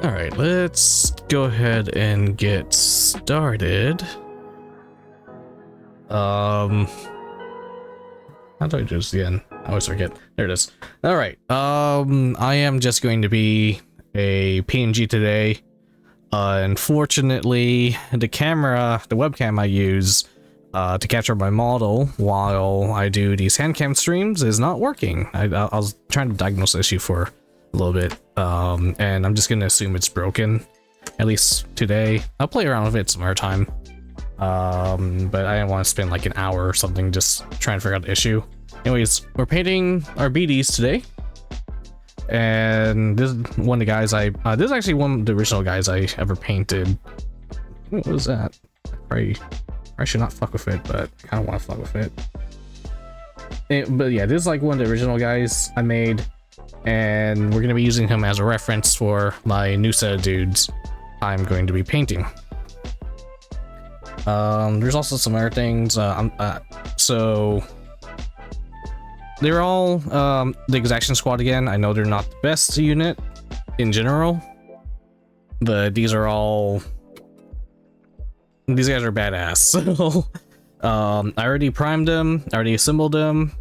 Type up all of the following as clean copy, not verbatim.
All right, let's go ahead and get started. How do I do this again? I always forget. There it is. All right. I am just going to be a PNG today. Unfortunately, the webcam I use to capture my model while I do these handcam streams is not working. I was trying to diagnose the issue for a little bit, and I'm just gonna assume it's broken, at least today. I'll play around with it some more time, but I didn't want to spend like an hour or something just trying to figure out the issue. Anyways, we're painting our BDs today, and this is one of the guys this is actually one of the original guys I ever painted. What was that? I should not fuck with it, but I kind of want to fuck with it. But yeah, this is like one of the original guys I made, and we're going to be using him as a reference for my new set of dudes I'm going to be painting. There's also some other things. So they're all the Exaction squad again. I know they're not the best unit in general, but these guys are badass. So I already primed them, I already assembled them,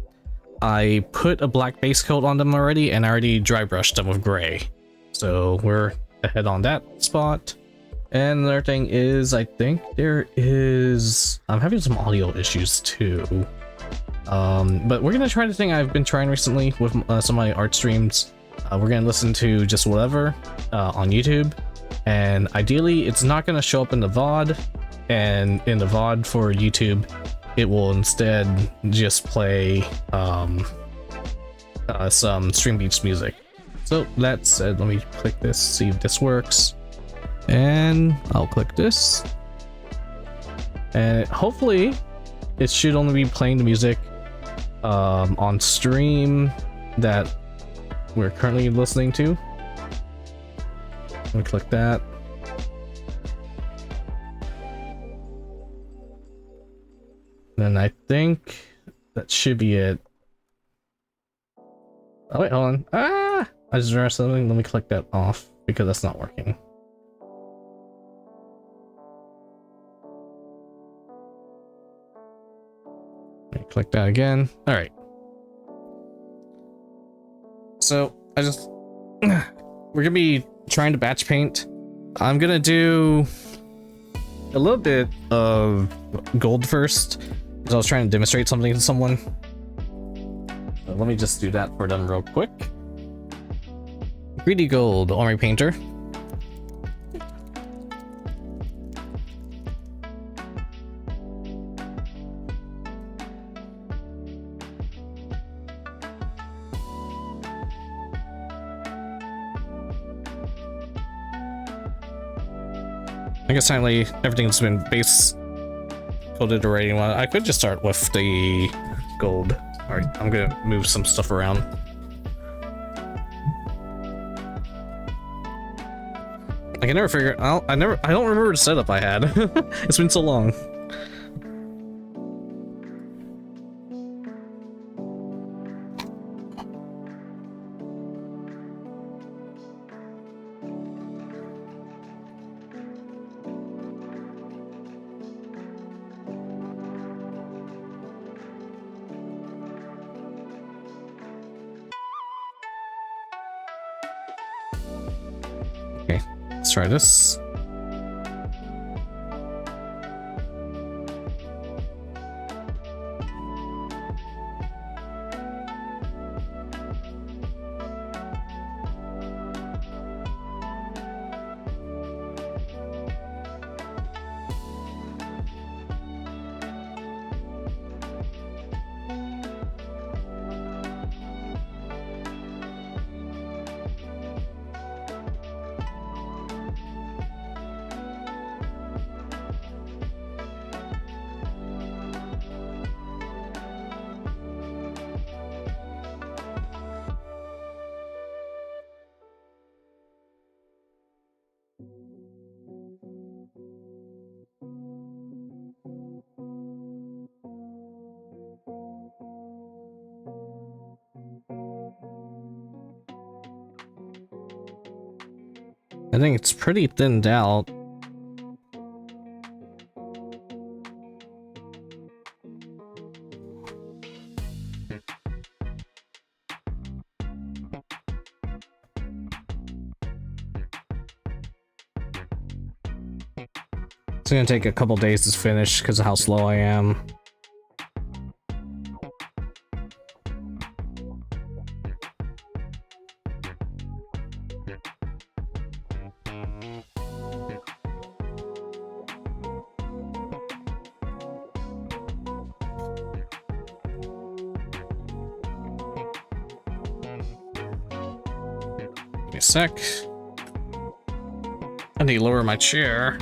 I put a black base coat on them already, and I already dry brushed them with gray. So we're ahead on that spot. And another thing is, I think I'm having some audio issues too. But we're gonna try the thing I've been trying recently with some of my art streams. We're gonna listen to just whatever on YouTube, and ideally it's not gonna show up in the VOD, and in the VOD for YouTube it will instead just play some Stream Beats music. So that said, let me click this, see if this works, and I'll click this, and hopefully it should only be playing the music on stream that we're currently listening to. Let me click that. Then I think that should be it. Oh wait, hold on. I just realized something. Let me click that off because that's not working. Let me click that again. All right. So we're gonna be trying to batch paint. I'm gonna do a little bit of gold first, because I was trying to demonstrate something to someone. So let me just do that for them real quick. Greedy Gold, Army Painter. I guess finally everything's been base coated already. I could just start with the gold. All right, I'm gonna move some stuff around. I can never figure out. I don't remember the setup I had. It's been so long. Let's try this. I think it's pretty thinned out. It's gonna take a couple days to finish because of how slow I am. Give me a sec. I need to lower my chair.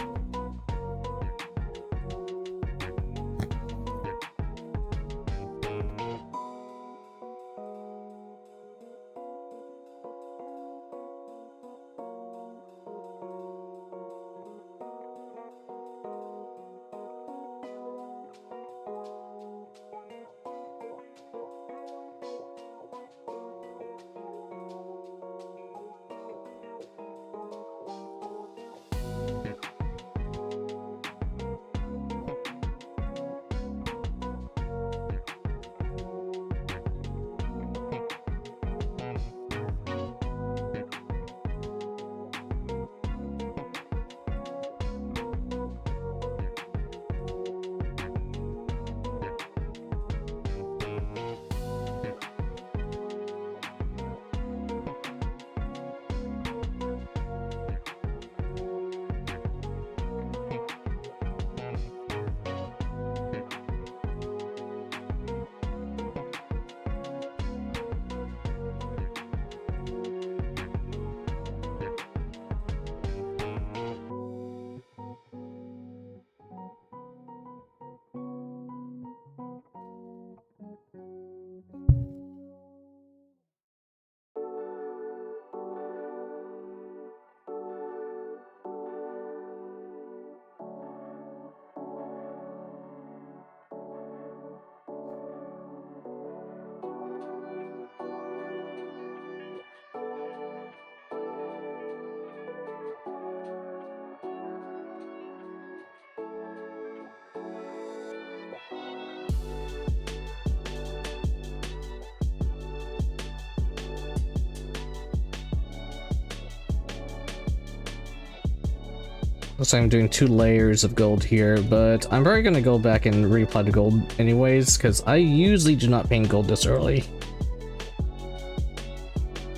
Looks like I'm doing 2 layers of gold here, but I'm probably gonna go back and reapply the gold anyways, because I usually do not paint gold this early.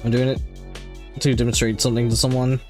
I'm doing it to demonstrate something to someone.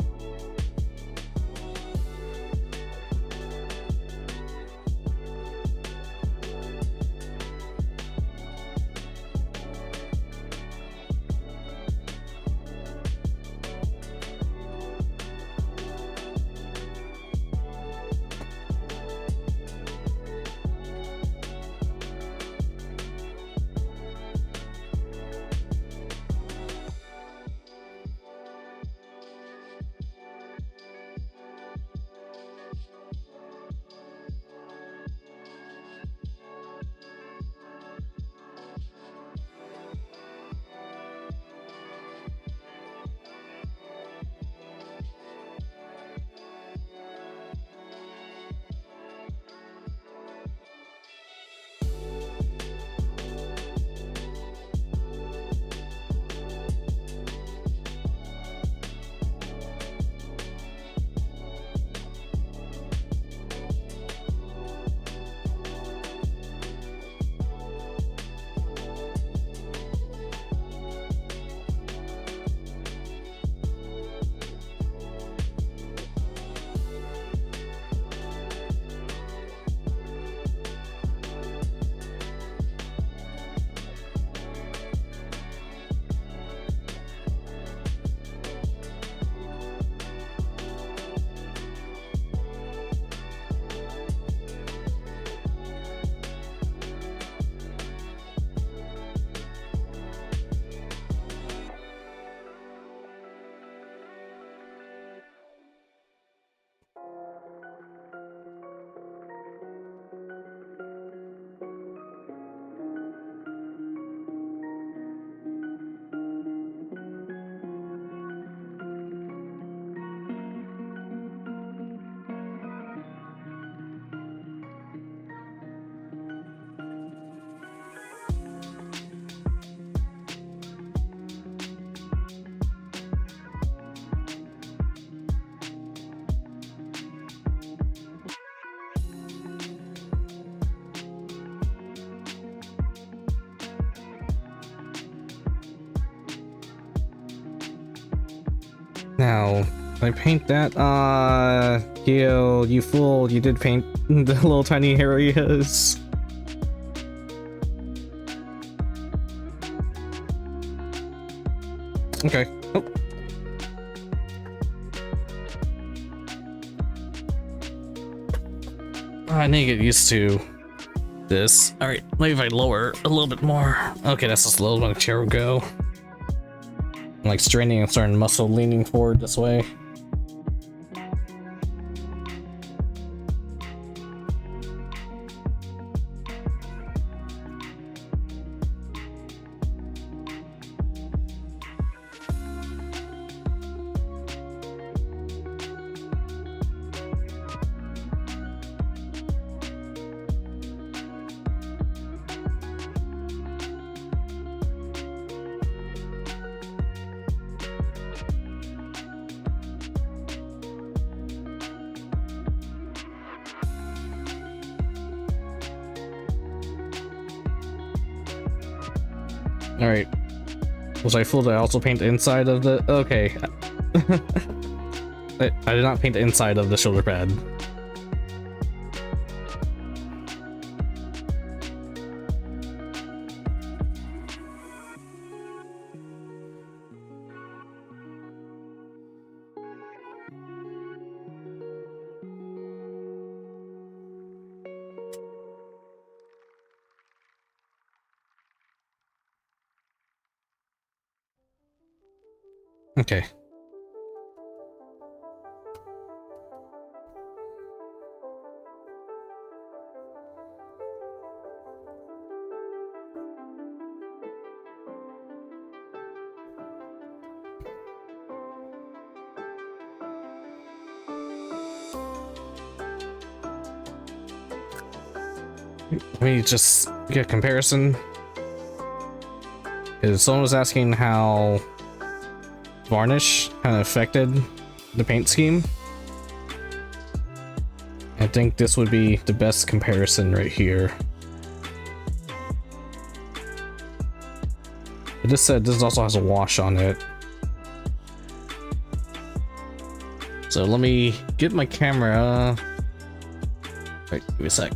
Now, I paint that. Gil, you fool! You did paint the little tiny areas. Okay. Oh. I need to get used to this. Alright, maybe if I lower a little bit more. Okay, that's as low as my chair will go. I'm like straining and starting muscle leaning forward this way. Alright. Was I fooled? I also paint the inside of the... Okay. I did not paint the inside of the shoulder pad. Okay. Let me just get a comparison. Because someone was asking how varnish kind of affected the paint scheme. I think this would be the best comparison right here. It just said this also has a wash on it. So let me get my camera. Wait, give me a sec.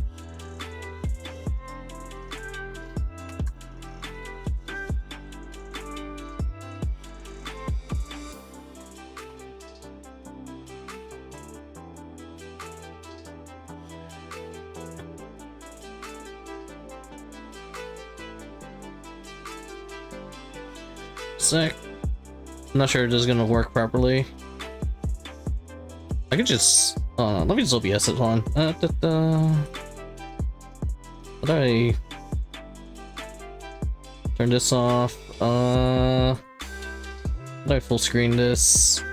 Sec. I'm not sure if this is gonna work properly. I could just let me just OBS it on. How do I turn this off? How do I full screen this?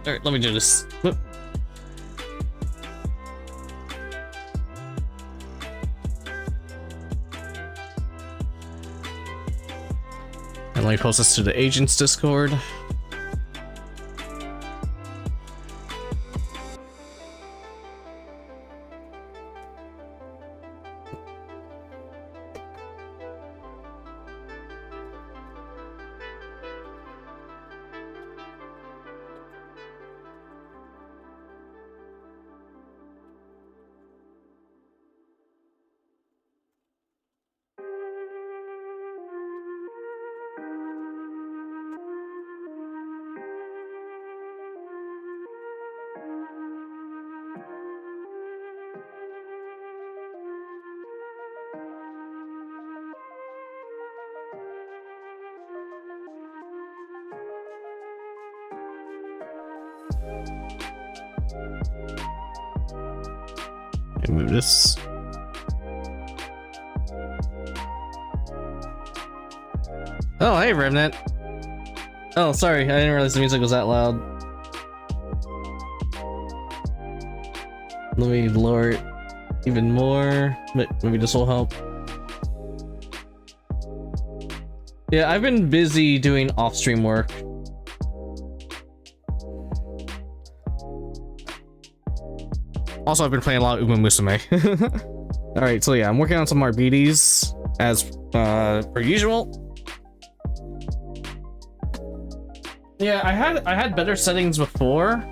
Alright, let me do this. Whoop. And let me post this to the agent's Discord. Move this. Oh, hey, Remnant. Oh, sorry, I didn't realize the music was that loud. Let me lower it even more. Maybe this will help. Yeah, I've been busy doing off-stream work. Also, I've been playing a lot of Uma Musume. Alright, so yeah, I'm working on some more BDs as per usual. Yeah, I had better settings before,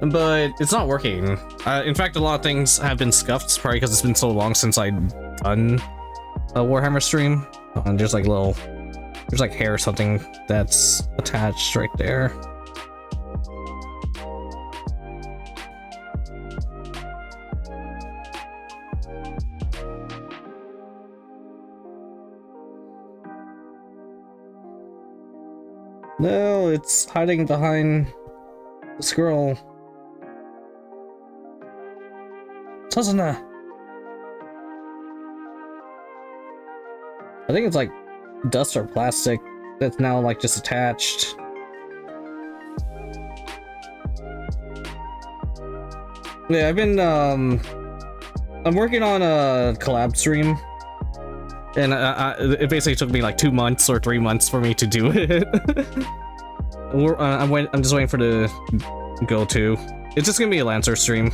but it's not working. In fact, a lot of things have been scuffed, probably because it's been so long since I'd done a Warhammer stream. There's like there's like hair or something that's attached right there. No, it's hiding behind the scroll. Tazana. I think it's like dust or plastic that's now like just attached. Yeah, I've been I'm working on a collab stream, and it basically took me like 2 months or 3 months for me to do it. I'm just waiting for the go to. It's just gonna be a Lancer stream.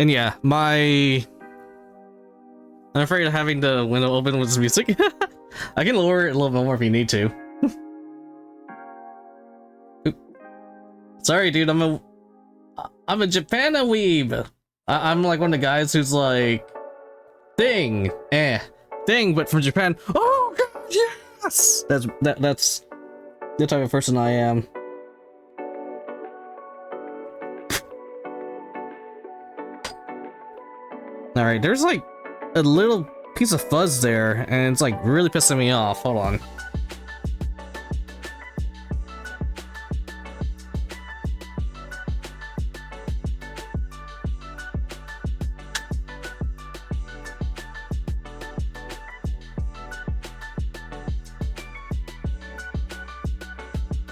And yeah, I'm afraid of having the window open with this music. I can lower it a little bit more if you need to. Sorry, dude. I'm a Japana weeb. I'm like one of the guys who's like, thing, but from Japan. Oh god, yes. That's the type of person I am. All right, there's like a little piece of fuzz there, and it's like really pissing me off. Hold on.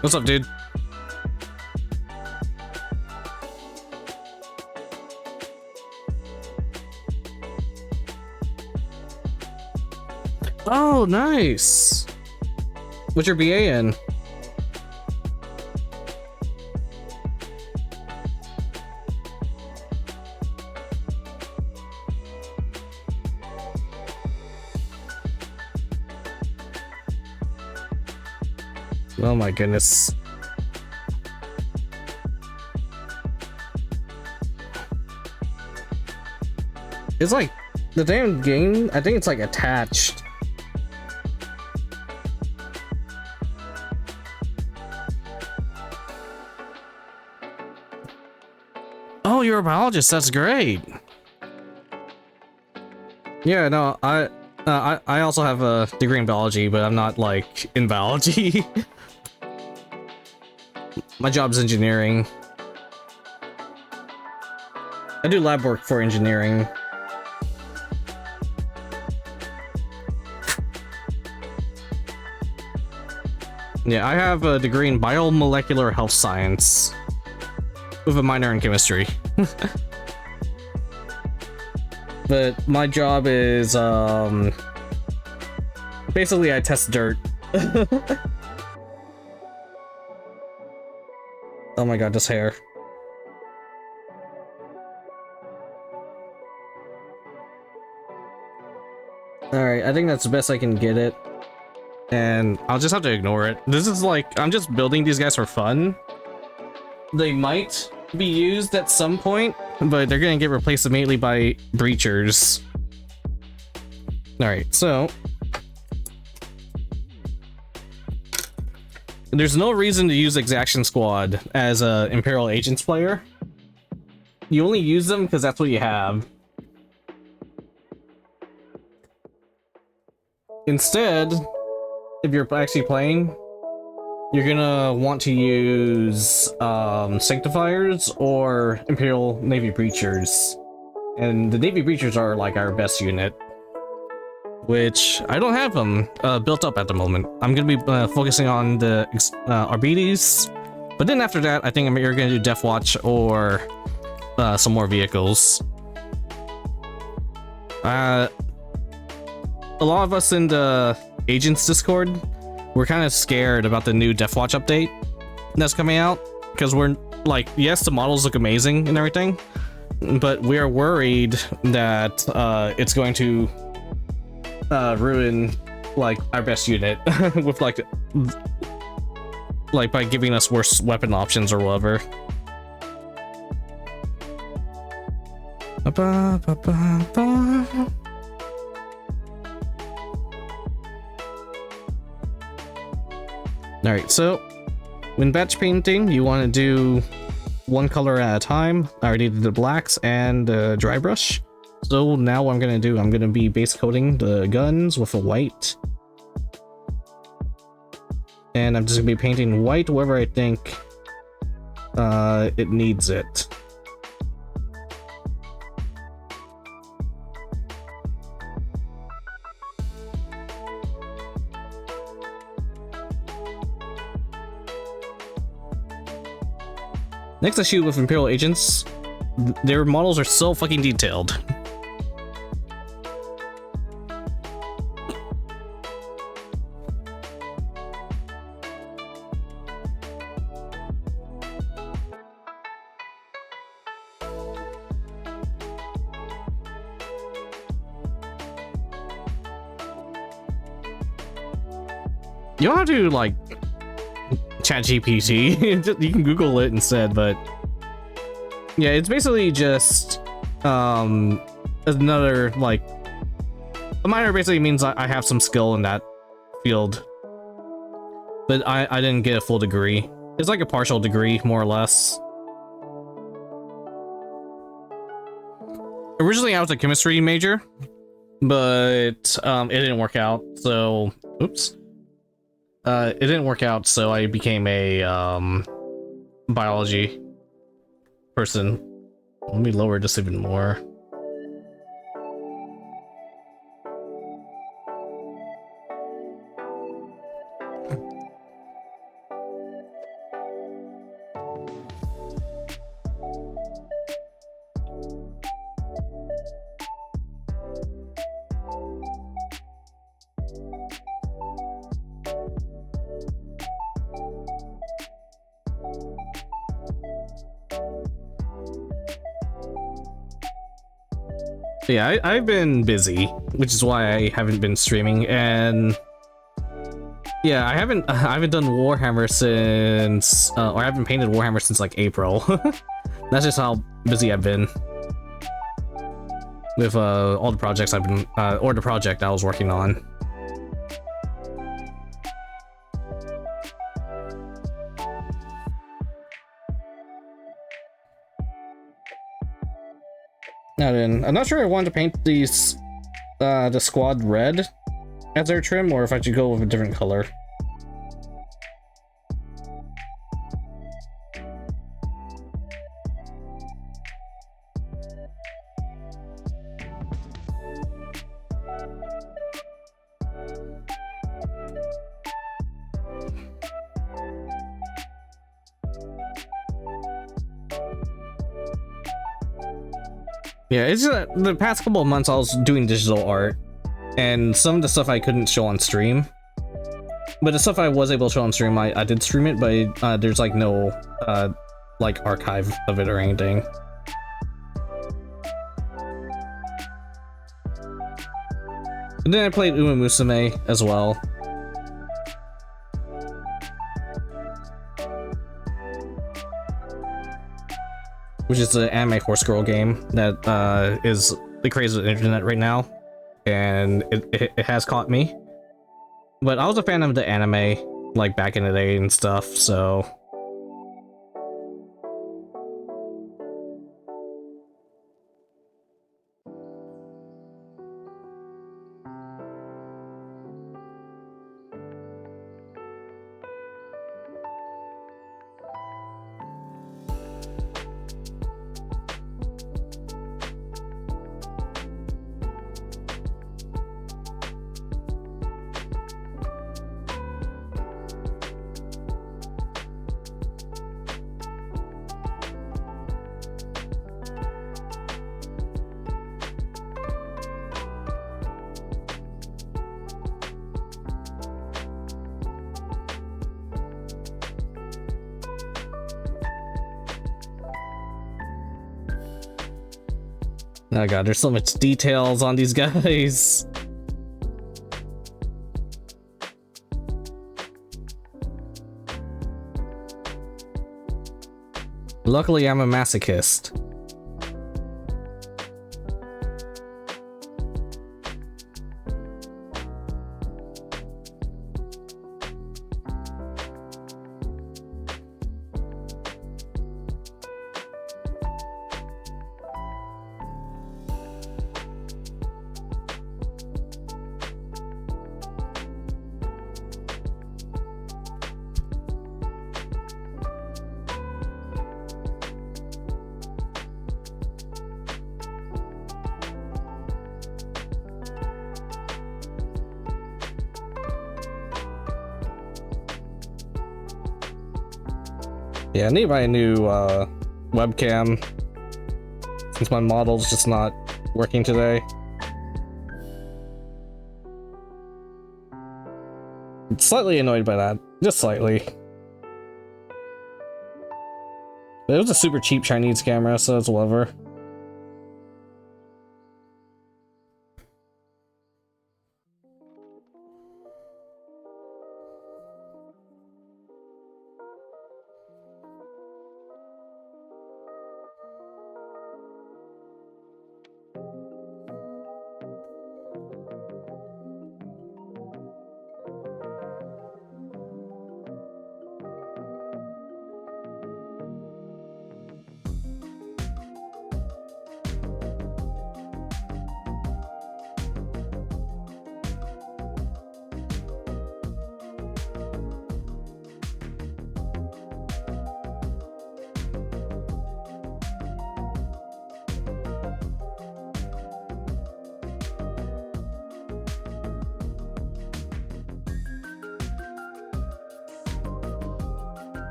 What's up, dude? Oh, nice. What's your BA in? Oh my goodness. It's like the damn game, I think it's like attached. Oh, you're a biologist. That's great. Yeah, no, I also have a degree in biology, but I'm not like in biology. My job's engineering. I do lab work for engineering. Yeah, I have a degree in biomolecular health science with a minor in chemistry. But my job is basically I test dirt. Oh my god, this hair. Alright, I think that's the best I can get it. And I'll just have to ignore it. This is like, I'm just building these guys for fun. They might be used at some point, but they're gonna get replaced immediately by breachers. Alright, so there's no reason to use Exaction Squad as a Imperial Agents player. You only use them because that's what you have. Instead, if you're actually playing, you're gonna want to use Sanctifiers or Imperial Navy Breachers. And the Navy Breachers are like our best unit, which I don't have them built up at the moment. I'm gonna be focusing on the Arbites, but then after that, I think I'm either gonna do Death Watch or some more vehicles. A lot of us in the Agents Discord, we're kind of scared about the new Death Watch update that's coming out, because we're like, yes, the models look amazing and everything, but we are worried that it's going to ruin like our best unit with like by giving us worse weapon options or whatever. Alright, so when batch painting, you want to do one color at a time. I already did the blacks and dry brush. So now what I'm going to do, I'm going to be base coating the guns with a white. And I'm just going to be painting white wherever I think it needs it. Next issue with Imperial agents, their models are so fucking detailed. You don't have to like chat GPT. You can Google it instead, but yeah, it's basically just another like a minor basically means I have some skill in that field, but I didn't get a full degree. It's like a partial degree, more or less. Originally I was a chemistry major, but it didn't work out, so oops. It didn't work out, so I became a biology person. Let me lower this even more. Yeah, I've been busy, which is why I haven't been streaming, and yeah, I haven't done Warhammer since, or I haven't painted Warhammer since like April. That's just how busy I've been with all the projects I've been, or the project I was working on. Now then, I'm not sure I want to paint these, the squad red as their trim, or if I should go with a different color. Yeah, it's just the past couple of months I was doing digital art, and some of the stuff I couldn't show on stream. But the stuff I was able to show on stream, I did stream it, but there's like no like archive of it or anything. And then I played Uma Musume as well. Which is the anime horse girl game that is the craze of the internet right now, and it has caught me. But I was a fan of the anime like back in the day and stuff, so Oh god, there's so much details on these guys. Luckily, I'm a masochist. Yeah, I need to buy a new webcam since my model's just not working today. I'm slightly annoyed by that, just slightly. But it was a super cheap Chinese camera, so it's whatever.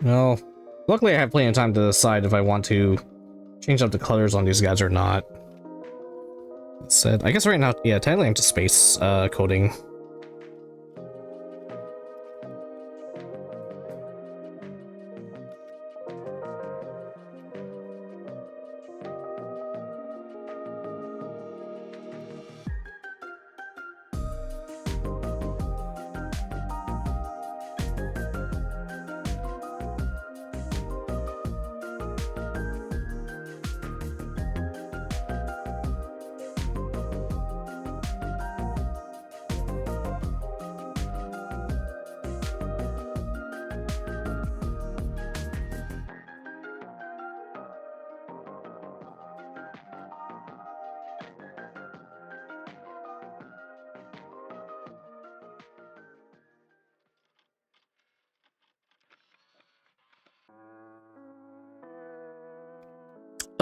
Well, luckily I have plenty of time to decide if I want to change up the colors on these guys or not. That said, I guess right now, yeah, technically I'm just space coding.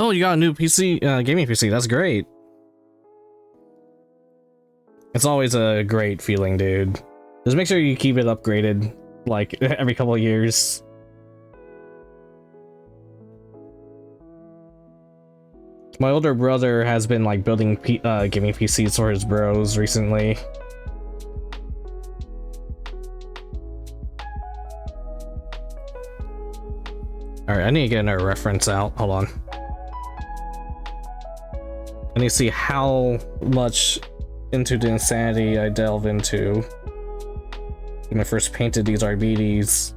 Oh, you got a new PC, gaming PC. That's great. It's always a great feeling, dude. Just make sure you keep it upgraded, like, every couple of years. My older brother has been, like, building gaming PCs for his bros recently. Alright, I need to get a reference out. Hold on. I need to see how much into the insanity I delve into when I first painted these RBDs.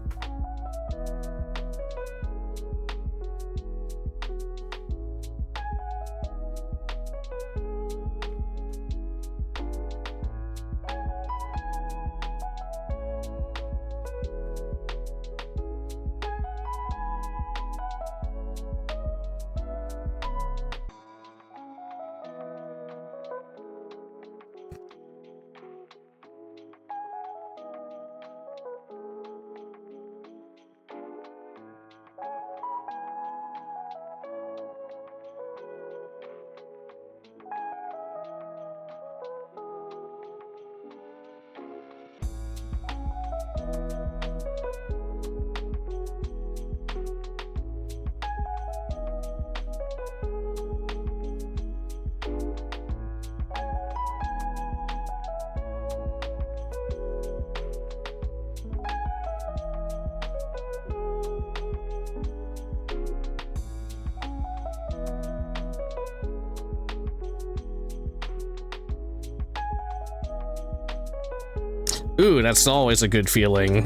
Ooh, that's always a good feeling.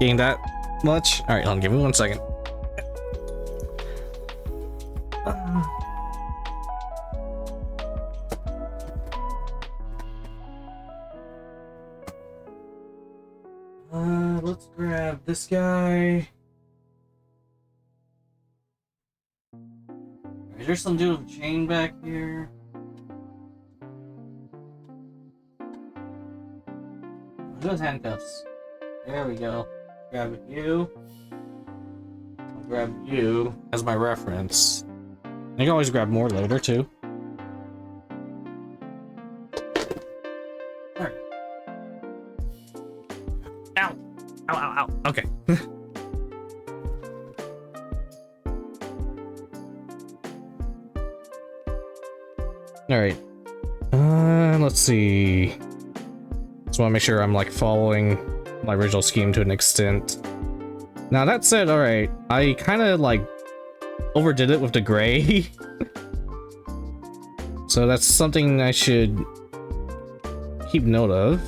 Getting that much? Alright, hold on, give me 1 second. Let's grab this guy. Is there some dude with a chain back here? Those handcuffs. There we go. Grab you. I'll grab you as my reference. I can always grab more later too. Alright. Ow! Ow, ow, ow. Okay. Alright. Let's see. Just want to make sure I'm like following my original scheme to an extent. Now that said, alright, I kind of like overdid it with the gray. So that's something I should keep note of.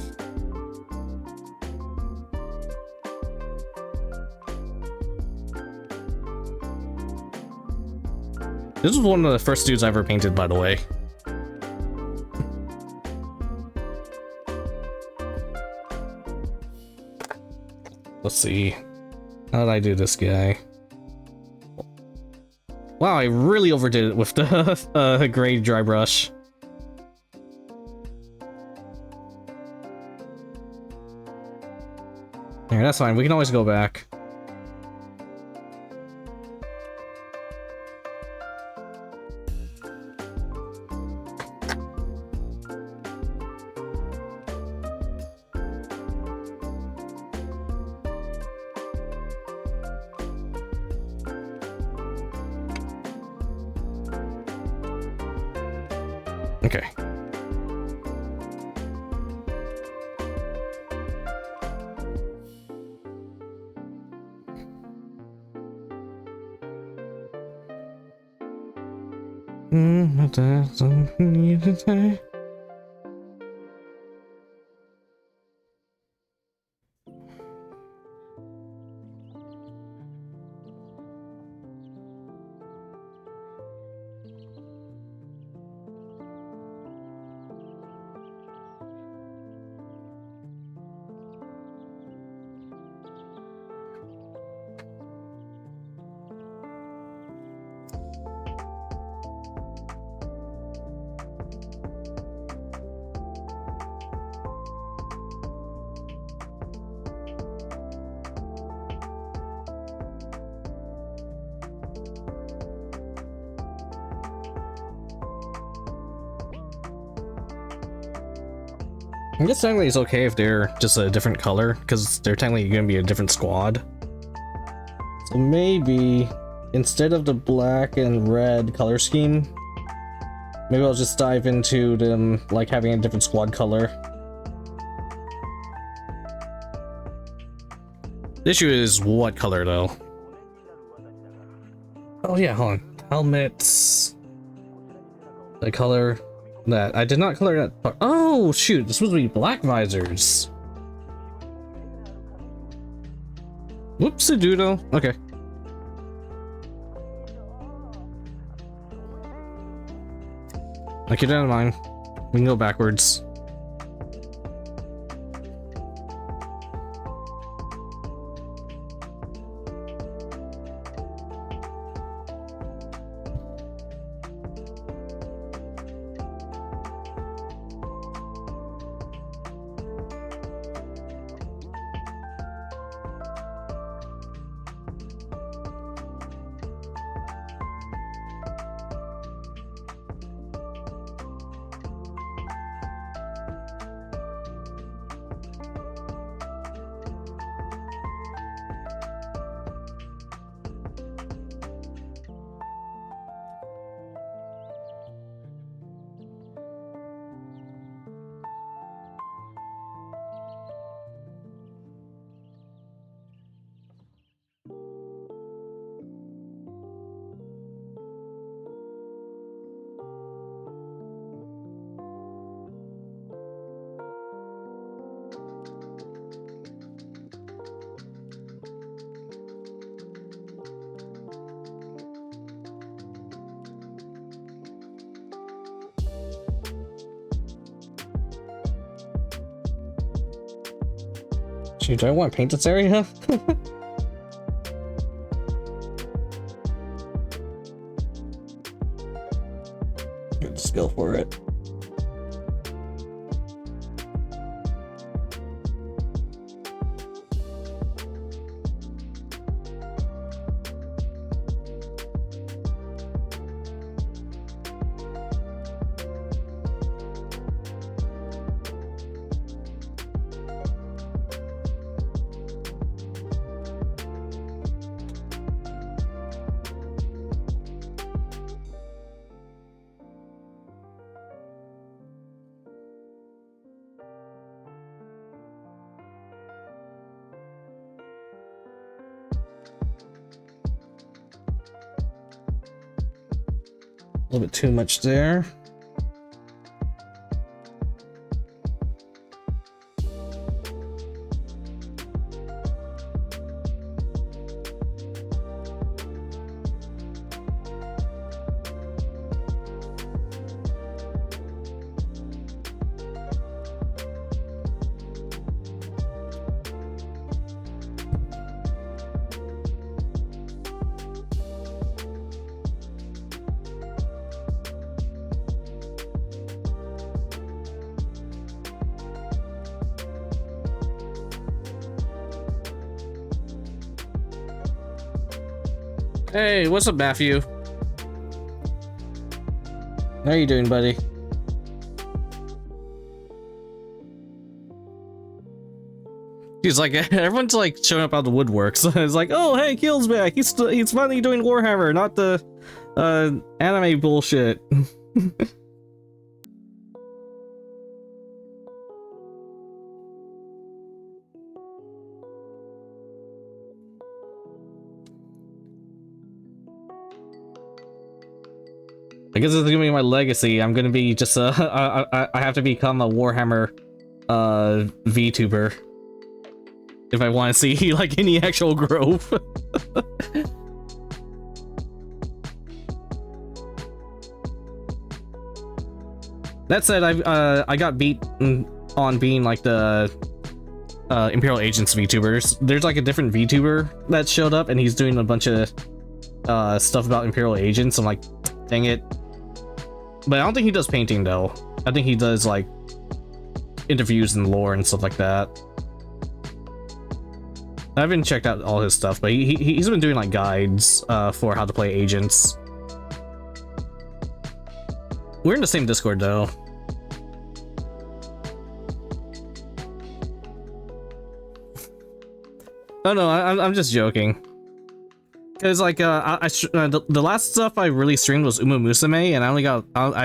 This was one of the first dudes I ever painted, by the way. Let's see. How did I do this guy? Wow, I really overdid it with the gray dry brush. Alright, that's fine. We can always go back. Okay. I guess technically it's okay if they're just a different color, because they're technically going to be a different squad. So maybe, instead of the black and red color scheme, maybe I'll just dive into them, like, having a different squad color. The issue is what color, though? Oh yeah, hold on. Helmets. The color... that I did not color that part. Oh shoot, this was supposed to be black visors. Whoopsie doodle. Okay. I'll keep that in mind. We can go backwards. Gee, do I want to paint this area? Just go for it. A little bit too much there. Hey, what's up, Matthew? How you doing, buddy? He's like, everyone's like showing up out of the woodworks. It's like, oh, hey, Keel's back. He's finally doing Warhammer, not the anime bullshit. I guess it's gonna be my legacy. I'm gonna be just I have to become a Warhammer VTuber if I want to see like any actual growth. That said, I got beat on being like the Imperial Agents VTubers. There's like a different VTuber that showed up and he's doing a bunch of stuff about Imperial Agents. I'm like, dang it. But I don't think he does painting though. I think he does like interviews and lore and stuff like that. I haven't checked out all his stuff, but he's been doing like guides for how to play agents. We're in the same Discord though. Oh no, I'm just joking. Cause like the last stuff I really streamed was Uma Musume, and I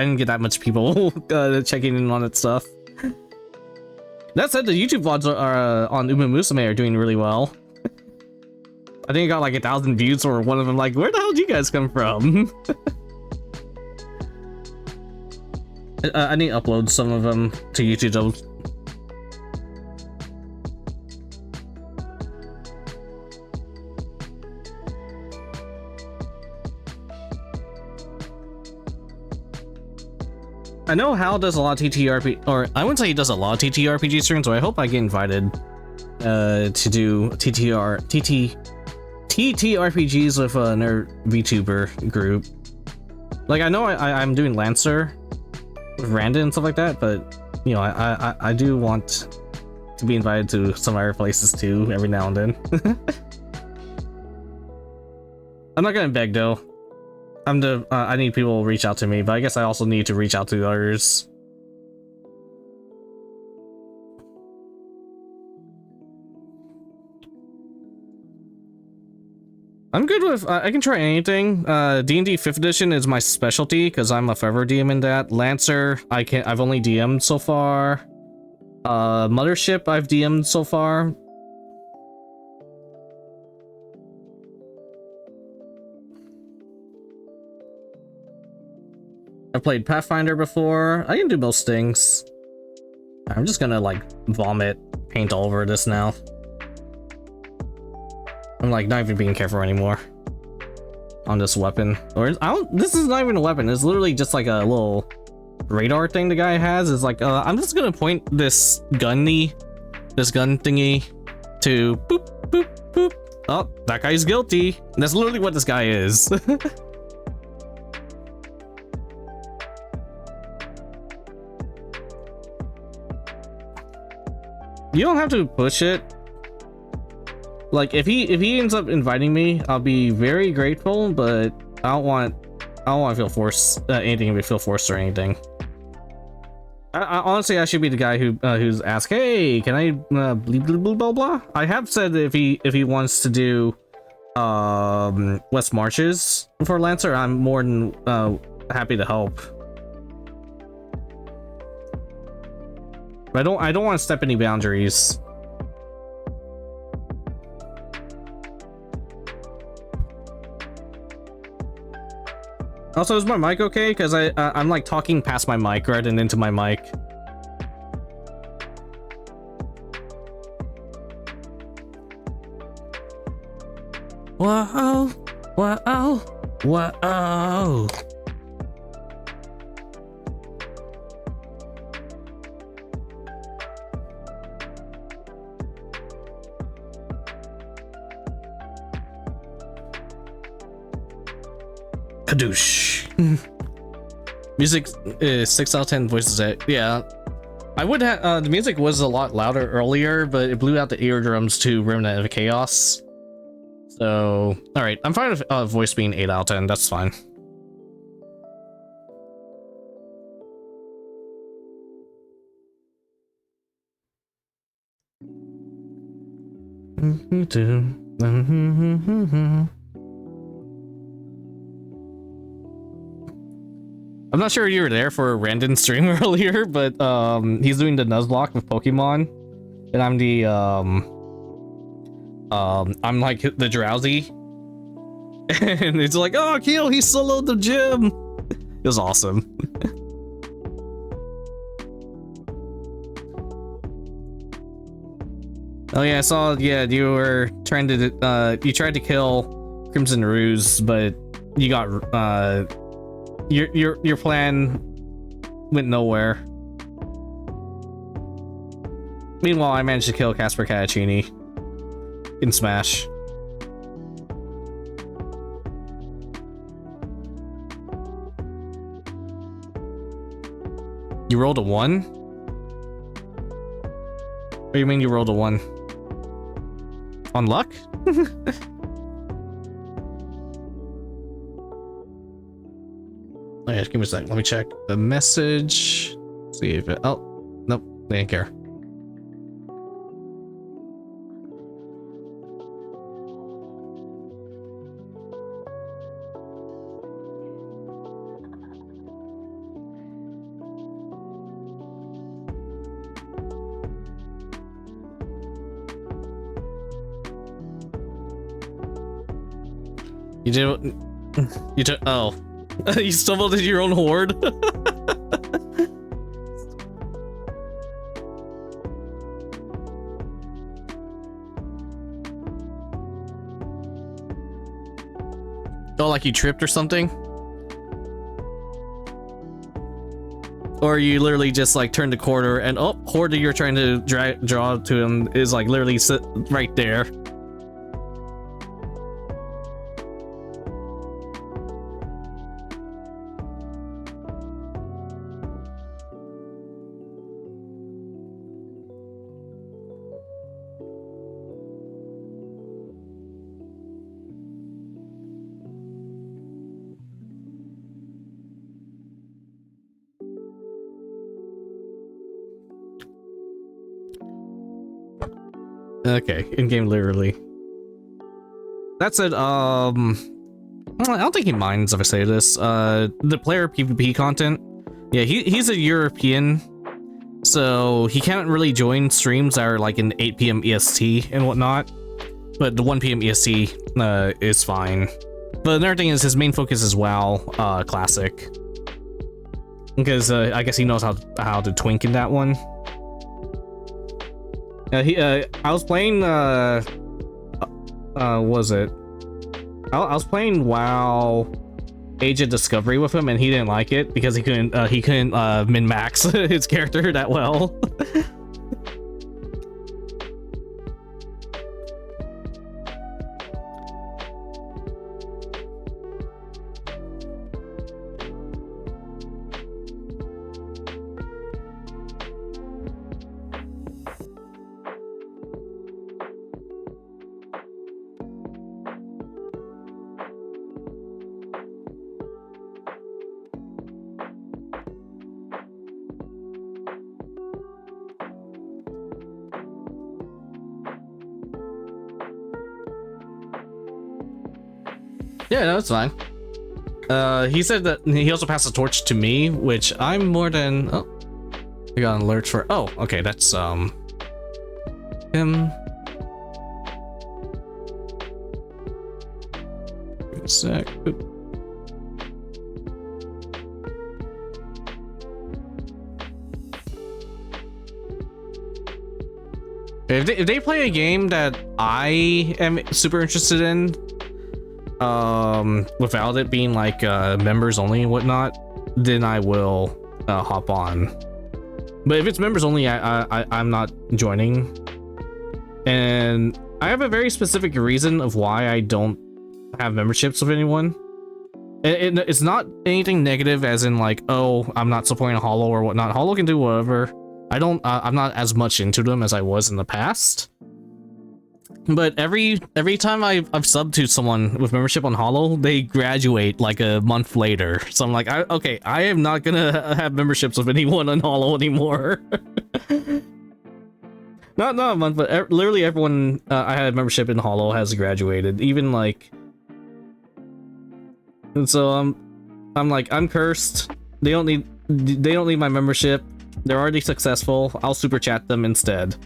didn't get that much people checking in on that stuff. That said, the YouTube vlogs are on Uma Musume are doing really well. I think I got like 1,000 views for one of them. Like, where the hell did you guys come from? I need to upload some of them to YouTube though. I know Hal does a lot of TTRPG, or I wouldn't say he does a lot of TTRPG streams, so I hope I get invited to do TTRPGs with another VTuber group. Like, I know I'm doing Lancer with Randon and stuff like that, but you know, I do want to be invited to some other places too every now and then. I'm not gonna beg though. I need people to reach out to me, but I guess I also need to reach out to others. I'm good with, I can try anything. D&D 5th edition is my specialty because I'm a forever DM in that. Lancer, I've only DM'd so far. Mothership, I've DM'd so far. I played Pathfinder before. I can do most things. I'm just gonna like vomit paint all over this now. I'm like not even being careful anymore on this weapon. Or this is not even a weapon. It's literally just like a little radar thing the guy has. It's like I'm just gonna point this gun thingy to boop, boop, boop. Oh, that guy's guilty. That's literally what this guy is. You don't have to push it. Like if he ends up inviting me, I'll be very grateful, but I don't want to feel forced anything to feel forced or anything. Honestly, I should be the guy who's asked, hey, can I blah, blah, blah, blah? I have said that if he wants to do West Marches for Lancer, I'm more than happy to help. But I don't want to step any boundaries. Also, is my mic okay? Because I'm like talking past my mic rather than into my mic. Whoa, whoa, whoa. Kadoosh. Music is 6 out of 10 voices. Yeah, I would have. The music was a lot louder earlier, but it blew out the eardrums to Remnant of Chaos. So, all right, I'm fine with voice being 8 out of 10. That's fine. I'm not sure you were there for a random stream earlier, but he's doing the Nuzlocke with Pokemon, and I'm the I'm like the Drowsy, and it's like, oh, Keel, he soloed the gym. It was awesome. Oh yeah, I saw. Yeah, you were trying to you tried to kill Crimson Ruse, but you got your plan went nowhere. Meanwhile, I managed to kill Casper Catachini in Smash. You rolled a 1? What do you mean you rolled a 1? On luck? Oh, yeah, give me a sec. Let me check the message. See if it. Oh, nope. They didn't care. You did. You took. Oh. You stumbled into your own horde? Oh, like you tripped or something? Or you literally just like turned the corner and oh, horde you're trying to draw to him is like literally sit right there. Okay, in-game literally. That said, I don't think he minds if I say this. The player PvP content, yeah, he's a European, so he can't really join streams that are like in 8 p.m. EST and whatnot, but the 1 p.m. EST is fine. But another thing is his main focus is WoW Classic, because I guess he knows how to twink in that one. I was playing was it? I was playing WoW Age of Discovery with him, and he didn't like it because he couldn't min-max his character that well. Yeah, no, it's fine. He said that he also passed the torch to me, which I'm more than... Oh, we got an alert for... Oh, okay, that's, him. Give me a sec. Oop. If they play a game that I am super interested in, without it being like members only and whatnot, then I will hop on. But if it's members only, I'm not joining. And I have a very specific reason of why I don't have memberships with anyone. It's not anything negative, as in like, oh, I'm not supporting a Hollow or whatnot. Hollow can do whatever. I'm not as much into them as I was in the past. But every time I've subbed to someone with membership on Hollow, they graduate like a month later. So I'm like, okay, I am not gonna have memberships with anyone on Hollow anymore. not a month, but literally everyone I had membership in Hollow has graduated. Even like, and so I'm like, I'm cursed. They don't need my membership. They're already successful. I'll super chat them instead.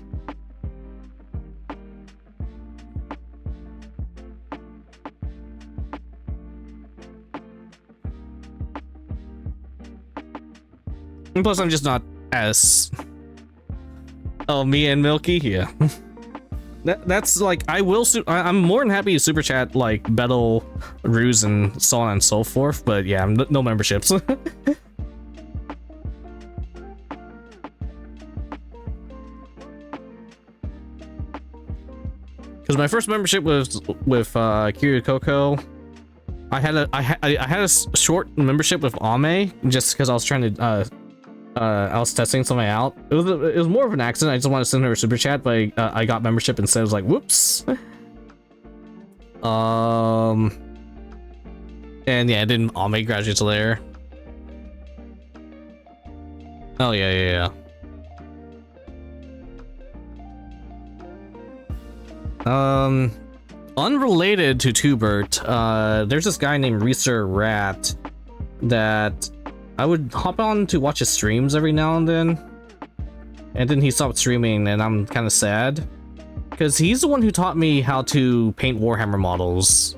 And plus, I'm just not as... Oh, me and Milky? Yeah. That's like, I'm more than happy to super chat like Battle, Ruse, and so on and so forth, but yeah, no memberships. Because my first membership was with Kiryu Coco. I had a short membership with Ame just because I was trying to I was testing something out. It was more of an accident. I just wanted to send her a super chat, but I got membership instead. I was like, whoops. And yeah, I didn't Ame graduate till there. Oh yeah. Unrelated to Tubert, there's this guy named Reeser Rat that I would hop on to watch his streams every now and then he stopped streaming, and I'm kind of sad because he's the one who taught me how to paint Warhammer models.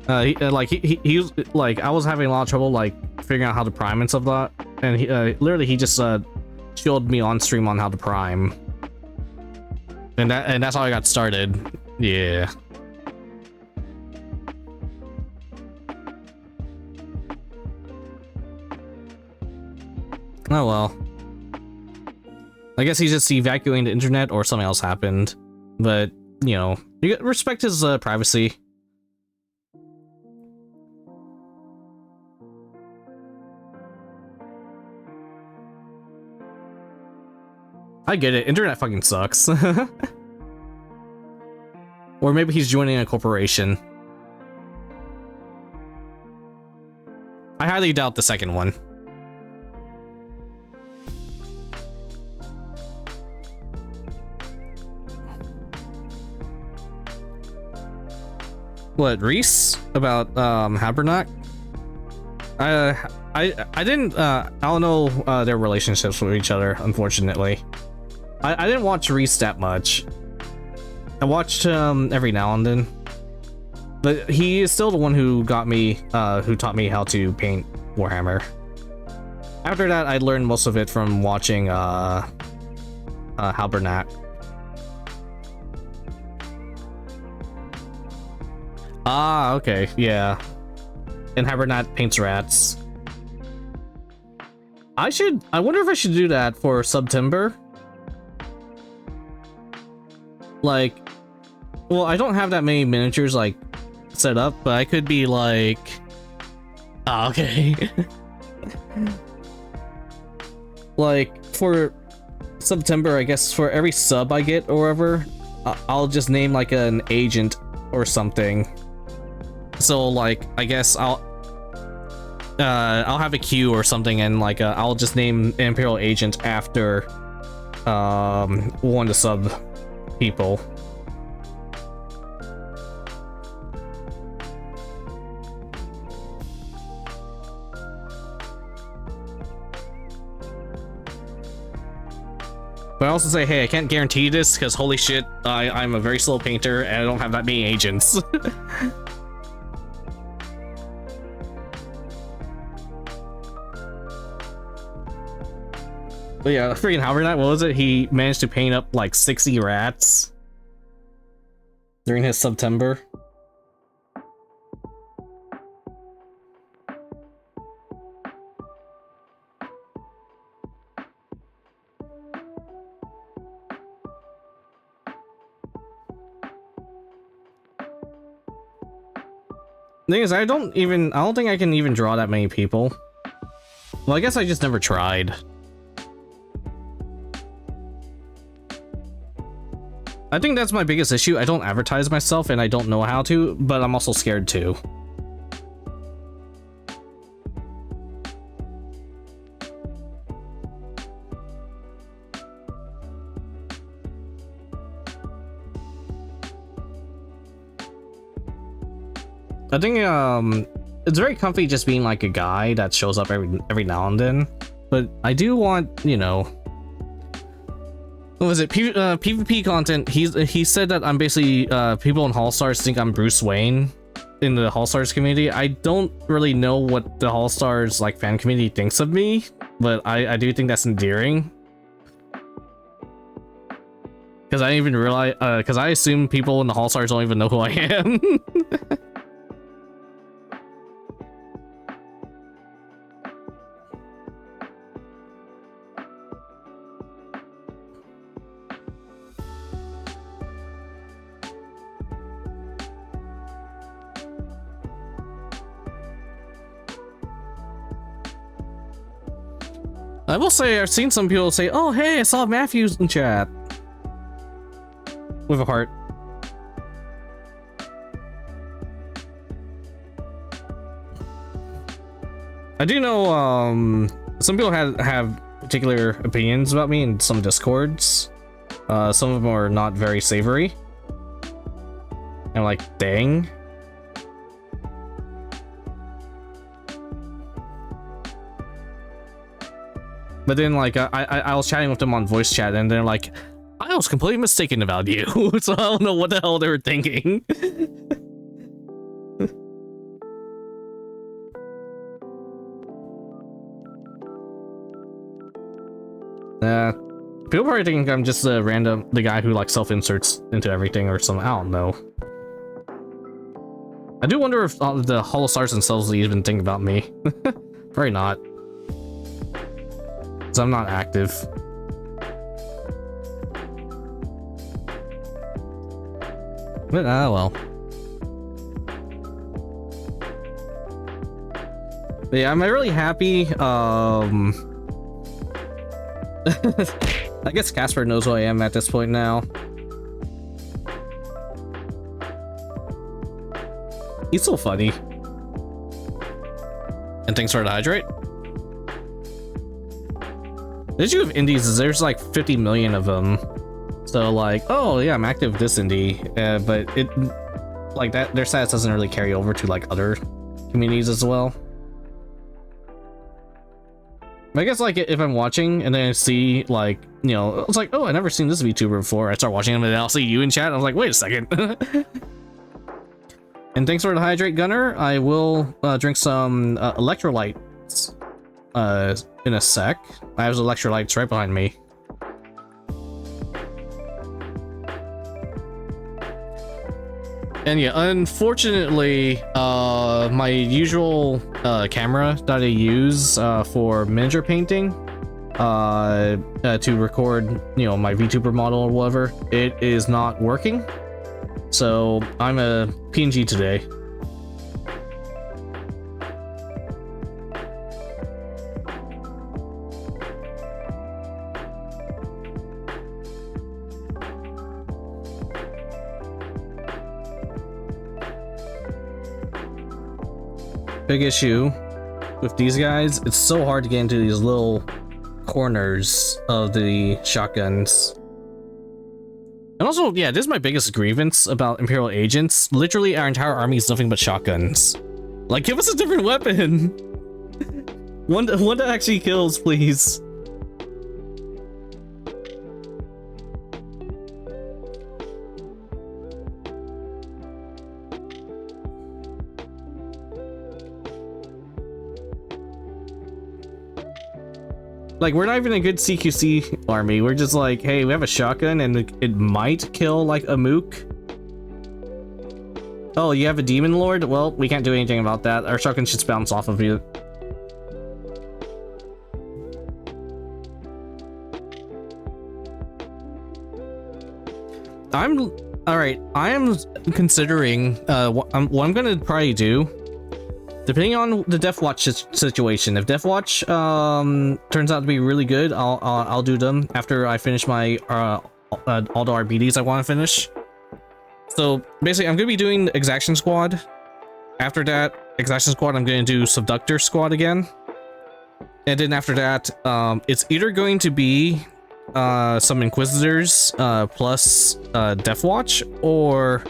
He was like, I was having a lot of trouble like figuring out how to prime and stuff like that, and he just showed me on stream on how to prime, and that's how I got started. Yeah. Oh well. I guess he's just evacuating the internet or something else happened, but you know, you respect his privacy. I get it, internet fucking sucks. Or maybe he's joining a corporation. I highly doubt the second one. What, Reese? About Habernack? I didn't I don't know their relationships with each other, unfortunately. I didn't watch Reese that much. I watched him every now and then, but he is still the one who got me, who taught me how to paint Warhammer. After that, I learned most of it from watching Habernack. Ah, okay, yeah. And Habernack paints rats. I wonder if I should do that for September. Like, well, I don't have that many miniatures like set up, but I could be like, ah, okay. Like for September, I guess for every sub I get or whatever, I'll just name like an agent or something. So like, I guess I'll have a queue or something, and like I'll just name an Imperial agent after one of the sub people. But I also say, hey, I can't guarantee this because holy shit, I'm a very slow painter and I don't have that many agents. But yeah, freaking Howard Knight, what was it? He managed to paint up like 60 rats during his September. The thing is, I don't think I can even draw that many people. Well, I guess I just never tried. I think that's my biggest issue. I don't advertise myself and I don't know how to, but I'm also scared too. I think it's very comfy just being like a guy that shows up every now and then, but I do want, you know, what was it? PvP content. He said that I'm basically people in Hall Stars think I'm Bruce Wayne in the Hall Stars community. I don't really know what the Hall Stars like fan community thinks of me, but I do think that's endearing. Because I didn't even realize, because I assume people in the Hall Stars don't even know who I am. I will say, I've seen some people say, oh, hey, I saw Matthews in chat. With a heart. I do know, some people have particular opinions about me in some discords. Some of them are not very savory. And like, dang. But then, like, I was chatting with them on voice chat, and they're like, I was completely mistaken about you, so I don't know what the hell they were thinking. People probably think I'm just the guy who, like, self-inserts into everything or something. I don't know. I do wonder if the Hollow Stars themselves even think about me. Probably not. Because I'm not active. But, well. But yeah, I'm really happy. I guess Casper knows who I am at this point now. He's so funny. And thanks for the hydrate. The issue of indies is there's like 50 million of them. So like, oh yeah, I'm active with this indie, but it like that their status doesn't really carry over to like other communities as well. I guess like if I'm watching and then I see like, you know, it's like, oh, I never seen this VTuber before. I start watching them and then I'll see you in chat. I was like, wait a second. And thanks for the hydrate, Gunner. I will drink some electrolytes in a sec. I have electrolytes right behind me. And yeah, unfortunately, my usual camera that I use for miniature painting to record, you know, my VTuber model or whatever, it is not working. So I'm a PNG today. Big issue with these guys, it's so hard to get into these little corners of the shotguns. And also, yeah, this is my biggest grievance about Imperial agents. Literally, our entire army is nothing but shotguns. Like, give us a different weapon. one that actually kills, please. Like, we're not even a good CQC army. We're just like, hey, we have a shotgun and it might kill like a mook. Oh, you have a demon lord? Well, we can't do anything about that. Our shotgun should bounce off of you. Alright, I am considering what I'm gonna probably do, depending on the Death Watch situation. If Death Watch turns out to be really good, I'll do them after I finish my all the RBDs I want to finish. So basically, I'm gonna be doing Exaction Squad. After that Exaction Squad, I'm gonna do Subductor Squad again, and then after that, it's either going to be some Inquisitors plus Death Watch, or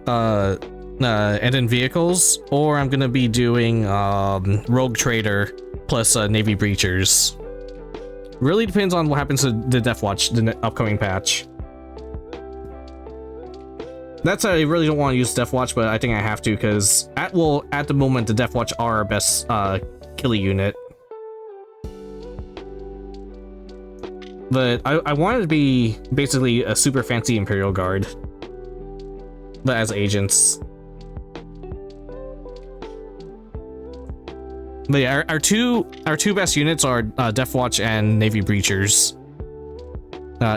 and then vehicles, or I'm gonna be doing Rogue Trader plus Navy Breachers. Really depends on what happens to the Death Watch, the upcoming patch. That's I really don't want to use Death Watch, but I think I have to, because at the moment the Death Watch are our best killie unit. But I wanted to be basically a super fancy Imperial Guard, but as agents. But yeah, our two best units are Death Watch and Navy Breachers,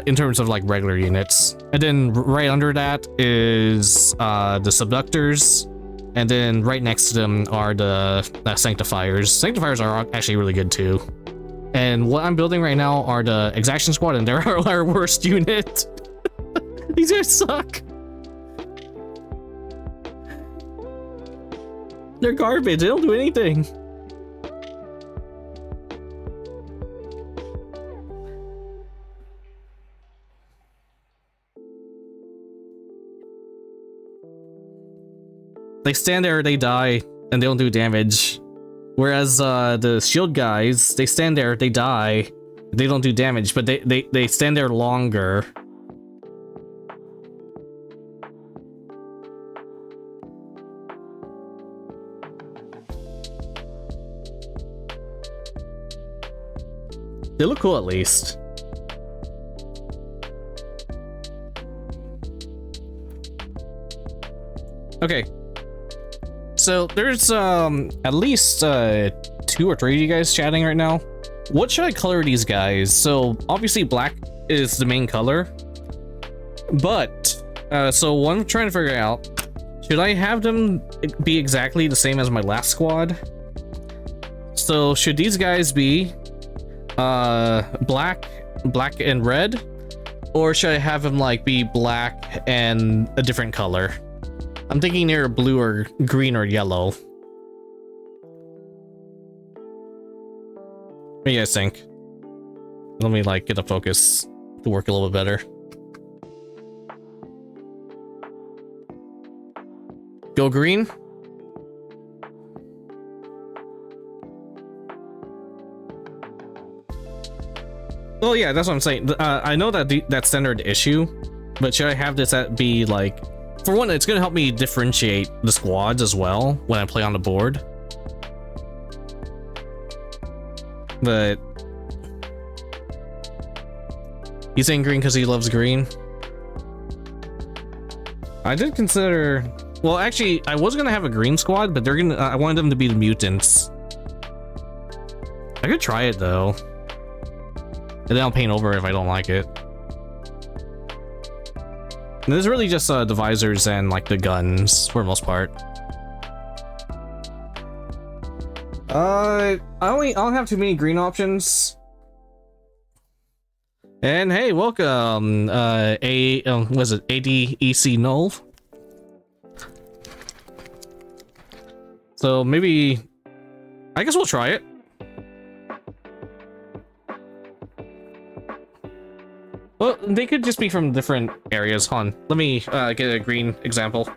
in terms of like regular units. And then right under that is the Subductors, and then right next to them are the Sanctifiers. Sanctifiers are actually really good too. And what I'm building right now are the Exaction Squad, and they're our worst unit. These guys suck. They're garbage. They don't do anything. They stand there, they die, and they don't do damage. Whereas the shield guys, they stand there, they die, they don't do damage, but they stand there longer. They look cool at least. Okay. So there's at least 2 or 3 of you guys chatting right now. What should I color these guys? So obviously black is the main color, but so what I'm trying to figure out, should I have them be exactly the same as my last squad? So should these guys be black and red, or should I have them like be black and a different color? I'm thinking they're blue or green or yellow. What do you guys think? Let me like get the focus to work a little bit better. Go green? Well, yeah, that's what I'm saying. I know that that's standard issue, but should I have this be like, for one, it's gonna help me differentiate the squads as well when I play on the board. But he's saying green because he loves green. I did consider, well, actually, I was gonna have a green squad, but they're gonna. I wanted them to be the mutants. I could try it though, and then I'll paint over if I don't like it. And this is really just the visors and like the guns for the most part. I don't have too many green options. And hey, welcome, was it ADEC Null? So maybe, I guess we'll try it. Well, they could just be from different areas. Hold on, let me get a green example.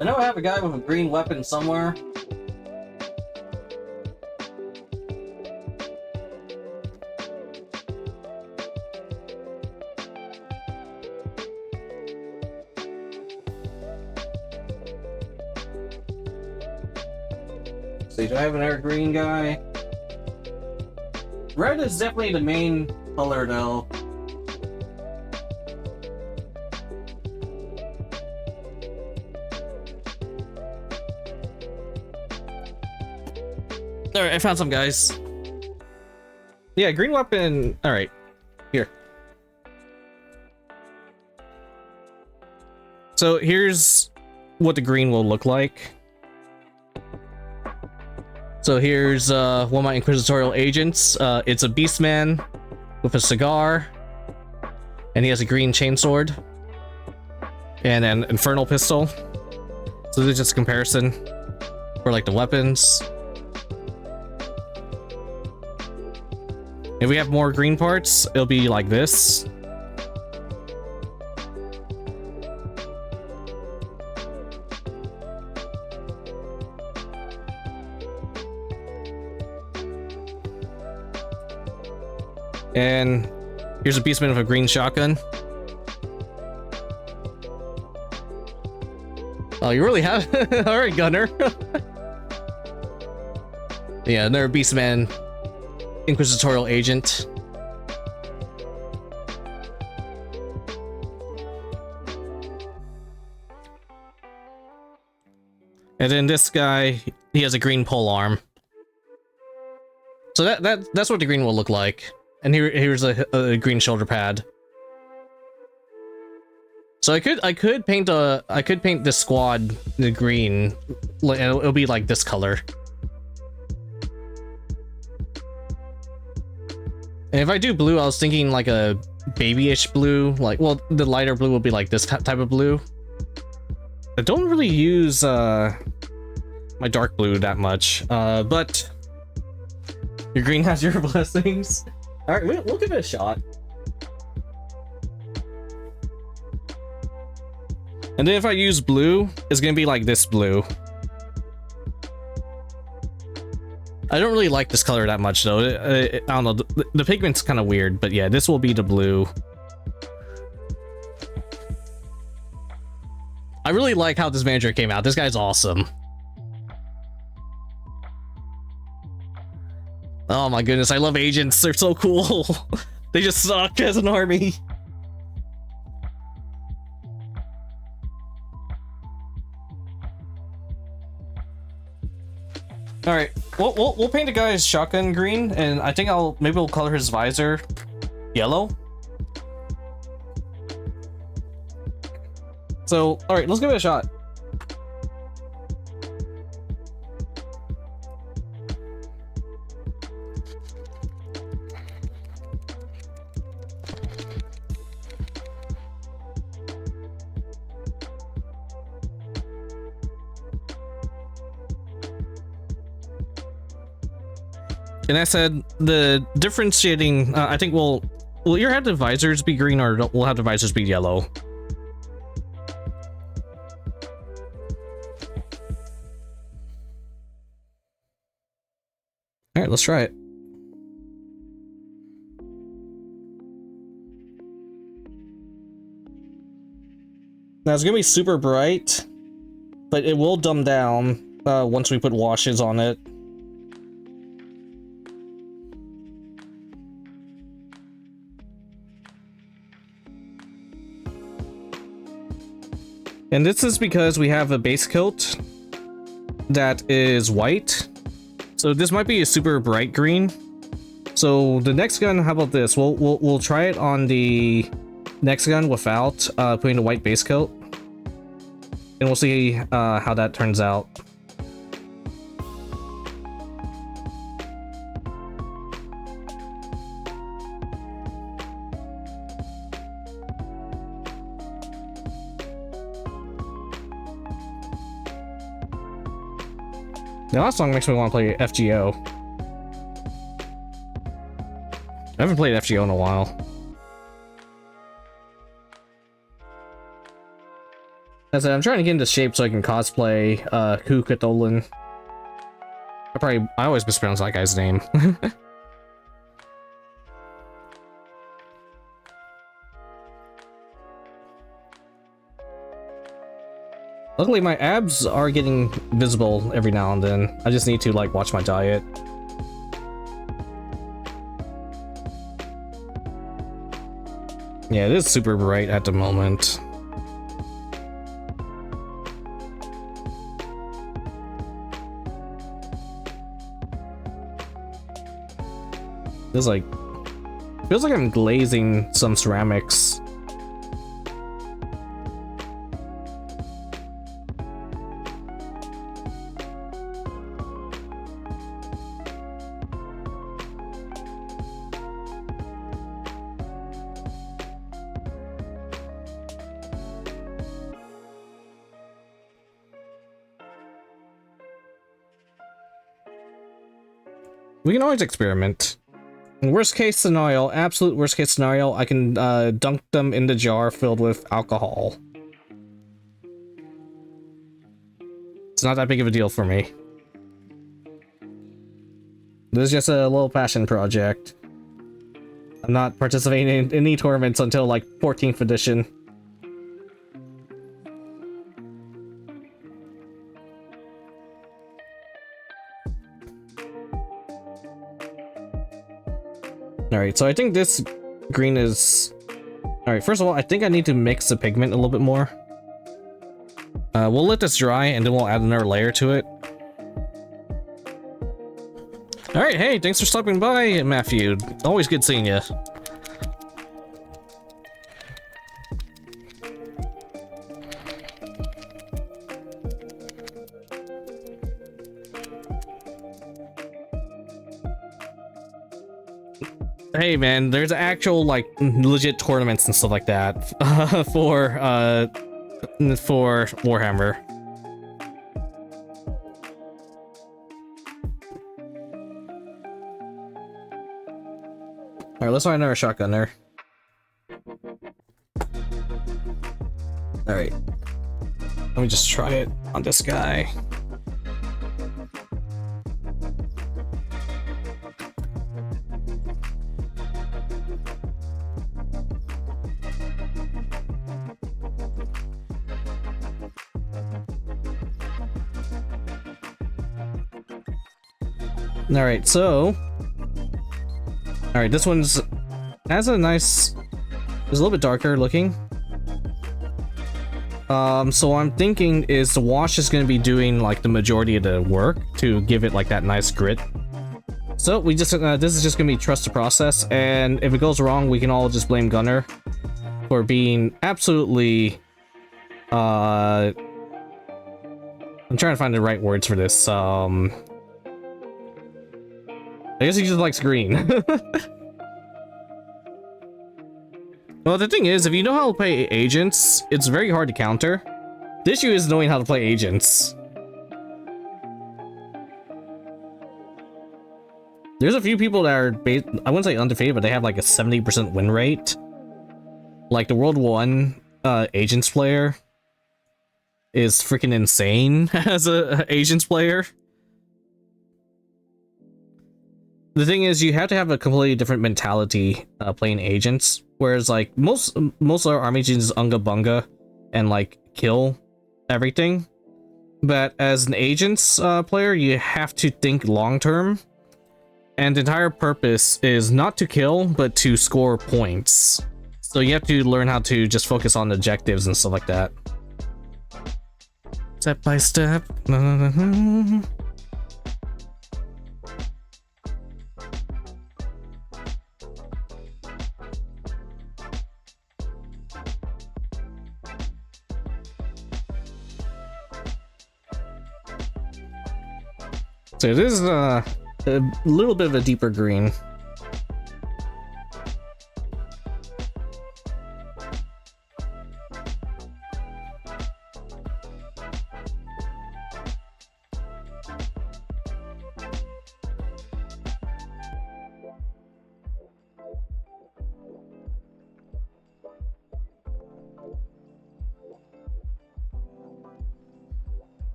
I know I have a guy with a green weapon somewhere. see, do I have another green guy? Red is definitely the main color though. Alright, I found some guys. Yeah, green weapon. Alright. Here. So here's what the green will look like. So here's one of my Inquisitorial agents. It's a beastman with a cigar. And he has a green chainsword. And an infernal pistol. So this is just a comparison for like the weapons. If we have more green parts, it'll be like this. And here's a beastman with a green shotgun. Oh, you really have? Alright, Gunner. Yeah, another beastman Inquisitorial agent. And then this guy, he has a green pole arm. So that's what the green will look like. And here's a green shoulder pad. So I could paint this squad the green. It'll be like this color. And if I do blue, I was thinking like a babyish blue. Like, well, the lighter blue will be like this type of blue. I don't really use my dark blue that much, but your green has your blessings. All right, we'll give it a shot. And then if I use blue, it's gonna be like this blue. I don't really like this color that much though. I don't know, the pigment's kind of weird, but yeah, this will be the blue. I really like how this manager came out. This guy's awesome. Oh my goodness, I love agents. They're so cool. They just suck as an army. All right, we'll paint the guy's shotgun green, and I think maybe we'll color his visor yellow. So, all right, let's give it a shot. And I said the differentiating, I think will either have the visors be green or we'll have the visors be yellow. All right, let's try it. Now it's gonna be super bright, but it will dumb down once we put washes on it. And this is because we have a base coat that is white. So this might be a super bright green. So the next gun, how about this? We'll try it on the next gun without putting the white base coat. And we'll see how that turns out. The last song makes me want to play FGO. I haven't played FGO in a while. As I said, I'm trying to get into shape so I can cosplay Hu Katolin. I always mispronounce that guy's name. Luckily, my abs are getting visible every now and then. I just need to, like, watch my diet. Yeah, it is super bright at the moment. Feels like I'm glazing some ceramics. We can always experiment. In worst case scenario, absolute worst case scenario, I can dunk them in the jar filled with alcohol. It's not that big of a deal for me. This is just a little passion project. I'm not participating in any tournaments until like 14th edition. Alright, so I think this green is... Alright, first of all, I think I need to mix the pigment a little bit more. We'll let this dry, and then we'll add another layer to it. Alright, hey, thanks for stopping by, Matthew. Always good seeing you. Hey man, there's actual like legit tournaments and stuff like that for Warhammer. All right, let's find another shotgun there. All right, let me just try it on this guy. All right, so, all right, this one's has a nice, it's a little bit darker looking. So what I'm thinking is the wash is going to be doing like the majority of the work to give it like that nice grit. So we just, this is just going to be trust the process, and if it goes wrong, we can all just blame Gunner for being absolutely, I'm trying to find the right words for this, I guess he just likes green. Well, the thing is, if you know how to play agents, it's very hard to counter. The issue is knowing how to play agents. There's a few people that are, I wouldn't say undefeated, but they have like a 70% win rate. Like the World 1 agents player is freaking insane as a agents player. The thing is, you have to have a completely different mentality playing agents. Whereas, like, most of our army agents is unga bunga and, like, kill everything. But as an agents player, you have to think long-term. And the entire purpose is not to kill, but to score points. So you have to learn how to just focus on objectives and stuff like that. Step by step. So this is a little bit of a deeper green.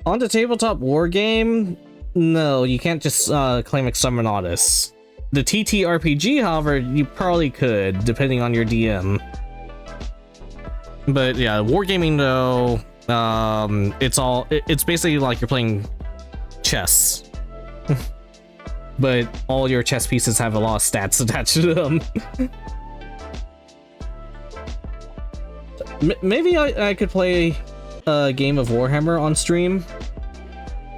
On the tabletop war game, no, you can't just claim Exterminatus. The TTRPG, however, you probably could, depending on your DM. But yeah, wargaming though, it's basically like you're playing chess. But all your chess pieces have a lot of stats attached to them. Maybe I could play a game of Warhammer on stream.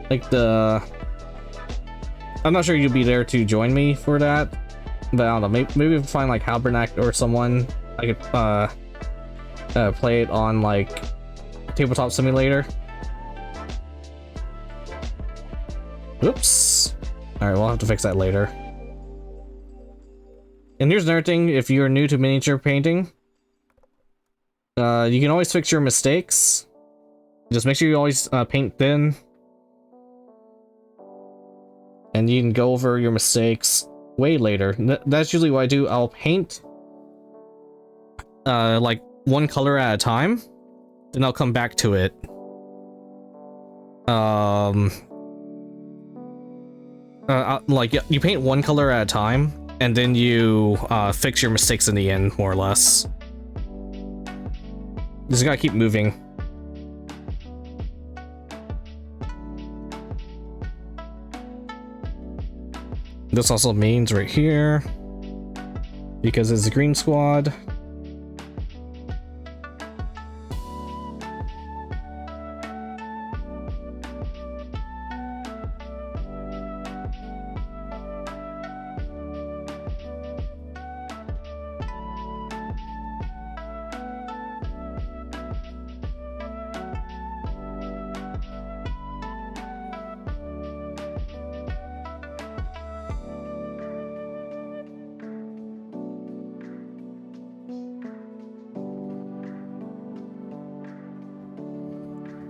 Like I'm not sure you'll be there to join me for that, but I don't know. Maybe if I find like Halbernack or someone, I could play it on like Tabletop Simulator. Oops. All right, we'll have to fix that later. And here's another thing: if you're new to miniature painting, you can always fix your mistakes. Just make sure you always paint thin. And you can go over your mistakes way later. That's usually what I do. I'll paint like one color at a time, then I'll come back to it. Like you paint one color at a time, and then you fix your mistakes in the end, more or less. Just gotta keep moving. This also means right here, because it's a green squad.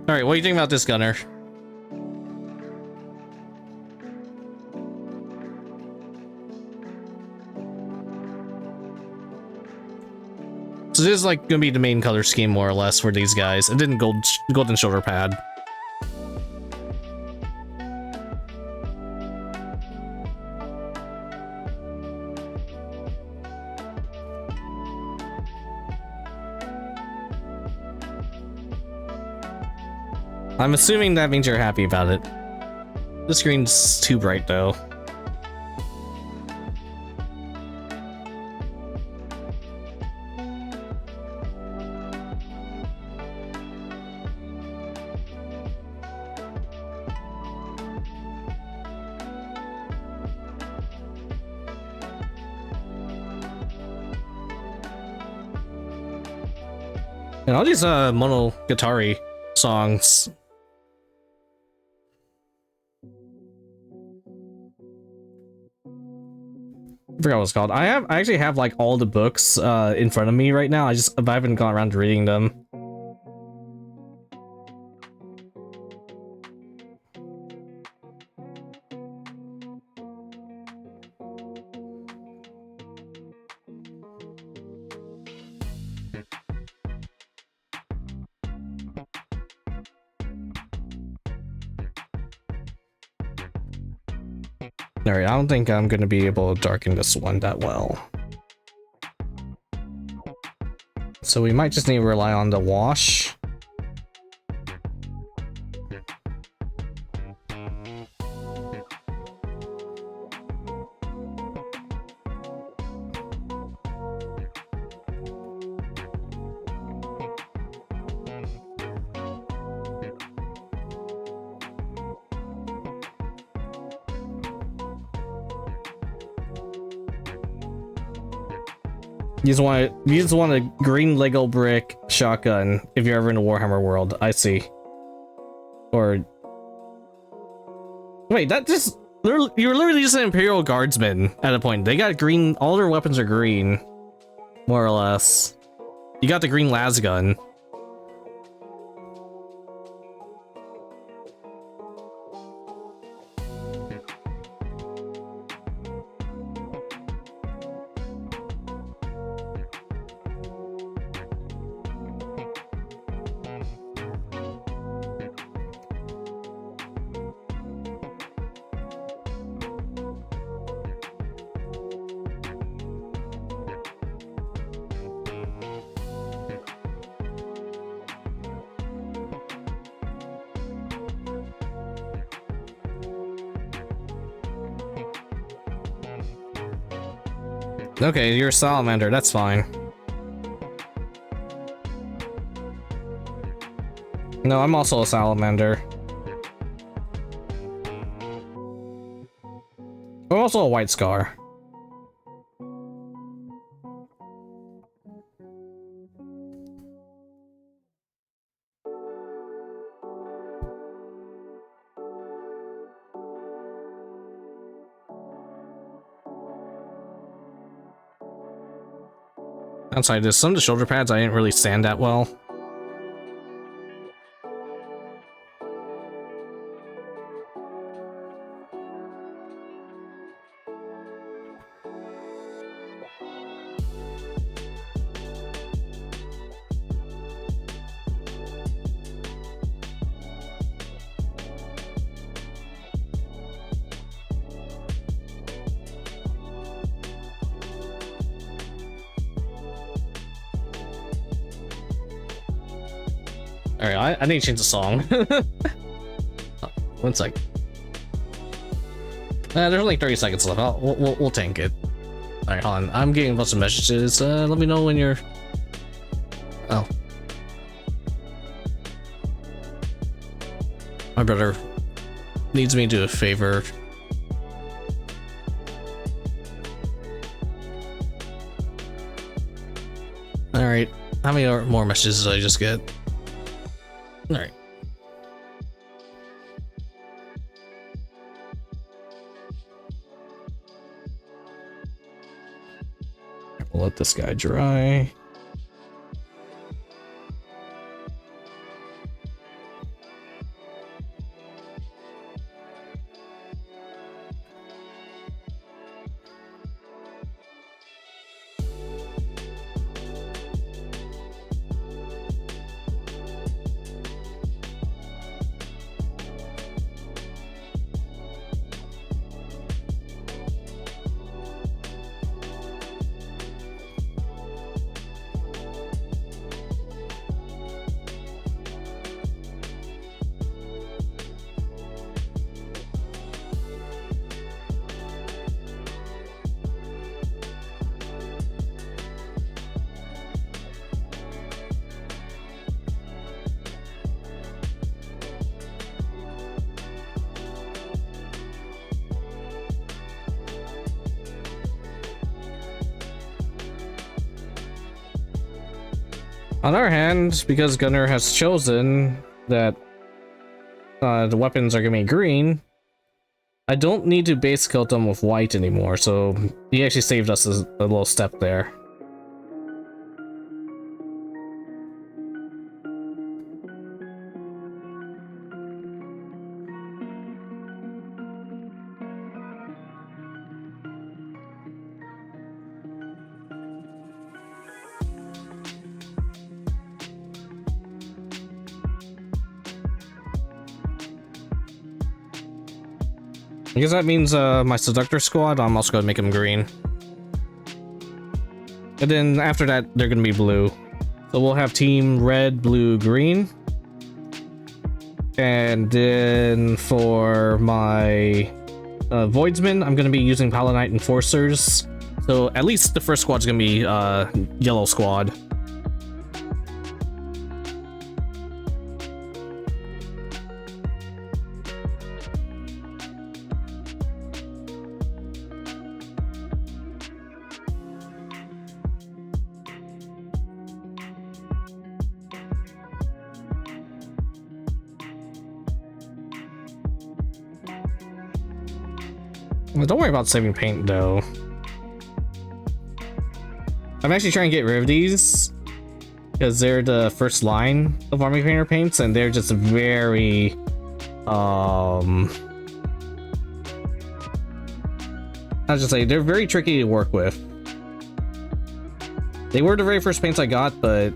Alright, what do you think about this gunner? So this is like gonna be the main color scheme more or less for these guys, and then golden shoulder pad. I'm assuming that means you're happy about it. The screen's too bright though. And all these Monogatari songs. I forgot what it's called. I actually have like all the books in front of me right now. I haven't gone around to reading them. Alright, I don't think I'm gonna be able to darken this one that well. So we might just need to rely on the wash. You just want a green Lego brick shotgun if you're ever in a Warhammer world. I see. Or wait, that just you're literally just an Imperial guardsman at a point. They got green. All their weapons are green, more or less. You got the green las gun. Okay, you're a salamander, that's fine. No, I'm also a salamander. I'm also a white scar. Outside this, some of the shoulder pads I didn't really sand that well. Alright, I need to change the song. Oh, 1 sec. There's only 30 seconds left. We'll tank it. Alright, hold on. I'm getting a bunch of messages. Let me know when you're... Oh. My brother needs me to do a favor. Alright. How many more messages did I just get? Alright. We'll let this guy dry. On our hand, because Gunner has chosen that the weapons are gonna be green, I don't need to base coat them with white anymore, so he actually saved us a little step there. I guess that means my Seductor squad, I'm also gonna make them green. And then after that, they're gonna be blue. So we'll have team red, blue, green. And then for my Voidsman, I'm gonna be using Paladite Enforcers. So at least the first squad's gonna be yellow squad. Don't worry about saving paint though. I'm actually trying to get rid of these because they're the first line of army painter paints and they're just very I was just say they're very tricky to work with. They were the very first paints I got, but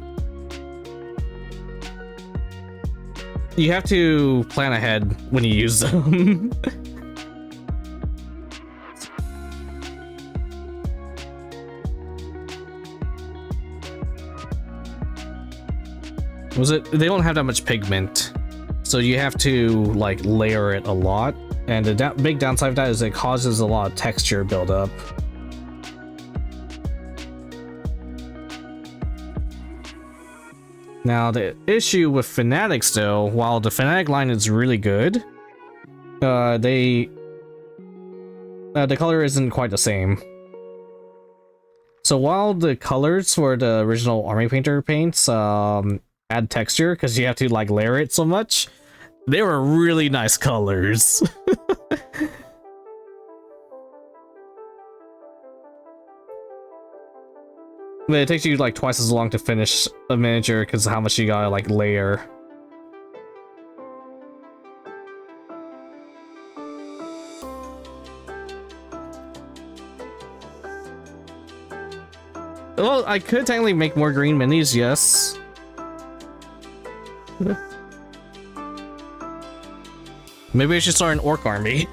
you have to plan ahead when you use them. They don't have that much pigment, so you have to like layer it a lot, and the big downside of that is it causes a lot of texture buildup. Now, the issue with Fanatics, though, while the Fanatic line is really good, the color isn't quite the same. So while the colors for the original Army Painter paints add texture, because you have to like layer it so much, they were really nice colors. But it takes you like twice as long to finish a miniature because of how much you gotta like layer. Well, I could technically make more green minis, yes. Maybe I should start an orc army.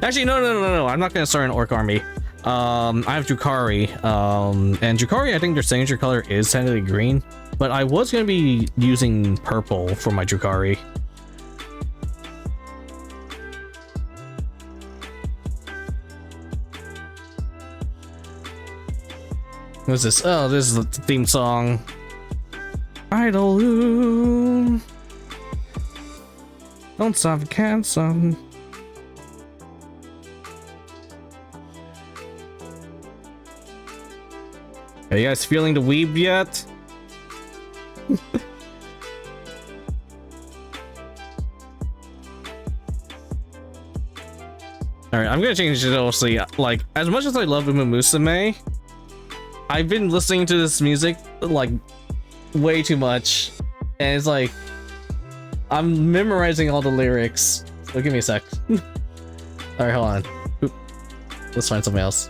Actually, no. I'm not gonna start an orc army. I have Drukhari, and Drukhari, I think their signature color is technically green, but I was gonna be using purple for my Drukhari. What's this? Oh, this is the theme song. Idle. Don't stop, can't stop. Are you guys feeling the weeb yet? Alright, I'm gonna change it obviously. Like, as much as I love Musume, I've been listening to this music like way too much. And it's like I'm memorizing all the lyrics. So give me a sec. Alright, hold on. Oop. Let's find something else.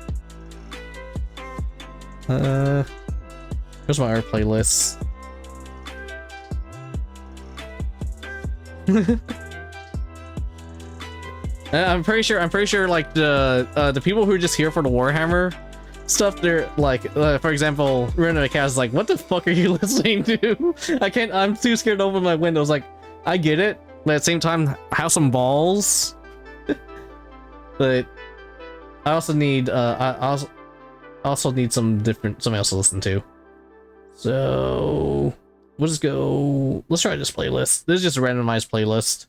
Here's my art playlist. I'm pretty sure like the people who are just here for the Warhammer stuff, they're like for example, Rena Cat is like, what the fuck are you listening to? I'm too scared to open my windows. Like, I get it, but at the same time, have some balls. But I also need I also need something else to listen to. So we'll just go. Let's try this playlist. This is just a randomized playlist.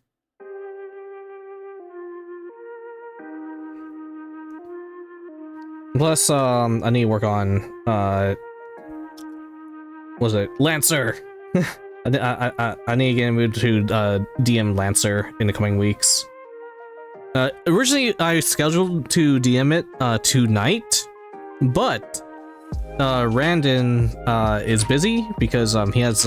Plus, I need to work on what was it, Lancer? I need to get moved to DM Lancer in the coming weeks. Originally, I scheduled to DM it tonight, but Randon is busy because he has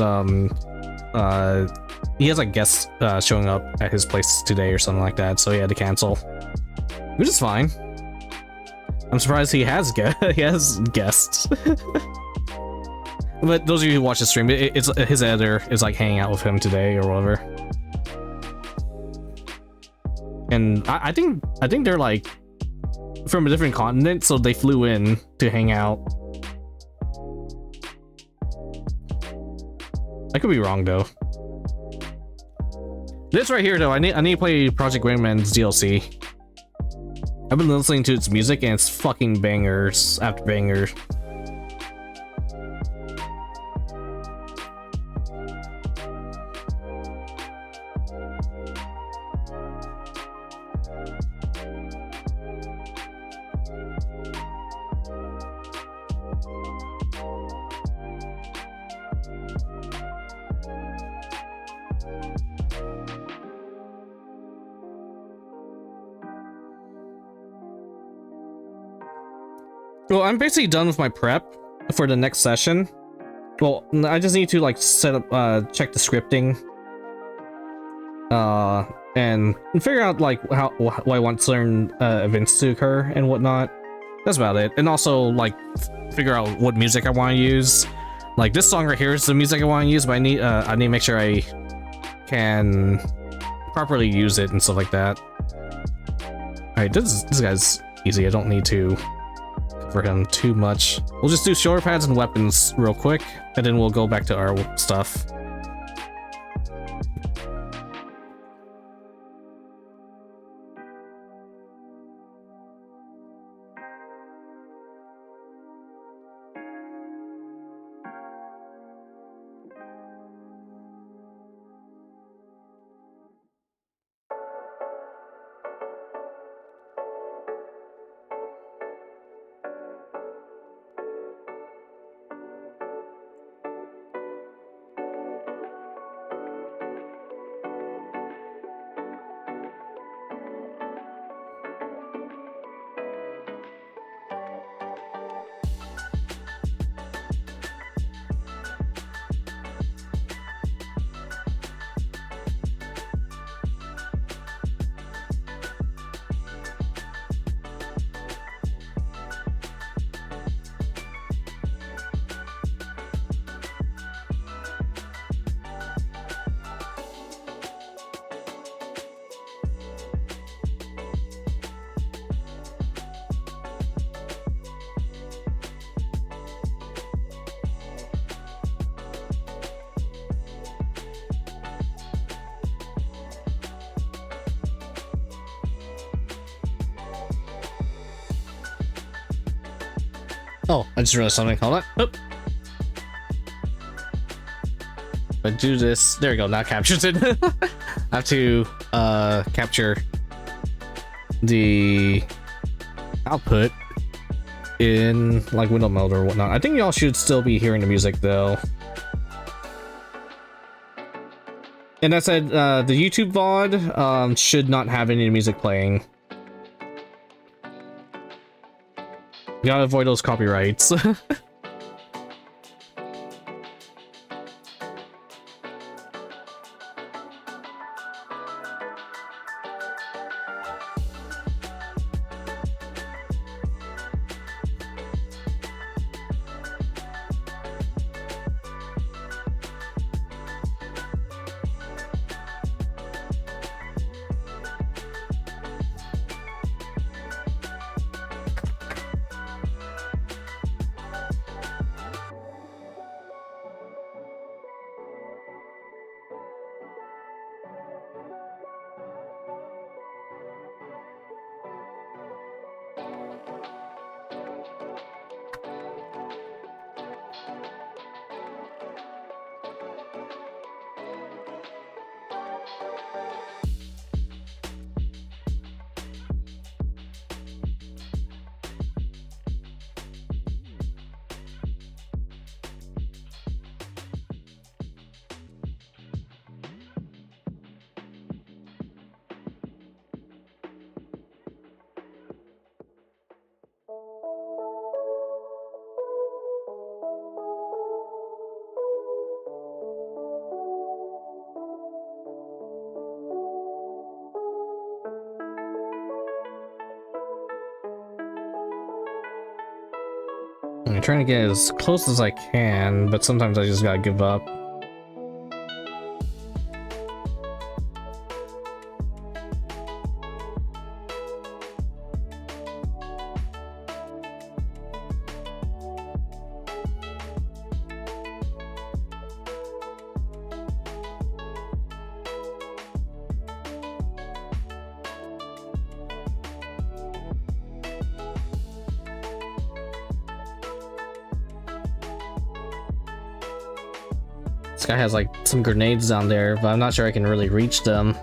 like guests showing up at his place today or something like that, so he had to cancel, which is fine. I'm surprised he has guests. But those of you who watch the stream, it's his editor is like hanging out with him today or whatever. And I think they're like from a different continent, so they flew in to hang out. I could be wrong though. This right here though, I need to play Project Wingman's DLC. I've been listening to its music and it's fucking bangers after bangers. Well, I'm basically done with my prep for the next session. Well, I just need to like set up, check the scripting, and figure out like how I want certain events to occur and whatnot. That's about it. And also like figure out what music I want to use. Like this song right here is the music I want to use, but I need to make sure I can properly use it and stuff like that. All right, this guy's easy. I don't need to for him too much. We'll just do shoulder pads and weapons real quick, and then we'll go back to our stuff. Oh, I just realized something. Hold on. Oop. But do this. There we go. Now it captures it. I have to capture the output in like window mode or whatnot. I think y'all should still be hearing the music though. And that said, the YouTube VOD should not have any music playing. You gotta avoid those copyrights. I'm trying to get as close as I can, but sometimes I just gotta give up. This guy has like some grenades down there, but I'm not sure I can really reach them.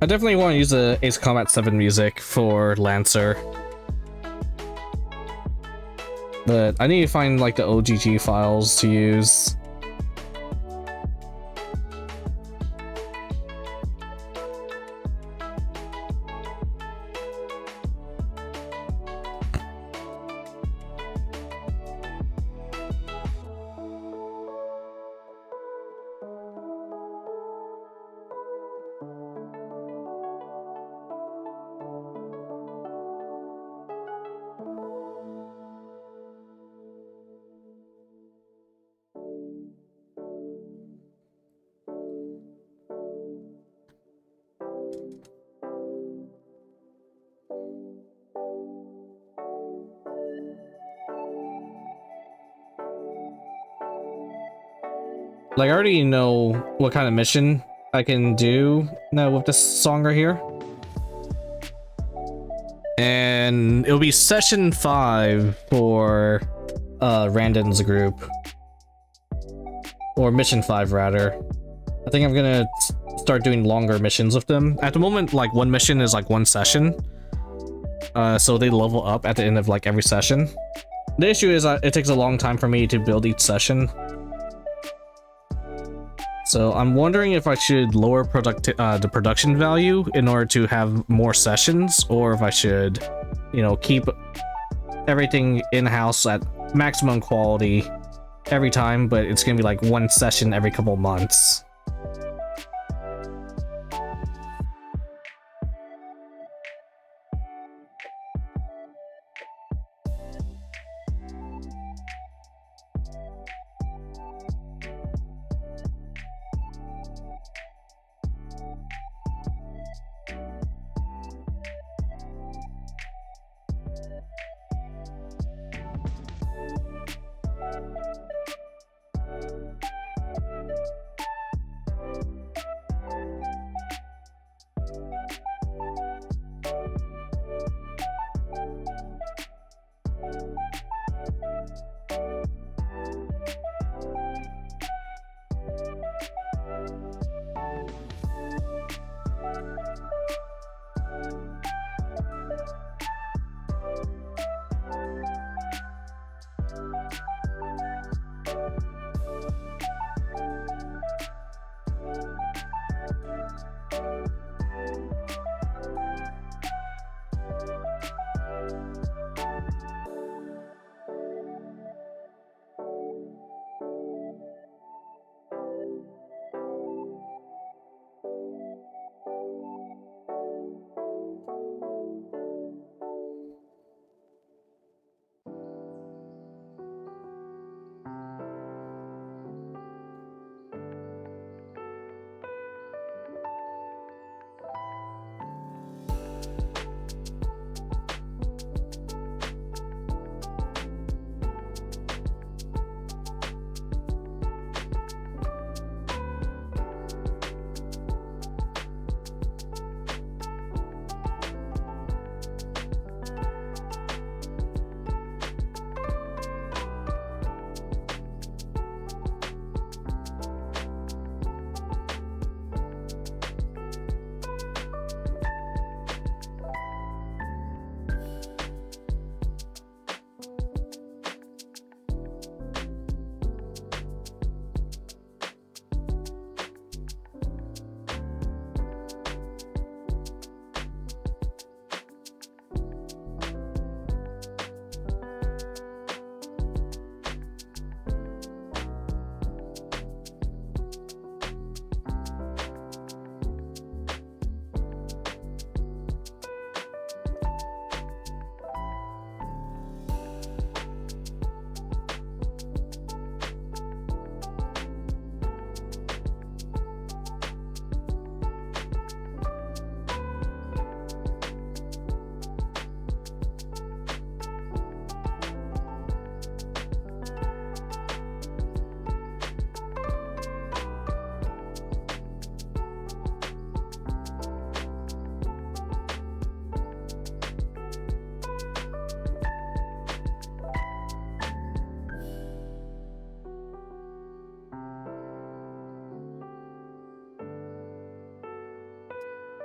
I definitely want to use the Ace Combat 7 music for Lancer. But I need to find like the OGG files to use. Like, I already know what kind of mission I can do now with this song right here. And it'll be session 5 for Randon's group. Or mission 5 rather. I think I'm gonna start doing longer missions with them. At the moment, like one mission is like one session. So they level up at the end of like every session. The issue is it takes a long time for me to build each session. So I'm wondering if I should lower the production value in order to have more sessions, or if I should, you know, keep everything in-house at maximum quality every time, but it's gonna be like one session every couple months.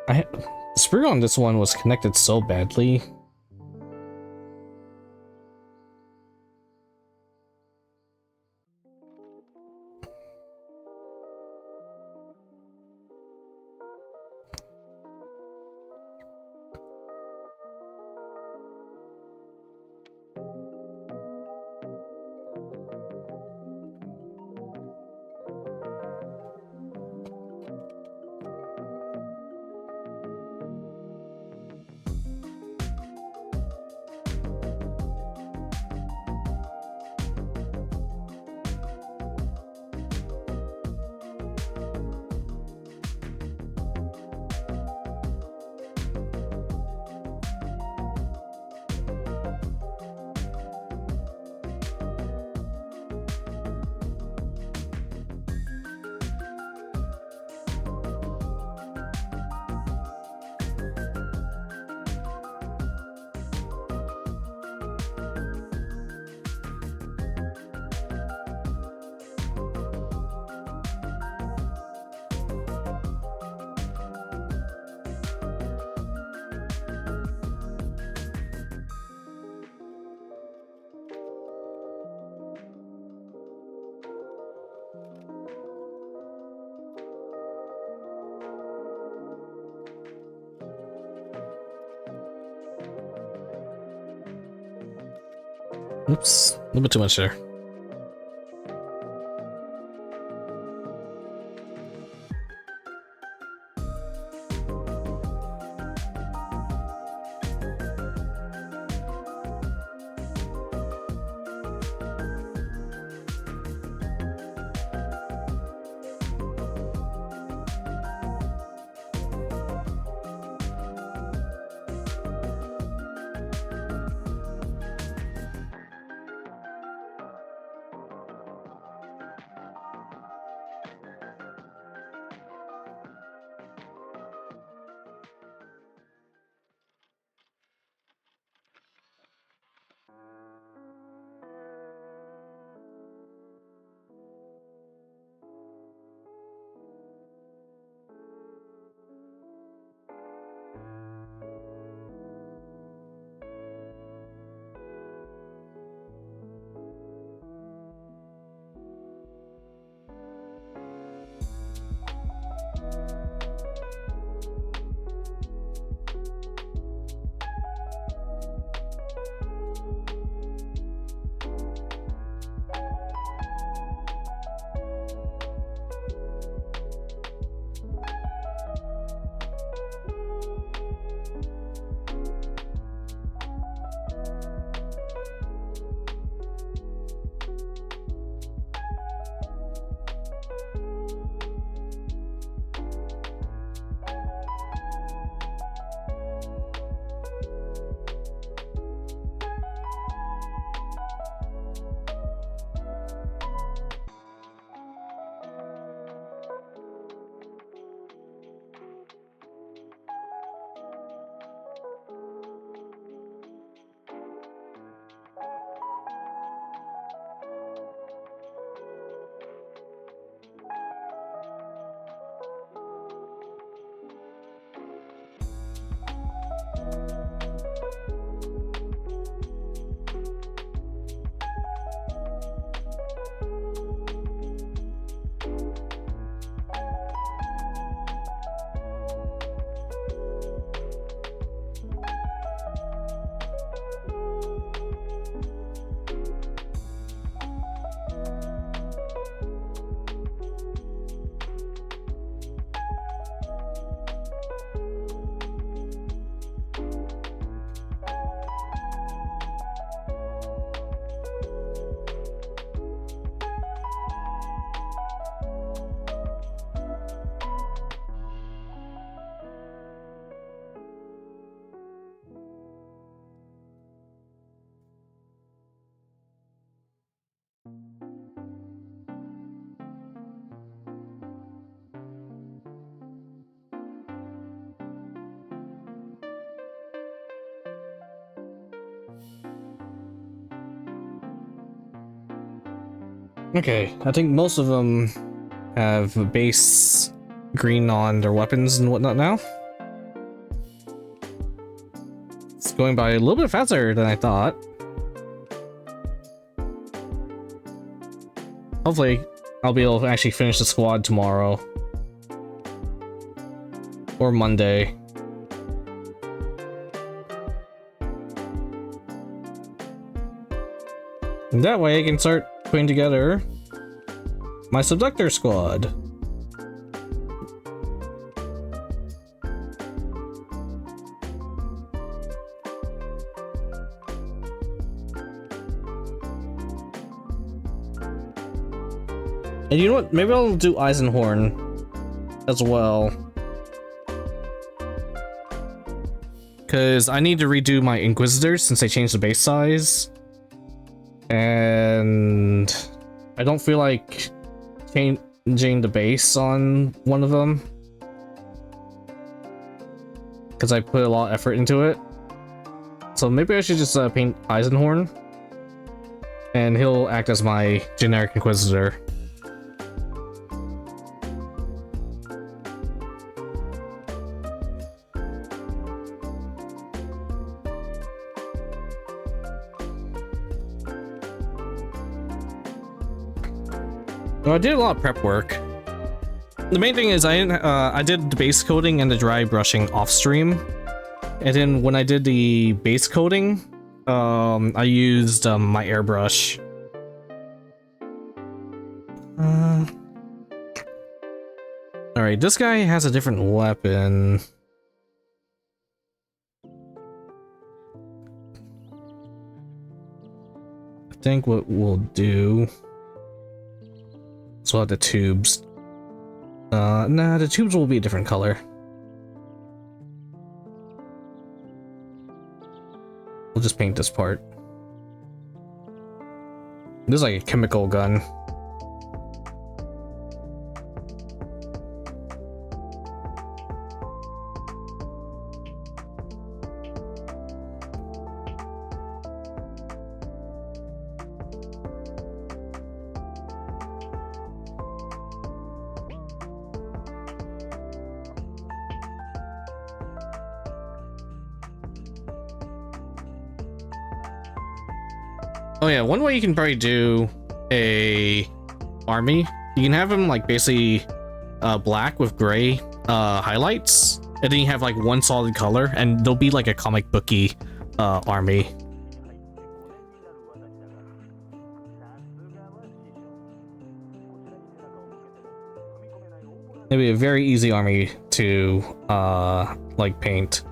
The sprue on this one was connected so badly. Oops, a little bit too much there. Okay, I think most of them have base green on their weapons and whatnot now. It's going by a little bit faster than I thought. Hopefully, I'll be able to actually finish the squad tomorrow. Or Monday. And that way I can start putting together my Subductor squad. And you know what? Maybe I'll do Eisenhorn as well. Because I need to redo my Inquisitors since they changed the base size. And I don't feel like changing the base on one of them. Because I put a lot of effort into it. So maybe I should just paint Eisenhorn. And he'll act as my generic Inquisitor. I did a lot of prep work. The main thing is I did the base coating and the dry brushing off stream, and then when I did the base coating, I used my airbrush. All right, this guy has a different weapon. I think what we'll do is we'll have the tubes. Nah, the tubes will be a different color. We'll just paint this part. This is like a chemical gun. Oh yeah, one way you can probably do a army, you can have them like basically black with gray highlights, and then you have like one solid color, and they'll be like a comic booky army. It'd be a very easy army to like paint.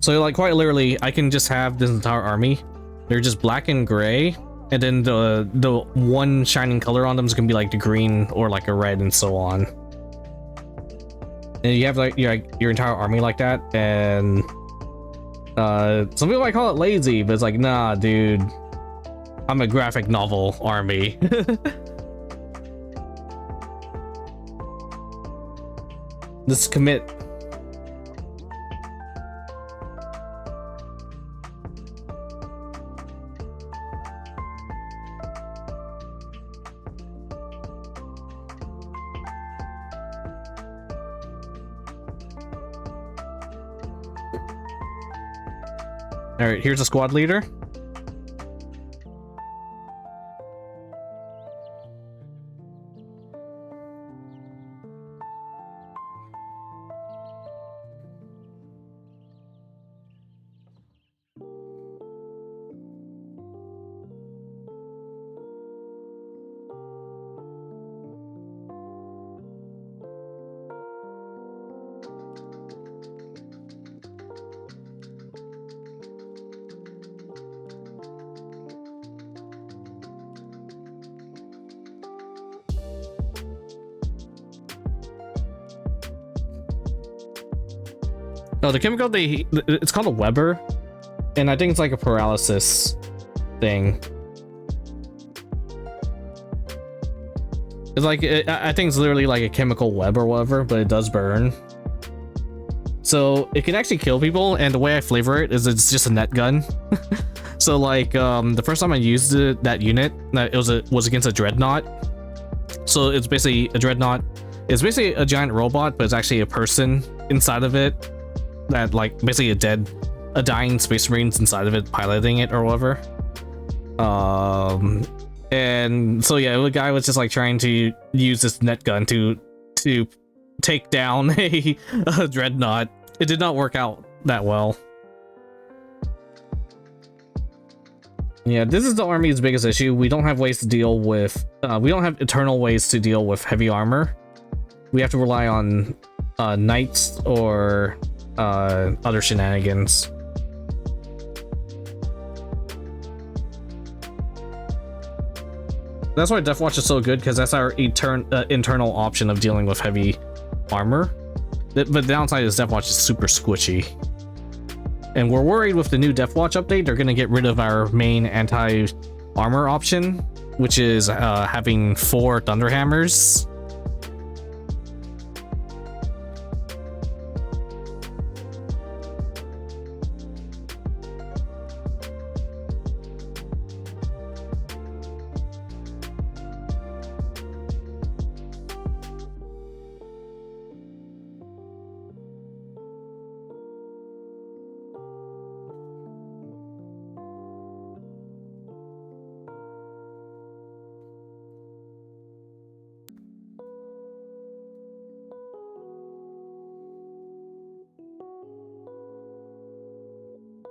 So like quite literally, I can just have this entire army. They're just black and gray, and then the one shining color on them is gonna be like the green or like a red and so on. And you have like your entire army like that, and some people might call it lazy, but it's like, nah, dude, I'm a graphic novel army. Let's commit. All right, here's a squad leader. No, the chemical it's called a Weber, and I think it's like a paralysis thing. It's like I think it's literally like a chemical web or whatever, but it does burn. So it can actually kill people, and the way I flavor it is it's just a net gun. So like the first time I used that unit, it was against a dreadnought. So it's basically a dreadnought. It's basically a giant robot, but it's actually a person inside of it. That like basically a dying space marines inside of it piloting it or whatever. And so yeah, the guy was just like trying to use this net gun to take down a dreadnought. It did not work out that well. Yeah, this is the army's biggest issue. We don't have ways to deal with we don't have eternal ways to deal with heavy armor. We have to rely on knights or other shenanigans. That's why Deathwatch is so good, because that's our internal option of dealing with heavy armor. But the downside is Deathwatch is super squishy. And we're worried with the new Deathwatch update, they're going to get rid of our main anti-armor option, which is having 4 Thunderhammers.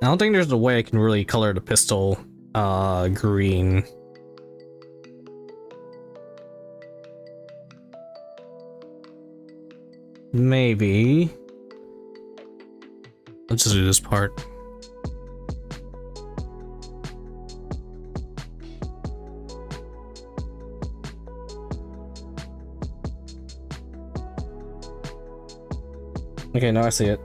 don't think there's a way I can really color the pistol green. Maybe. Let's just do this part. Okay, now I see it.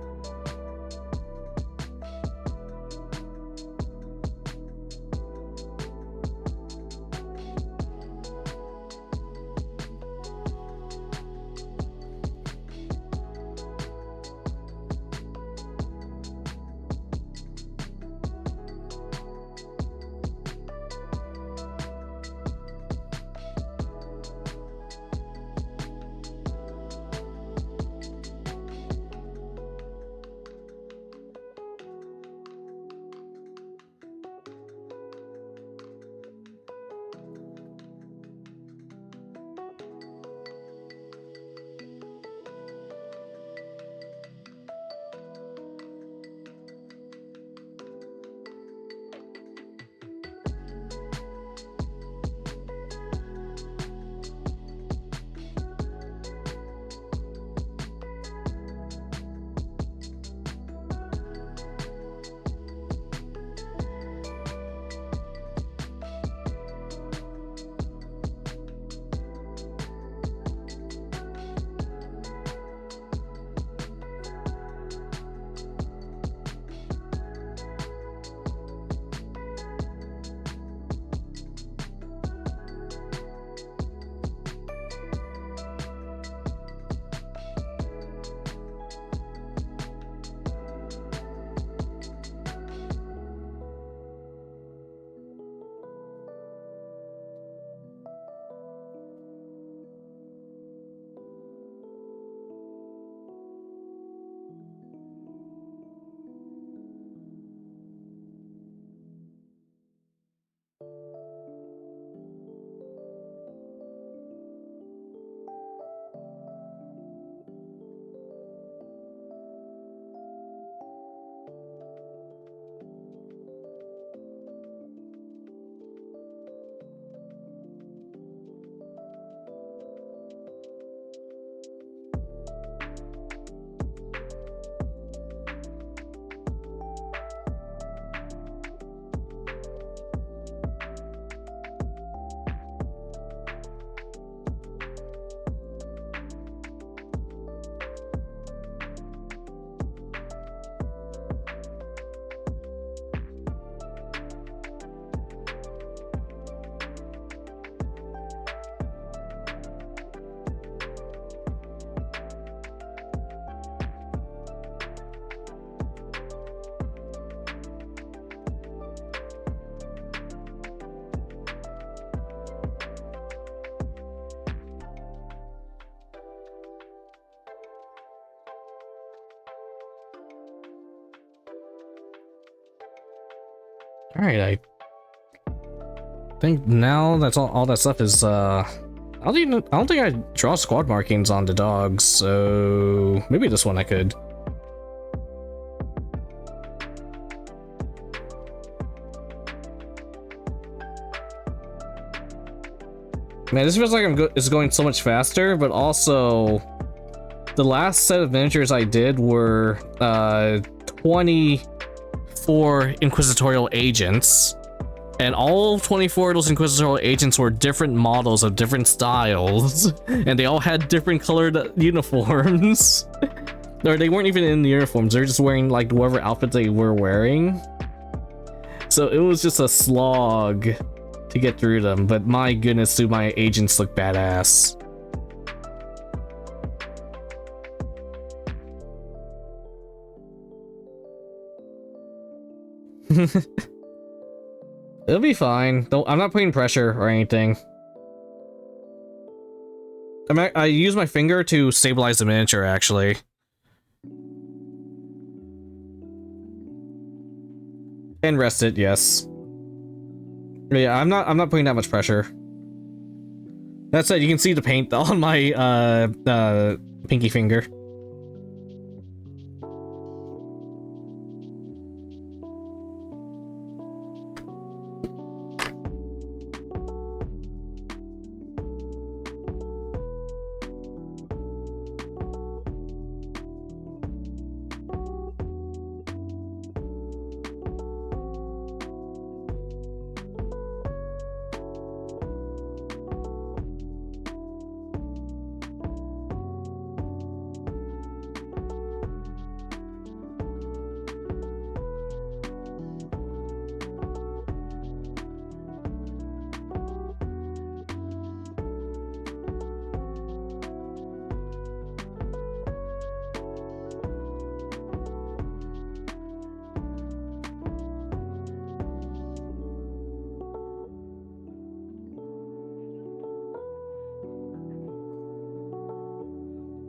Alright, I think now that's all that stuff is I don't think I draw squad markings on the dogs, so maybe this one I could. Man, this feels like it's going so much faster, but also the last set of miniatures I did were 24 Inquisitorial agents, and all 24 of those Inquisitorial agents were different models of different styles, and they all had different colored uniforms. Or they weren't even in the uniforms, they're just wearing like whatever outfit they were wearing. So it was just a slog to get through them, but my goodness, do my agents look badass. It'll be fine. I'm not putting pressure or anything. I use my finger to stabilize the miniature, actually. And rest it, yes. But yeah, I'm not putting that much pressure. That said, you can see the paint on my pinky finger.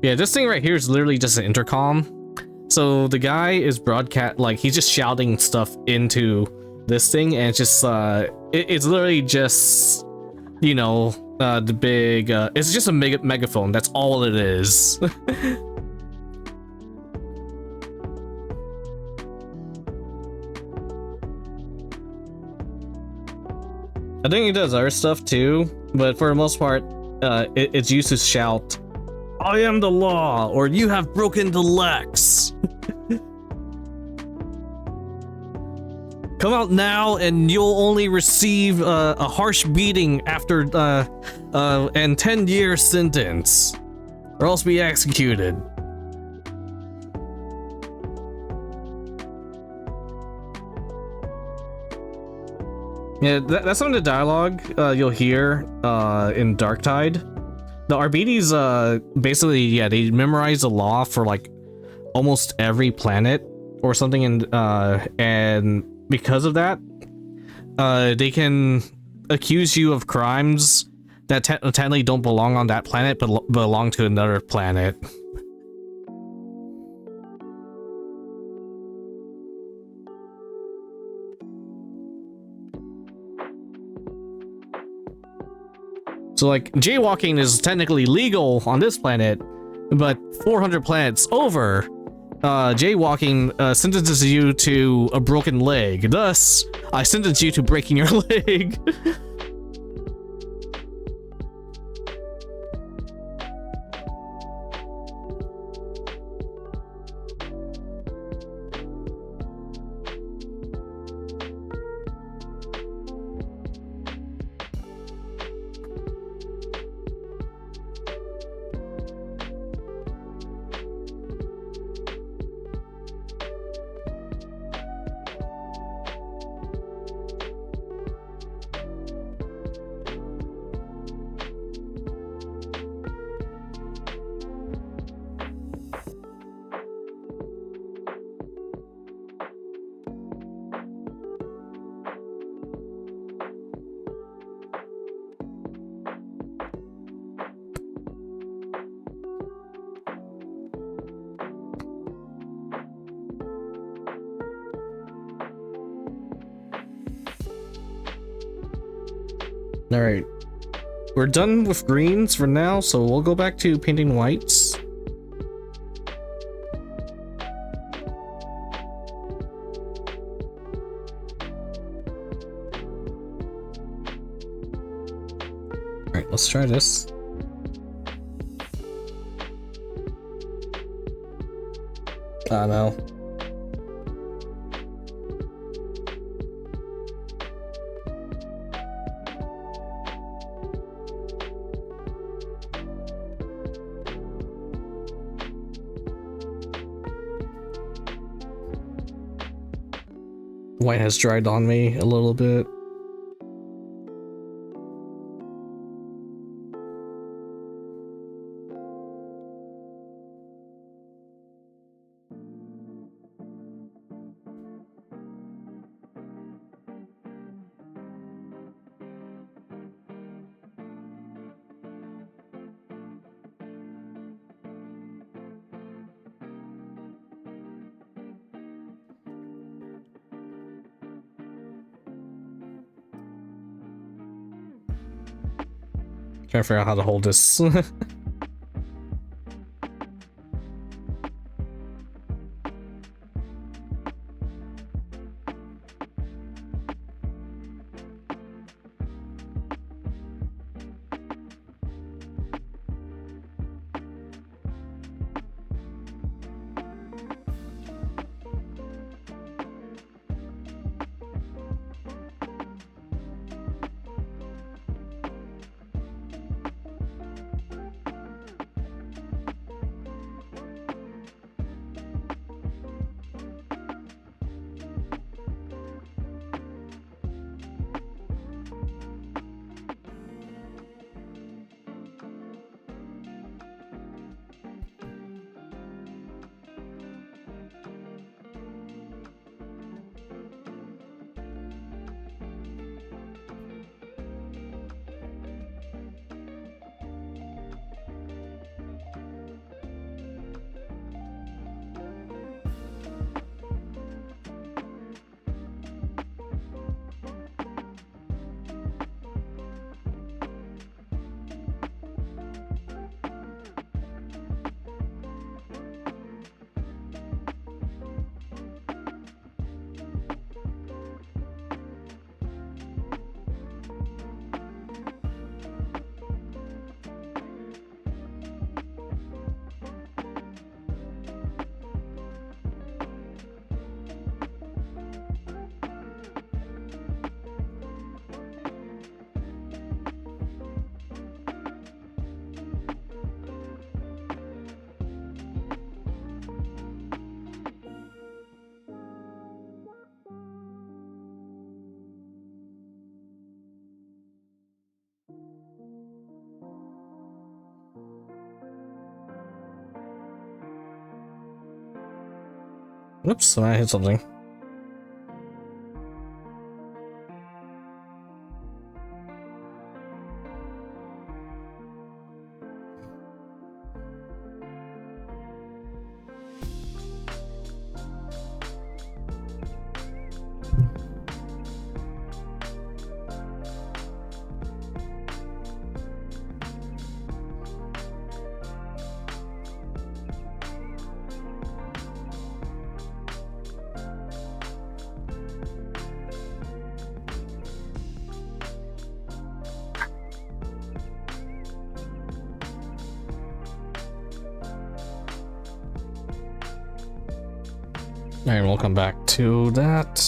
Yeah, this thing right here is literally just an intercom. So the guy is broadcast, like he's just shouting stuff into this thing, and it's just it's literally just, you know, the big it's just a megaphone. That's all it is. I think it does other stuff too, but for the most part, it's used to shout, "I am the law," or "You have broken the Lex." Come out now, and you'll only receive a harsh beating after and 10-year sentence, or else be executed. Yeah, that's some of the dialogue you'll hear in Darktide. The RBDs, basically, yeah, they memorize the law for like almost every planet or something, and because of that, they can accuse you of crimes that technically don't belong on that planet, but belong to another planet. So like jaywalking is technically legal on this planet, but 400 planets over, jaywalking sentences you to a broken leg. Thus, I sentence you to breaking your leg. Alright, we're done with greens for now, so we'll go back to painting whites. Alright, let's try this. Ah, no. White has dried on me a little bit. Trying to figure out how to hold this. Oops, I hit something. And we'll come back to that.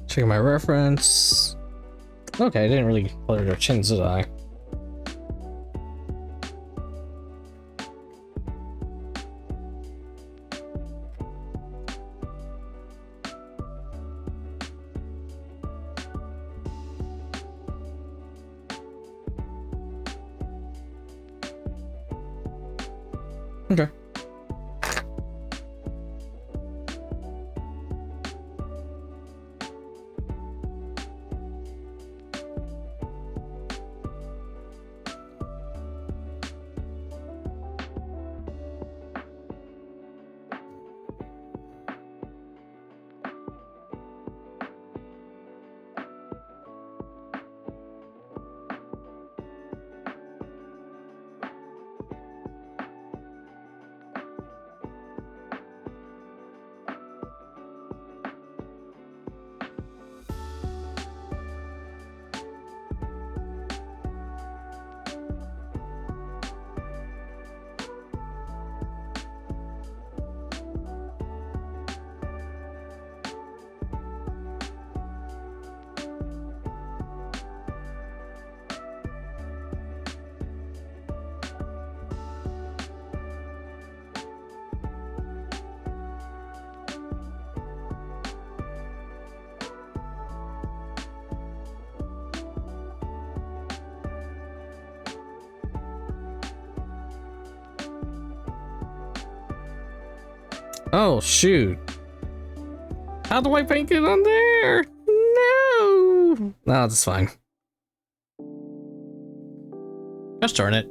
Checking my reference. Okay, I didn't really color their chins, did I? Okay. Oh, shoot. How do I paint it on there? No! No, that's fine. Gosh darn it.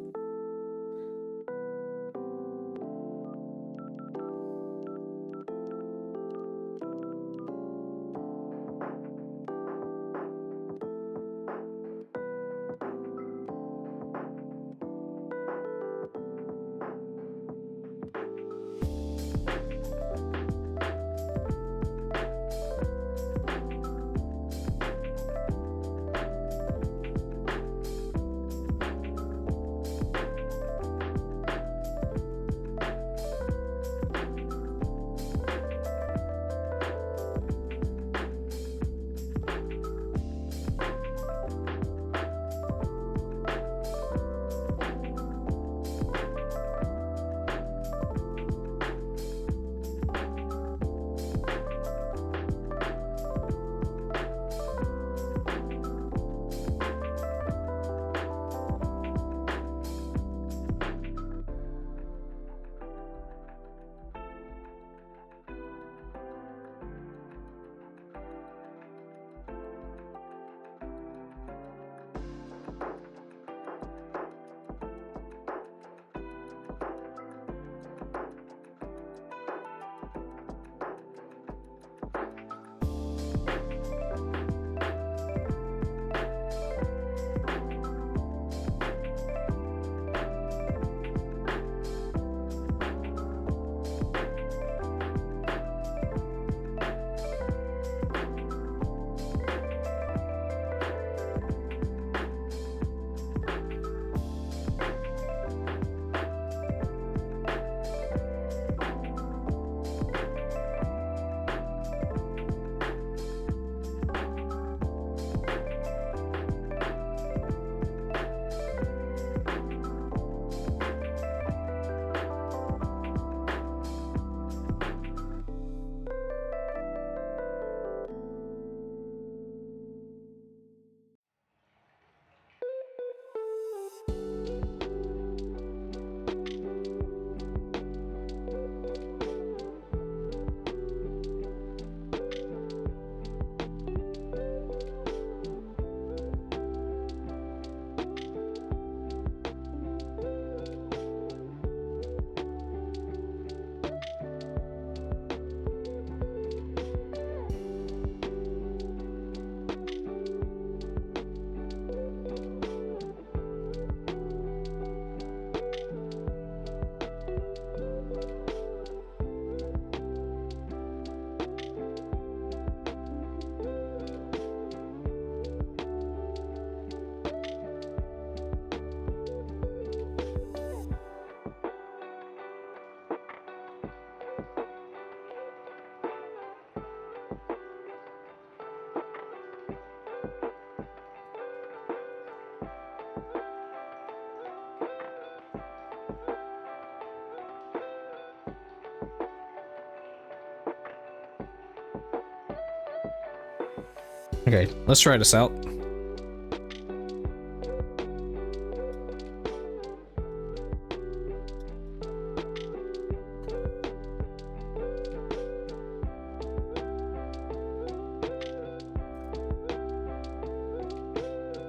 Okay, let's try this out.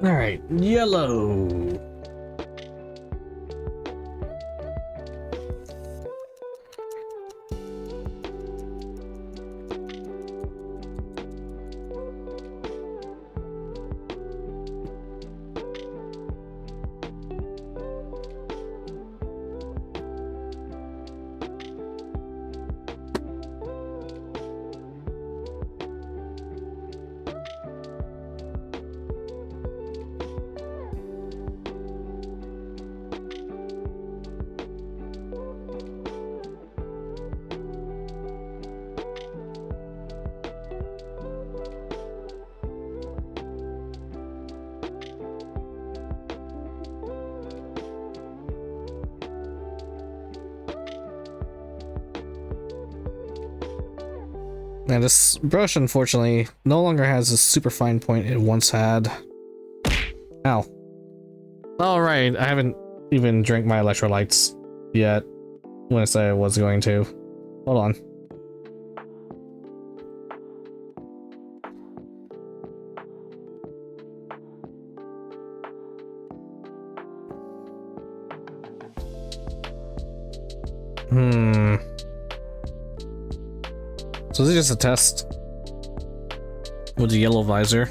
All right, yellow. Now this brush unfortunately no longer has a super fine point it once had. Ow. Alright, I haven't even drank my electrolytes yet when I said I was going to. Hold on. So this is just a test with the yellow visor.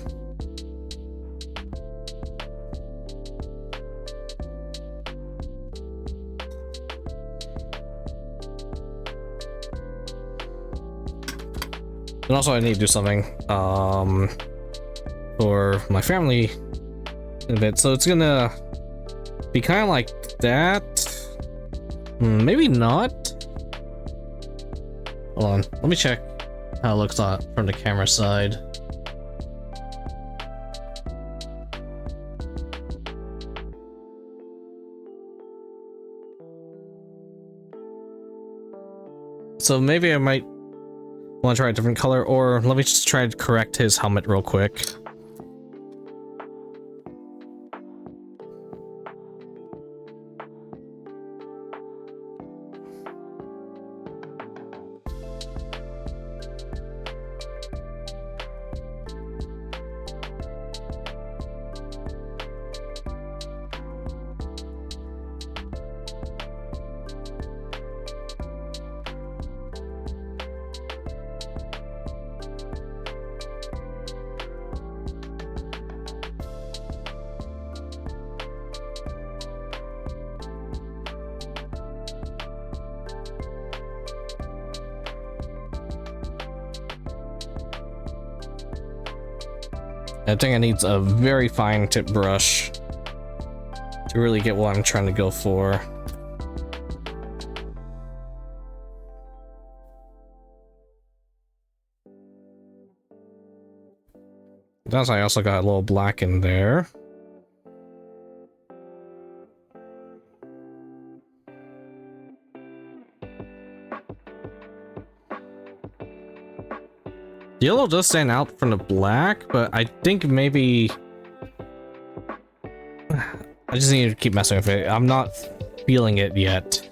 And also I need to do something for my family in a bit. So it's gonna be kind of like that. Maybe not. Hold on, let me check how it looks on from the camera side. So maybe I might want to try a different color, or let me just try to correct his helmet real quick. I think it needs a very fine tip brush to really get what I'm trying to go for. Thus, I also got a little black in there. The yellow does stand out from the black, but I think maybe I just need to keep messing with it. I'm not feeling it yet.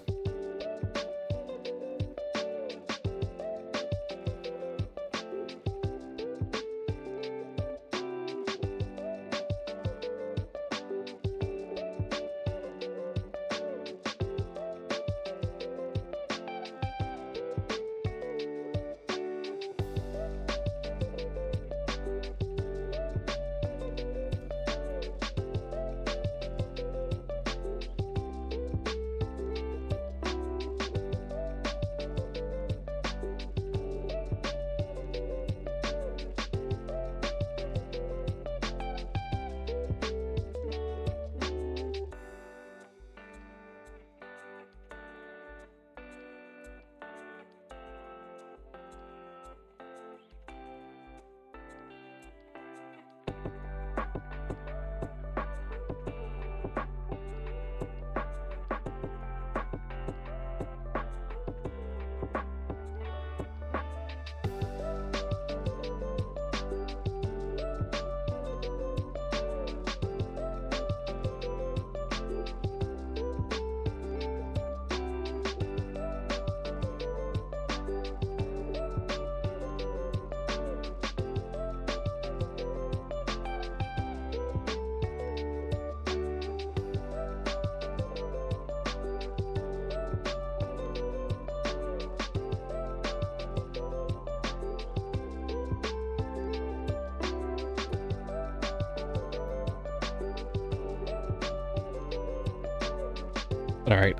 All right,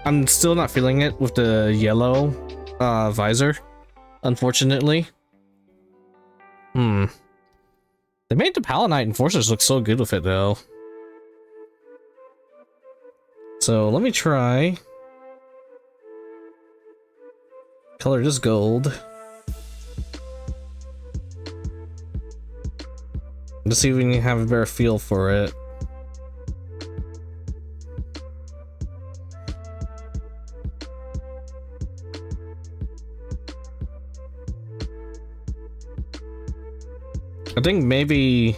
I'm still not feeling it with the yellow visor, unfortunately. They made the Paladite Enforcers look so good with it though. So let me try. Color this gold. Let's see if we can have a better feel for it. I think maybe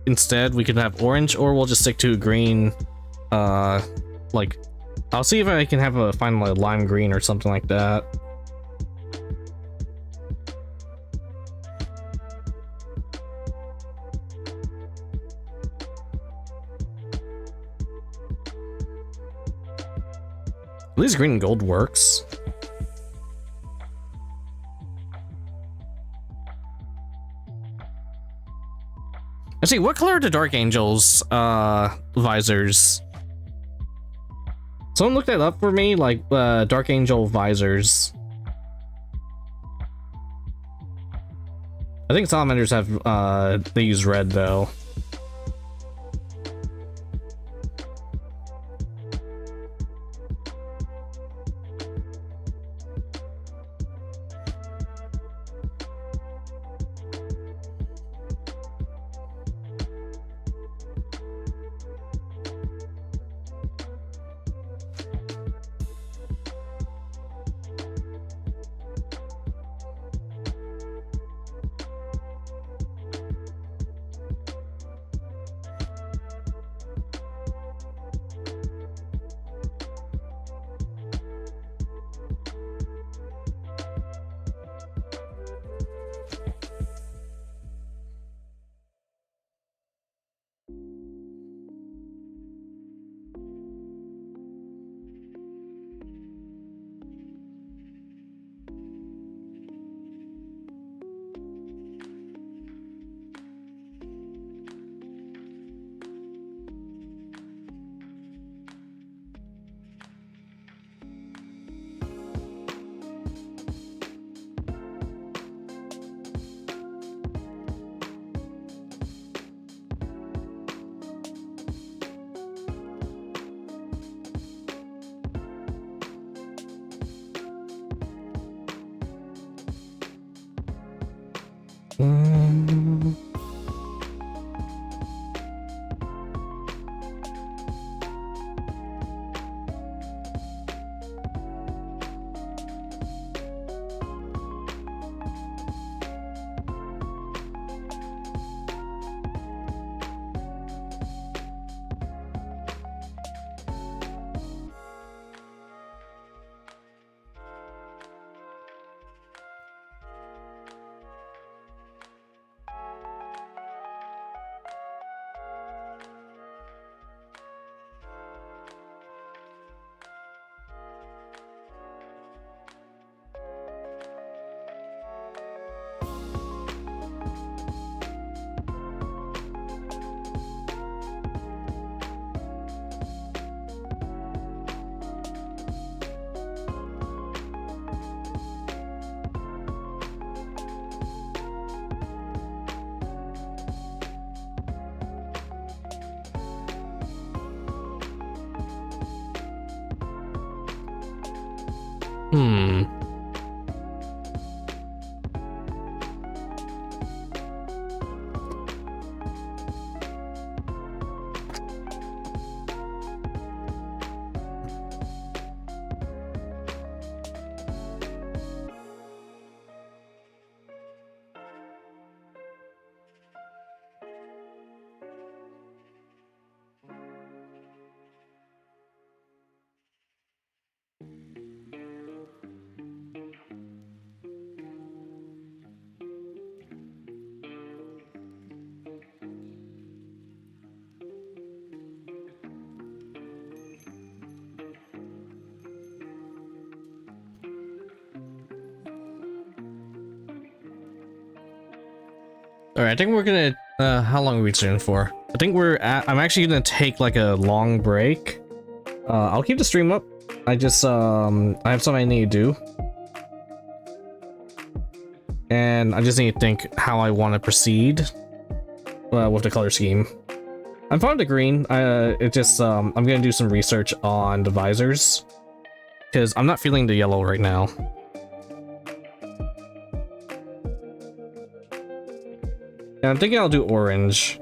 instead we could have orange, or we'll just stick to green. Like, I'll see if I can find like lime green or something like that. At least green and gold works. Let's see, what color are the Dark Angels visors? Someone look that up for me, like Dark Angel visors. I think Salamanders have they use red though. All right, I think we're gonna. How long are we doing for? I think I'm actually gonna take like a long break. I'll keep the stream up. I just I have something I need to do. And I just need to think how I want to proceed with the color scheme. I'm fine with the green. It just I'm gonna do some research on the visors because I'm not feeling the yellow right now. And I'm thinking I'll do orange.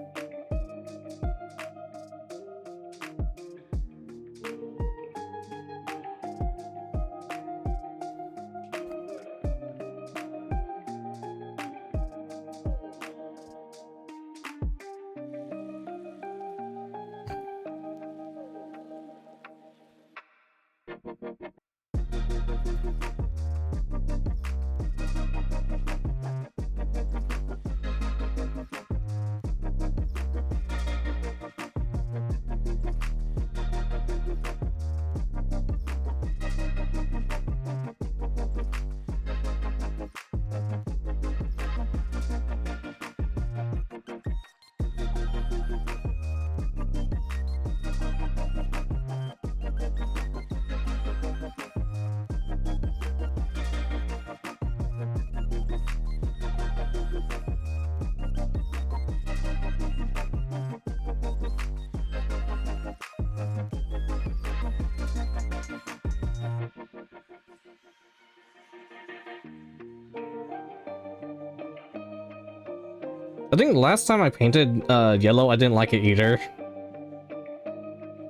I think the last time I painted yellow, I didn't like it either.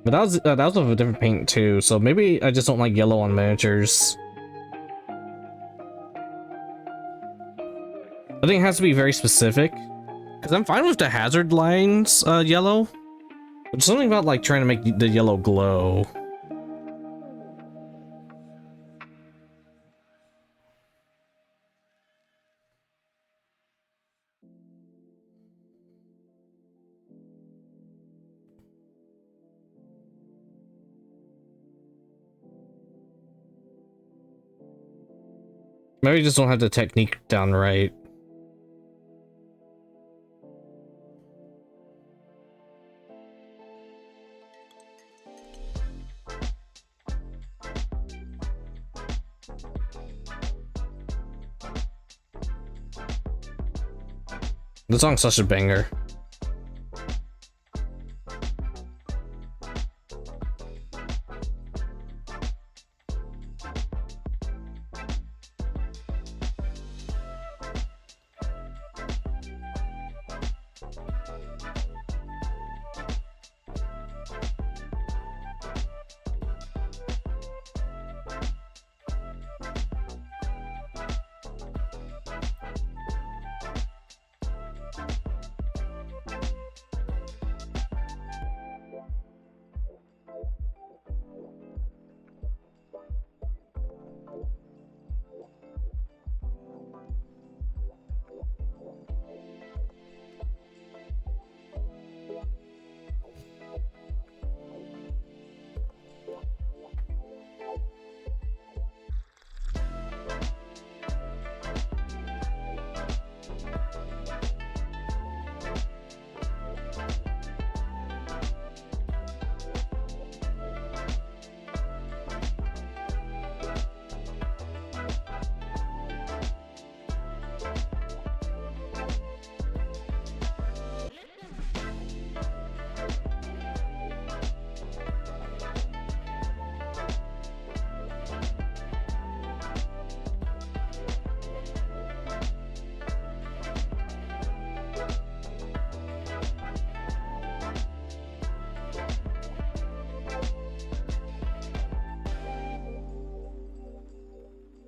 But that was with a different paint too, so maybe I just don't like yellow on miniatures. I think it has to be very specific. Because I'm fine with the hazard lines yellow. But something about like trying to make the yellow glow. Maybe I just don't have the technique down right. The song's such a banger.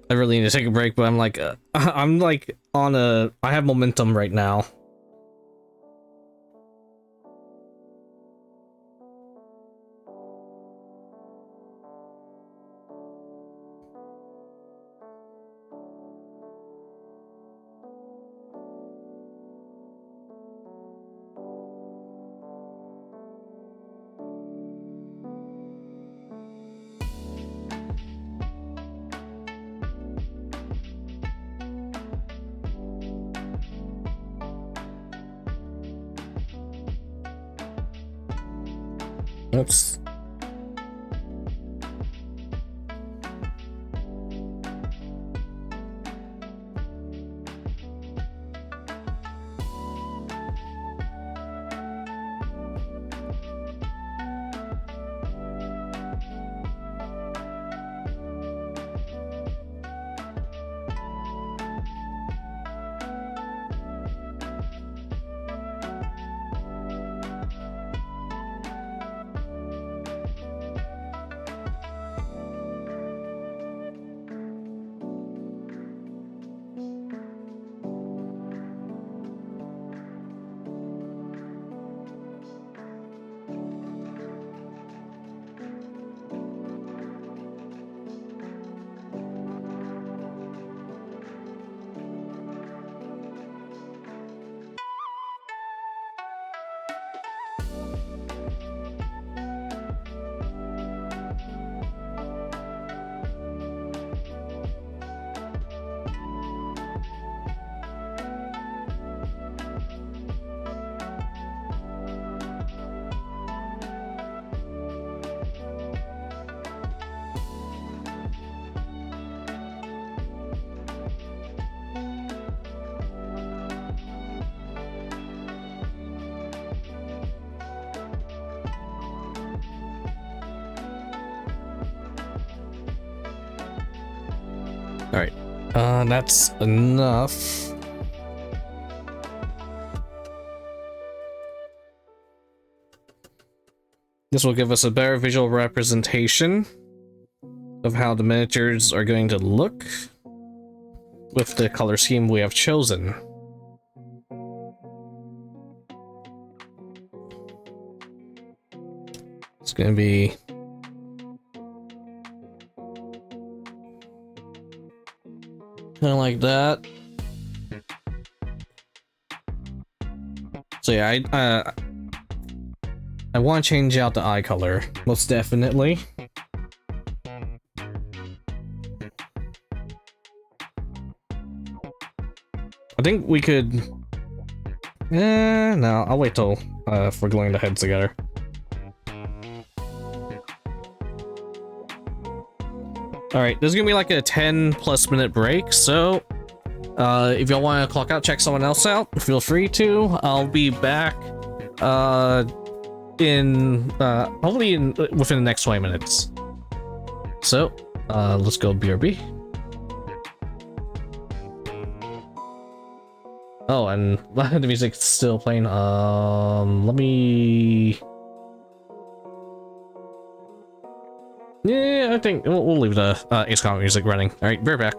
I really need to take a break, but I'm like I have momentum right now. Oops. That's enough. This will give us a better visual representation of how the miniatures are going to look with the color scheme we have chosen. It's going to be kind of like that. So yeah, I want to change out the eye color, most definitely. I think we could... no, I'll wait till if we're gluing the heads together. Alright, there's gonna be like a 10+ minute break, so if y'all want to clock out, check someone else out, feel free to. I'll be back in hopefully within the next 20 minutes. So let's go BRB. Oh, and the music's still playing. Let me... Yeah, I think we'll leave the Ace Combat music running. Alright, be right back.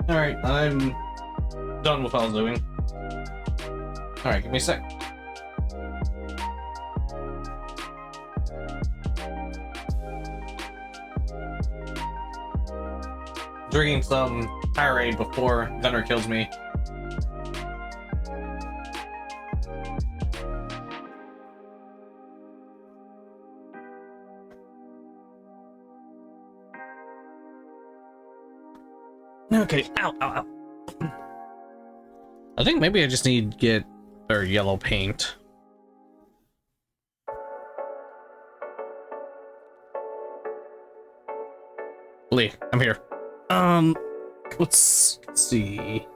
Alright, I'm done with what I was doing. Alright, give me a sec. Drinking some Powerade before Gunner kills me. Okay, ow, ow, ow. I think maybe I just need to get better yellow paint. Lee, I'm here. Let's see.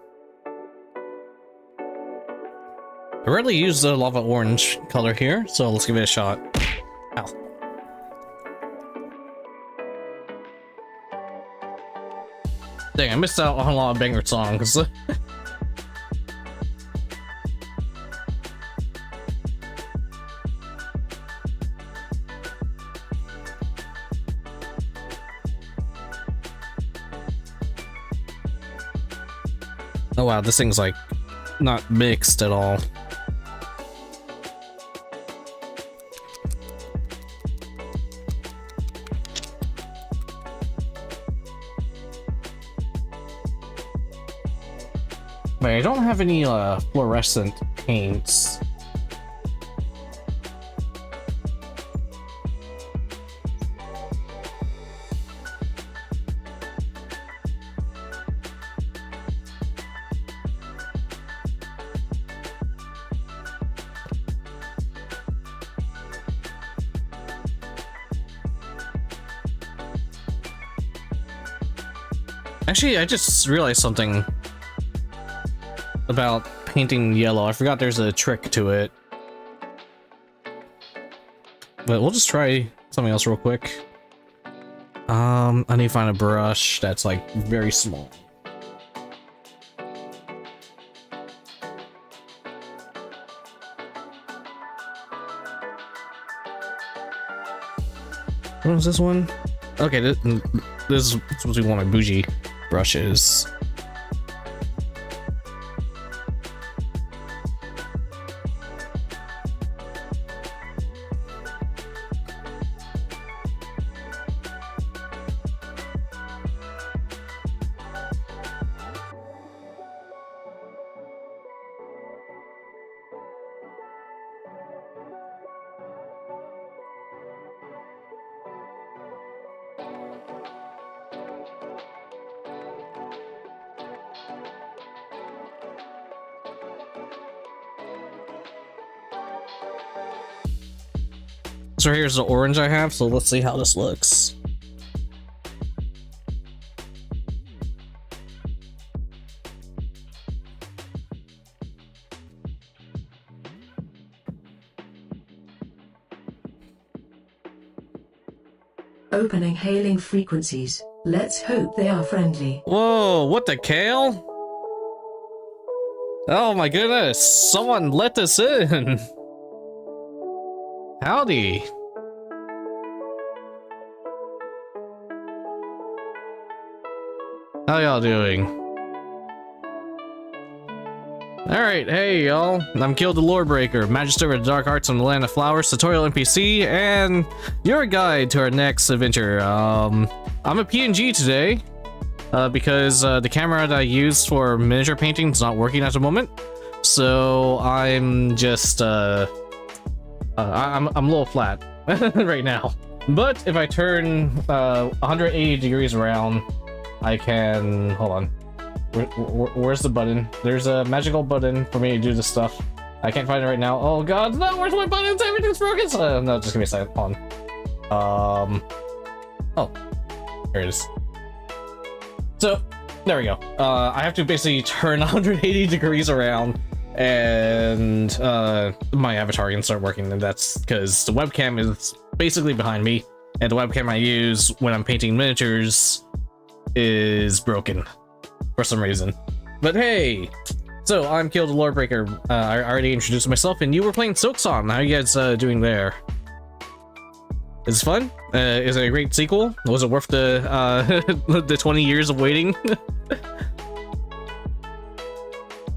I rarely use the lava orange color here, so let's give it a shot. Ow. Dang, I missed out on a lot of banger songs. Oh wow, this thing's like not mixed at all. But I don't have any fluorescent paints. Actually, I just realized something about painting yellow. I forgot there's a trick to it. But we'll just try something else real quick. I need to find a brush that's like very small. What was this one? Okay, this is supposed to be one of my bougie brushes. So here's the orange I have, so let's see how this looks. Opening hailing frequencies. Let's hope they are friendly. Whoa, what the kale? Oh my goodness, someone let us in. Howdy. How y'all doing? Alright, hey y'all, I'm Kill the Lorebreaker, Magister of the Dark Arts from the Land of Flowers, tutorial NPC, and your guide to our next adventure. I'm a PNG today, because the camera that I use for miniature painting is not working at the moment. So I'm just, I'm a little flat right now. But if I turn 180 degrees around, I can, hold on. Where's the button? There's a magical button for me to do this stuff. I can't find it right now. Oh god, no, where's my buttons? Everything's broken. No, just give me a second. Hold on. Oh, there it is. So, there we go. I have to basically turn 180 degrees around and my avatar can start working, and that's because the webcam is basically behind me, and the webcam I use when I'm painting miniatures is broken for some reason. But hey, so I'm Kill the Lorebreaker. I already introduced myself, and you were playing Silksong. How are you guys doing there? Is it fun? Is it a great sequel? Was it worth the the 20 years of waiting?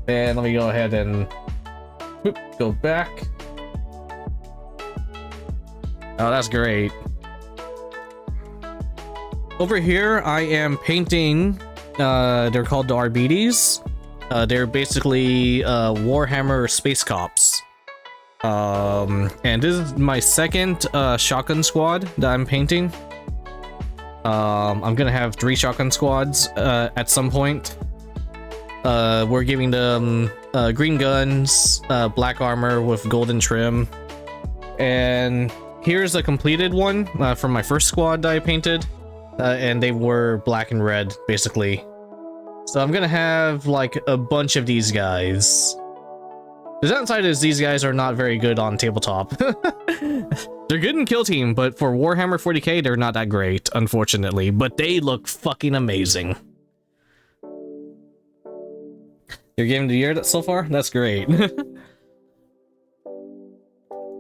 And let me go ahead and go back. Oh, that's great. Over here, I am painting. They're called the RBDs. They're basically Warhammer Space Cops. And this is my second shotgun squad that I'm painting. I'm gonna have 3 shotgun squads at some point. We're giving them green guns, black armor with golden trim, and here's a completed one from my first squad that I painted, and they were black and red basically. So I'm gonna have like a bunch of these guys. The downside is these guys are not very good on tabletop. They're good in Kill Team, but for Warhammer 40k, they're not that great, unfortunately. But they look fucking amazing. Your game of the year so far? That's great.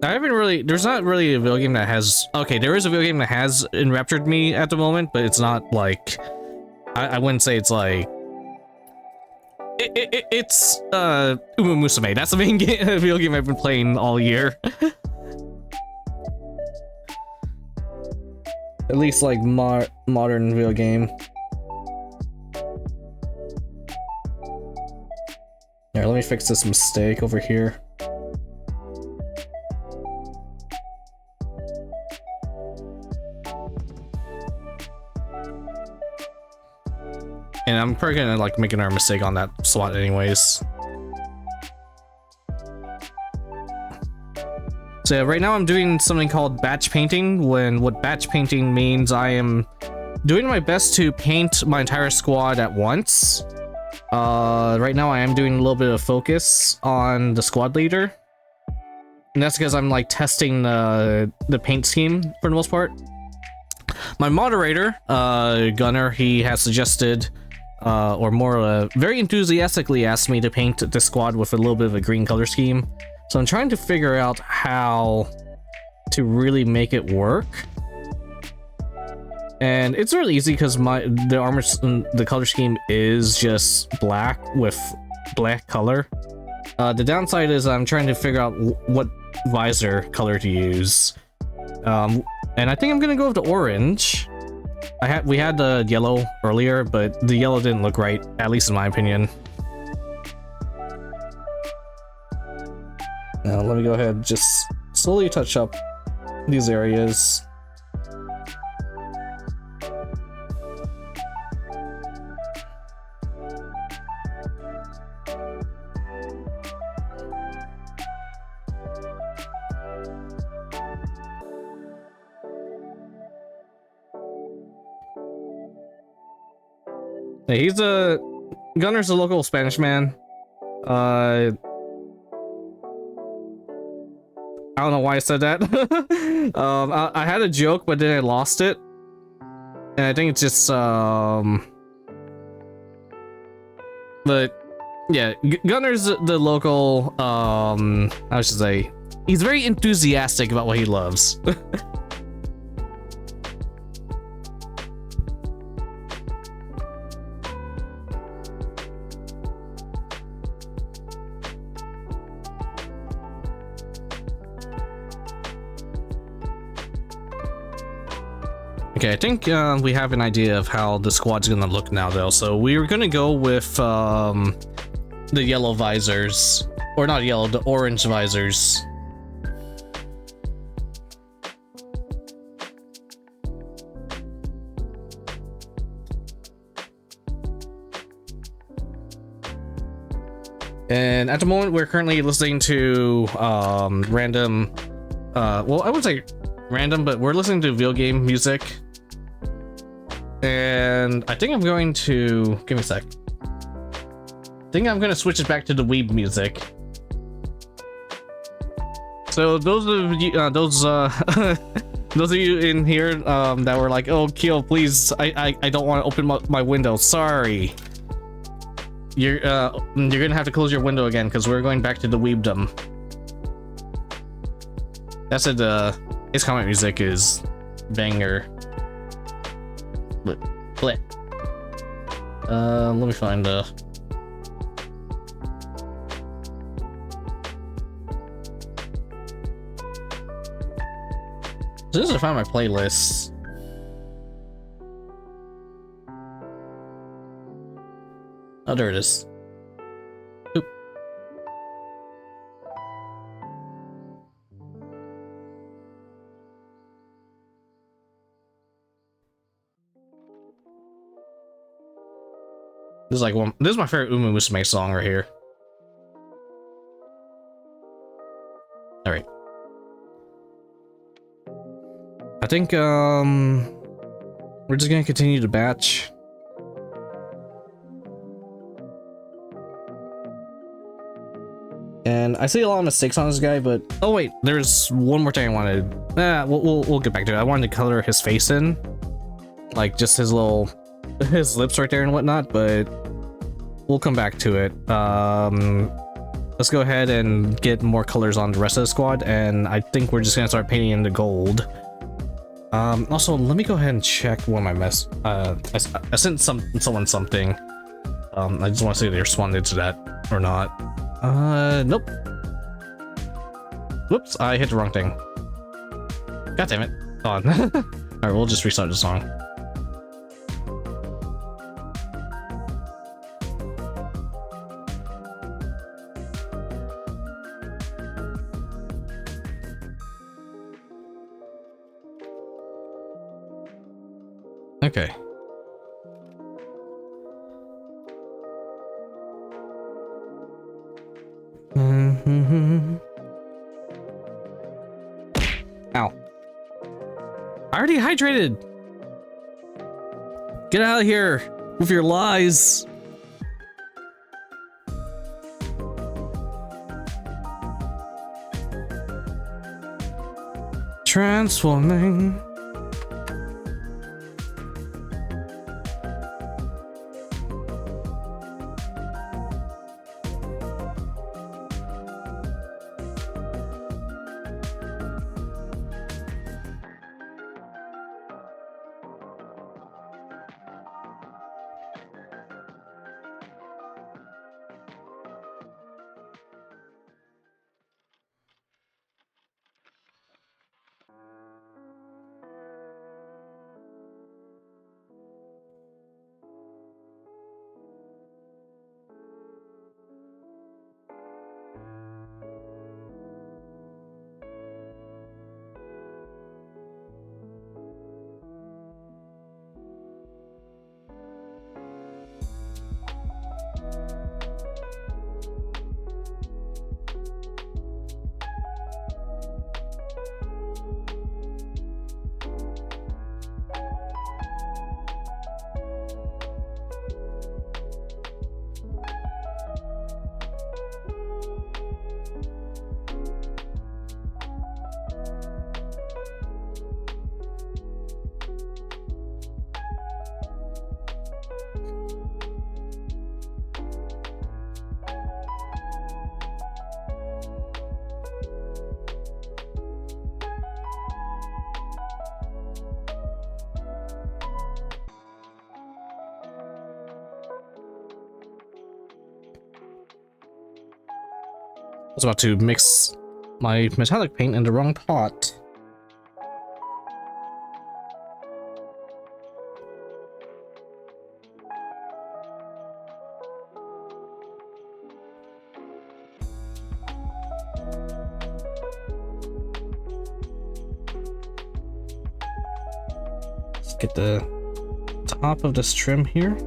I haven't really... There's not really a video game that has... Okay, there is a video game that has enraptured me at the moment, but it's not like... I wouldn't say it's like... It's Uma Musume. That's the main video game I've been playing all year. At least like modern video game. Here, let me fix this mistake over here. And I'm probably gonna like make another mistake on that slot anyways. So yeah, right now I'm doing something called batch painting. What batch painting means, I am doing my best to paint my entire squad at once. Right now I am doing a little bit of focus on the squad leader. And that's because I'm like testing the paint scheme for the most part. My moderator, Gunnar, he has suggested, or more very enthusiastically asked me to paint the squad with a little bit of a green color scheme. So I'm trying to figure out how to really make it work. And it's really easy because the color scheme is just black with black color. The downside is I'm trying to figure out what visor color to use. And I think I'm gonna go with the orange. We had the yellow earlier, but the yellow didn't look right, at least in my opinion. Now let me go ahead and just slowly touch up these areas. Hey, Gunnar's a local Spanish man. I don't know why I said that. I had a joke, but then I lost it. And I think it's just, but Yeah, Gunner's the local, I should say, he's very enthusiastic about what he loves. Okay, I think we have an idea of how the squad's gonna look now, though. So we're gonna go with the yellow visors, or not yellow, the orange visors. And at the moment, we're currently listening to random, well, I wouldn't say random, but we're listening to video game music. And I think I'm going to give me a sec. I think I'm gonna switch it back to the weeb music. So those of you, those of you in here that were like, "Oh, Keel, please, I don't want to open my window. Sorry." You're gonna have to close your window again because we're going back to the weebdom. That said, his comment music is banger. Bleh. Let me find as soon as I find my playlists. Oh, there it is. Oop. This is like this is my favorite Umu Musume song right here. All right. I think we're just gonna continue to batch. And I see a lot of mistakes on this guy, but oh wait, there's one more thing I wanted. We'll get back to it. I wanted to color his face in, like just his lips right there and whatnot, but we'll come back to it. Let's go ahead and get more colors on the rest of the squad, and I think we're just gonna start painting in the gold. Also, let me go ahead and check one of my I sent someone something. I just want to see if they responded to that or not. Nope. Whoops, I hit the wrong thing. God damn it. Hold on. Alright, we'll just restart the song. Okay. Ow. I already hydrated. Get out of here with your lies. Transforming. was about to mix my metallic paint in the wrong pot. Let's get the top of this trim here.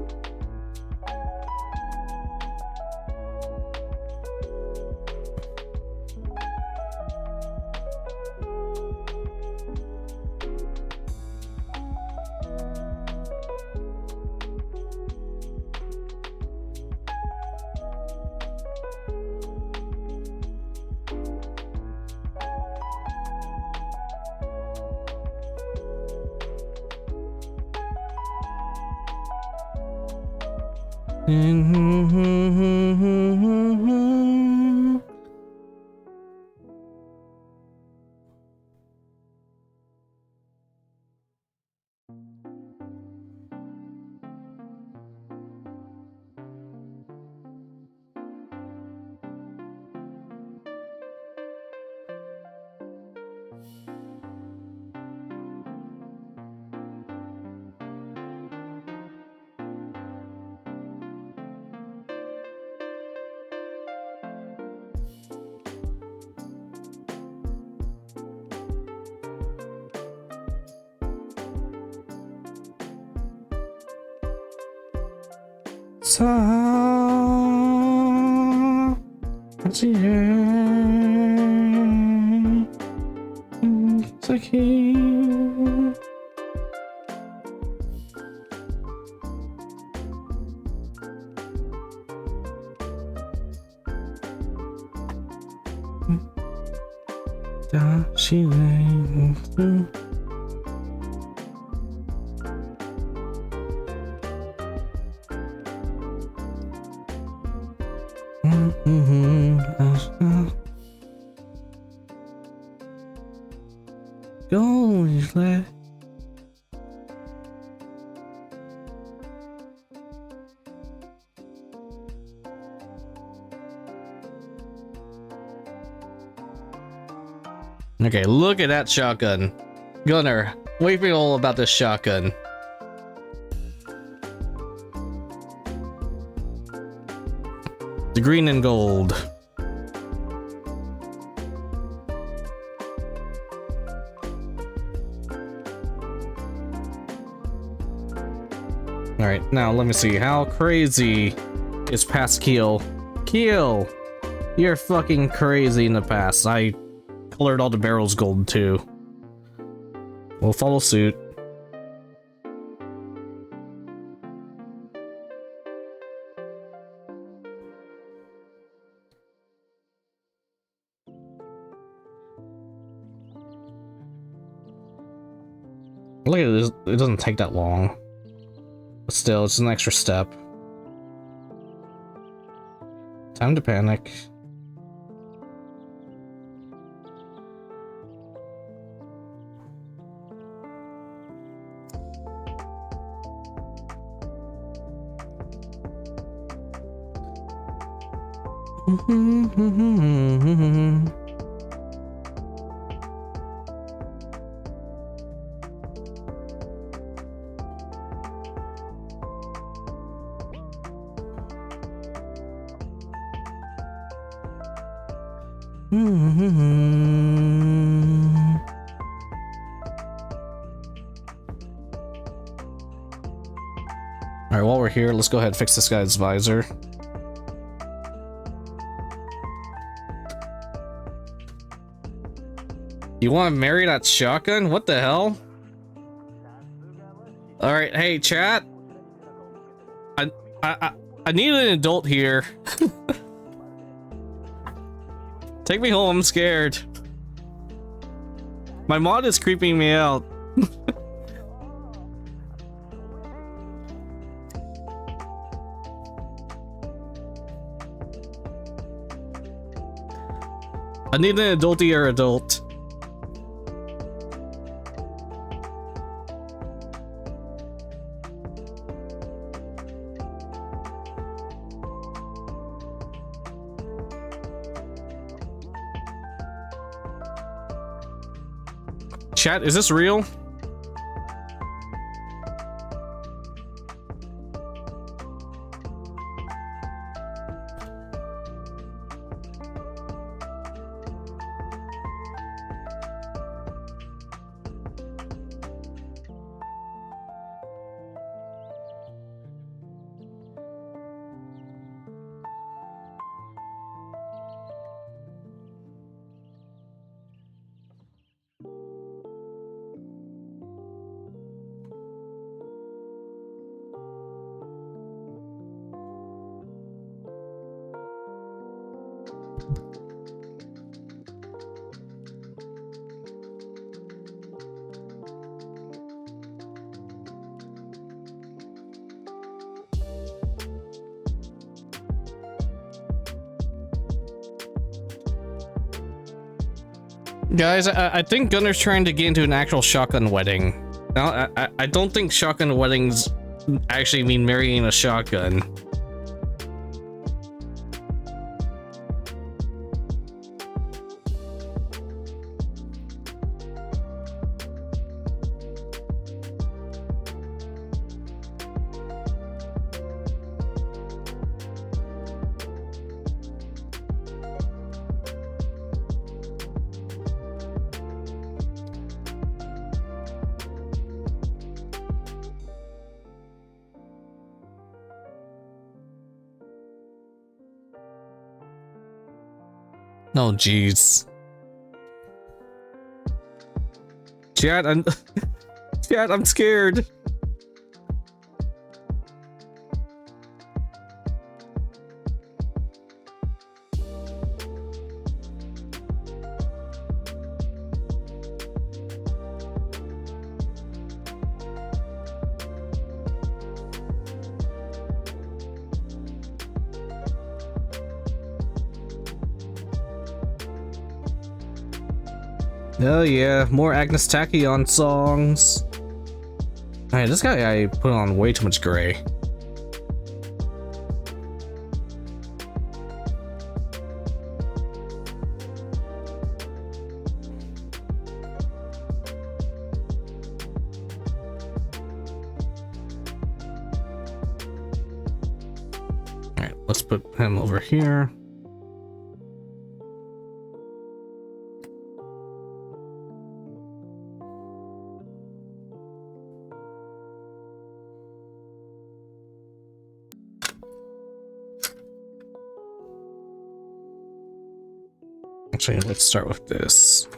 Okay, look at that shotgun. Gunner, what do you feel about this shotgun? The green and gold. Alright, now let me see. How crazy is past Keel? Keel! You're fucking crazy in the past. I colored all the barrels gold too. We'll follow suit. Look at this, it doesn't take that long. But still, it's an extra step. Time to panic. Alright, while we're here, let's go ahead and fix this guy's visor. You want to marry that shotgun? What the hell? Alright, hey chat. I need an adult here. Take me home, I'm scared. My mod is creeping me out. I need an adultier adult. Chat, is this real? Guys, I think Gunner's trying to get into an actual shotgun wedding. Now, I don't think shotgun weddings actually mean marrying a shotgun. Oh, jeez. Chat, I'm scared. Oh yeah, more Agnes Tachyon songs. Alright, this guy I put on way too much gray. Alright, let's put him over here. Actually, let's start with this.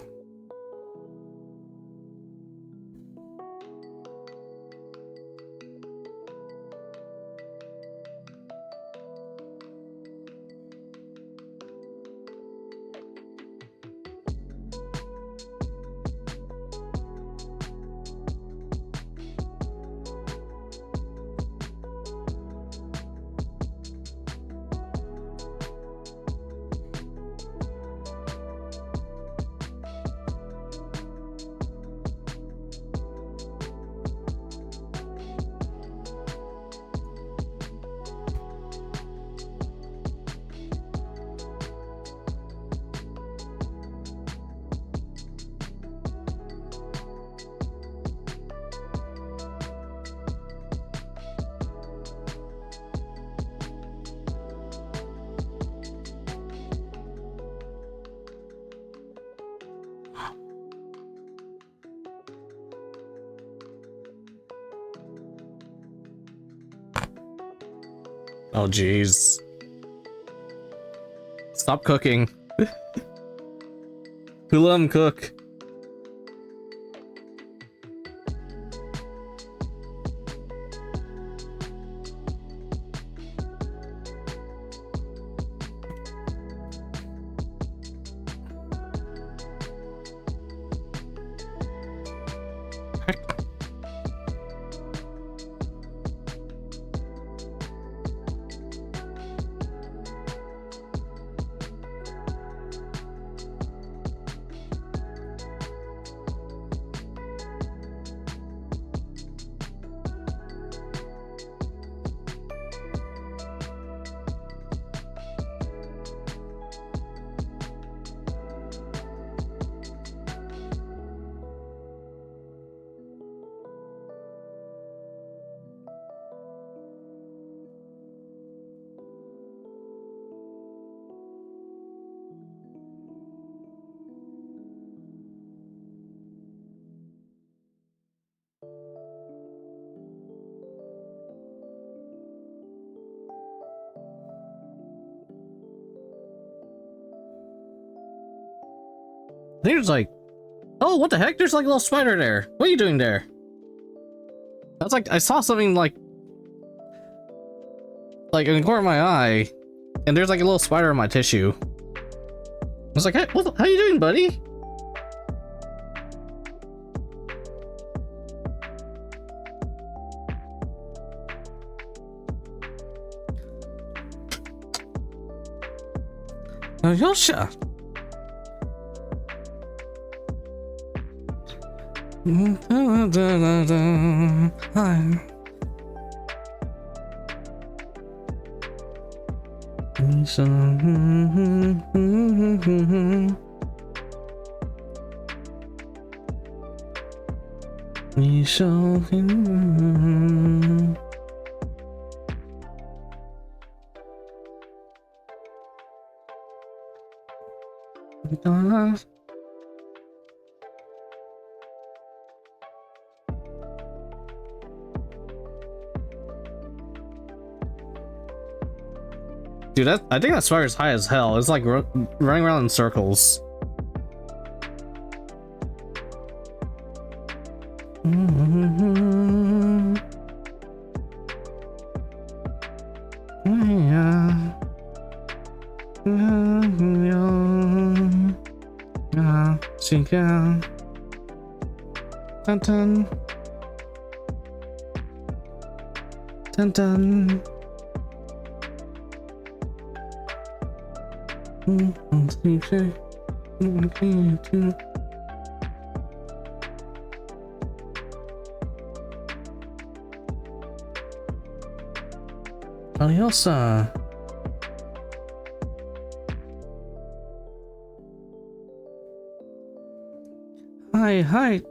Oh, jeez. Stop cooking. Who let him cook? There's like, oh, what the heck? There's like a little spider there. What are you doing there? That's like, I saw something like in the corner of my eye, and there's like a little spider in my tissue. I was like, hey, how you doing, buddy? Oh, Yosha. Hi. Dude, I think that spider's high as hell. It's like running around in circles. Dun dun. Dun dun. Aliosa. Hi.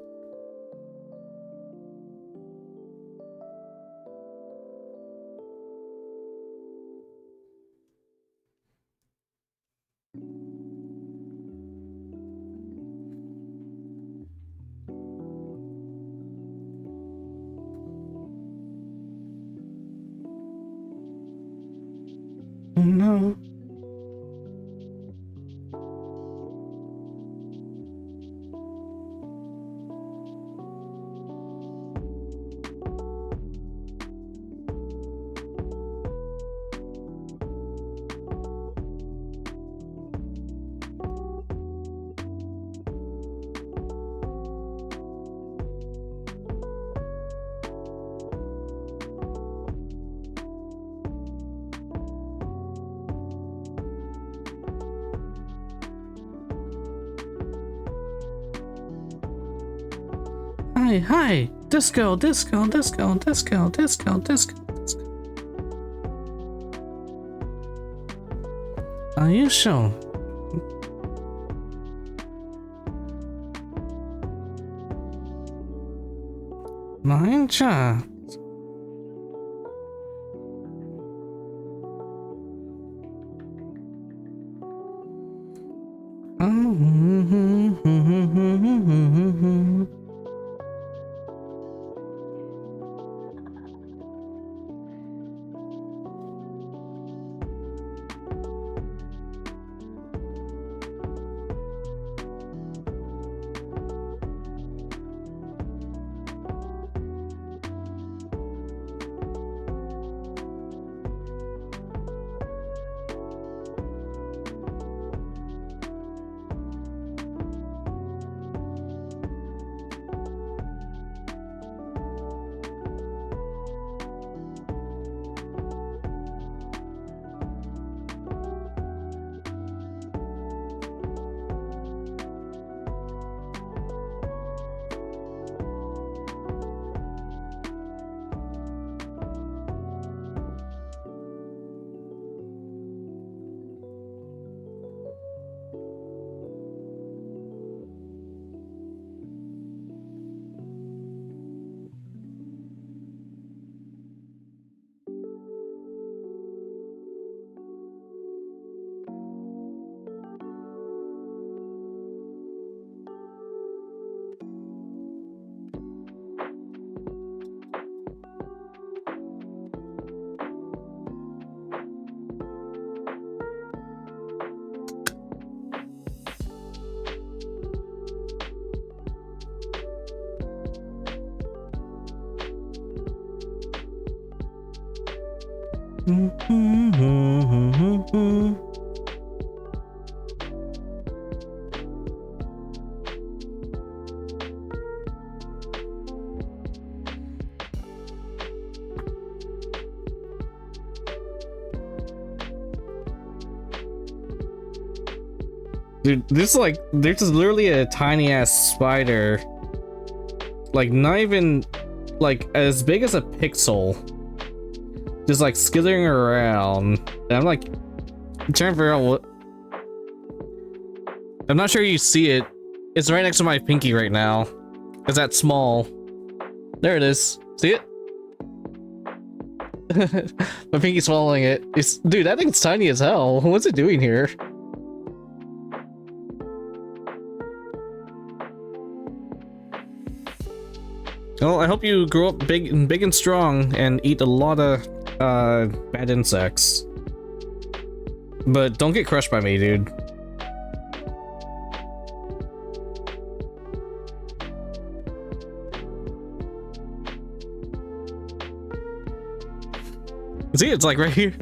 Oh no. Hi. Disco. Are you sure? Nine chat. Dude, this like there's just literally a tiny ass spider, like not even like as big as a pixel, just like skittering around. And I'm like trying to figure out what. I'm not sure you see it. It's right next to my pinky right now. It's that small. There it is. See it? My pinky's swallowing it. It's, dude, that thing's tiny as hell. What's it doing here? Well, I hope you grow up big and strong and eat a lot of bad insects. But don't get crushed by me, dude. See, it's like right here.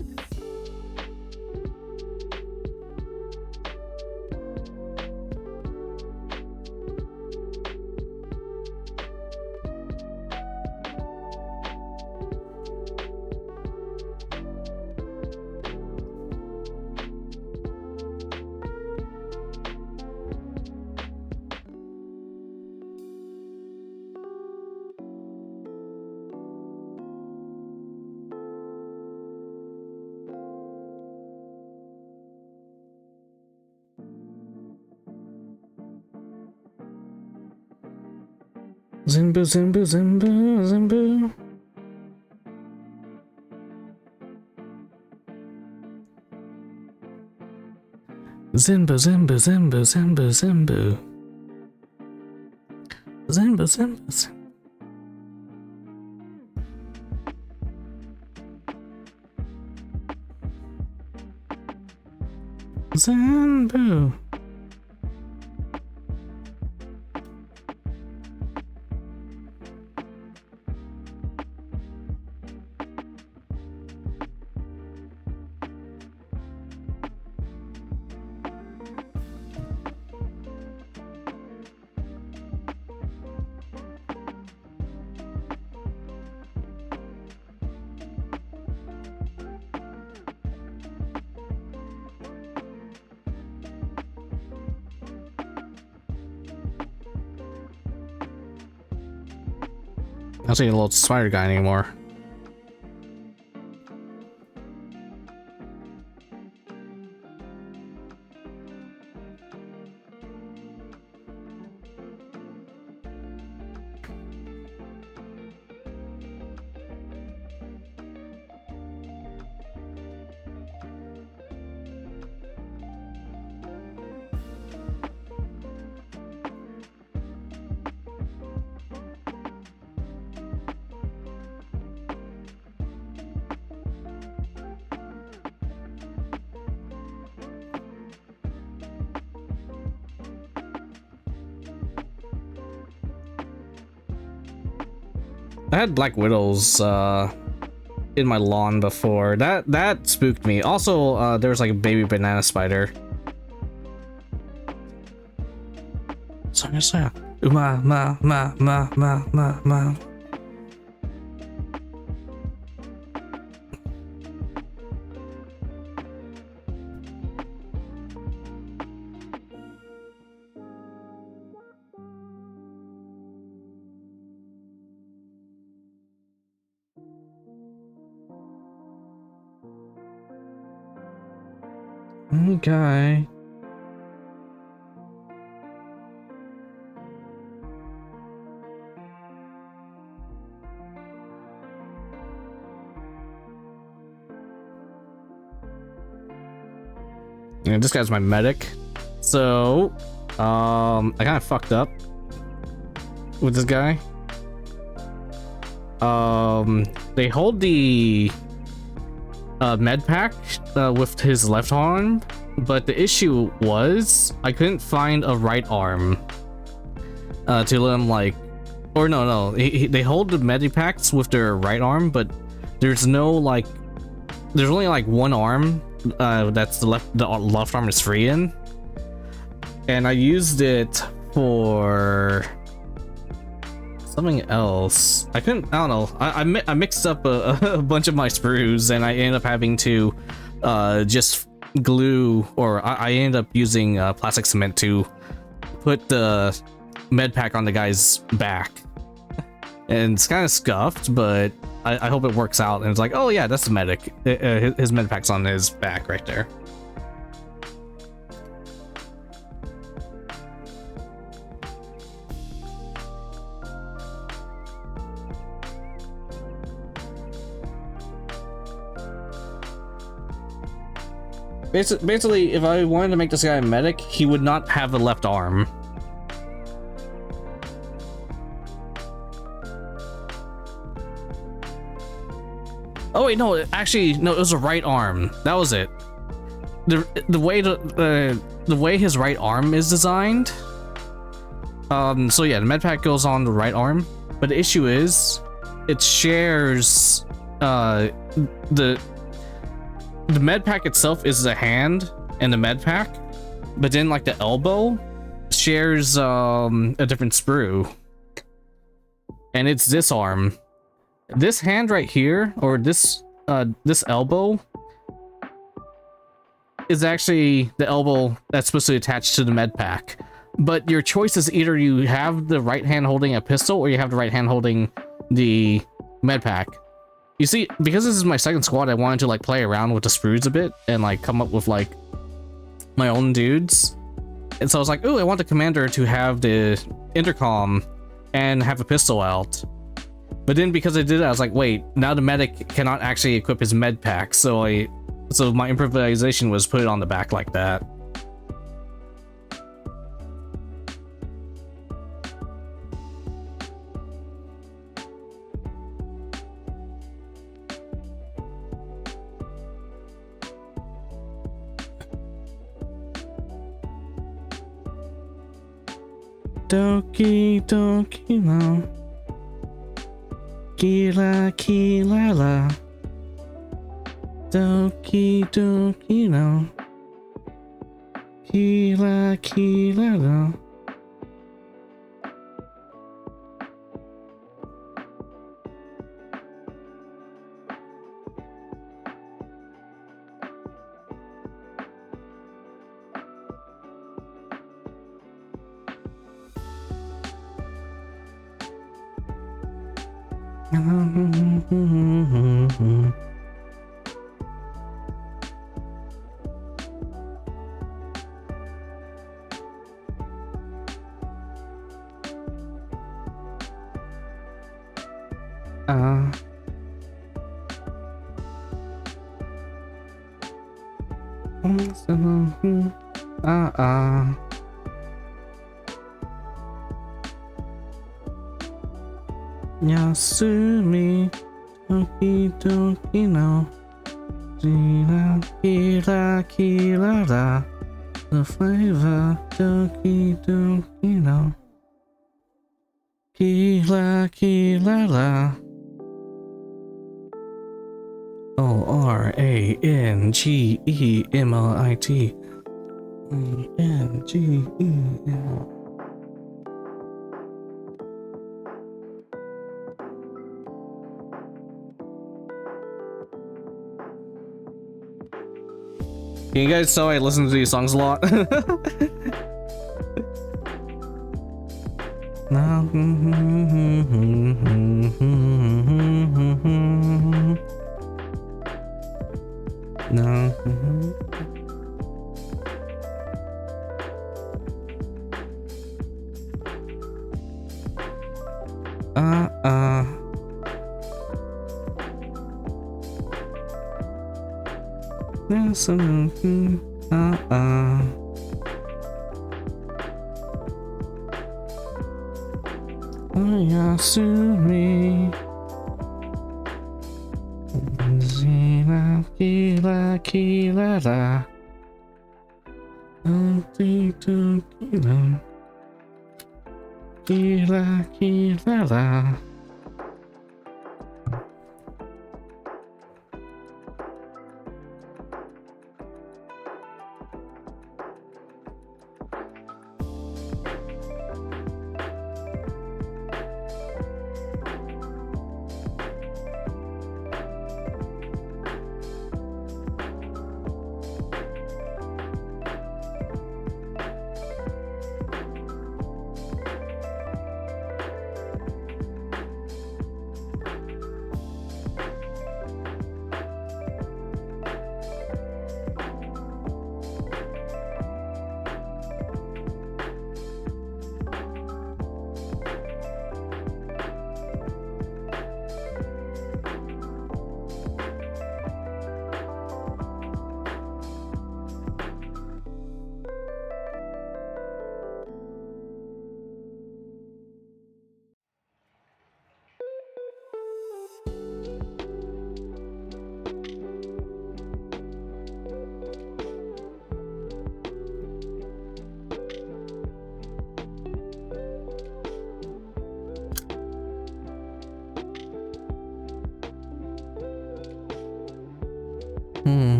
Zimbu, zimbu, zimbu, zimbu. Zimbu, zimbu, zimbu, zimbu, zimbu. Zimbu, zimbu, zimbu. Zimbu. I don't see a little spider guy anymore. I had black widows in my lawn before. That spooked me. Also, there was like a baby banana spider. Sorry. Ma. Okay. Yeah, this guy's my medic. So, I kind of fucked up with this guy. They hold the med pack with his left arm, but the issue was I couldn't find a right arm to let him like, or no, they hold the medipacks with their right arm, but there's no like there's only like one arm that's the left arm is free in, and I used it for something else. I don't know. I mixed up a bunch of my sprues, and I ended up having to just glue, or I ended up using plastic cement to put the med pack on the guy's back. And it's kind of scuffed, but I hope it works out. And it's like, oh yeah, that's the medic. His med pack's on his back right there. Basically, if I wanted to make this guy a medic, he would not have the left arm. Oh wait, no, actually, no, it was a right arm. That was it. The way his right arm is designed. So yeah, the med pack goes on the right arm, but the issue is, it shares the med pack itself is the hand and the med pack, but then like the elbow shares a different sprue, and it's this arm. This hand right here, or this elbow, is actually the elbow that's supposed to be attached to the med pack. But your choice is either you have the right hand holding a pistol, or you have the right hand holding the med pack. You see, because this is my second squad, I wanted to like play around with the sprues a bit and like come up with like my own dudes. And so I was like, oh, I want the commander to have the intercom and have a pistol out. But then because I did that, I was like, wait, now the medic cannot actually equip his med pack. So my improvisation was put it on the back like that. Doki doki no. Kila kila la. Doki doki no. Kila kila la. Yasumi Doki Doki no Kila Kila Kila la. The flavor Doki Doki no Kila Kila la. ORANGEMIT ANGEMIT. Can you guys tell I listen to these songs a lot? No. Yasumi Zina Kila Kila la. Kila Kila la.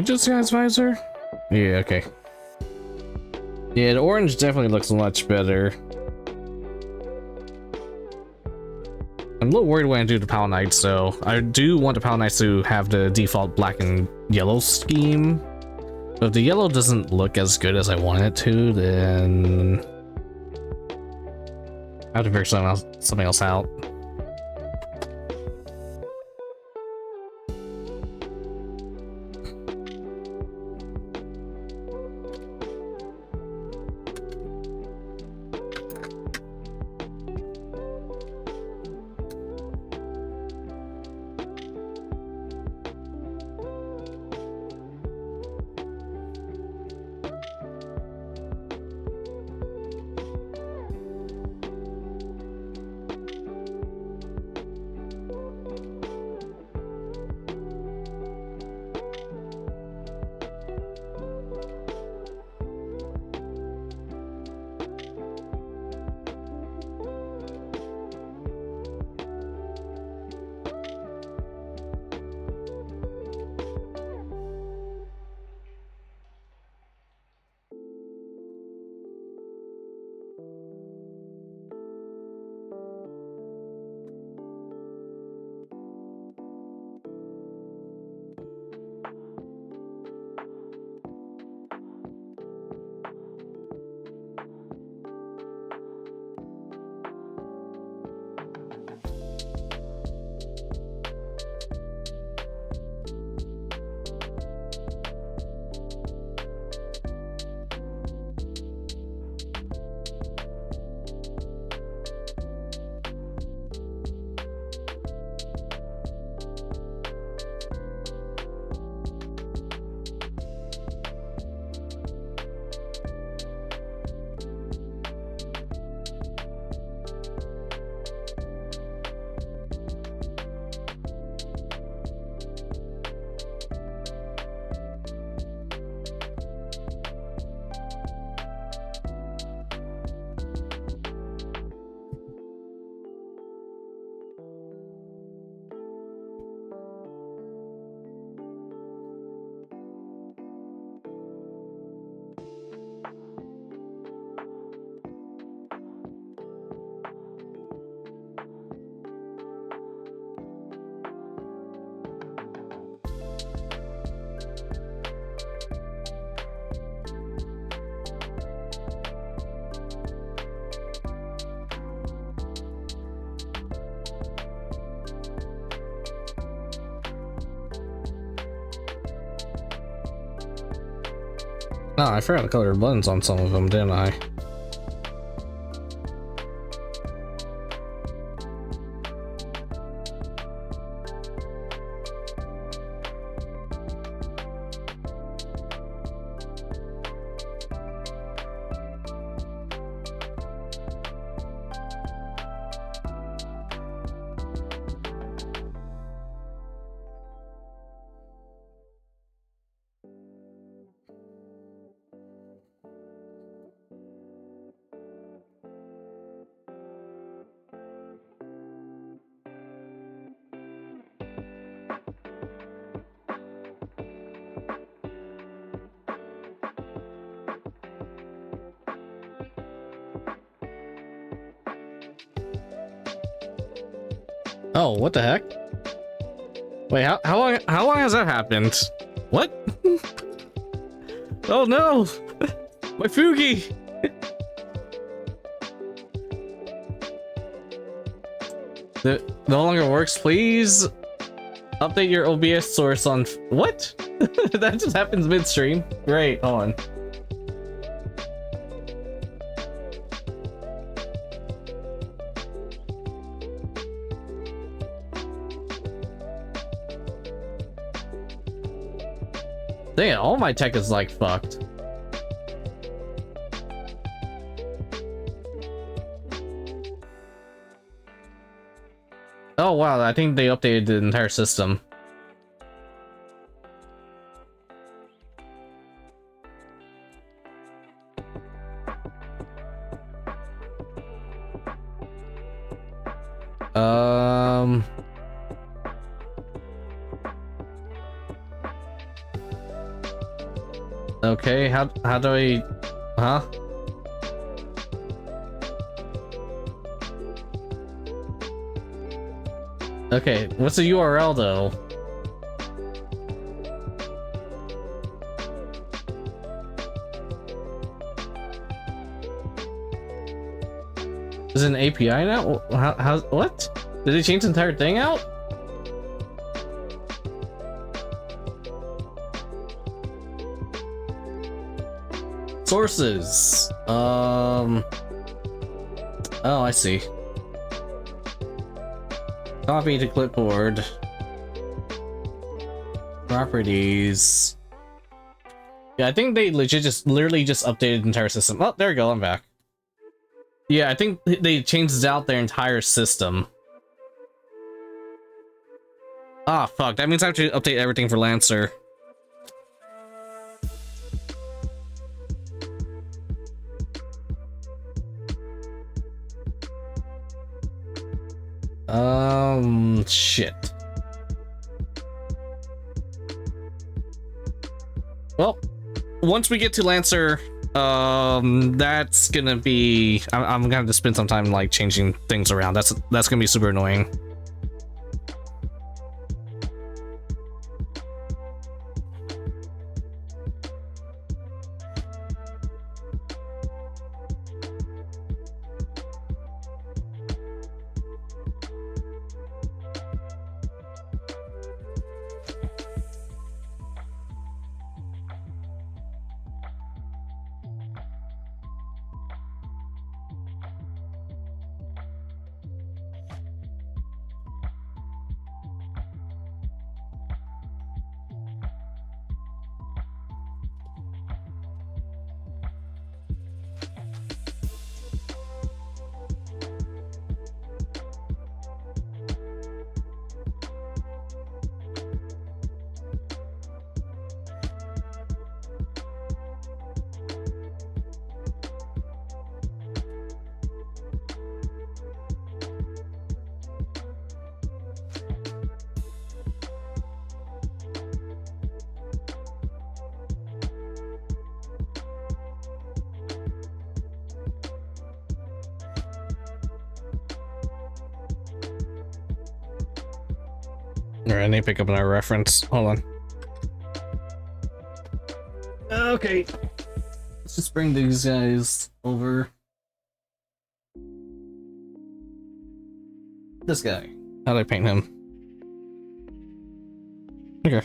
Just guy's visor? Yeah, okay. Yeah, the orange definitely looks much better. I'm a little worried when I do the Pal Knights, so I do want the Pal Knights to have the default black and yellow scheme. But if the yellow doesn't look as good as I want it to, then I have to figure something else out. No, I forgot to color buttons on some of them, didn't I? Oh, what the heck? Wait, how long has that happened? What? Oh no! My Fugi! It no longer works. Please update your OBS source on what? That just happens midstream. Great, hold on. Dang, all my tech is like fucked. Oh wow, I think they updated the entire system. Okay, how do I, huh? Okay, what's the URL though? Is it an API now? How, what? Did they change the entire thing out? Sources. Oh, I see. Copy to clipboard. Properties. Yeah, I think they literally just updated the entire system. Oh, there we go, I'm back. Yeah, I think they changed out their entire system. Ah, fuck, that means I have to update everything for Lancer. Shit. Well, once we get to Lancer, that's gonna be... I'm gonna have to spend some time, like, changing things around. That's gonna be super annoying. Alright, I need to pick up another reference. Hold on. Okay. Let's just bring these guys over. This guy. How do I paint him? Okay.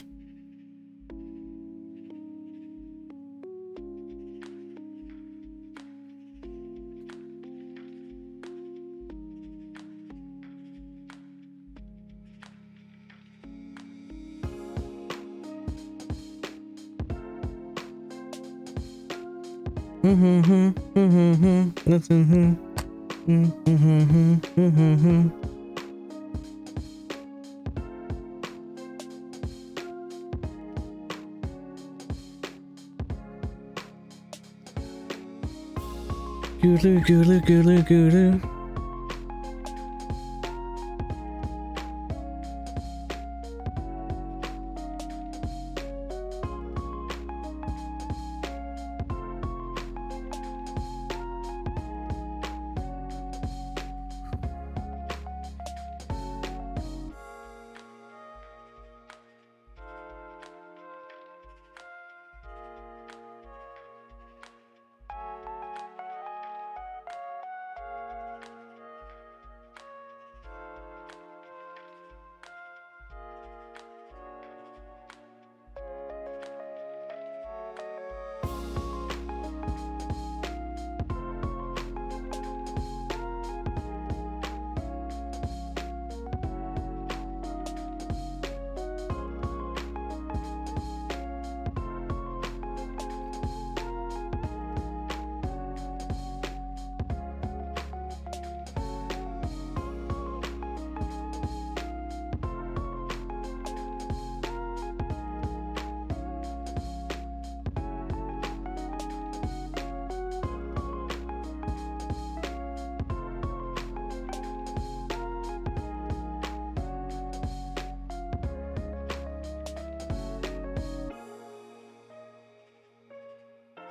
Gulu gulu gulu gulu.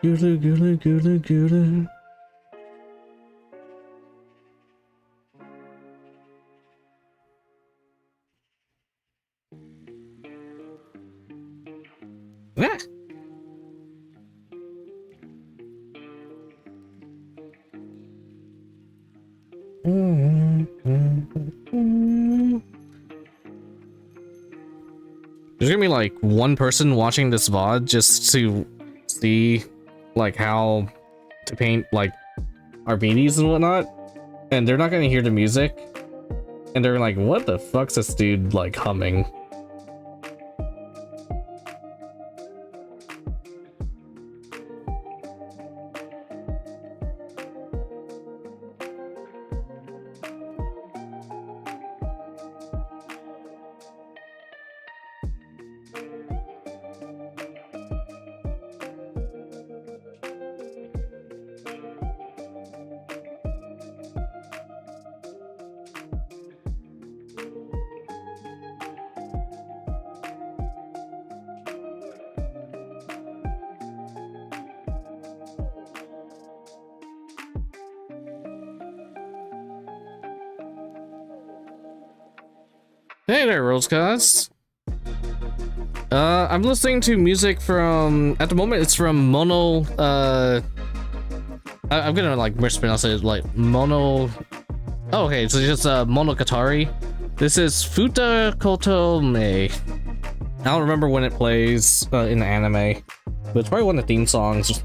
gulu gulu gulu gulu. Ah. There's gonna be like one person watching this VOD just to see like how to paint like Armenians and whatnot, and they're not gonna hear the music, and they're like, what the fuck's this dude like humming? Hey there, Rose Gods. I'm listening to music from, at the moment it's from Mono, I'm gonna like mispronounce it, like Mono, oh, okay, so just Monogatari. This is Futa Kotome. I don't remember when it plays in the anime, but it's probably one of the theme songs.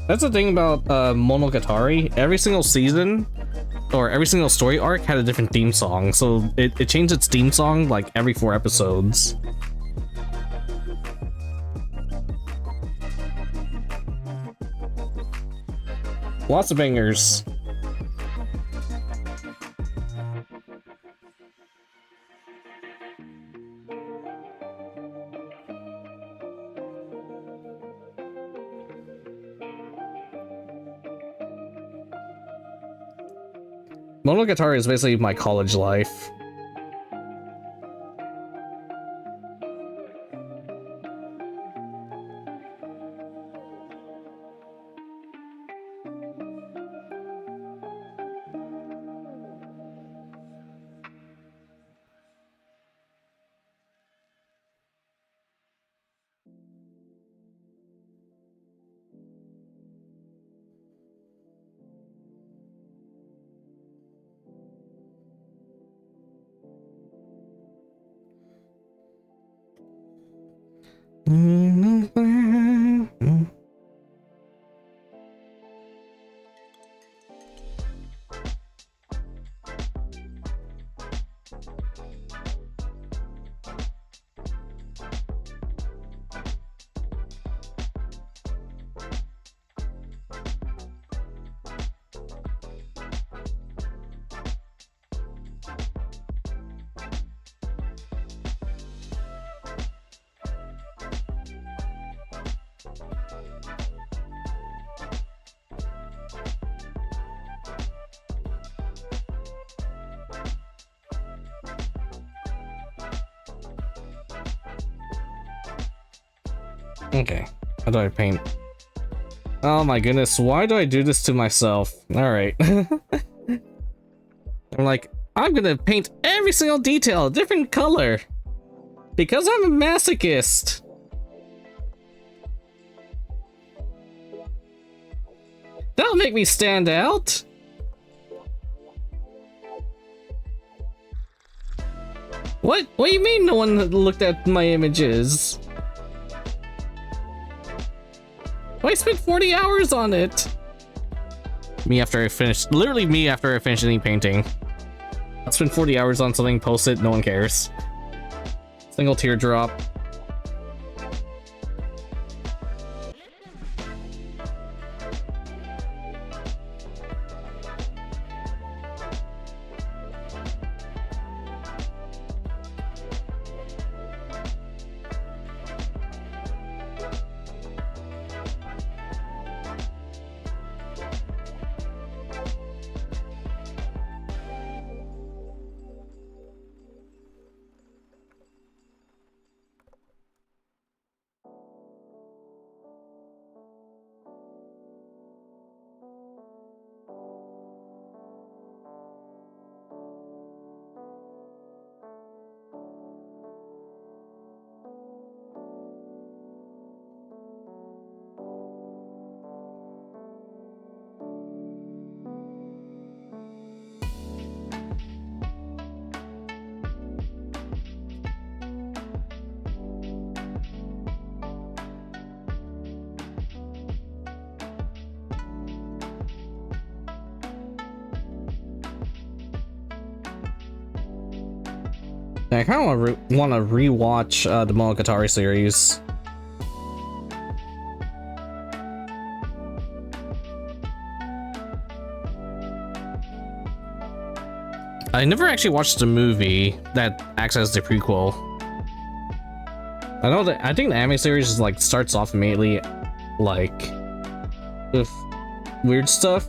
That's the thing about Monogatari. Every single season, or every single story arc had a different theme song, so it changed its theme song like every 4 episodes. Lots of bangers. Monogatari is basically my college life. Okay, how do I paint? Oh my goodness, why do I do this to myself? Alright. I'm like, I'm gonna paint every single detail a different color. Because I'm a masochist. That'll make me stand out. What do you mean no one looked at my images? I spent 40 hours on it. Me after I finished, literally me after I finished any painting. I spent 40 hours on something, post it, no one cares. Single teardrop. I kind of want to rewatch the Monogatari series. I never actually watched the movie that acts as the prequel. I know that I think the anime series is like starts off immediately like with weird stuff.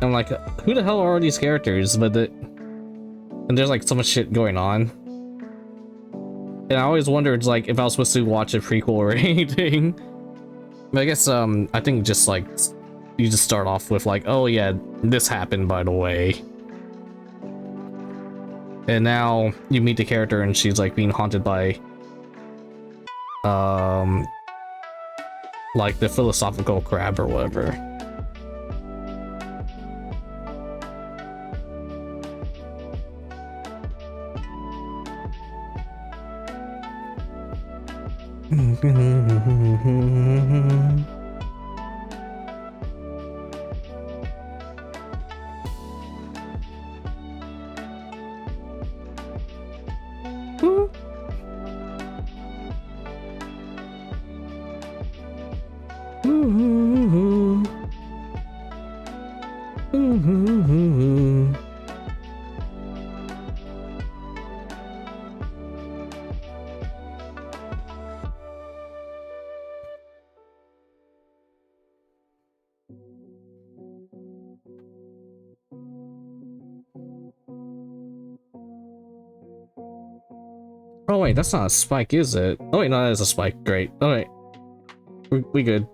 I'm like, who the hell are these characters? And there's like so much shit going on. And I always wondered like if I was supposed to watch a prequel or anything. But I guess I think just like you just start off with like, oh yeah, this happened by the way. And now you meet the character and she's like being haunted by like the philosophical crab or whatever. Oh wait, that's not a spike, is it? Oh wait, no, that is a spike. Great. All right, we good.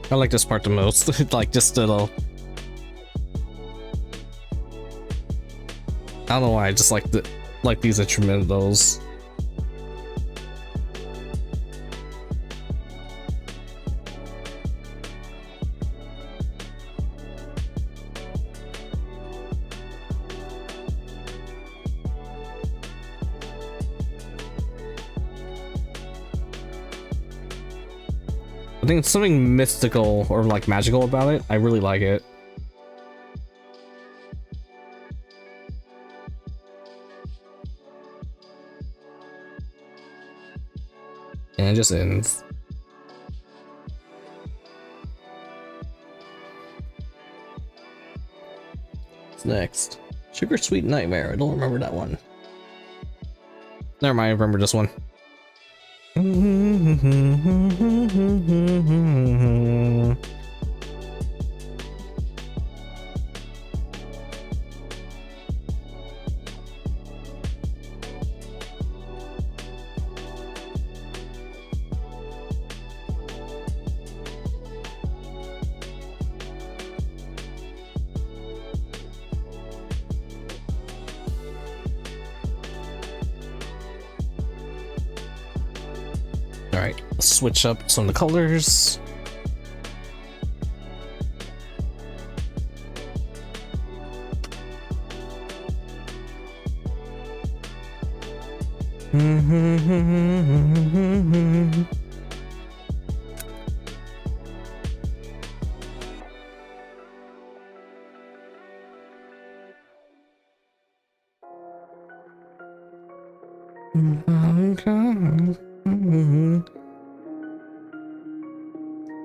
I like this part the most. Like just a little. I don't know why. I just like these instrumentals. I think it's something mystical or like magical about it. I really like it. And it just ends. What's next? Sugar Sweet Nightmare. I don't remember that one. Never mind, I remember this one. Alright, switch up some of the colors.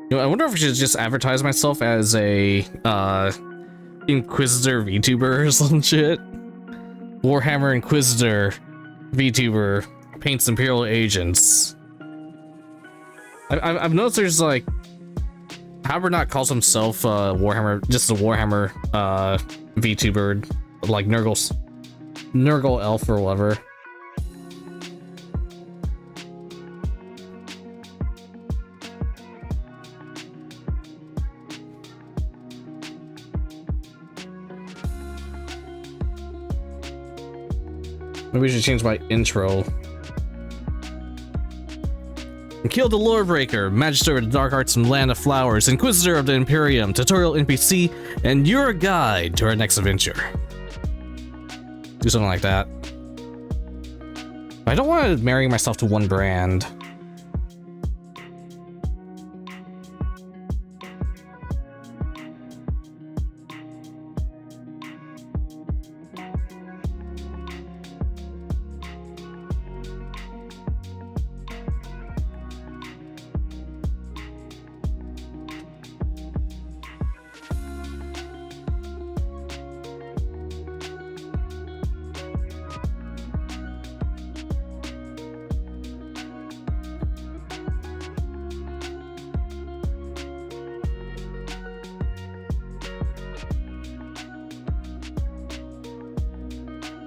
You know, I wonder if I should just advertise myself as a Inquisitor VTuber or some shit. Warhammer Inquisitor VTuber paints Imperial agents. I've noticed there's like Habernack calls himself Warhammer, just a Warhammer VTuber, like Nurgle elf or whatever. Maybe we should change my intro. Kill the Lorebreaker, Magister of the Dark Arts and Land of Flowers, Inquisitor of the Imperium, Tutorial NPC, and your guide to our next adventure. Do something like that. I don't want to marry myself to one brand.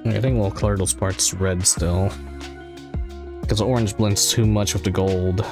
I think we'll color those parts red still, because the orange blends too much with the gold.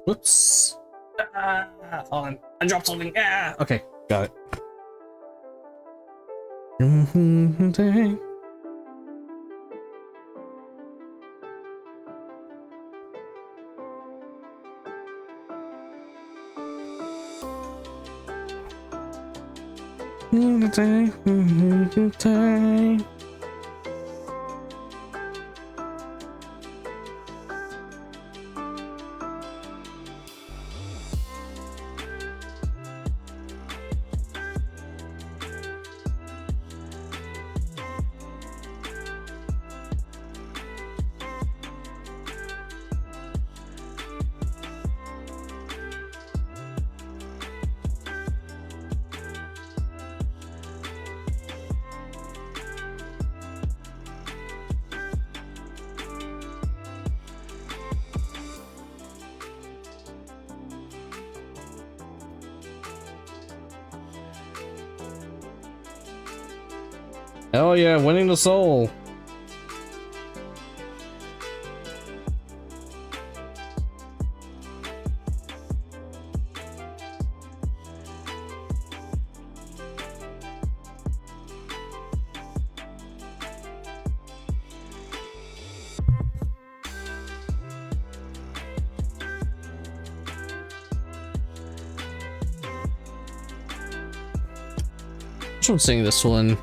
Whoops. Hold on. I dropped something. Okay, got it. Oh yeah, winning the soul. I'm seeing this one.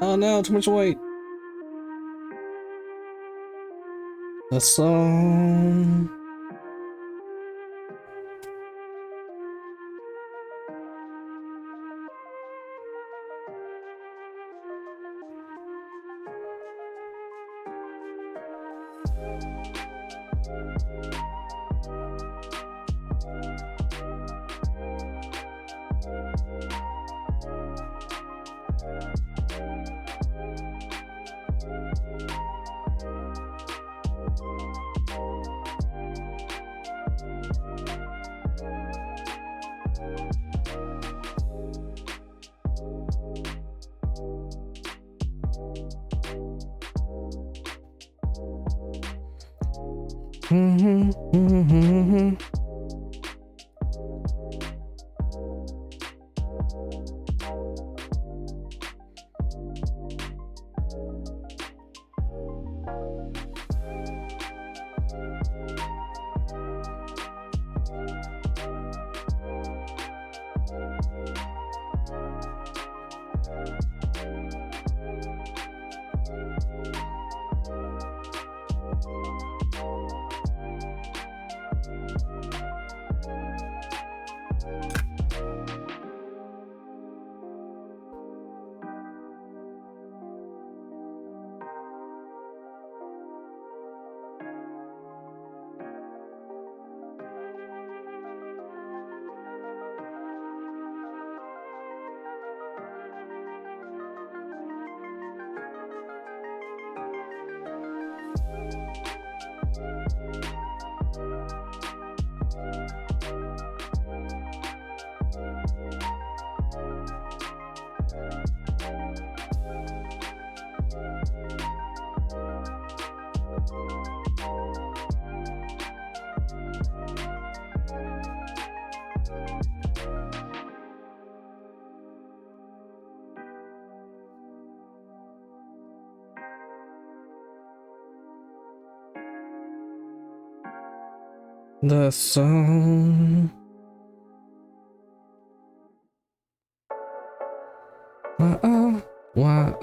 Oh no, too much weight. The song. The song. Wow, wow.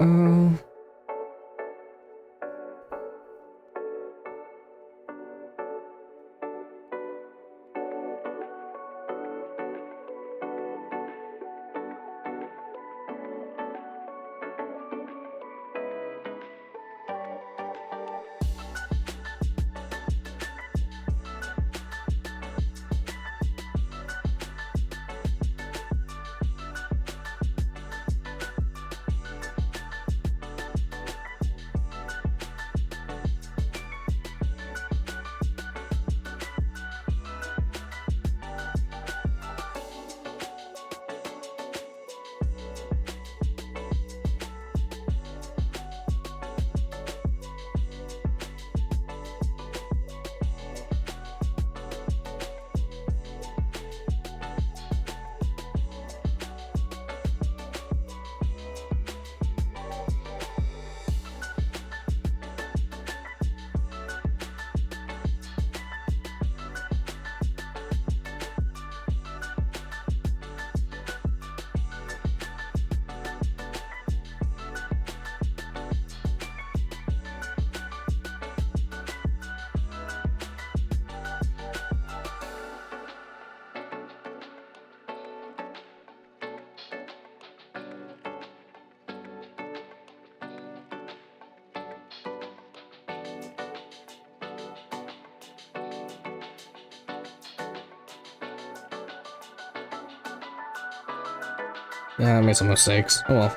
Yeah, I made some mistakes. Oh well.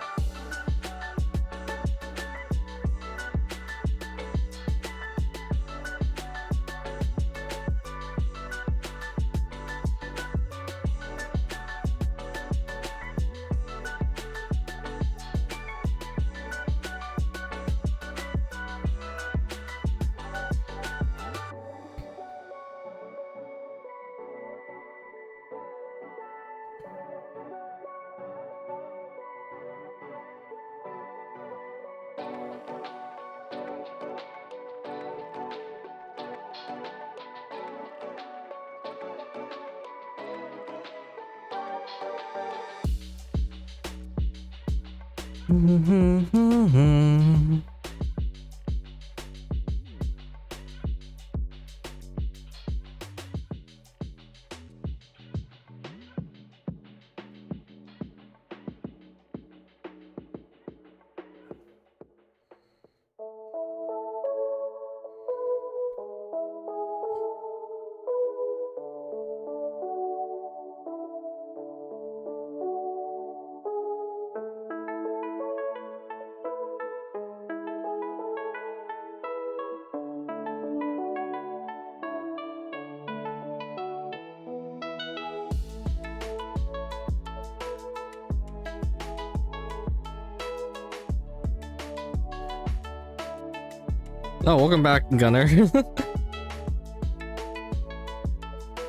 Oh, welcome back, Gunner. The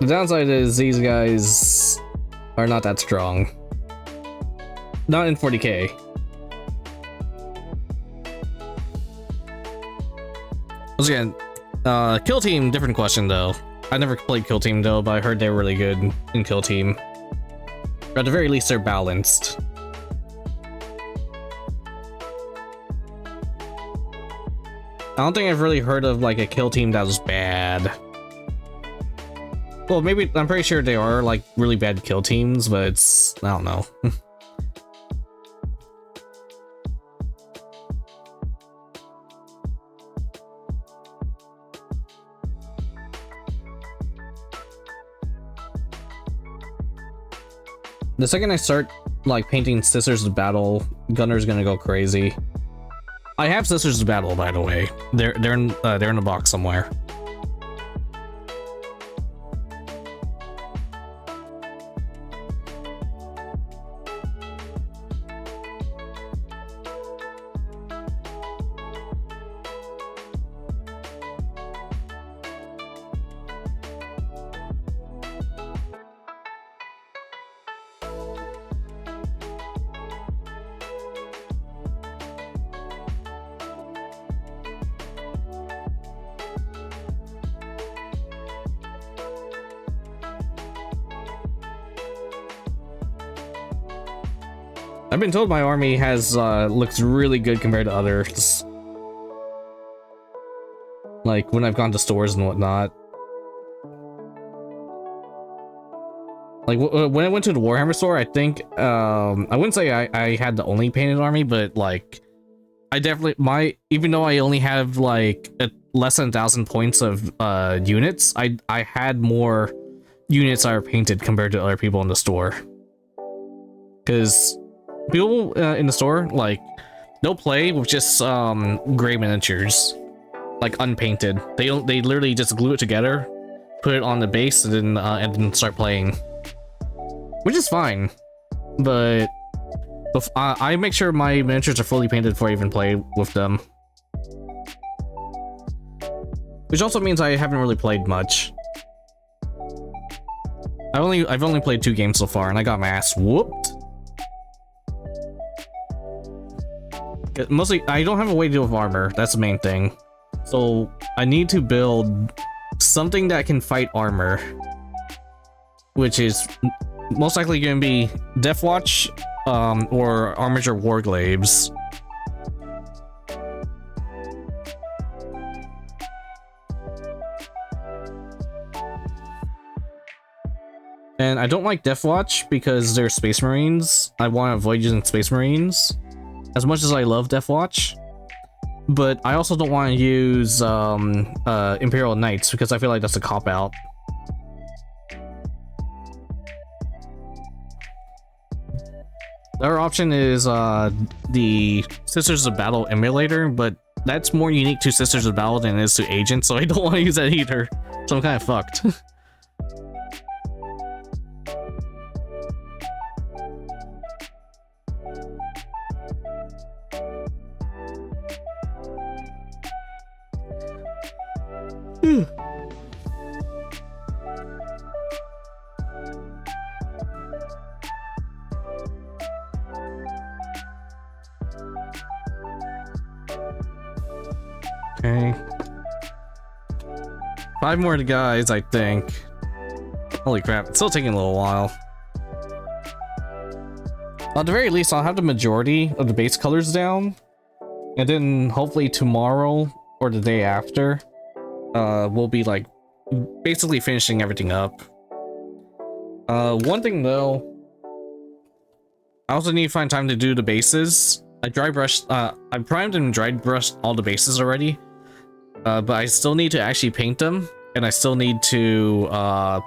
downside is these guys are not that strong. Not in 40k. Once again, Kill Team, different question though. I never played Kill Team though, but I heard they're really good in Kill Team. Or at the very least, they're balanced. I don't think I've really heard of like a kill team that was bad. Well, maybe I'm pretty sure they are like really bad kill teams, but it's I don't know. The second I start like painting Sisters of Battle, Gunner's gonna go crazy. I have Sisters of Battle, by the way. They're in the box somewhere. I've been told my army has looks really good compared to others. Like when I've gone to stores and whatnot. Like when I went to the Warhammer store, I think I wouldn't say I had the only painted army, but like I definitely even though I only have like less than 1,000 points of units, I had more units that are painted compared to other people in the store. Because people in the store, like, they'll play with just gray miniatures, like unpainted. They literally just glue it together, put it on the base, and then start playing, which is fine. But I make sure my miniatures are fully painted before I even play with them, which also means I haven't really played much. I've only played 2 games so far, and I got my ass whooped. Mostly, I don't have a way to deal with armor. That's the main thing. So I need to build something that can fight armor, which is most likely going to be Deathwatch or Armature Warglaives. And I don't like Deathwatch because they're Space Marines. I want to avoid using Space Marines as much as I love Deathwatch, but I also don't want to use Imperial Knights because I feel like that's a cop-out. The other option is the Sisters of Battle emulator, but that's more unique to Sisters of Battle than it is to Agents, so I don't want to use that either. So I'm kind of fucked. Okay. 5 more guys, I think. Holy crap, it's still taking a little while. At the very least, I'll have the majority of the base colors down, and then hopefully tomorrow or the day after, we'll be like basically finishing everything up. One thing though, I also need to find time to do the bases. I primed and dry brushed all the bases already, but I still need to actually paint them, and I still need to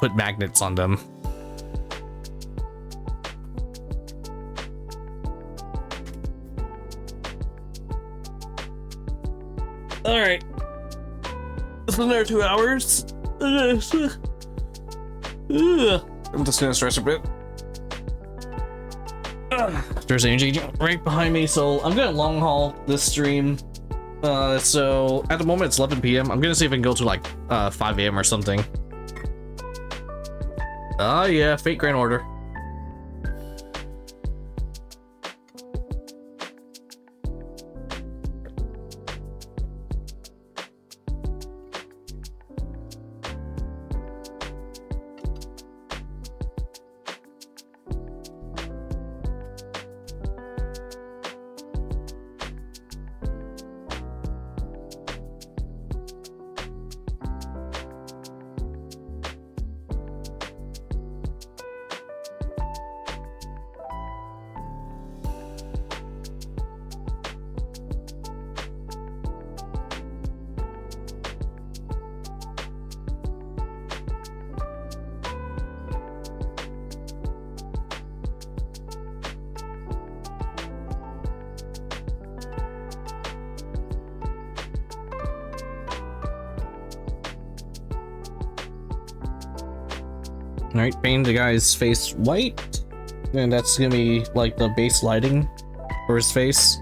put magnets on them. All right, it's another 2 hours. I'm just gonna stretch a bit. There's Angie right behind me, so I'm gonna long haul this stream. So at the moment it's 11 p.m. I'm gonna see if I can go to like 5 a.m. or something. Yeah, Fate Grand Order. Alright, paint the guy's face white, and that's gonna be like the base lighting for his face.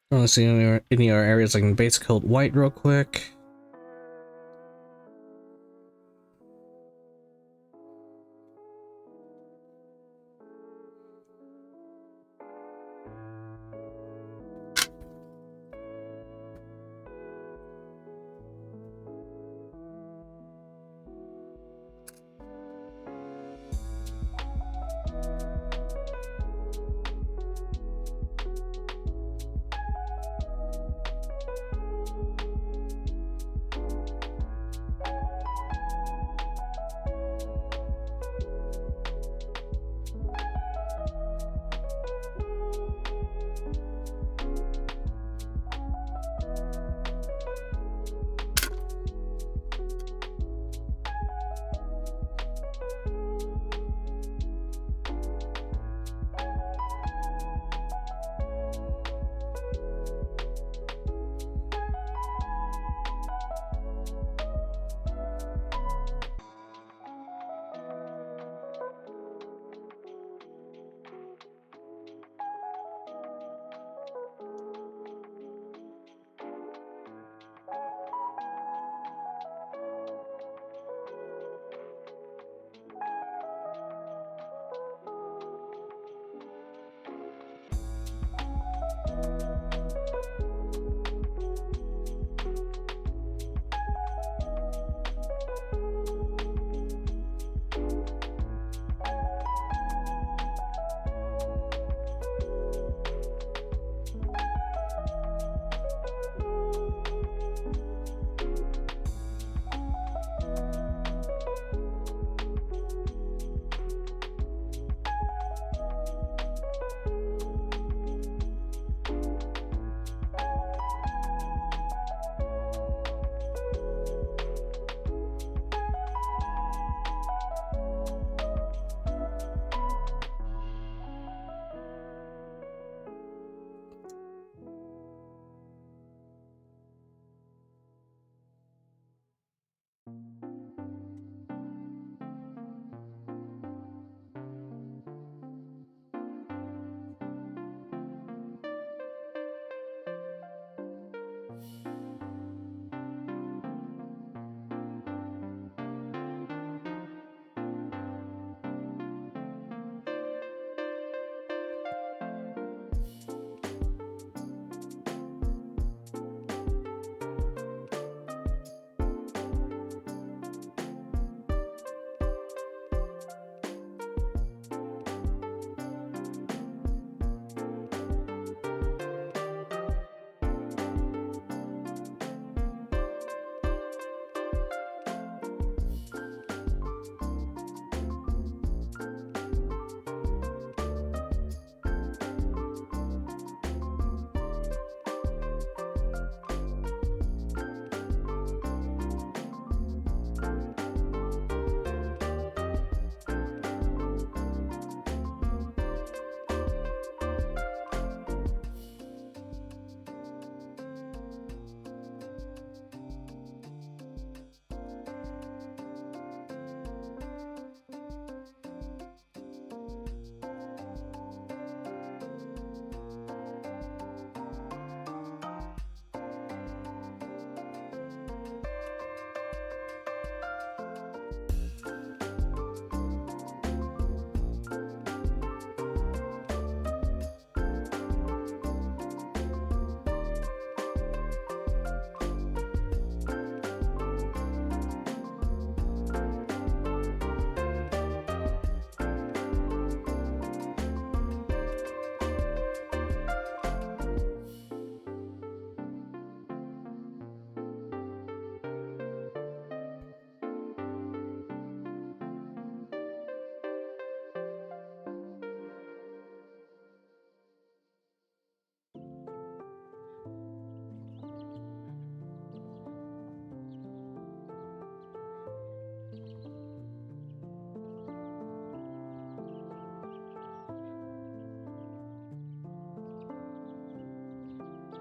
I want to see any other areas I can base coat white real quick.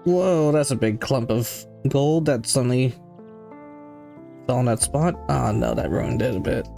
Whoa, that's a big clump of gold that suddenly fell in that spot. Ah, no, that ruined it a bit.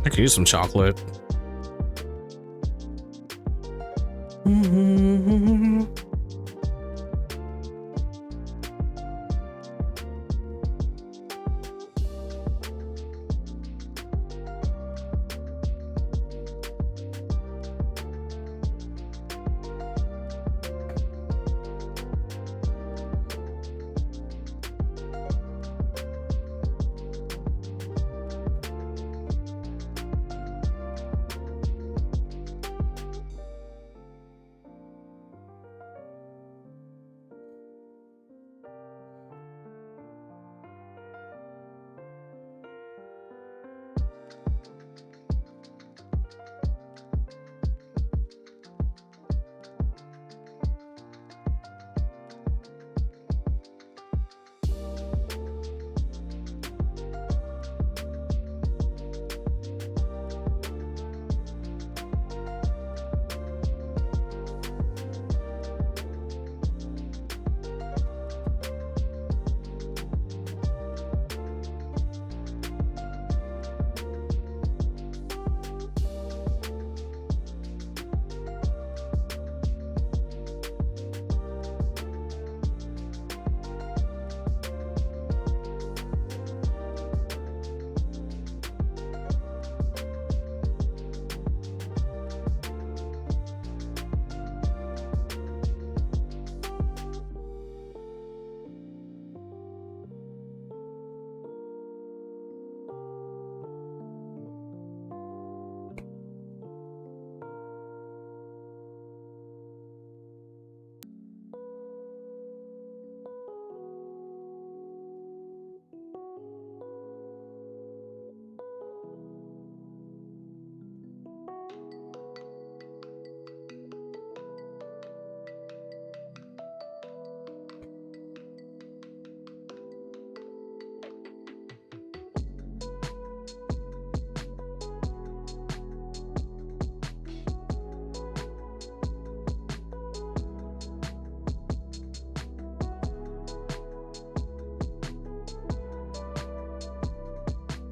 I could use some chocolate.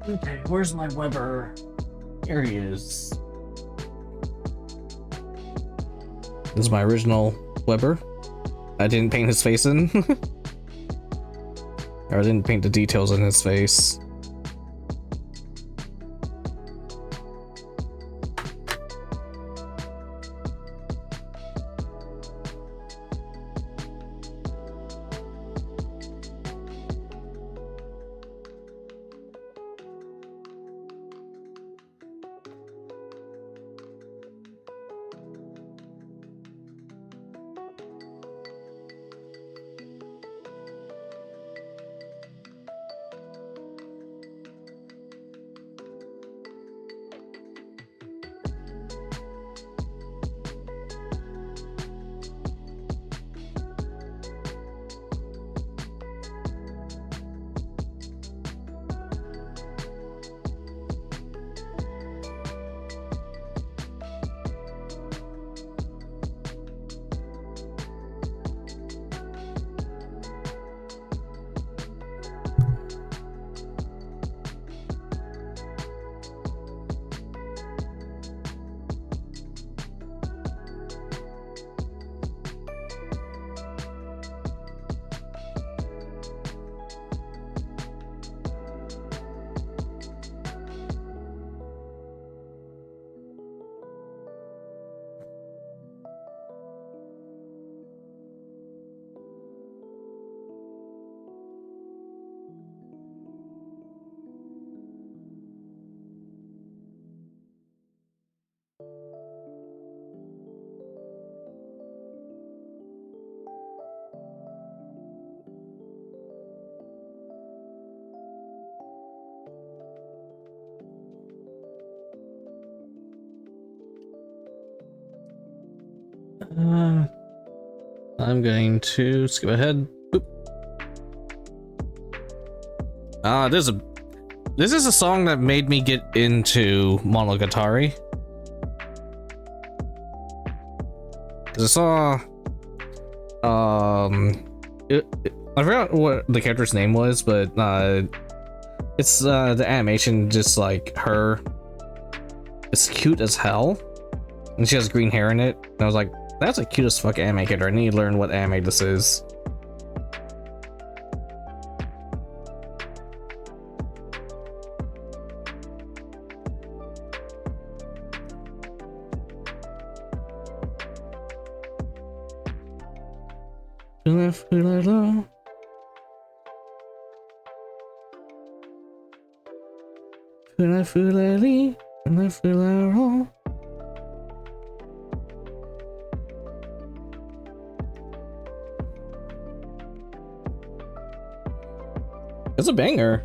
Okay, where's my Weber? Here he is. This is my original Weber. I didn't paint his face in. Or I didn't paint the details in his face. I'm going to skip ahead. Boop. This is a song that made me get into Monogatari. Cause I saw, I forgot what the character's name was, but it's the animation just like her. It's cute as hell, and she has green hair in it. And I was like, that's a cute as fuck anime character. I need to learn what anime this is. It's a banger.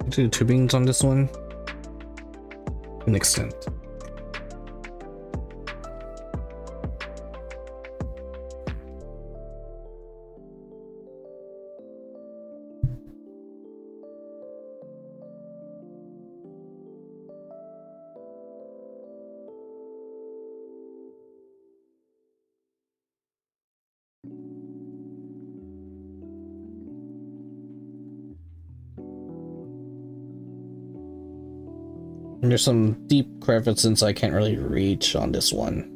Do two beans on this one. An extent. And there's some deep crevices I can't really reach on this one.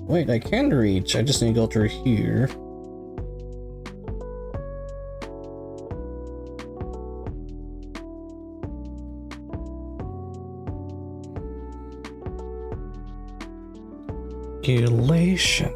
Wait, I can reach. I just need to go through here. regulation.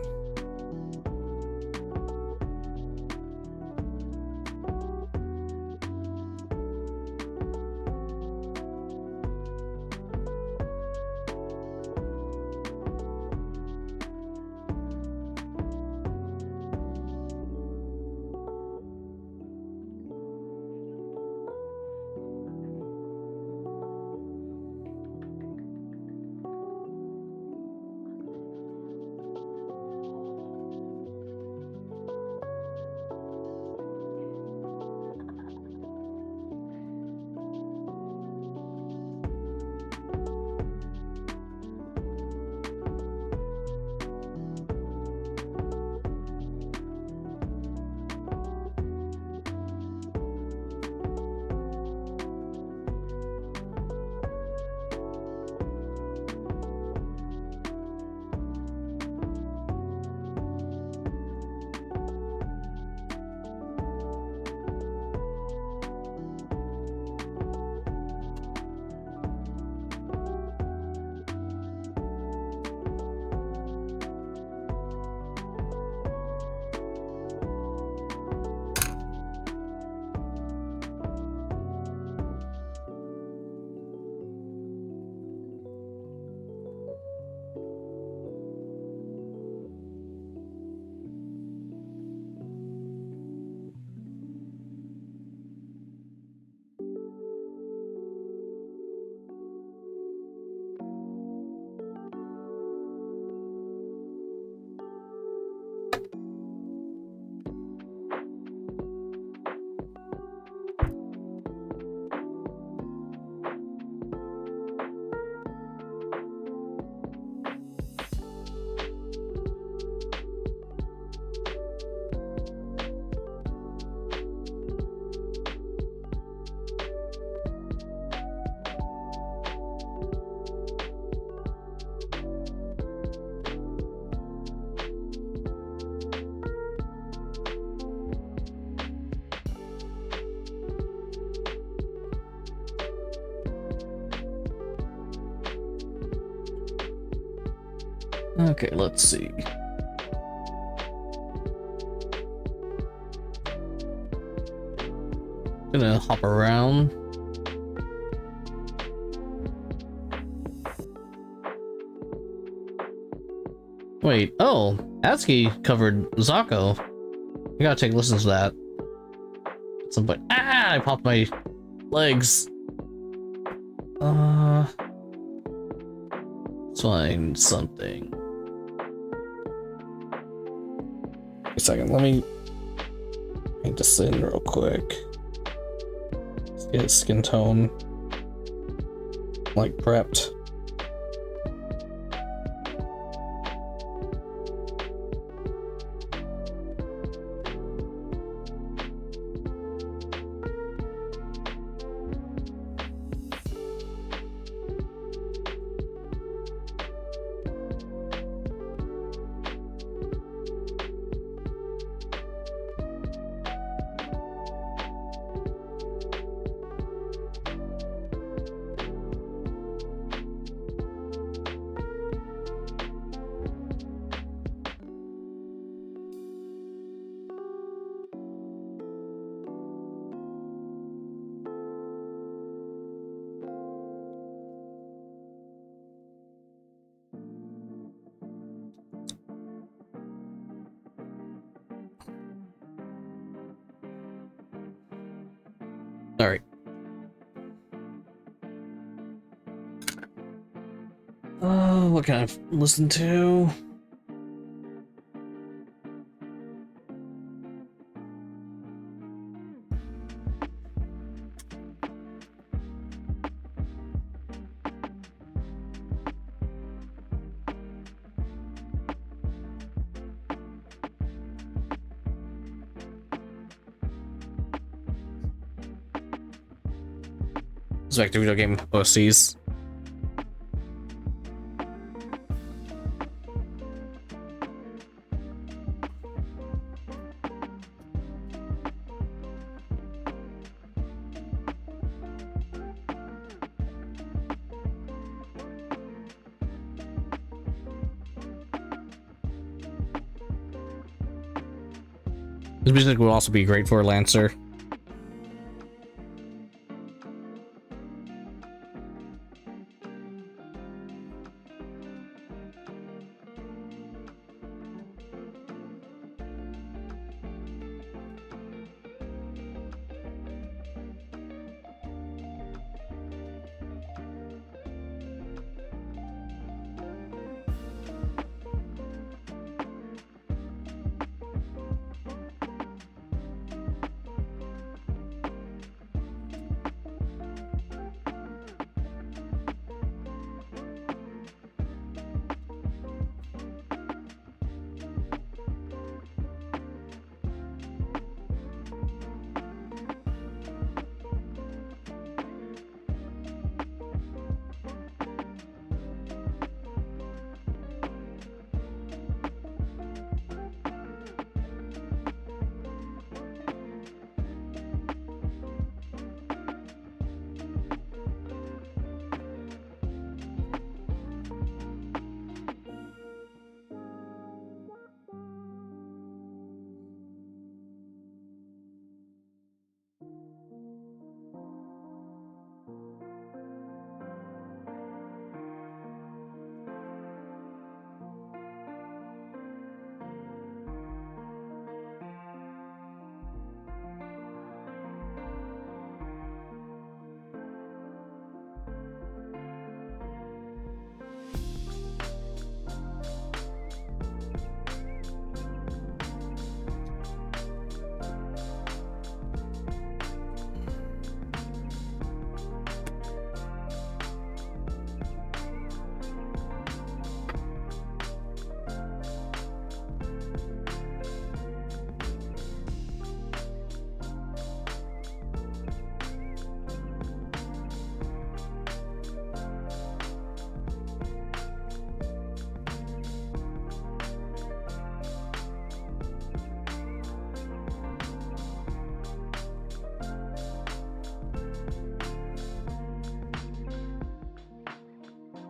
Okay, let's see. Gonna hop around. Wait, oh, ASCII covered Zako. I gotta take listens to that at some point. Ah, I popped my legs. Let's find something. A second, let me paint this in real quick. Let's get skin tone like prepped. All right. What can I listen to? Let's back to video game OSCs. This music will also be great for a Lancer.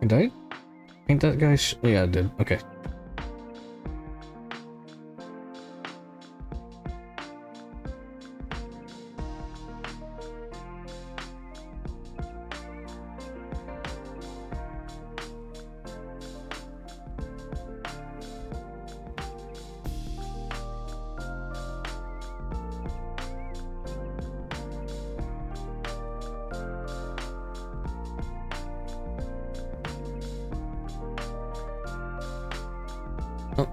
Did I paint that guy? Yeah, I did. Okay. Oh.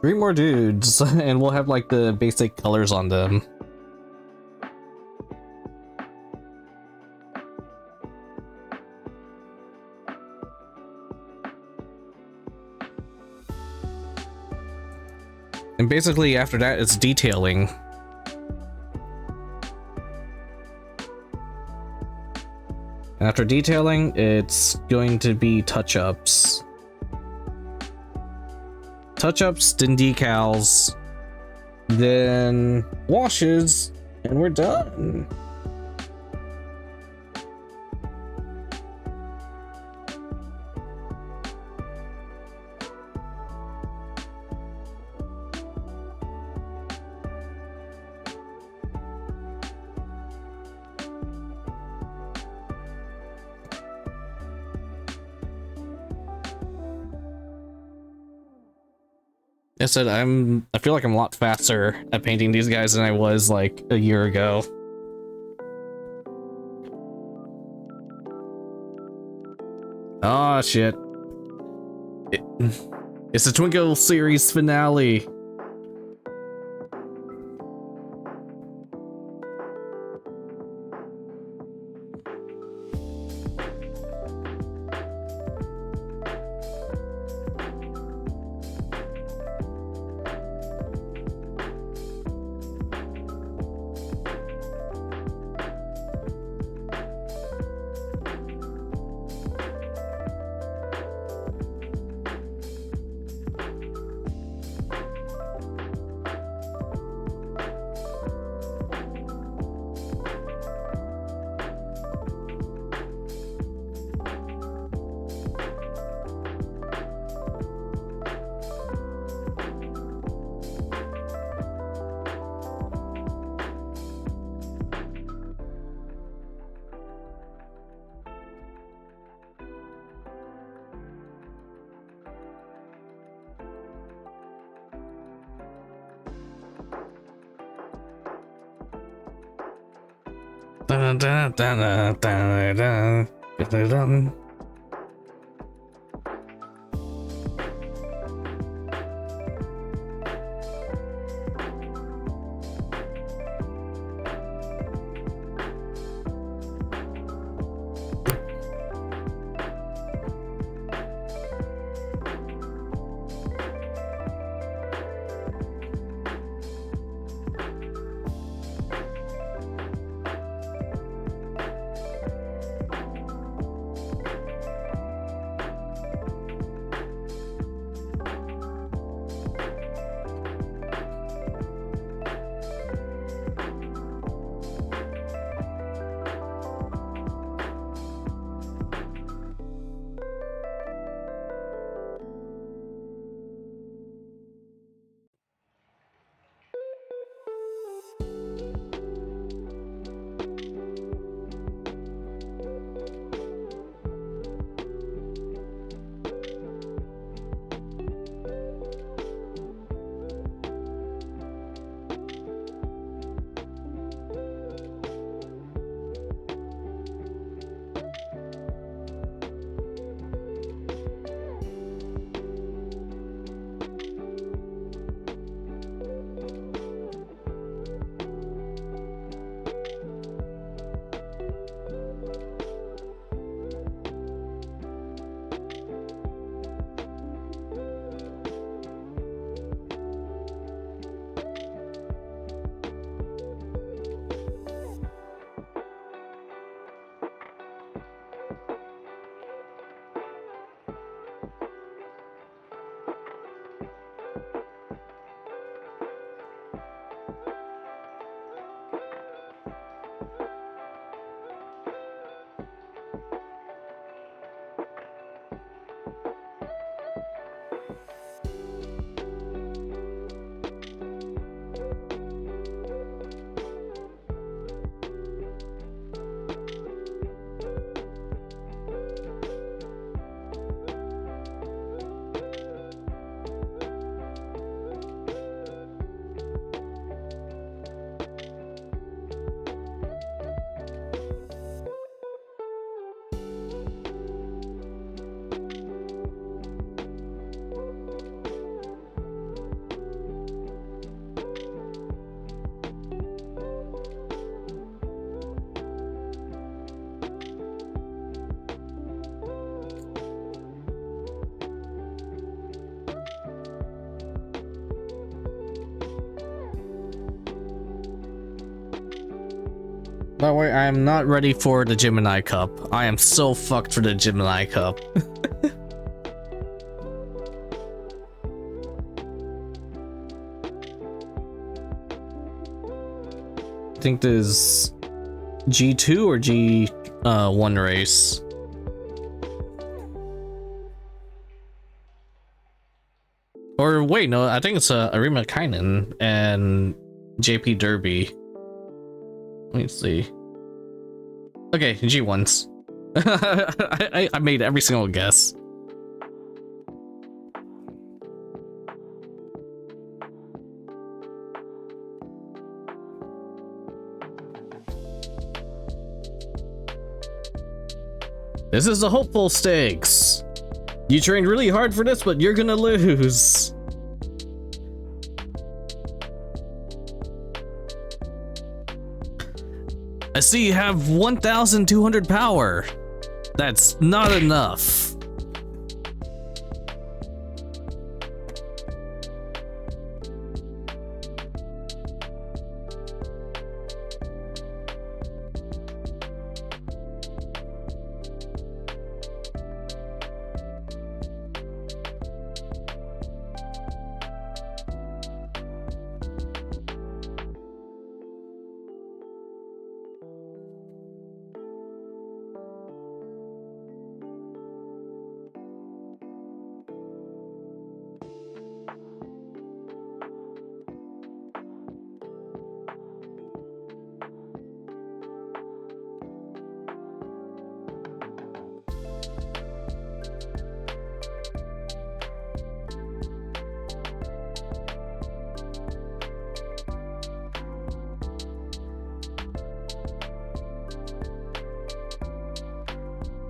Three more dudes, and we'll have like the basic colors on them. basically after that, it's detailing. After detailing, it's going to be touch-ups. Touch-ups, then decals, then washes, and we're done. I said I feel like I'm a lot faster at painting these guys than I was like a year ago. Oh shit. It's the Twinkle series finale. Dun, dun, dun, dun, dun, dun, dun, dun. Don't worry, I am not ready for the Gemini Cup. I am so fucked for the Gemini Cup. I think there's G2 or G1 race. Or wait, no, I think it's Arima Kainen and JP Derby. Let me see. Okay, G1s. I made every single guess. This is the hopeful stakes. You trained really hard for this, but you're gonna lose. I see you have 1,200 power. That's not enough.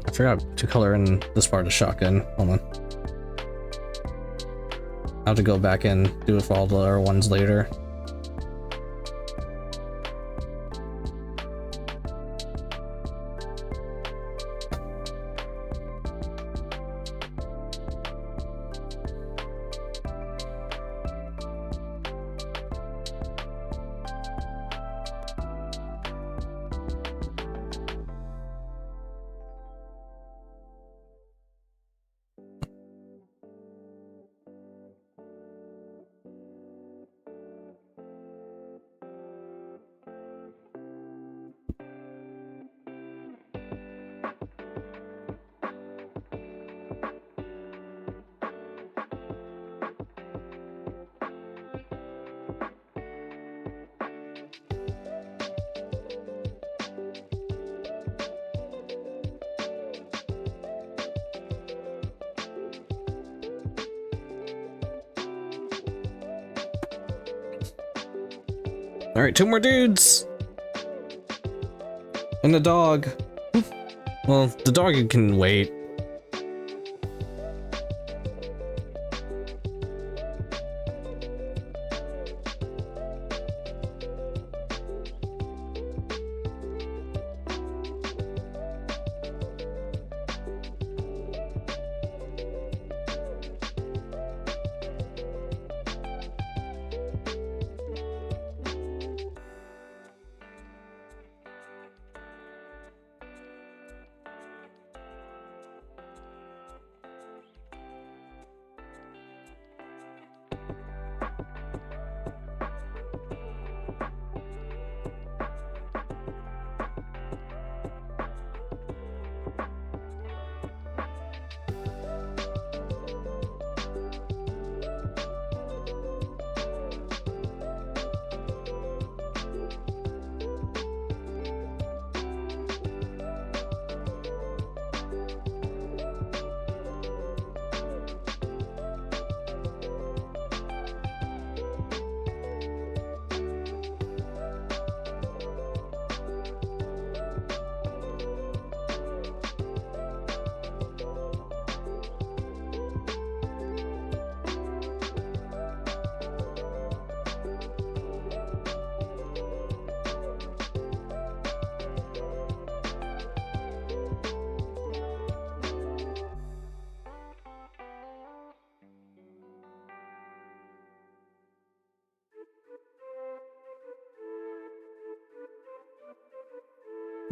I forgot to color in this part of the shotgun. Hold on. I'll have to go back and do it for all the other ones later. All right, 2 more dudes. And the dog. Well, the dog can wait.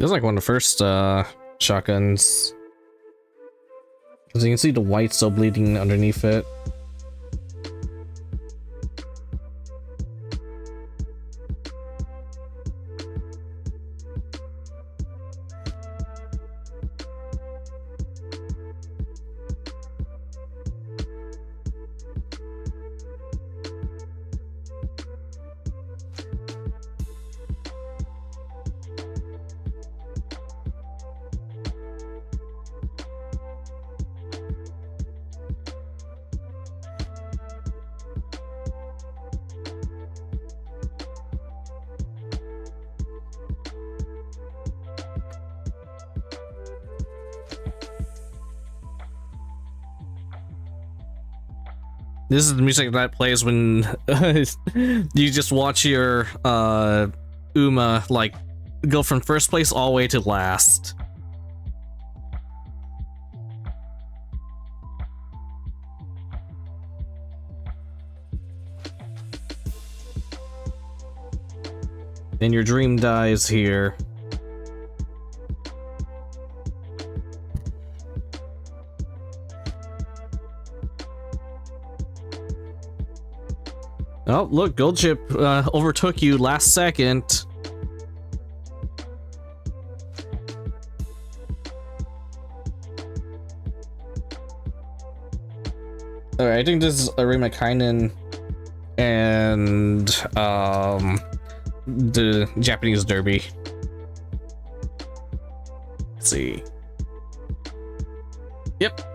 This is like one of the first shotguns. Because you can see the white still bleeding underneath it. This is the music that plays when you just watch your Uma like go from first place all the way to last. Then your dream dies here. Oh, look, Gold Chip overtook you last second. Alright, I think this is Arima Kainen and the Japanese Derby. Let's see. Yep.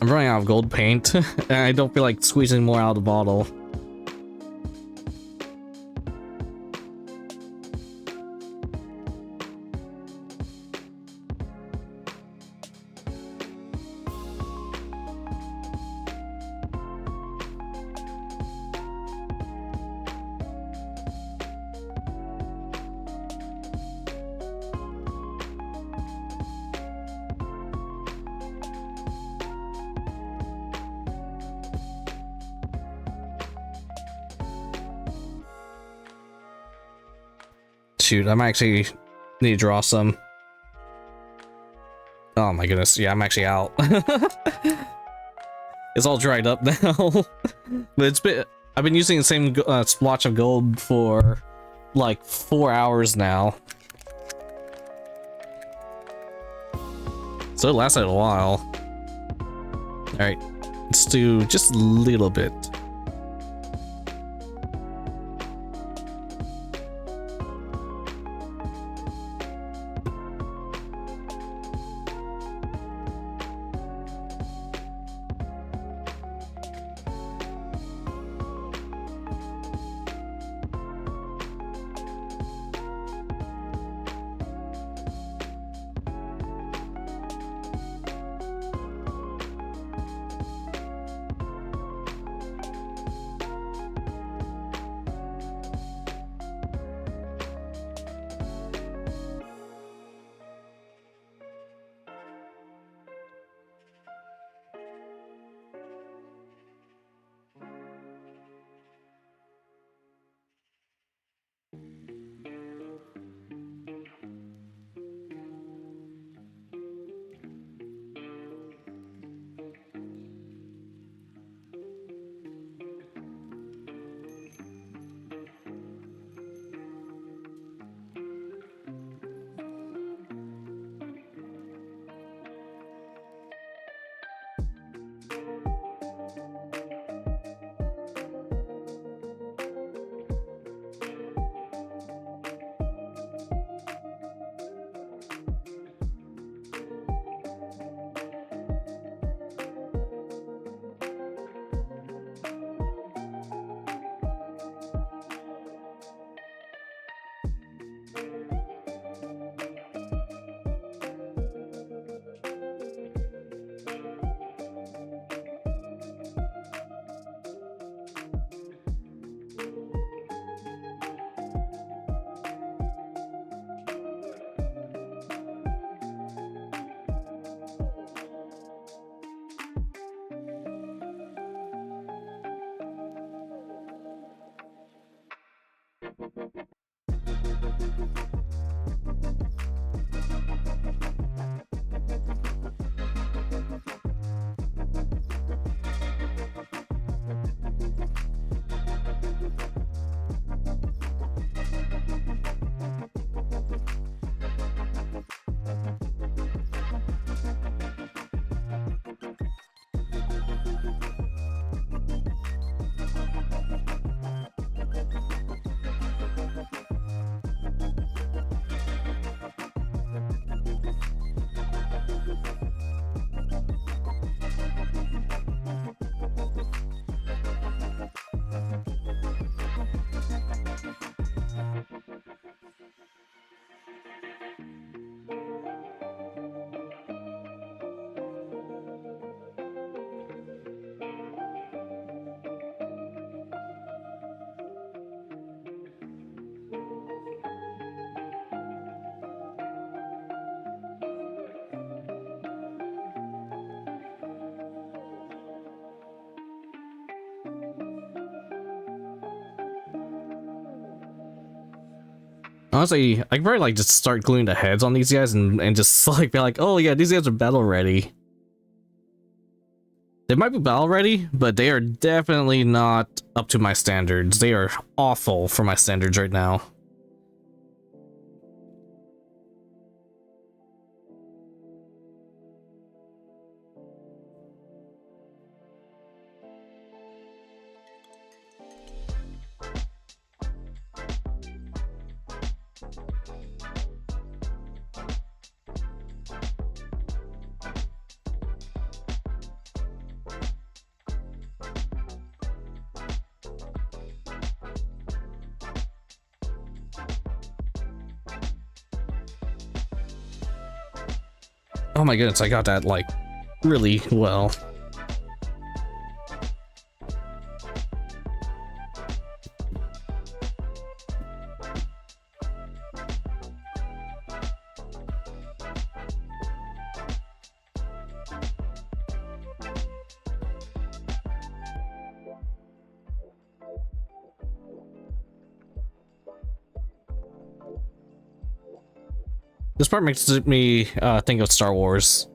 I'm running out of gold paint, and I don't feel like squeezing more out of the bottle. Shoot, I might actually need to draw some. Oh my goodness, yeah, I'm actually out. It's all dried up now. But I've been using the same splotch of gold for like 4 hours now. So it lasted a while. Alright, let's do just a little bit. Honestly, I could probably like just start gluing the heads on these guys and just like be like, oh yeah, these guys are battle ready. They might be battle ready, but they are definitely not up to my standards. They are awful for my standards right now. Oh my goodness, I got that like really well. This part makes me think of Star Wars.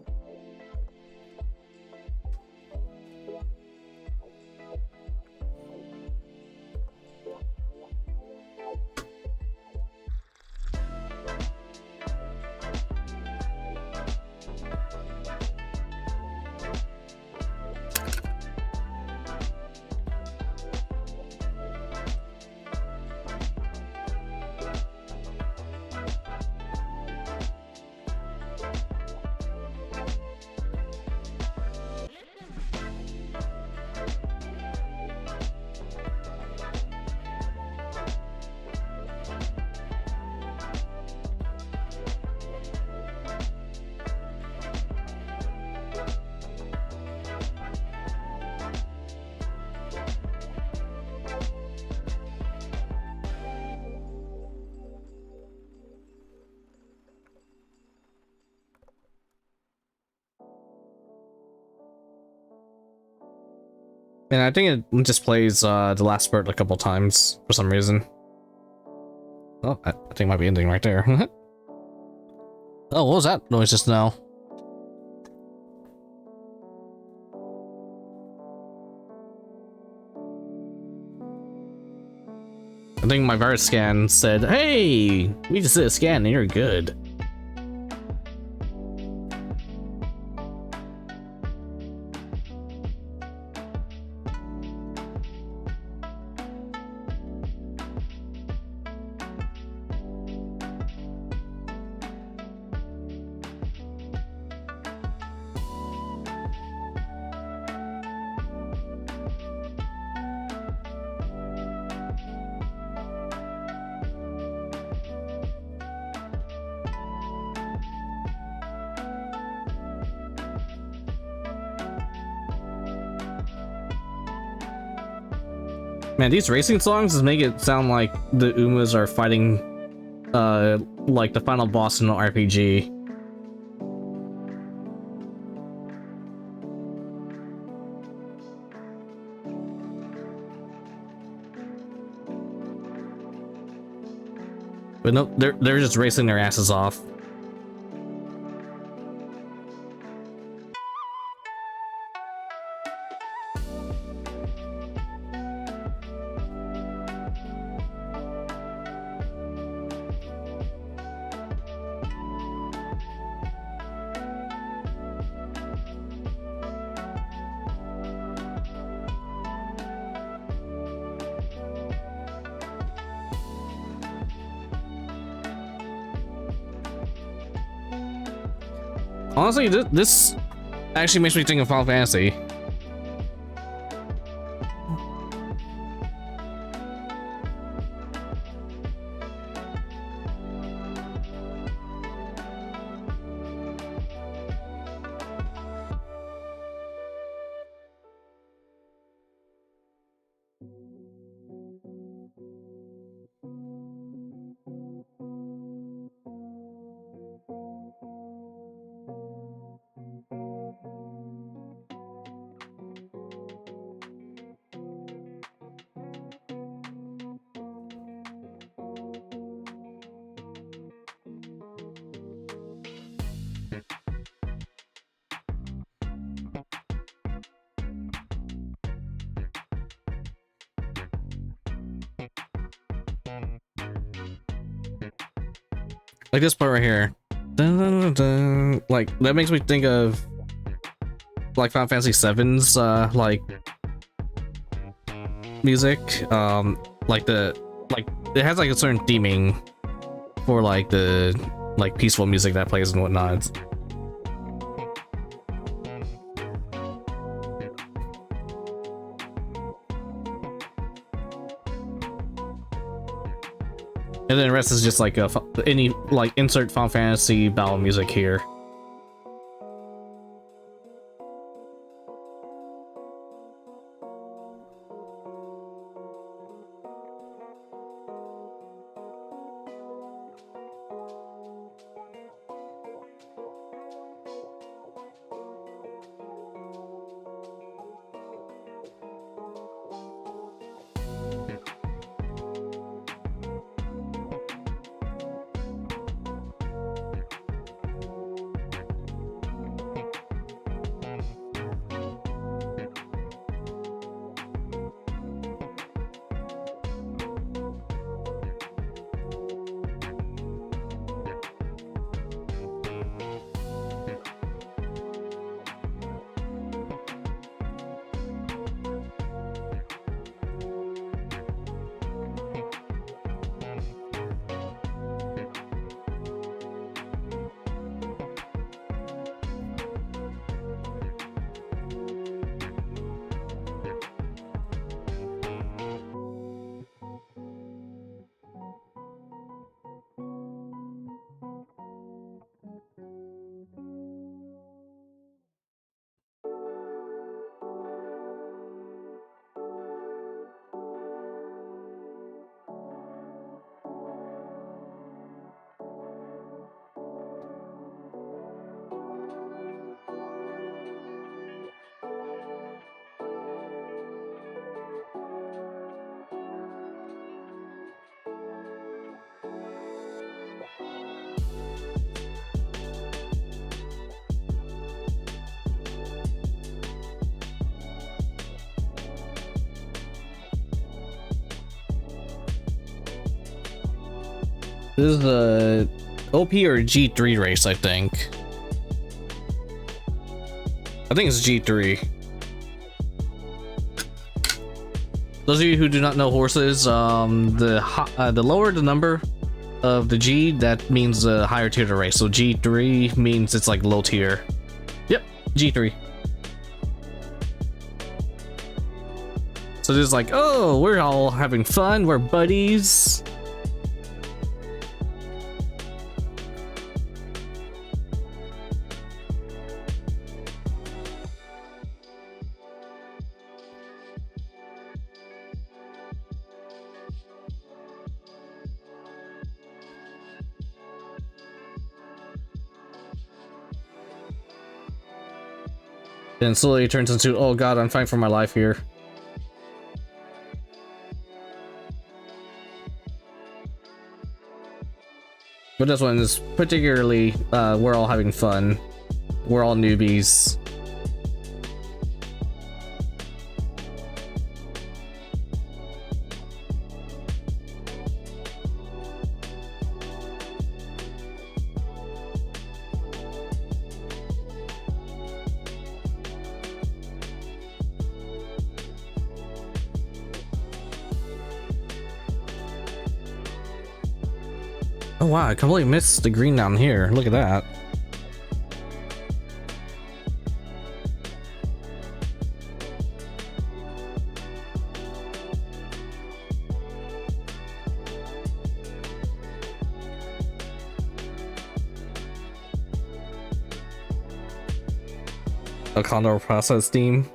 And I think it just plays the last spurt a couple times for some reason. Oh, I think it might be ending right there. Oh, what was that noise just now? I think my virus scan said, hey, we just did a scan and you're good. Man, these racing songs just make it sound like the Umas are fighting, like the final boss in an RPG. But no, they're just racing their asses off. Honestly, this actually makes me think of Final Fantasy. Like this part right here. Dun, dun, dun, dun. Like that makes me think of like Final Fantasy VII's like music. Like it has like a certain theming for like the like peaceful music that plays and whatnot. And then the rest is just like any like insert Final Fantasy battle music here. This is a OP or G3 race, I think. I think it's G3. Those of you who do not know horses, the lower the number of the G, that means a higher tier to race. So G3 means it's like low tier. Yep, G3. So this is like, oh, we're all having fun, we're buddies. Then slowly it turns into, oh god, I'm fighting for my life here. But this one is particularly, we're all having fun. We're all newbies. Oh wow, I completely missed the green down here. Look at that. A condor process theme.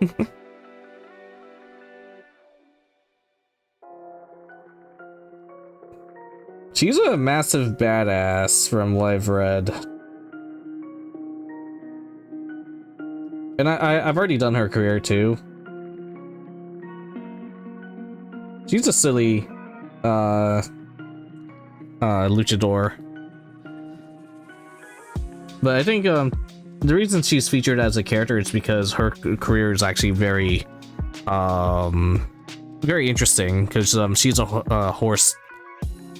She's a massive badass from what I've read. And I've already done her career too. She's a silly luchador. But I think the reason she's featured as a character is because her career is actually very very interesting, because she's a horse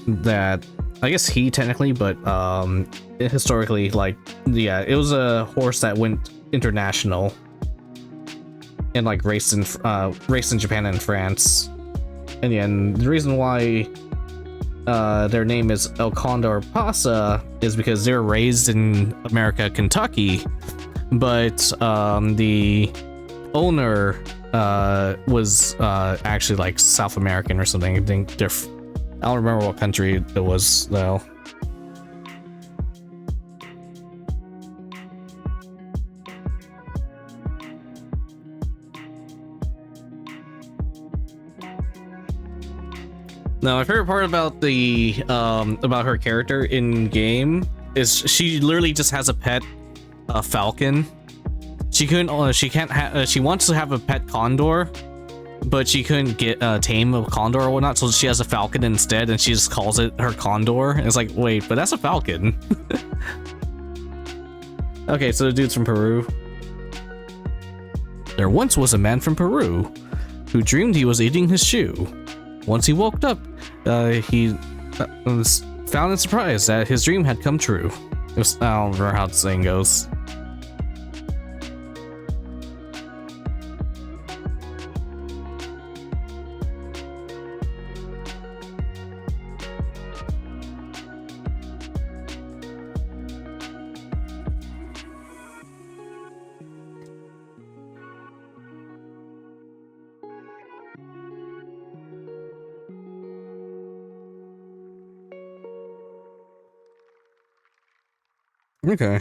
that I guess he technically, but historically, like, yeah, it was a horse that went international and like raced in Japan and France. And yeah, and the reason why their name is El Condor Pasa is because they're raised in America, Kentucky, but the owner was actually like South American or something. I think I don't remember what country it was though. Now, my favorite part about about her character in game is she literally just has a pet, a falcon. She wants to have a pet condor, but she couldn't get tame a condor or whatnot, so she has a falcon instead, and she just calls it her condor. And it's like, wait, but that's a falcon. Okay, so the dude's from Peru. There once was a man from Peru who dreamed he was eating his shoe. Once he woke up, he was found in surprise that his dream had come true. I don't remember how the saying goes. Okay.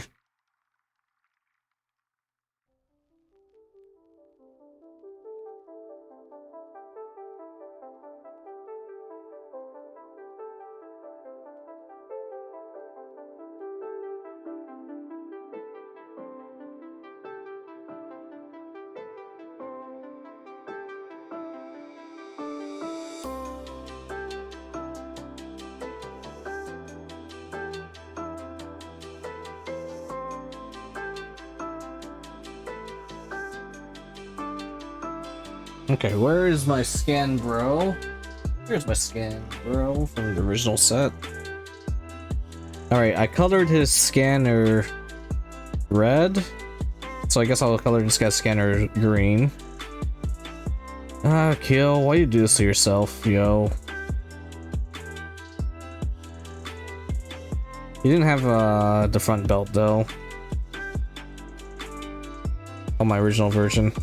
Okay, where is my scan, bro? Here's my scan, bro, from the original set. Alright, I colored his scanner red, so I guess I'll color this guy's scanner green. Ah, Kill, why you do this to yourself, yo? He didn't have the front belt, though. On my original version.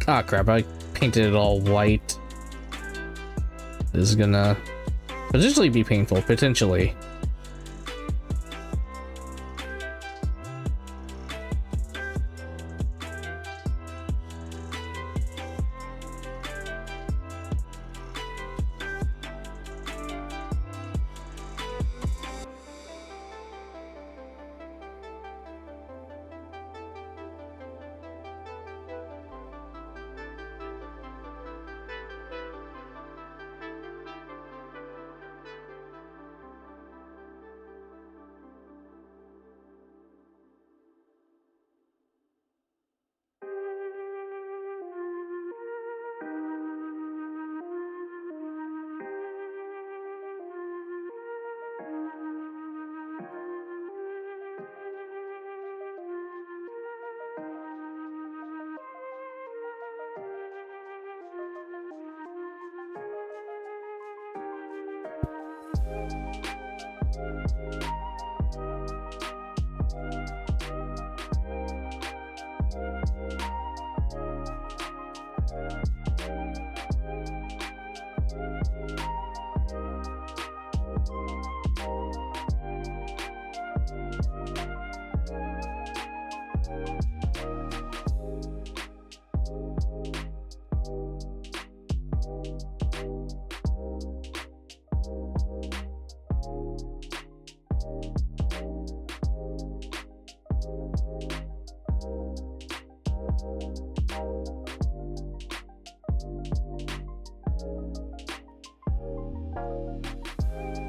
Ah, crap, I painted it all white. This is gonna potentially be painful, potentially.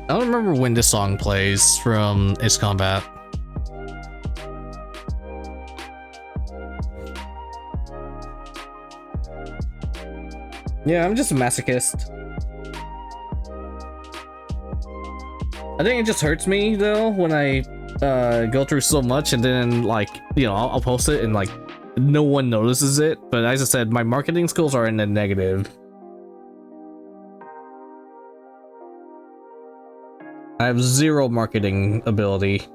I don't remember when this song plays from Ace Combat. Yeah, I'm just a masochist. I think it just hurts me though when I go through so much and then like, you know, I'll post it and like no one notices it. But as I said, my marketing skills are in the negative. I have zero marketing ability.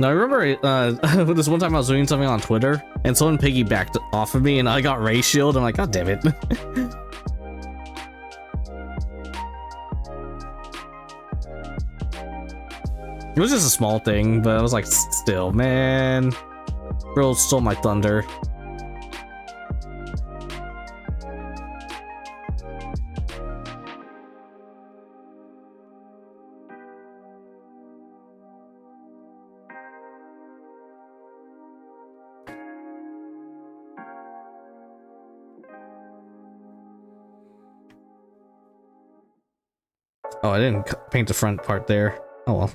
Now I remember this one time I was doing something on Twitter and someone piggybacked off of me and I got ray shield. I'm like, God damn it. It was just a small thing, but I was like, still, man. Bro stole my thunder. Oh, I didn't paint the front part there. Oh well.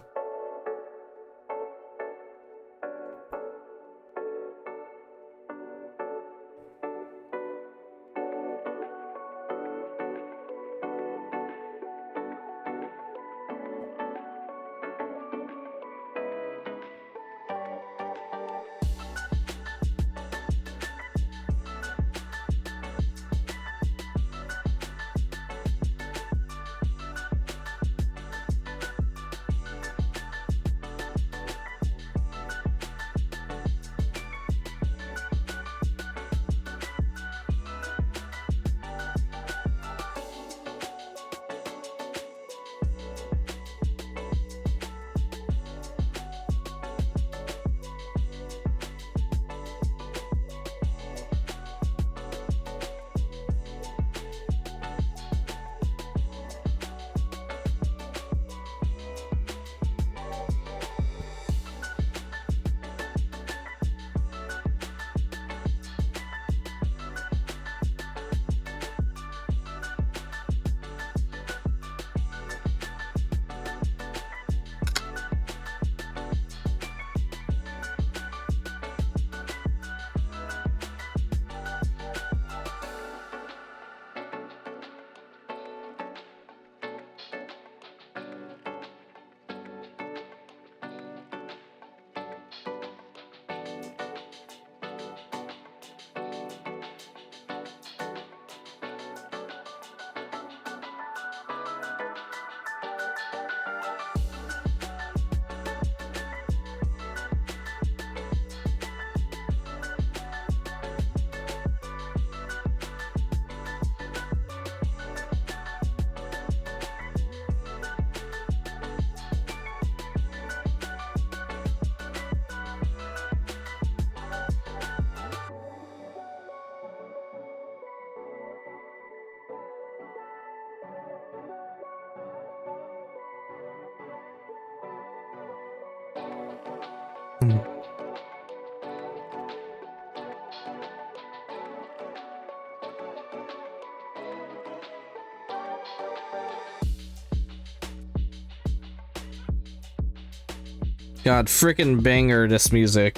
God, frickin' banger, this music.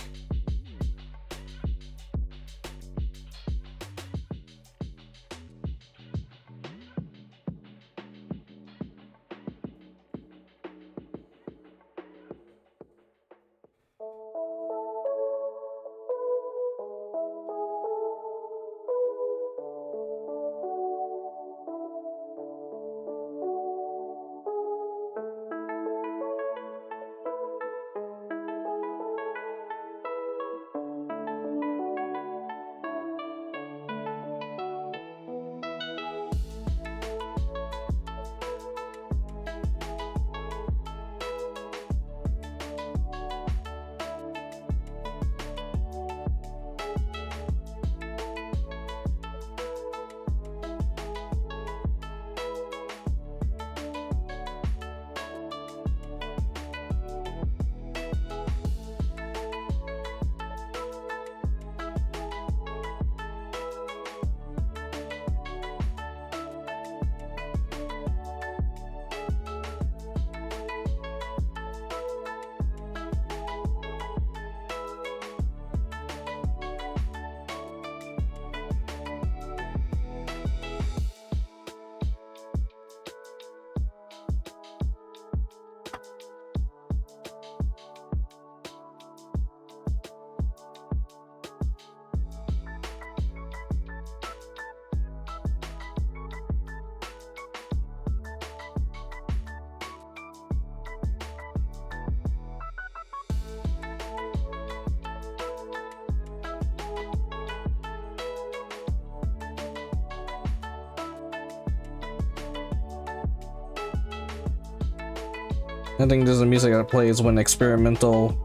I think there's a music that plays when experimental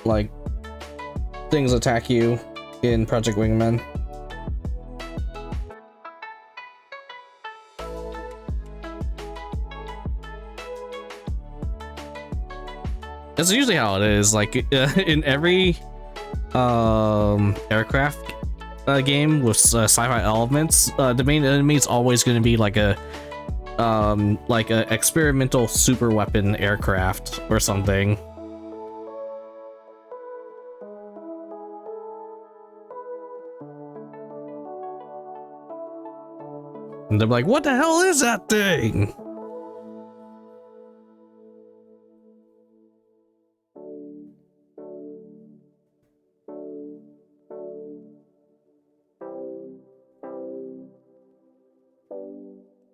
like things attack you in Project Wingman. That's usually how it is. Like in every aircraft game with sci-fi elements, the main enemy is always going to be like a experimental super weapon aircraft or something. And they're like, what the hell is that thing?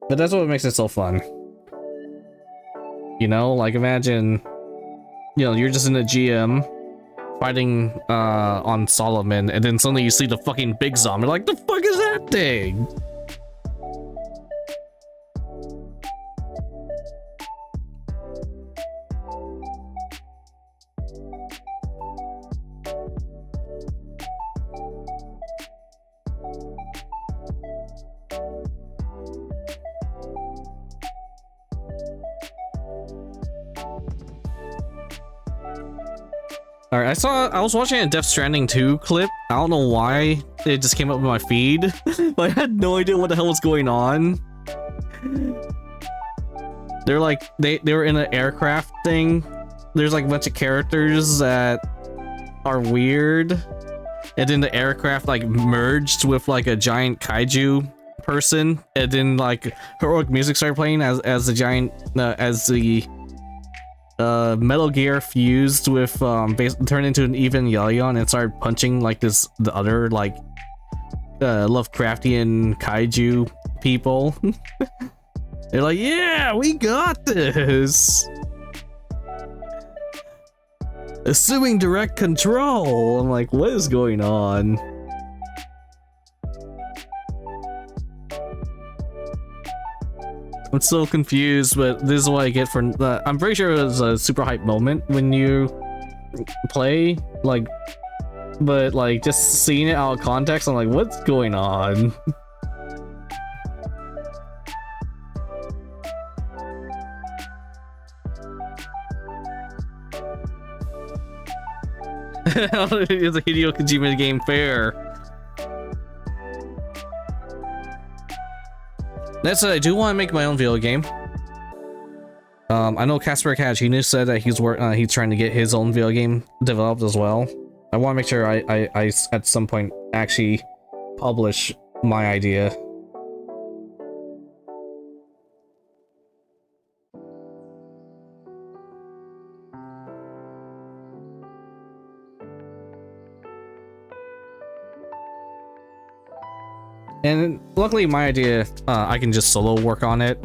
But that's what makes it so fun. You know, like imagine, you know, you're just in a GM fighting on Solomon, and then suddenly you see the fucking big zombie. Like, the fuck is that thing? Alright, I was watching a Death Stranding 2 clip. I don't know why it just came up in my feed, but I had no idea what the hell was going on. They're like, they were in an aircraft thing. There's like a bunch of characters that are weird. And then the aircraft like merged with like a giant kaiju person. And then like heroic music started playing as the giant, as the Metal Gear fused with turned into an Evangelion and started punching like the other like Lovecraftian kaiju people. They're like, yeah, we got this. Assuming direct control. I'm like, what is going on? I'm so confused, but this is what I get for I'm pretty sure it was a super hype moment when you play, like, but like just seeing it out of context, I'm like, what's going on? It's a Hideo Kojima game fair. That said, I do want to make my own video game. I know Casper Kajinu said that he's trying to get his own video game developed as well. I want to make sure I at some point actually publish my idea. And luckily my idea, I can just solo work on it.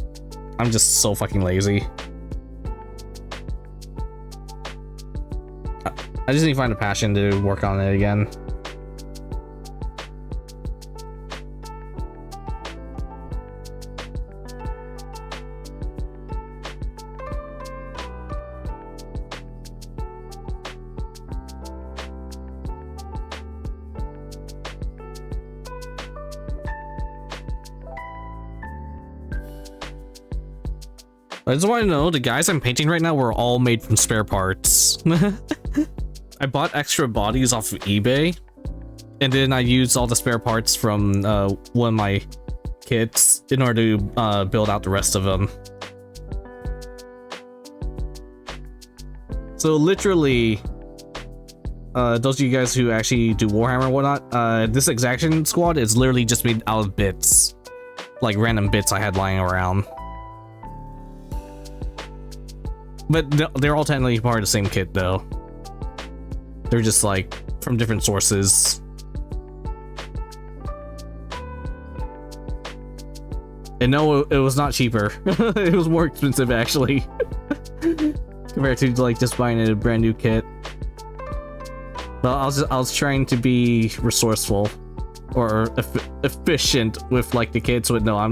I'm just so fucking lazy. I just need to find a passion to work on it again. I just want to know, the guys I'm painting right now were all made from spare parts. I bought extra bodies off of eBay, and then I used all the spare parts from one of my kits in order to build out the rest of them. So literally, those of you guys who actually do Warhammer and whatnot, this Exaction squad is literally just made out of bits. Like random bits I had lying around. But they're all technically part of the same kit, though. They're just like from different sources. And no, it was not cheaper. It was more expensive, actually, compared to like just buying a brand new kit. But I was trying to be resourceful or efficient with like the kits. But no, I'm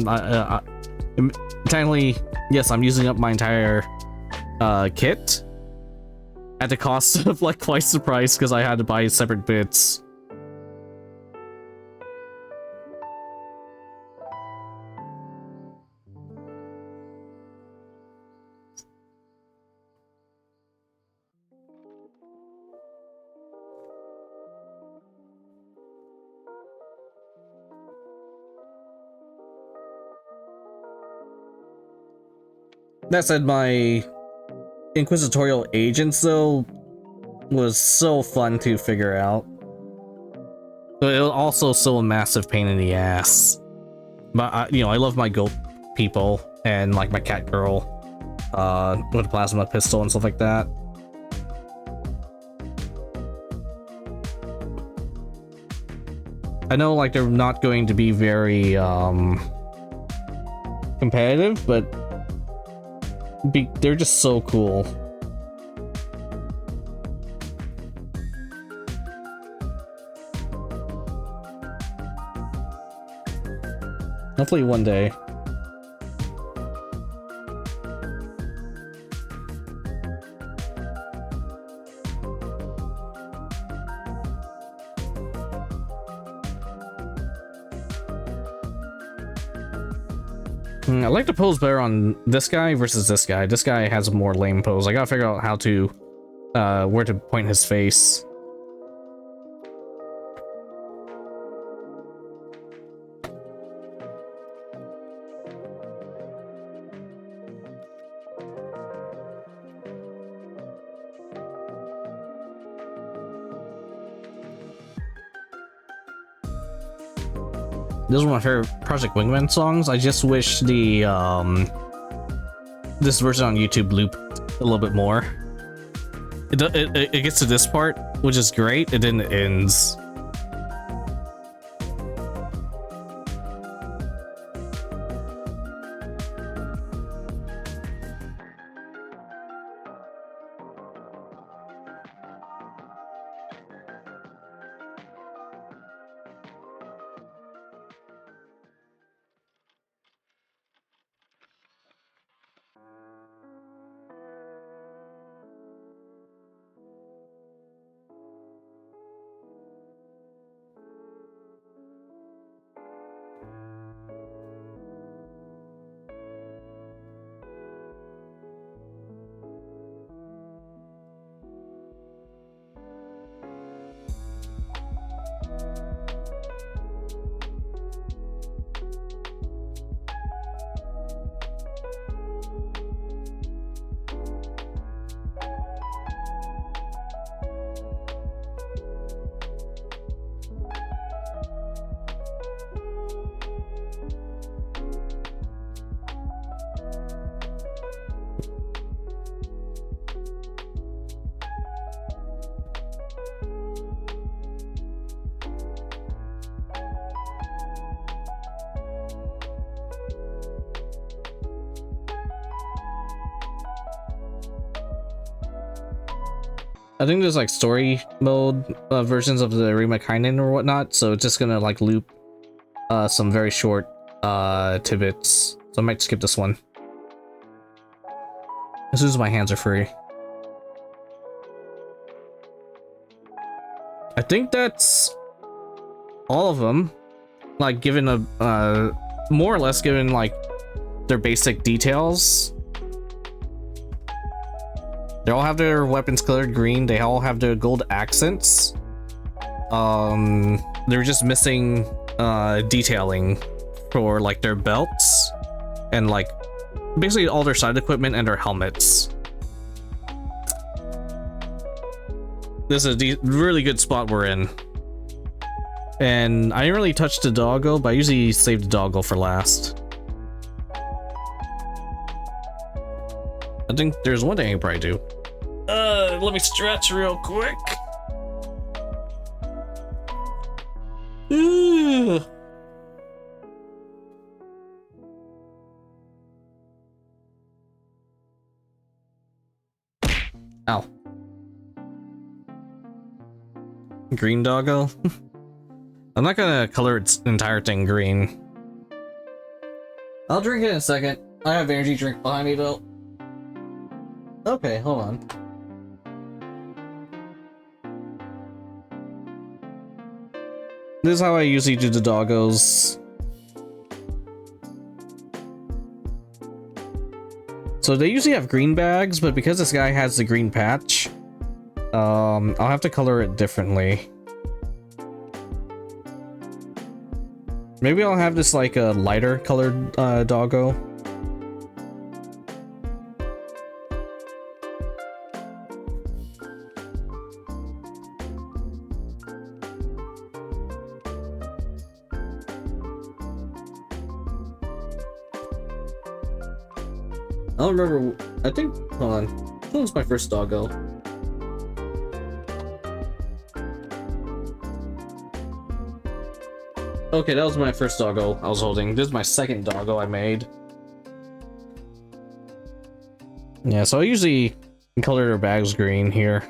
technically, yes, I'm using up my entire kit at the cost of like twice the price because I had to buy separate bits. That said, my Inquisitorial agents, though, was so fun to figure out. But it was also so a massive pain in the ass. But, you know, I love my goat people and, like, my cat girl with a plasma pistol and stuff like that. I know, like, they're not going to be very, competitive, but they're just so cool. Hopefully one day. I like to pose better on this guy versus this guy. This guy has a more lame pose. I gotta figure out how to, where to point his face. This is one of my favorite Project Wingman songs. I just wish the this version on YouTube looped a little bit more. It gets to this part, which is great, and then it ends. I think there's like story mode versions of the remake Heinen or whatnot, so it's just gonna like loop some very short tidbits. So I might skip this one as soon as my hands are free. I think that's all of them. Like given a more or less given like their basic details. They all have their weapons colored green. They all have their gold accents. They're just missing detailing for like their belts and like basically all their side equipment and their helmets. This is a really good spot we're in. And I didn't really touch the doggo, but I usually save the doggo for last. I think there's one thing I can probably do. Let me stretch real quick. Ow. Green doggo? I'm not gonna color its entire thing green. I'll drink it in a second. I have energy drink behind me though. Okay, hold on. This is how I usually do the doggos. So they usually have green bags, but because this guy has the green patch, I'll have to color it differently. Maybe I'll have this like a lighter colored doggo. I don't remember. I think. Hold on. That was my first doggo. Okay, that was my first doggo I was holding. This is my second doggo I made. Yeah, so I usually color their bags green here.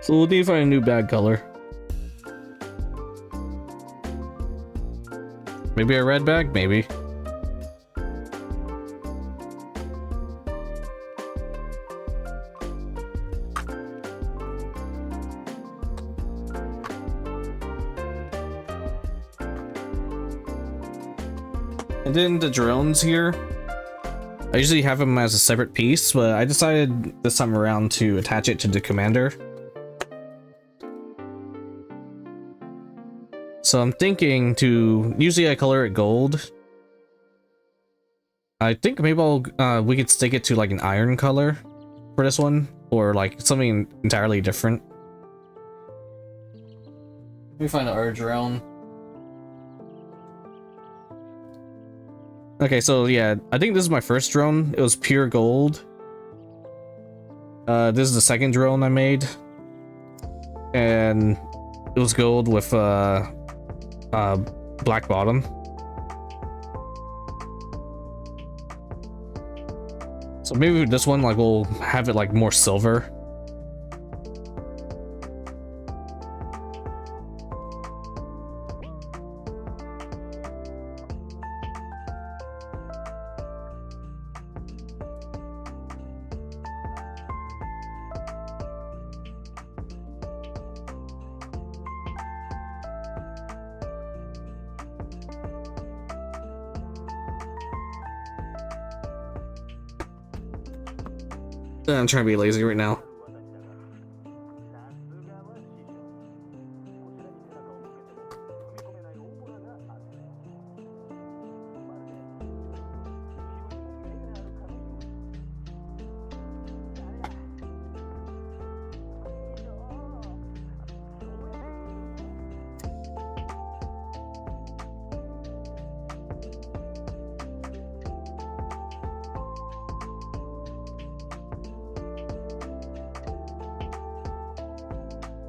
So we'll need to find a new bag color. Maybe a red bag? Maybe. And then the drones here, I usually have them as a separate piece, but I decided this time around to attach it to the commander. So I'm thinking to, usually I color it gold. I think maybe we could stick it to like an iron color for this one, or like something entirely different. Let me find our drone. Okay, so yeah, I think this is my first drone. It was pure gold. This is the second drone I made, and it was gold with black bottom. So maybe with this one, like, we'll have it like more silver. I'm trying to be lazy right now.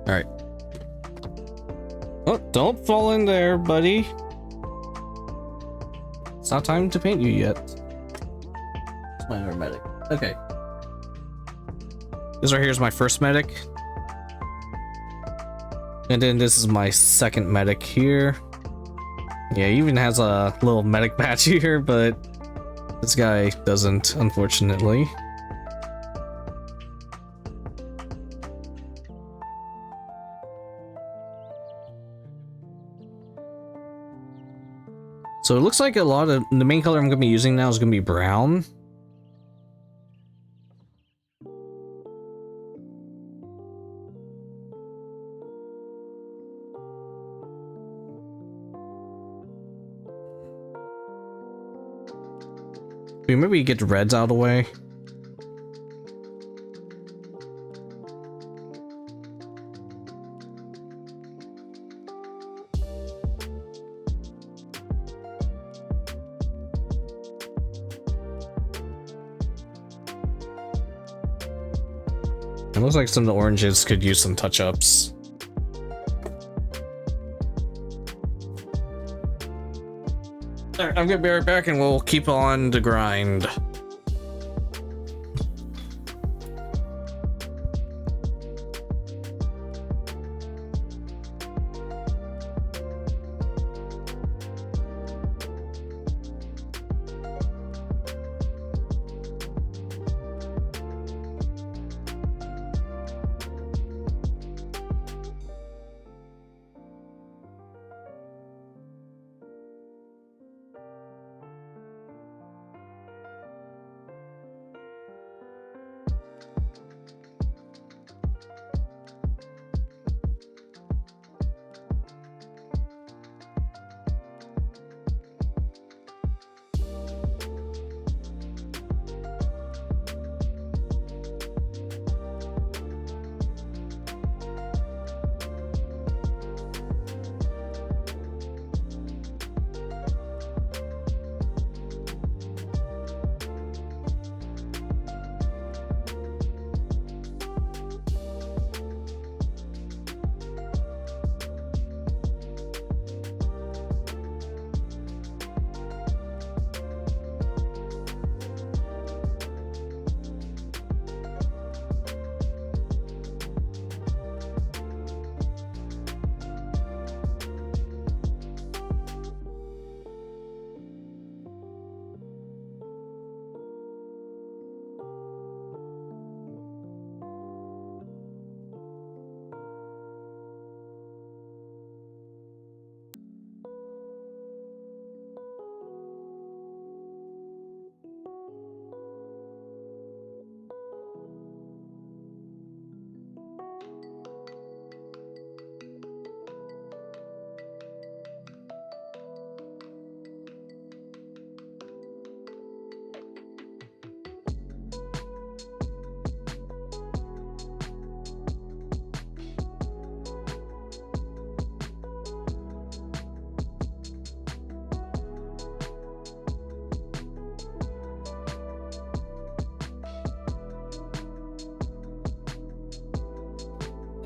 Alright. Oh, don't fall in there, buddy. It's not time to paint you yet. It's my other medic. Okay. This right here is my first medic. And then this is my second medic here. Yeah, he even has a little medic patch here, but this guy doesn't, unfortunately. So it looks like a lot of the main color I'm going to be using now is going to be brown. Maybe get the reds out of the way. It looks like some of the oranges could use some touch-ups. Alright, I'm gonna be right back and we'll keep on the grind.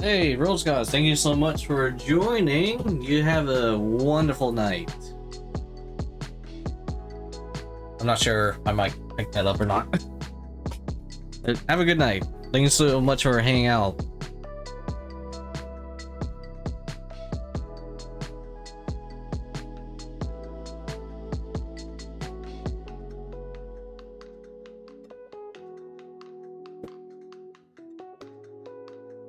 Hey, Rose Gods, thank you so much for joining. You have a wonderful night. I'm not sure I might pick that up or not. Have a good night. Thank you so much for hanging out.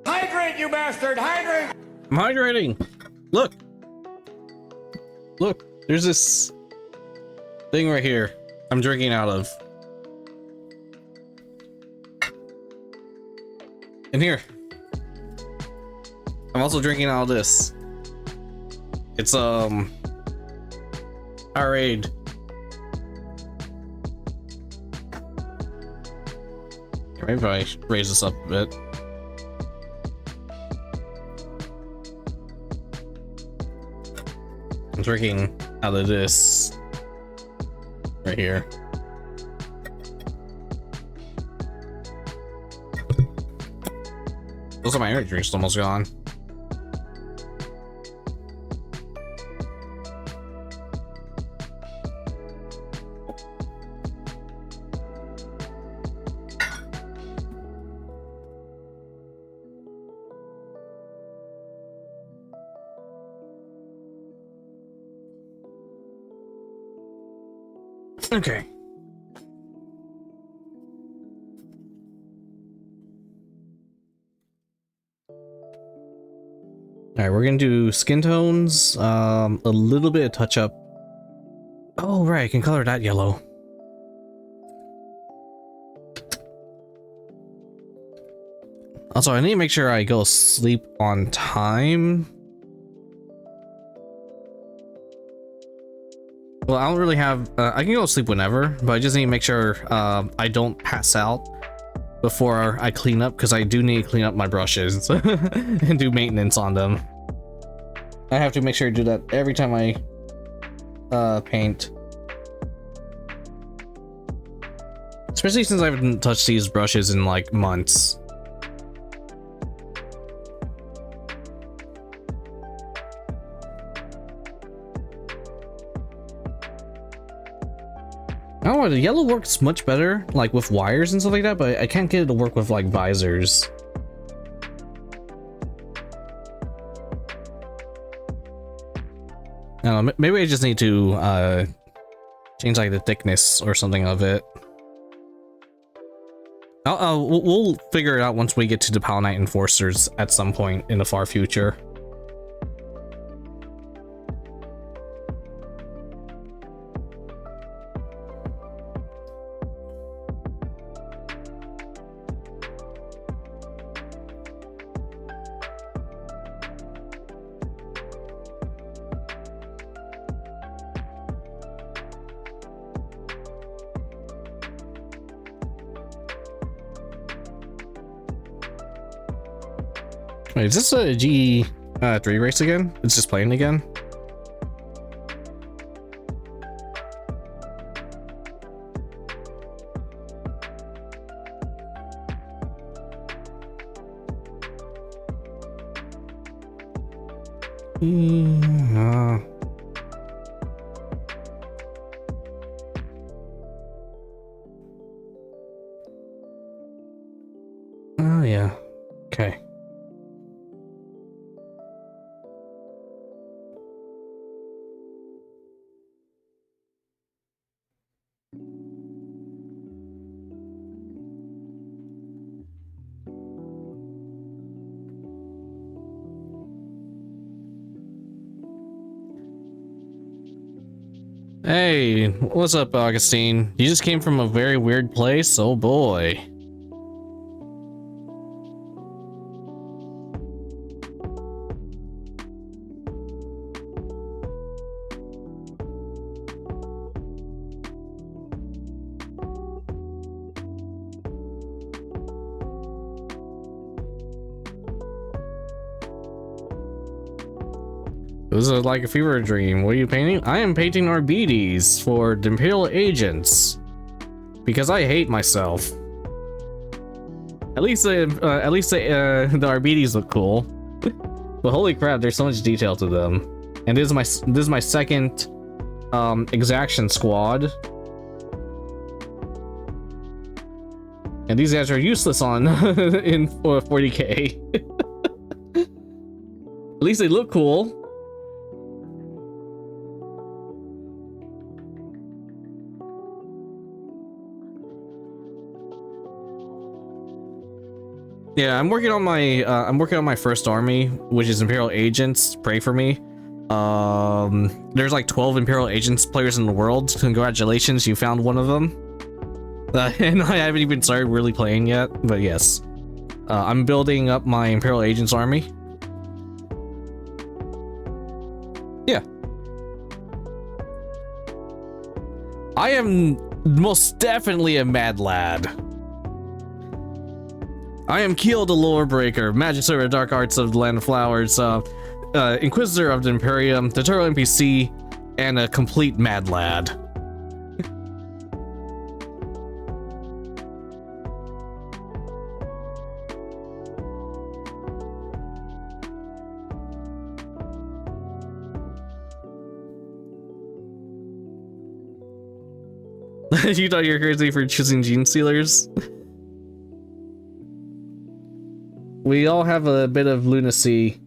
Hydrate, you bastard! Hydrate! I'm hydrating. Look. Look, there's this thing right here I'm drinking out of. And here. I'm also drinking out of this. It's Powerade. Maybe if I raise this up a bit. I'm drinking out of this right here. Those are my energy drinks almost gone. Okay. Alright, we're gonna do skin tones, a little bit of touch up. Oh, right, I can color that yellow. Also, I need to make sure I go sleep on time. Well, I don't really have, I can go sleep whenever, but I just need to make sure I don't pass out before I clean up, because I do need to clean up my brushes and do maintenance on them. I have to make sure to do that every time I paint. Especially since I haven't touched these brushes in like months. I don't know, the yellow works much better, like with wires and stuff like that, but I can't get it to work with like visors. I don't know, maybe I just need to change like the thickness or something of it. We'll figure it out once we get to the Pal Knight Enforcers at some point in the far future. Wait, is this a G3 race again? It's just playing again? Oh yeah, okay. Hey, what's up, Augustine? You just came from a very weird place? Oh boy. This is like a fever dream. What are you painting? I am painting Arbides for the Imperial agents. Because I hate myself. At least the RBDs look cool. But holy crap, there's so much detail to them. And this is my second Exaction squad. And these guys are useless on in 40k. At least they look cool. Yeah, I'm working on my first army, which is Imperial agents. Pray for me. There's like 12 Imperial agents players in the world. Congratulations, you found one of them. And I haven't even started really playing yet, but yes. I'm building up my Imperial agents army. Yeah. I am most definitely a mad lad. I am Keel the Lore Breaker, Magister of Dark Arts of the Land of Flowers, Inquisitor of the Imperium, the Turtle NPC, and a complete mad lad. You thought you were crazy for choosing Gene Stealers? We all have a bit of lunacy.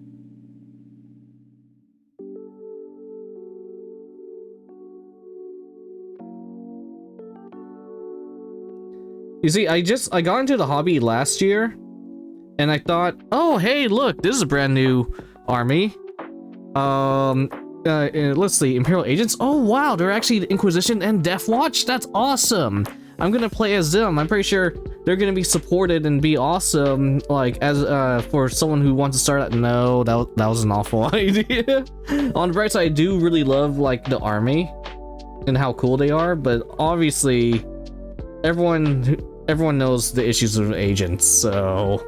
You see, I got into the hobby last year, and I thought, oh hey, look, this is a brand new army. Let's see, Imperial agents. Oh wow, they're actually the Inquisition and Death Watch. That's awesome. I'm gonna play as them. I'm pretty sure they're gonna be supported and be awesome. Like as for someone who wants to start out. No, that was an awful idea. On the bright side, I do really love like the army and how cool they are, but obviously everyone knows the issues of agents. So,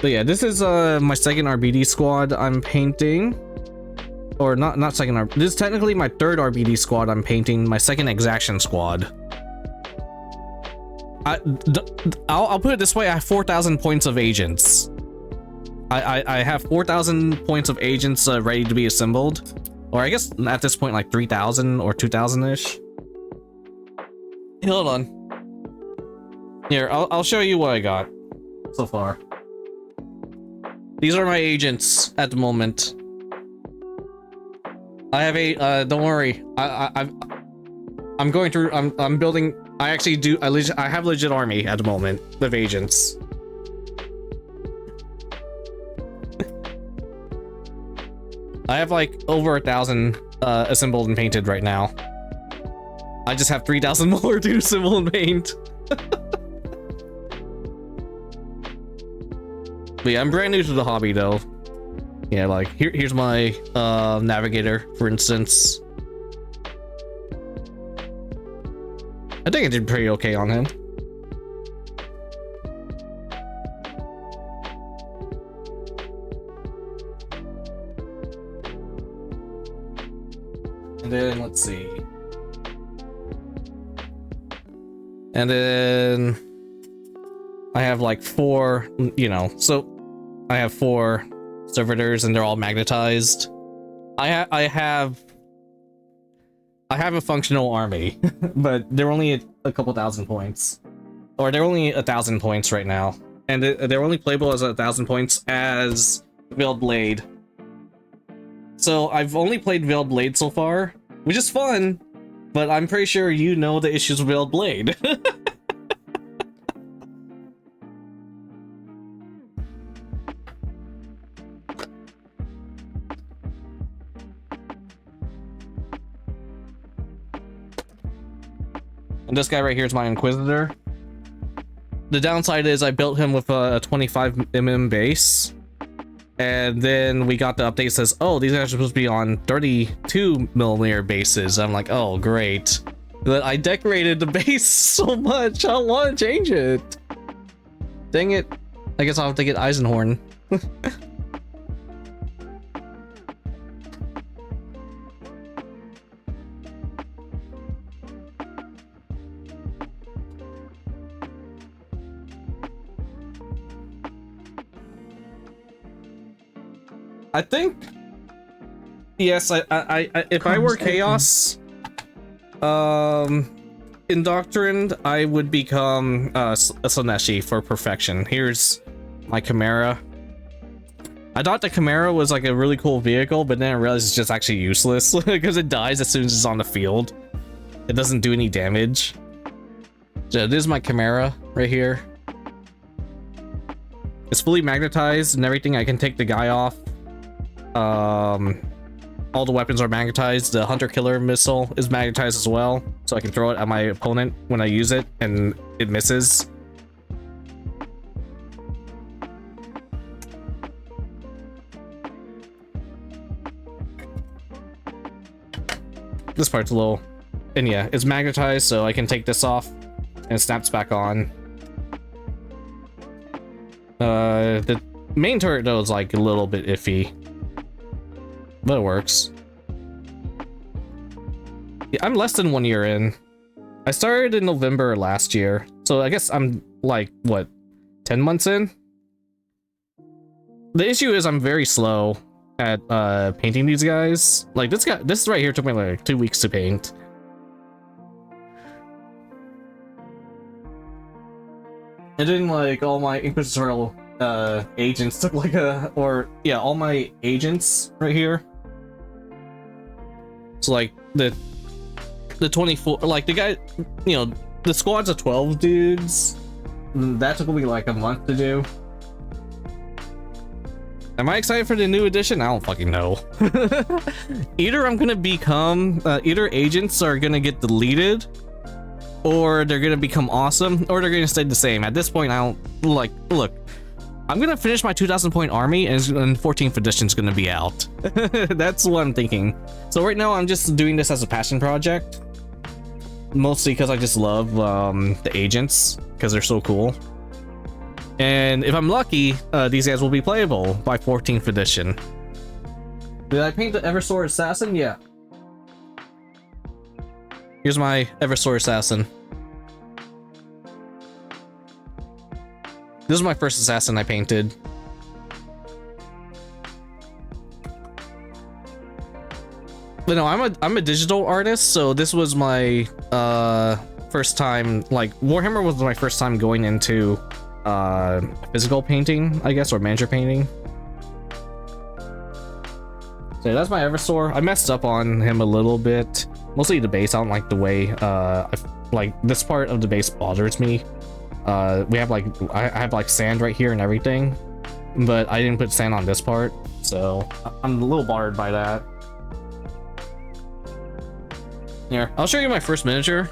but yeah, this is my second RBD squad I'm painting. Or not second RBD. This is technically my third RBD squad I'm painting. My second Exaction squad. I'll put it this way: I have 4,000 points of agents. I have 4,000 points of agents ready to be assembled, or I guess at this point like 3,000 or 2,000 ish. Hold on. Here, I'll show you what I got so far. These are my agents at the moment. I have a don't worry. I'm going through. I'm building. I actually do. I have a legit army at the moment of agents. I have like over 1,000 assembled and painted right now. I just have 3,000 more to assemble and paint. But yeah, I'm brand new to the hobby though. Yeah, like here's my navigator, for instance. I think I did pretty okay on him. And then let's see. And then I have like 4, you know, so I have 4 servitors and they're all magnetized. I have a functional army, but they're only a couple thousand points, or they're only 1,000 points right now, and they're only playable as 1,000 points as Veiled Blade. So I've only played Veiled Blade so far, which is fun, but I'm pretty sure you know the issues with Veiled Blade. And this guy right here is my Inquisitor. The downside is I built him with a 25mm base. And then we got the update that says, oh, these guys are supposed to be on 32mm bases. I'm like, oh, great. But I decorated the base so much, I don't want to change it. Dang it. I guess I'll have to get Eisenhorn. I think yes, if I were Chaos indoctrined, I would become a Slaneshi for perfection. Here's my Chimera. I thought the Chimera was like a really cool vehicle, but then I realized it's just actually useless because it dies as soon as it's on the field. It doesn't do any damage. So this is my Chimera right here. It's fully magnetized and everything. I can take the guy off. All the weapons are magnetized. The Hunter Killer missile is magnetized as well, so I can throw it at my opponent when I use it and it misses. This part's a little, and yeah, it's magnetized, so I can take this off and it snaps back on. The main turret though is like a little bit iffy, but it works. Yeah, I'm less than 1 year in. I started in November last year, so I guess I'm like, what, 10 months in? The issue is I'm very slow at painting these guys. Like this right here took me like 2 weeks to paint. And then like all my Inquisitorial agents took like all my agents right here. So like the 24, like the guy, you know, the squad's of 12 dudes. That took me like a month to do. Am I excited for the new edition? I don't fucking know. Either I'm gonna become, either agents are gonna get deleted, or they're gonna become awesome, or they're gonna stay the same. At this point, I don't, like, look, I'm gonna finish my 2,000 point army and 14th edition's gonna be out. That's what I'm thinking. So right now I'm just doing this as a passion project. Mostly because I just love the agents, because they're so cool. And if I'm lucky, these guys will be playable by 14th edition. Did I paint the Eversword Assassin? Yeah. Here's my Eversword Assassin. This is my first assassin I painted. But no, I'm a digital artist, so this was my first time, like Warhammer was my first time going into physical painting, I guess, or miniature painting. So that's my Eversword. I messed up on him a little bit, mostly the base. I don't like the way like this part of the base bothers me. We have like I have like sand right here and everything, but I didn't put sand on this part, so I'm a little bothered by that. Here, I'll show you my first miniature.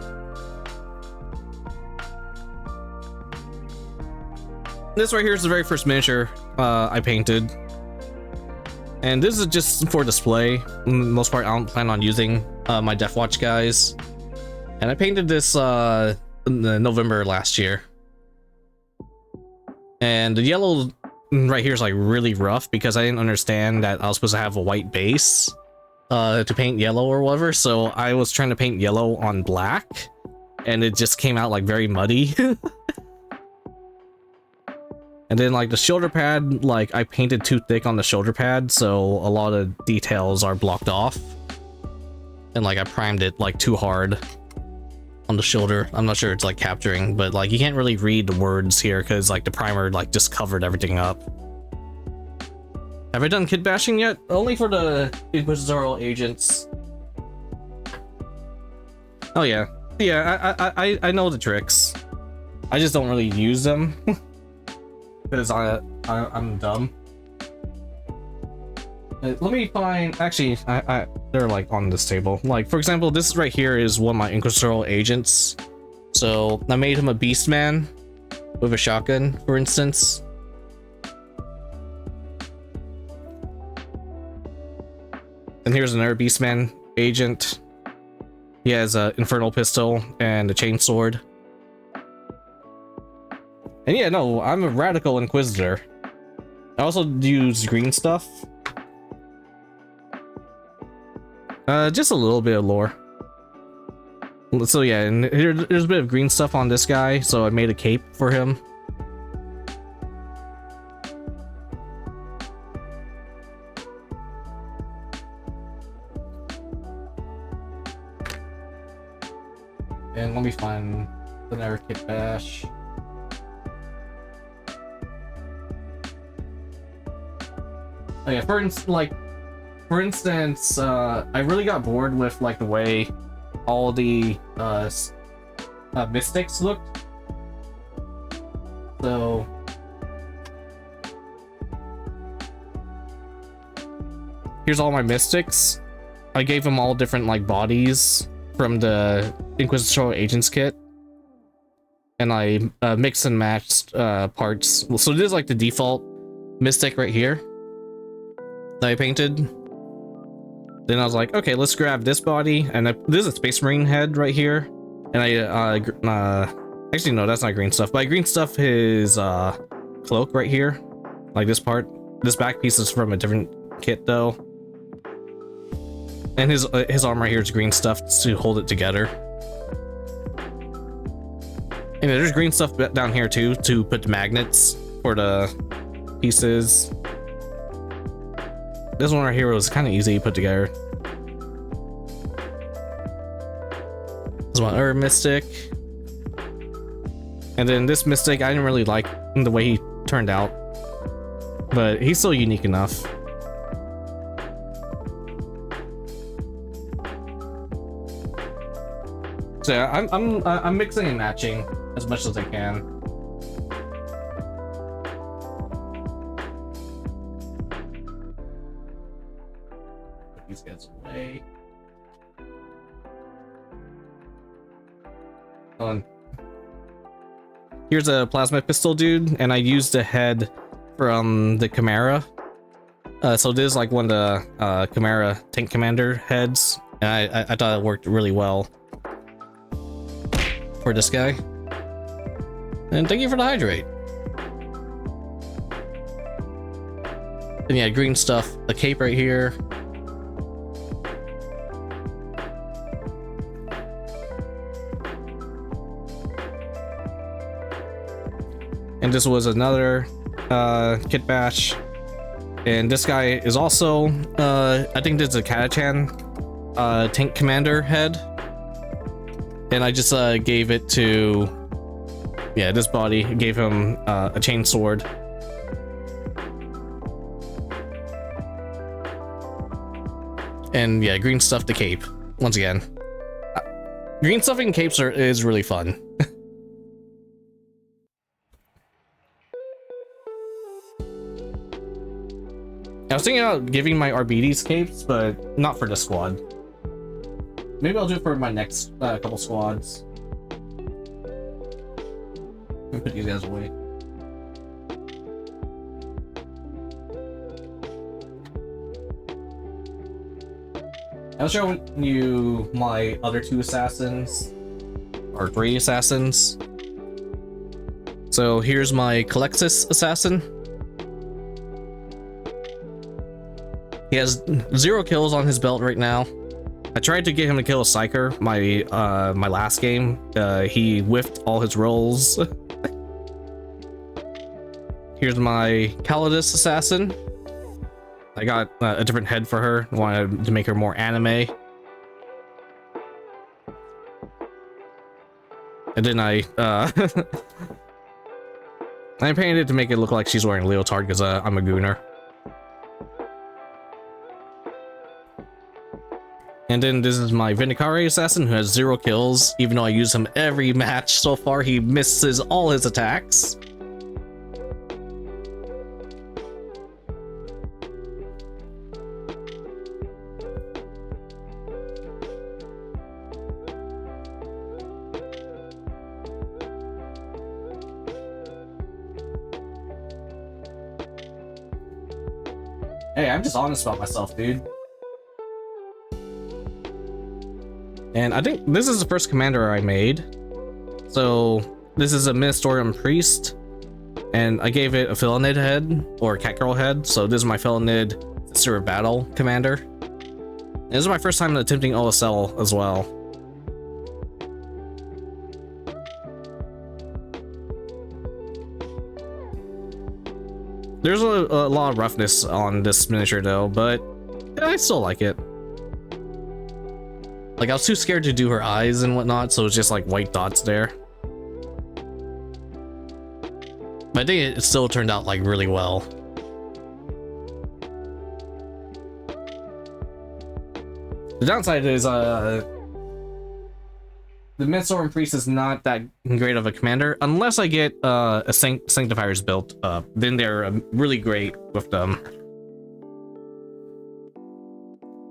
This right here is the very first miniature I painted. And this is just for display. Most part, I don't plan on using my Death Watch guys. And I painted this in November last year. And the yellow right here is like really rough because I didn't understand that I was supposed to have a white base to paint yellow or whatever. So I was trying to paint yellow on black, and it just came out like very muddy. And then like the shoulder pad, like I painted too thick on the shoulder pad, so a lot of details are blocked off. And like I primed it like too hard on the shoulder. I'm not sure it's like capturing, but like you can't really read the words here because like the primer like just covered everything up. Have I done kit bashing yet? Only for the Inquisitorial agents. Oh yeah. Yeah, I know the tricks. I just don't really use them. Because I'm dumb. Let me find, actually, they're like on this table. Like, for example, this right here is one of my Inquisitorial agents. So I made him a Beastman with a shotgun, for instance. And here's another Beastman agent. He has an Infernal Pistol and a Chainsword. And yeah, no, I'm a radical Inquisitor. I also use green stuff. Just a little bit of lore. So yeah, and there's a bit of green stuff on this guy, so I made a cape for him. And let me find another kit bash. Oh yeah, for instance, I really got bored with like the way all the mystics looked. So here's all my mystics. I gave them all different like bodies from the Inquisitor Agents kit, and I mixed and matched parts. So this is like the default mystic right here that I painted. Then I was like, okay, let's grab this body, and this is a Space Marine head right here, and I actually no, that's not green stuff, but I green stuff his cloak right here, like this part. This back piece is from a different kit though, and his arm right here is green stuff to hold it together. And there's green stuff down here too to put the magnets for the pieces. This one right here was kind of easy to put together. This one other mystic. And then this mystic, I didn't really like the way he turned out, but he's still unique enough. So yeah, I'm mixing and matching as much as I can. Put these guys away. Here's a plasma pistol dude, and I used the head from the Chimera. So this is like one of the Chimera tank commander heads, and I thought it worked really well for this guy. And thank you for the hydrate. And yeah, green stuff, a cape right here. And this was another kit bash. And this guy is also, I think this is a Katachan tank commander head. And I just gave it to, yeah, this body, gave him a chain sword. And yeah, green stuff the cape. Once again, green stuffing capes is really fun. I was thinking about giving my RBDs capes, but not for the squad. Maybe I'll do it for my next couple squads. Let me put these guys away. I'll show you my other two assassins, or 3 assassins. So here's my Colexis assassin. He has 0 kills on his belt right now. I tried to get him to kill a Psyker my last game. He whiffed all his rolls. Here's my Calidus assassin. I got a different head for her. Wanted to make her more anime. And then I painted it to make it look like she's wearing a leotard because I'm a gooner. And then this is my Vindicare assassin who has 0 kills. Even though I use him every match so far, he misses all his attacks. Hey, I'm just honest about myself, dude. And I think this is the first commander I made. So this is a Ministorium Priest, and I gave it a Felonid head, or Catgirl head. So this is my Felonid Sister of Battle commander. And this is my first time attempting OSL as well. There's a lot of roughness on this miniature though, but I still like it. Like, I was too scared to do her eyes and whatnot, so it's just like white dots there. But I think it still turned out like really well. The downside is the Midstorm Priest is not that great of a commander unless I get a Sanctifiers built up. Then they're really great with them.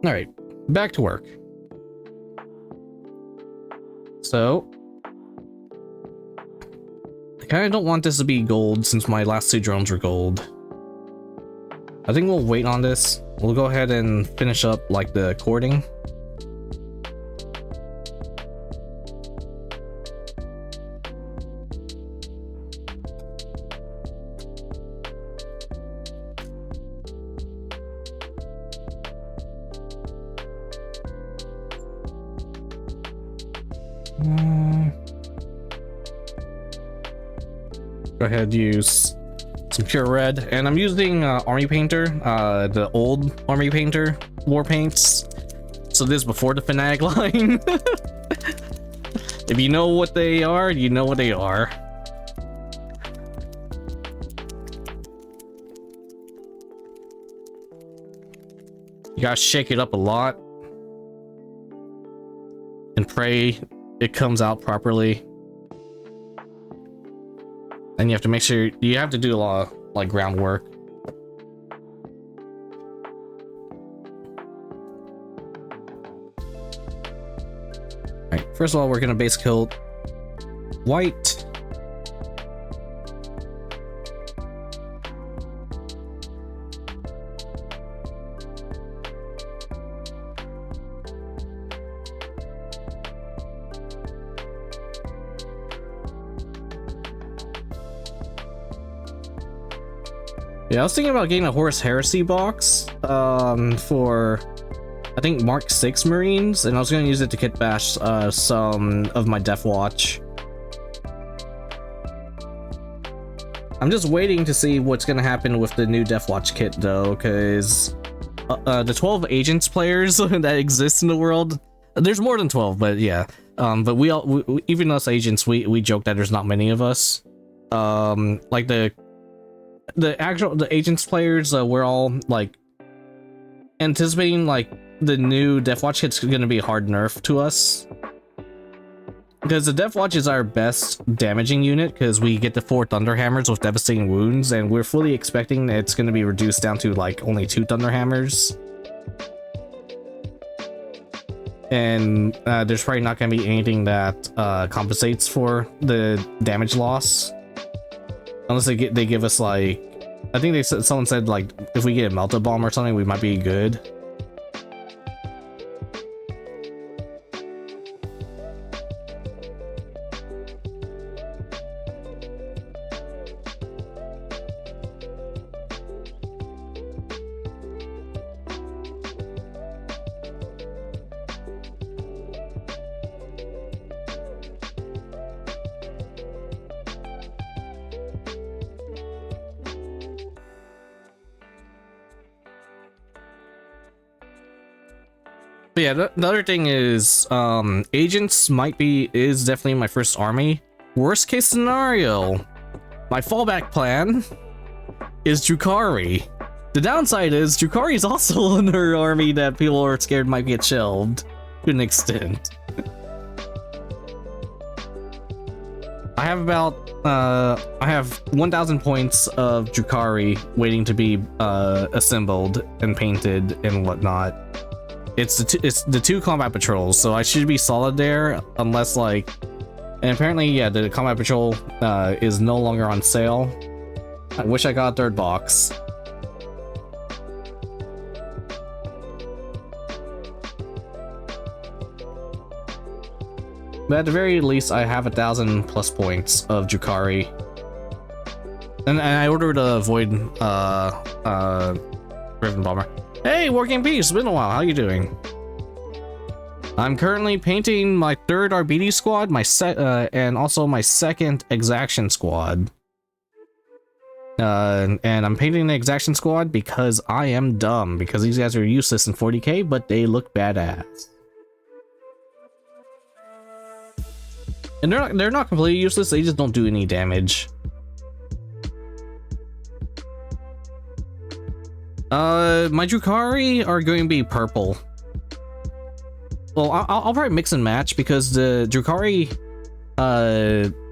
All right, back to work. So I kind of don't want this to be gold since my last 2 drones were gold. I think we'll wait on this. We'll go ahead and finish up like the cording. Go ahead, use some pure red, and I'm using Army Painter, the old Army Painter war paints. So this is before the Fanatic line. If you know what they are, you know what they are. You gotta shake it up a lot and pray it comes out properly. And you have to make sure you have to do a lot of like groundwork. Alright, first of all, we're gonna base coat white. Yeah, I was thinking about getting a Horus Heresy box for I think Mark 6 Marines, and I was going to use it to kit bash some of my Death Watch. I'm just waiting to see what's going to happen with the new Death Watch kit though, because the 12 agents players that exist in the world, there's more than 12, but yeah, but we even us agents, we joke that there's not many of us. Like the agents players, we're all like anticipating like the new Death Watch kit's gonna be a hard nerf to us, because the Death Watch is our best damaging unit because we get the 4 Thunderhammers with devastating wounds, and we're fully expecting that it's gonna be reduced down to like only 2 Thunderhammers. And there's probably not gonna be anything that compensates for the damage loss. Unless they give us like, I think someone said like if we get a melted bomb or something, we might be good. But yeah, the other thing is, agents is definitely my first army. Worst case scenario, my fallback plan is Drukhari. The downside is Drukhari is also another army that people are scared might get shelved to an extent. I have about I have 1,000 points of Drukhari waiting to be assembled and painted and whatnot. It's the 2 combat patrols, so I should be solid there, unless like, and apparently, yeah, the combat patrol is no longer on sale. I wish I got a 3rd box. But at the very least, I have 1,000+ points of Drukhari. And I ordered a Void Riven Bomber. Hey, Working Peace, it's been a while, how you doing? I'm currently painting my 3rd RBD squad, and also my 2nd Exaction squad. And I'm painting the Exaction squad because I am dumb, because these guys are useless in 40k, but they look badass. And they're not completely useless, they just don't do any damage. My Drukhari are going to be purple. Well, I'll probably mix and match because the Drukhari,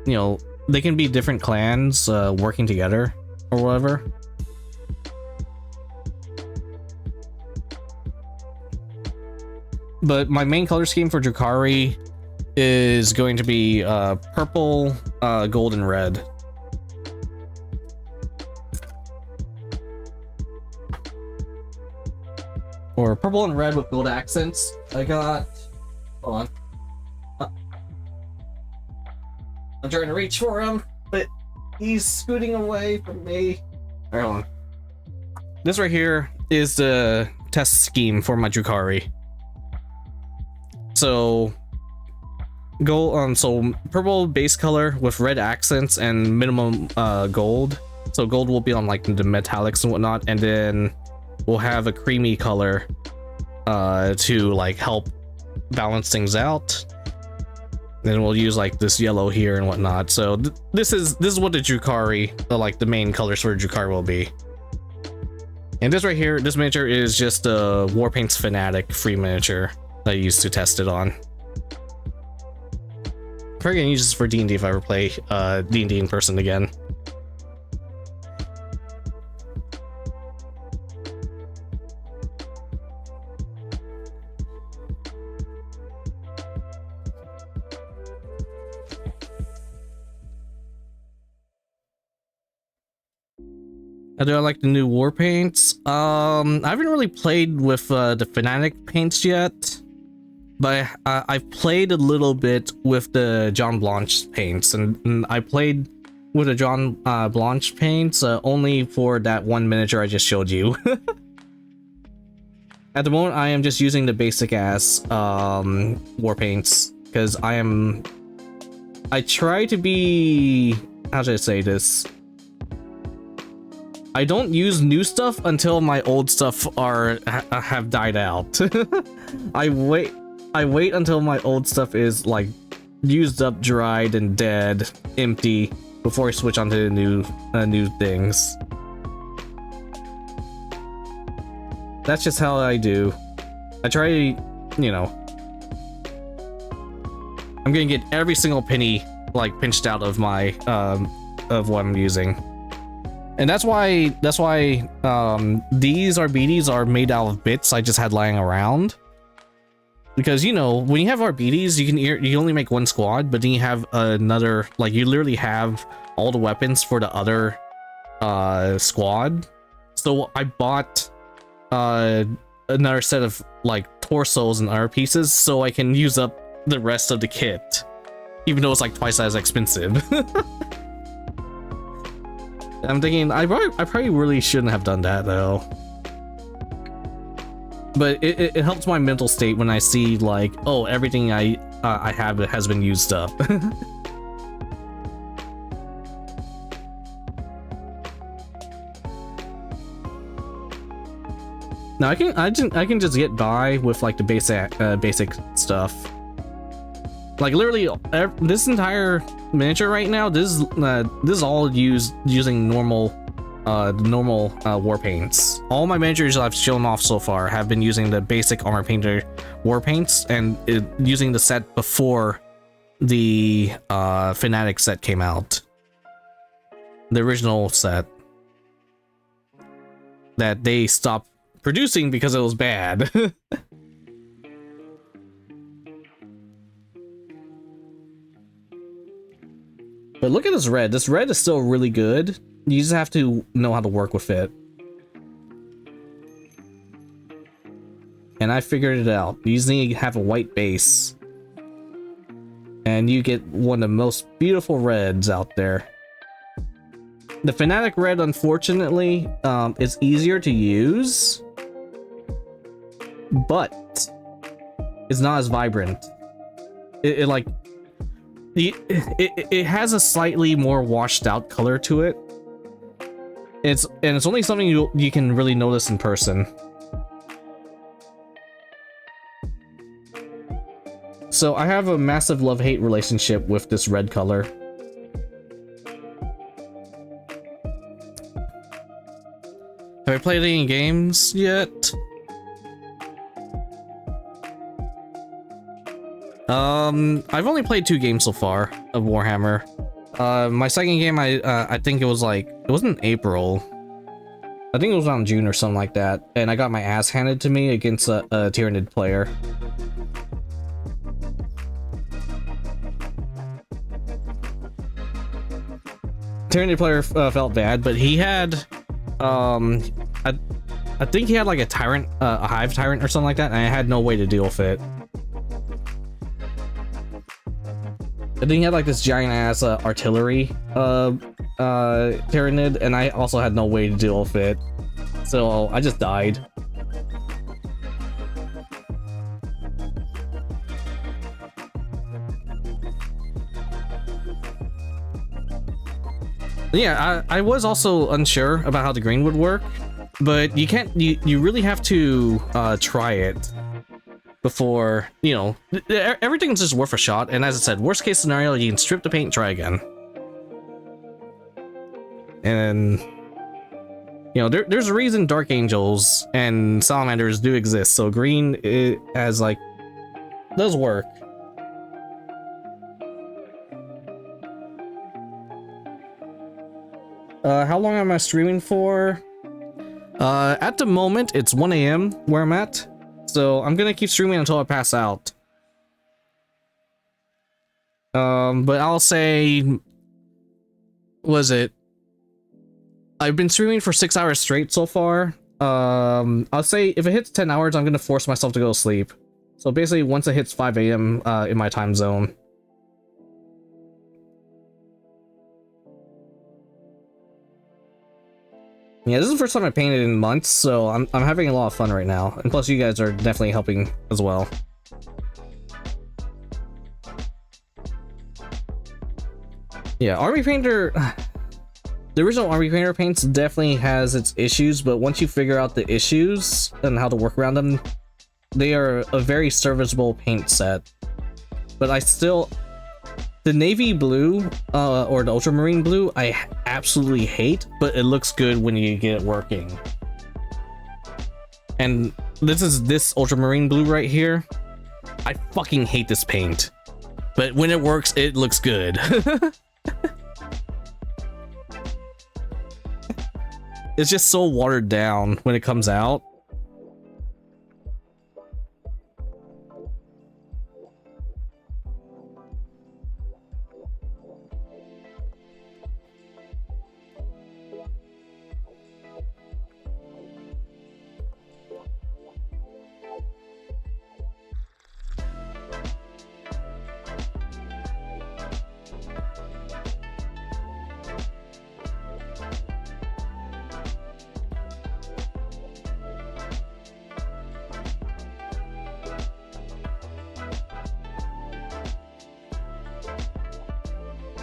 you know, they can be different clans working together or whatever. But my main color scheme for Drukhari is going to be purple, gold, and red. Or purple and red with gold accents. I got... Hold on. I'm trying to reach for him, but he's scooting away from me. Alright, hold on. This right here is the test scheme for my Drukhari. So... gold, so purple base color with red accents and minimum gold. So gold will be on like the metallics and whatnot, and then we'll have a creamy color to like help balance things out. Then we'll use like this yellow here and whatnot. So this is what the Drukhari, like the main colors for Drukhari will be. And this right here, this miniature is just a Warpaint's Fanatic free miniature that I used to test it on. I'm probably gonna use this for D&D if I ever play D&D in person again. How do I like the new war paints? I haven't really played with the Fanatic paints yet, but I've played a little bit with the John Blanche paints, and I played with the John Blanche paints only for that one miniature I just showed you. At the moment, I am just using the basic ass war paints because I try to be, how should I say this? I don't use new stuff until my old stuff have died out. I wait until my old stuff is like used up, dried, and dead, empty before I switch onto the new things. That's just how I do. I try, you know, I'm gonna get every single penny like pinched out of my of what I'm using. And that's why these RBDs are made out of bits I just had lying around. Because, you know, when you have RBDs, you only make one squad, but then you have another, like, you literally have all the weapons for the other squad. So I bought another set of like torsos and other pieces so I can use up the rest of the kit, even though it's like twice as expensive. I'm thinking I probably really shouldn't have done that though. But it helps my mental state when I see like, oh, everything I have has been used up. Now I can just get by with like the basic stuff. Like literally this entire miniature right now, this is all using normal war paints. All my miniatures I've shown off so far have been using the basic Armor Painter war paints and using the set before the Fanatic set came out. The original set that they stopped producing because it was bad. But look at this red. This red is still really good. You just have to know how to work with it. And I figured it out. You just need to have a white base. And you get one of the most beautiful reds out there. The Fanatic red, unfortunately, is easier to use. But it's not as vibrant. It has a slightly more washed out color to it. It's only something you can really notice in person. So I have a massive love-hate relationship with this red color. Have I played any games yet? I've only played 2 games so far of Warhammer. My second game, I think it was like, it wasn't April. I think it was around June or something like that, and I got my ass handed to me against a Tyranid player. Tyranid player felt bad, but he had, I think he had like a tyrant, a hive tyrant or something like that, and I had no way to deal with it. I think he had like this giant ass artillery Tyranid, and I also had no way to deal with it, so I just died. Yeah, I was also unsure about how the green would work, but you can't, you really have to try it before, you know, everything's just worth a shot. And as I said, worst case scenario, you can strip the paint and try again. And, you know, there's a reason Dark Angels and Salamanders do exist, so green as like, does work. How long am I streaming for? At the moment, it's 1 AM where I'm at. So I'm gonna keep streaming until I pass out. But I'll say... Was it? I've been streaming for 6 hours straight so far. I'll say if it hits 10 hours, I'm gonna force myself to go to sleep. So basically, once it hits 5 AM in my time zone. Yeah, this is the first time I painted in months, so I'm having a lot of fun right now. And plus, you guys are definitely helping as well. Yeah, Army Painter... The original Army Painter paints definitely has its issues, but once you figure out the issues and how to work around them, they are a very serviceable paint set. But I still... The navy blue, or the ultramarine blue, I absolutely hate, but it looks good when you get it working. And this ultramarine blue right here. I fucking hate this paint. But when it works, it looks good. It's just so watered down when it comes out.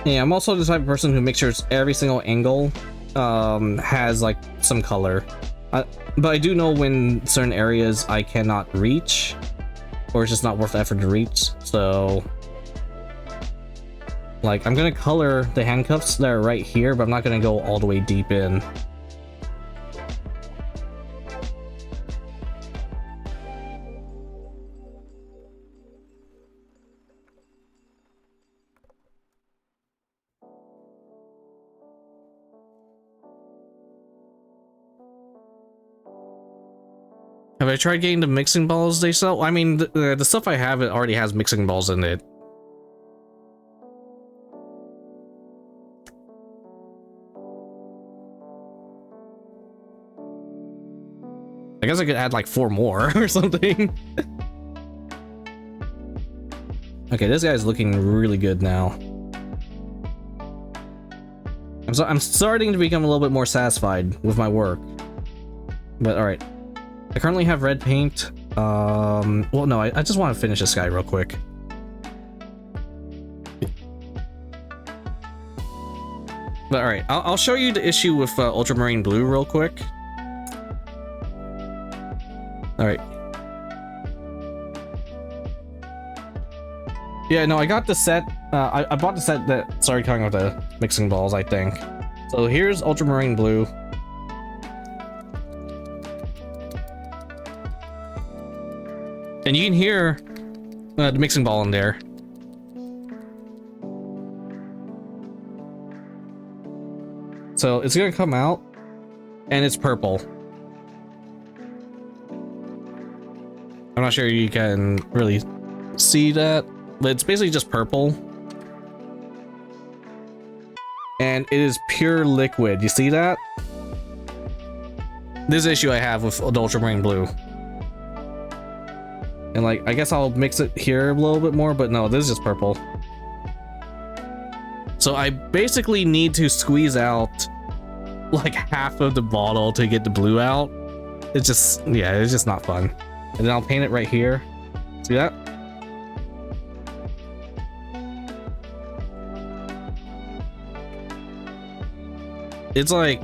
Yeah, I'm also the type of person who makes sure every single angle has like some color. But I do know when certain areas I cannot reach, or it's just not worth the effort to reach. So, like, I'm gonna color the handcuffs that are right here, but I'm not gonna go all the way deep in. Have I tried getting the mixing balls they sell? I mean, the stuff I have, it already has mixing balls in it. I guess I could add like 4 more or something. Okay, this guy's looking really good now. I'm starting to become a little bit more satisfied with my work. But all right. I currently have red paint. Well, no, I just want to finish this guy real quick. But all right, I'll show you the issue with ultramarine blue real quick. All right. Yeah, no, I got the set. I bought the set that started coming with the mixing balls, I think. So here's ultramarine blue. And you can hear the mixing ball in there. So it's gonna come out, and it's purple. I'm not sure you can really see that, but it's basically just purple. And it is pure liquid. You see that? This is the issue I have with the ultramarine blue. And like, I guess I'll mix it here a little bit more, but no, this is just purple. So I basically need to squeeze out like half of the bottle to get the blue out. It's just, yeah, it's just not fun. And then I'll paint it right here. See that? It's like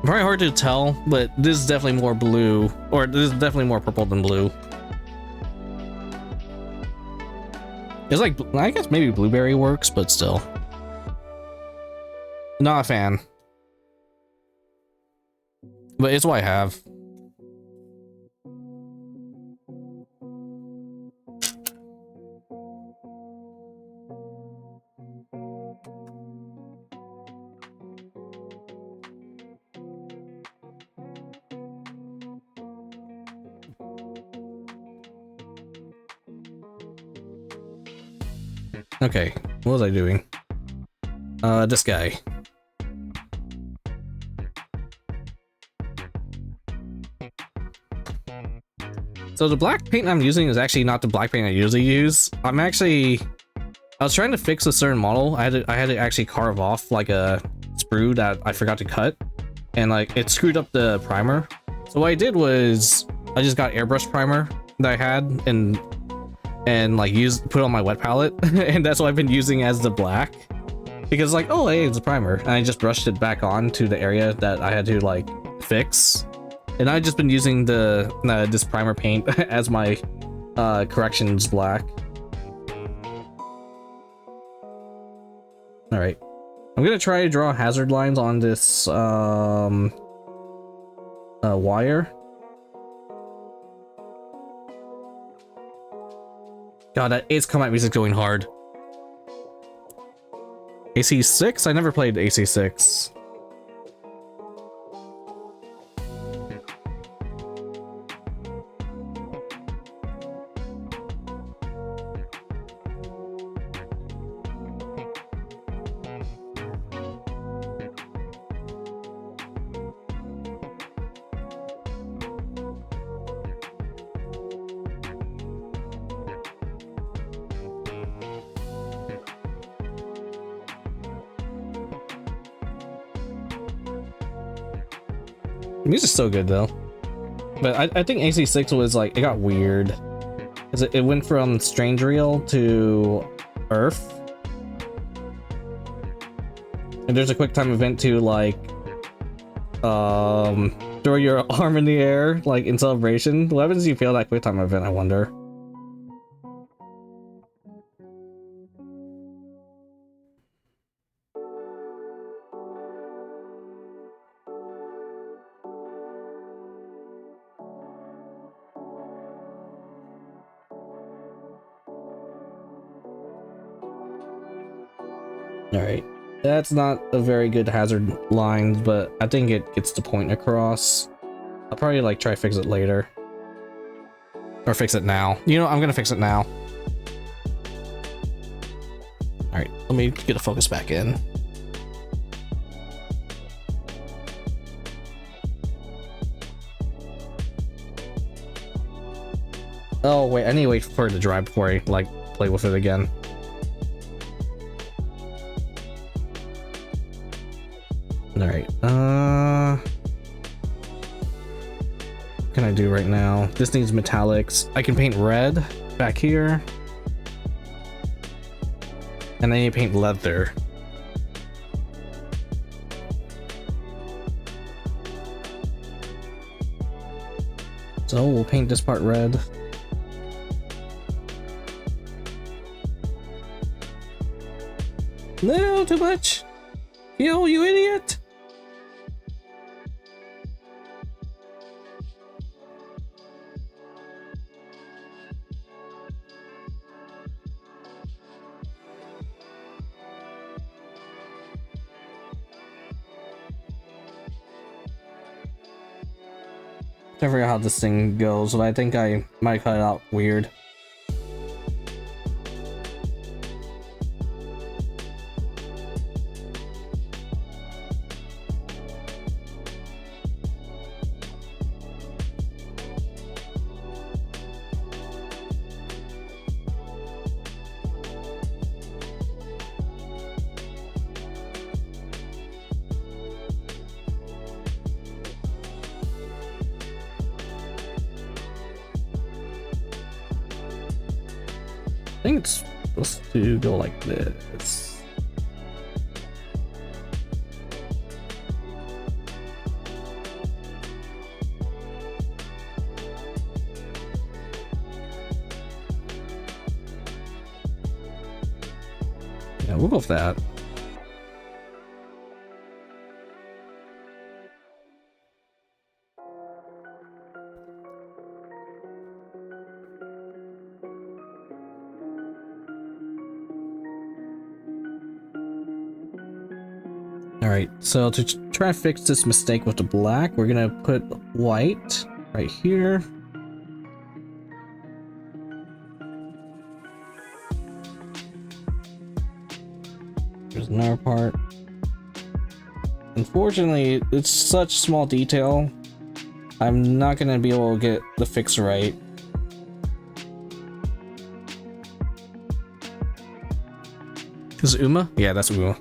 very hard to tell, but this is definitely more blue, or this is definitely more purple than blue. It's like, I guess maybe blueberry works, but still. Not a fan. But it's what I have. Okay, what was I doing? This guy. So the black paint I'm using is actually not the black paint I usually use. I was trying to fix a certain model. I had to actually carve off like a sprue that I forgot to cut, and like it screwed up the primer. So what I did was I just got airbrush primer that I had and like put on my wet palette, and that's what I've been using as the black, because like, oh hey, it's a primer, and I just brushed it back on to the area that I had to like fix. And I've just been using this primer paint as my corrections black. All right, I'm gonna try to draw hazard lines on this wire. God, that Ace Combat music's going hard. AC6? I never played AC6. The music's so good though, but I think AC6 was like, it got weird, because it went from Strange Reel to Earth, and there's a quick time event to like throw your arm in the air like in celebration. What happens if you fail that quick time event, I wonder? Alright, that's not a very good hazard line, but I think it gets the point across. I'll probably like try to fix it later. Or fix it now. You know, I'm gonna fix it now. Alright, let me get a focus back in. Oh wait, I need to wait for it to dry before I like play with it again. All right, what can I do right now? This needs metallics. I can paint red back here, and I need to paint leather. So we'll paint this part red. No, too much. Yo, you idiot. I forgot how this thing goes, but I think I might cut it out weird. I think it's supposed to go like this. Yeah, we'll go with that. Alright, so to try and fix this mistake with the black, we're gonna put white right here. There's another part. Unfortunately, it's such small detail, I'm not gonna be able to get the fix right. Is it Uma? Yeah, that's Uma.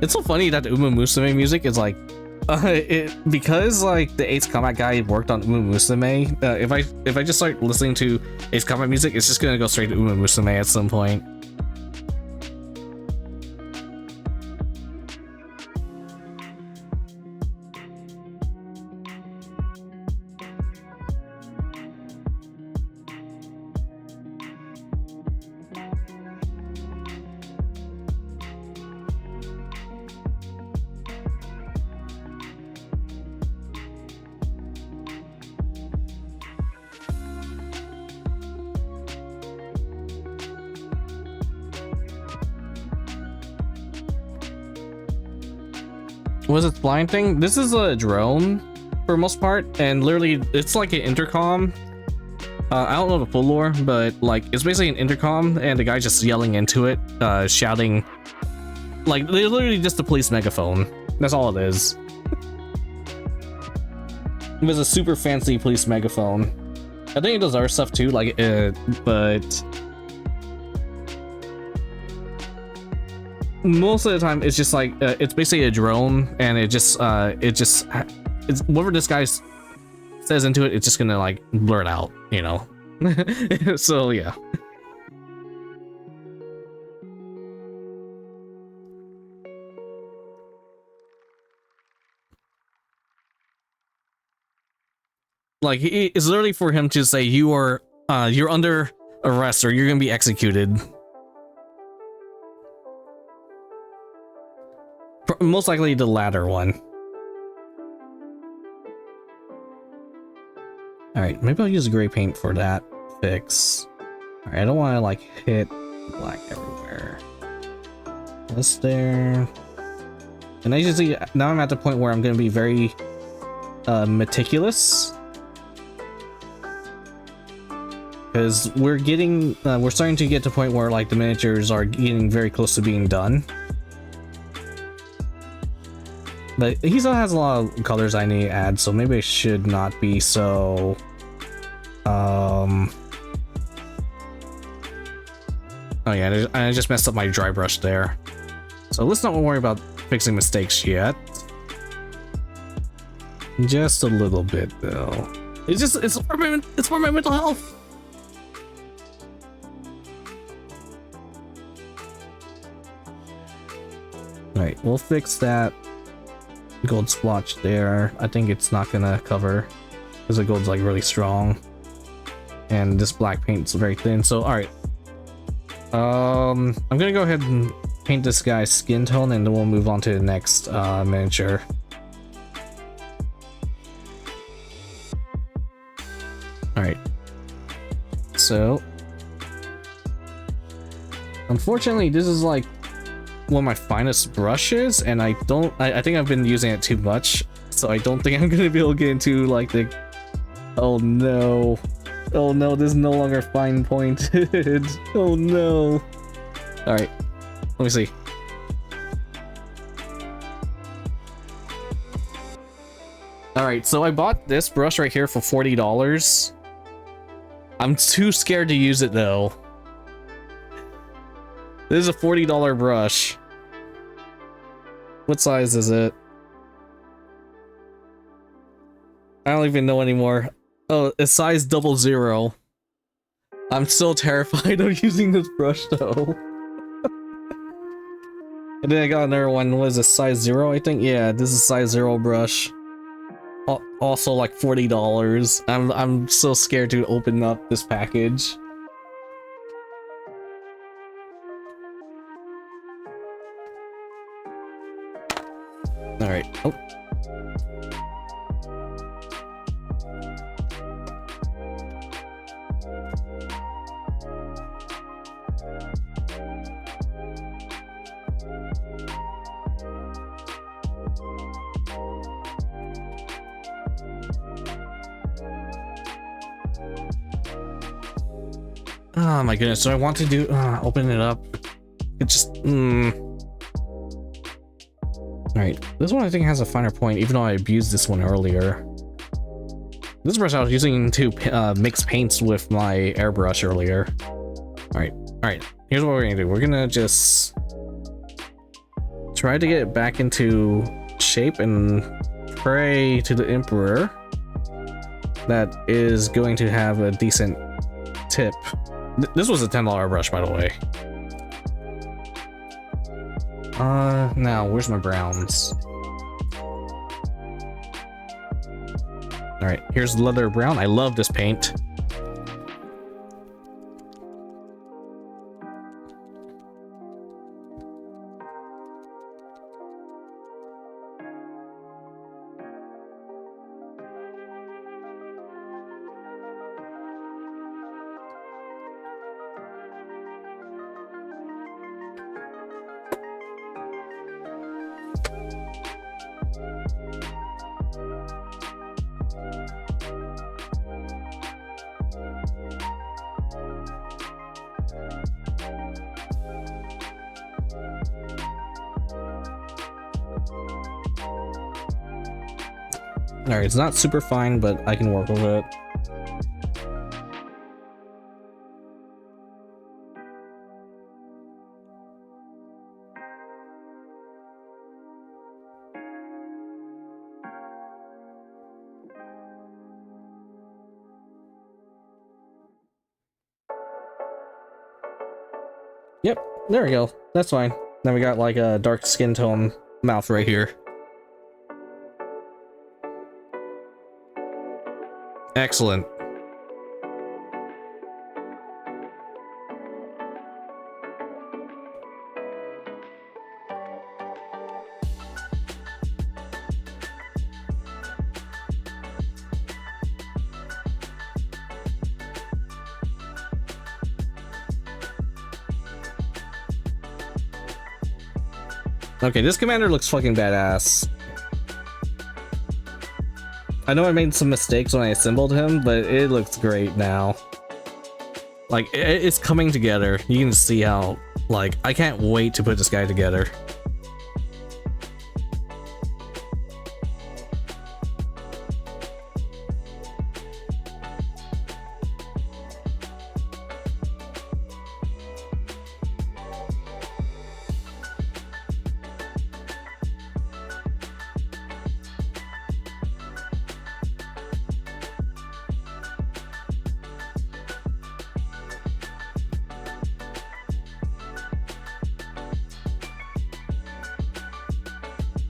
It's so funny that the Uma Musume music is like, because like the Ace Combat guy worked on Uma Musume. If I just start listening to Ace Combat music, it's just gonna go straight to Uma Musume at some point. Was it blind thing? This is a drone for most part, and literally it's like an intercom. I don't know the full lore, but like it's basically an intercom and the guy just yelling into it, shouting, like literally just a police megaphone. That's all it is. It was a super fancy police megaphone. I think it does other stuff too, like but most of the time it's just like it's basically a drone, and it's whatever this guy says into it, it's just gonna like blur it out, you know. So yeah. Like it's literally for him to say you're under arrest or you're gonna be executed. Most likely the latter one. Alright, maybe I'll use gray paint for that fix. Alright, I don't want to like hit black everywhere. This there. And as you see, now I'm at the point where I'm going to be very meticulous. Because we're starting to get to the point where like the miniatures are getting very close to being done. But he still has a lot of colors I need to add, so maybe I should not be so... Oh yeah, I just messed up my dry brush there. So let's not worry about fixing mistakes yet. Just a little bit, though. It's for my mental health! Alright, we'll fix that gold splotch there. I think it's not gonna cover because the gold's like really strong, and this black paint's very thin. So all right, I'm gonna go ahead and paint this guy's skin tone, and then we'll move on to the next miniature. All right, so unfortunately this is like one of my finest brushes, and I think I've been using it too much, so I don't think I'm gonna be able to get into like the... Oh no, this is no longer fine pointed. Oh no. All right, let me see. All right, so I bought this brush right here for $40. I'm too scared to use it though. This is a $40 brush. What size is it? I don't even know anymore. Oh, it's size 00. I'm still terrified of using this brush though. And then I got another one. What is this, size 0? I think. Yeah, this is size 0 brush. Also like $40. I'm so scared to open up this package. All right. Oh. Oh my goodness, so I want to do open it up. It just Alright, this one I think has a finer point, even though I abused this one earlier. This brush I was using to mix paints with my airbrush earlier. Alright, here's what we're gonna do. We're gonna just try to get it back into shape and pray to the Emperor that is going to have a decent tip. This was a $10 brush, by the way. Now, where's my browns? Alright, here's leather brown. I love this paint. Alright, it's not super fine, but I can work with it. Yep, there we go. That's fine. Then we got like a dark skin tone mouth right here. Excellent. Okay, this commander looks fucking badass. I know I made some mistakes when I assembled him, but it looks great now. Like, it's coming together. You can see how, like, I can't wait to put this guy together.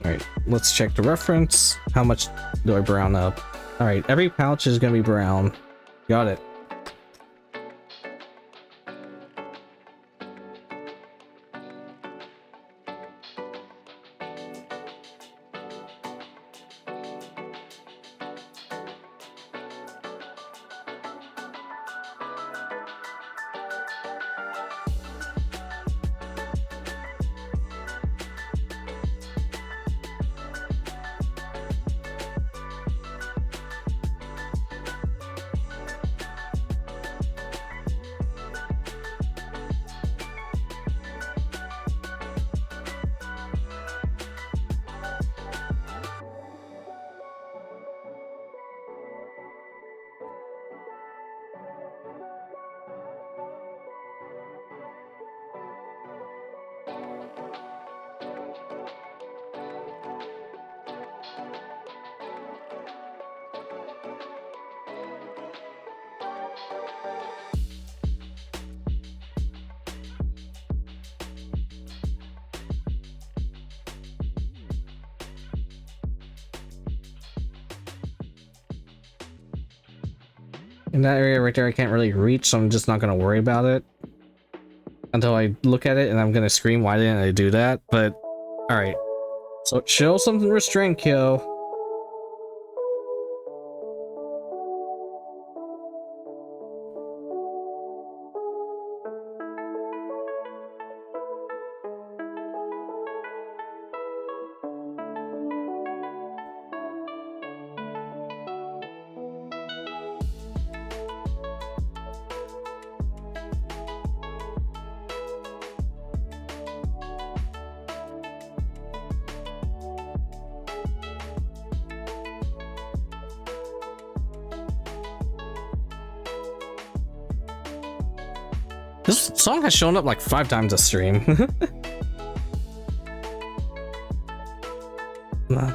Alright, let's check the reference. How much do I brown up? Alright, every pouch is gonna be brown. Got it. In that area right there, I can't really reach, so I'm just not gonna worry about it until I look at it, and I'm gonna scream, why didn't I do that? But, alright. So, show some restraint, Kyo. This song has shown up like 5 times a stream. Ma.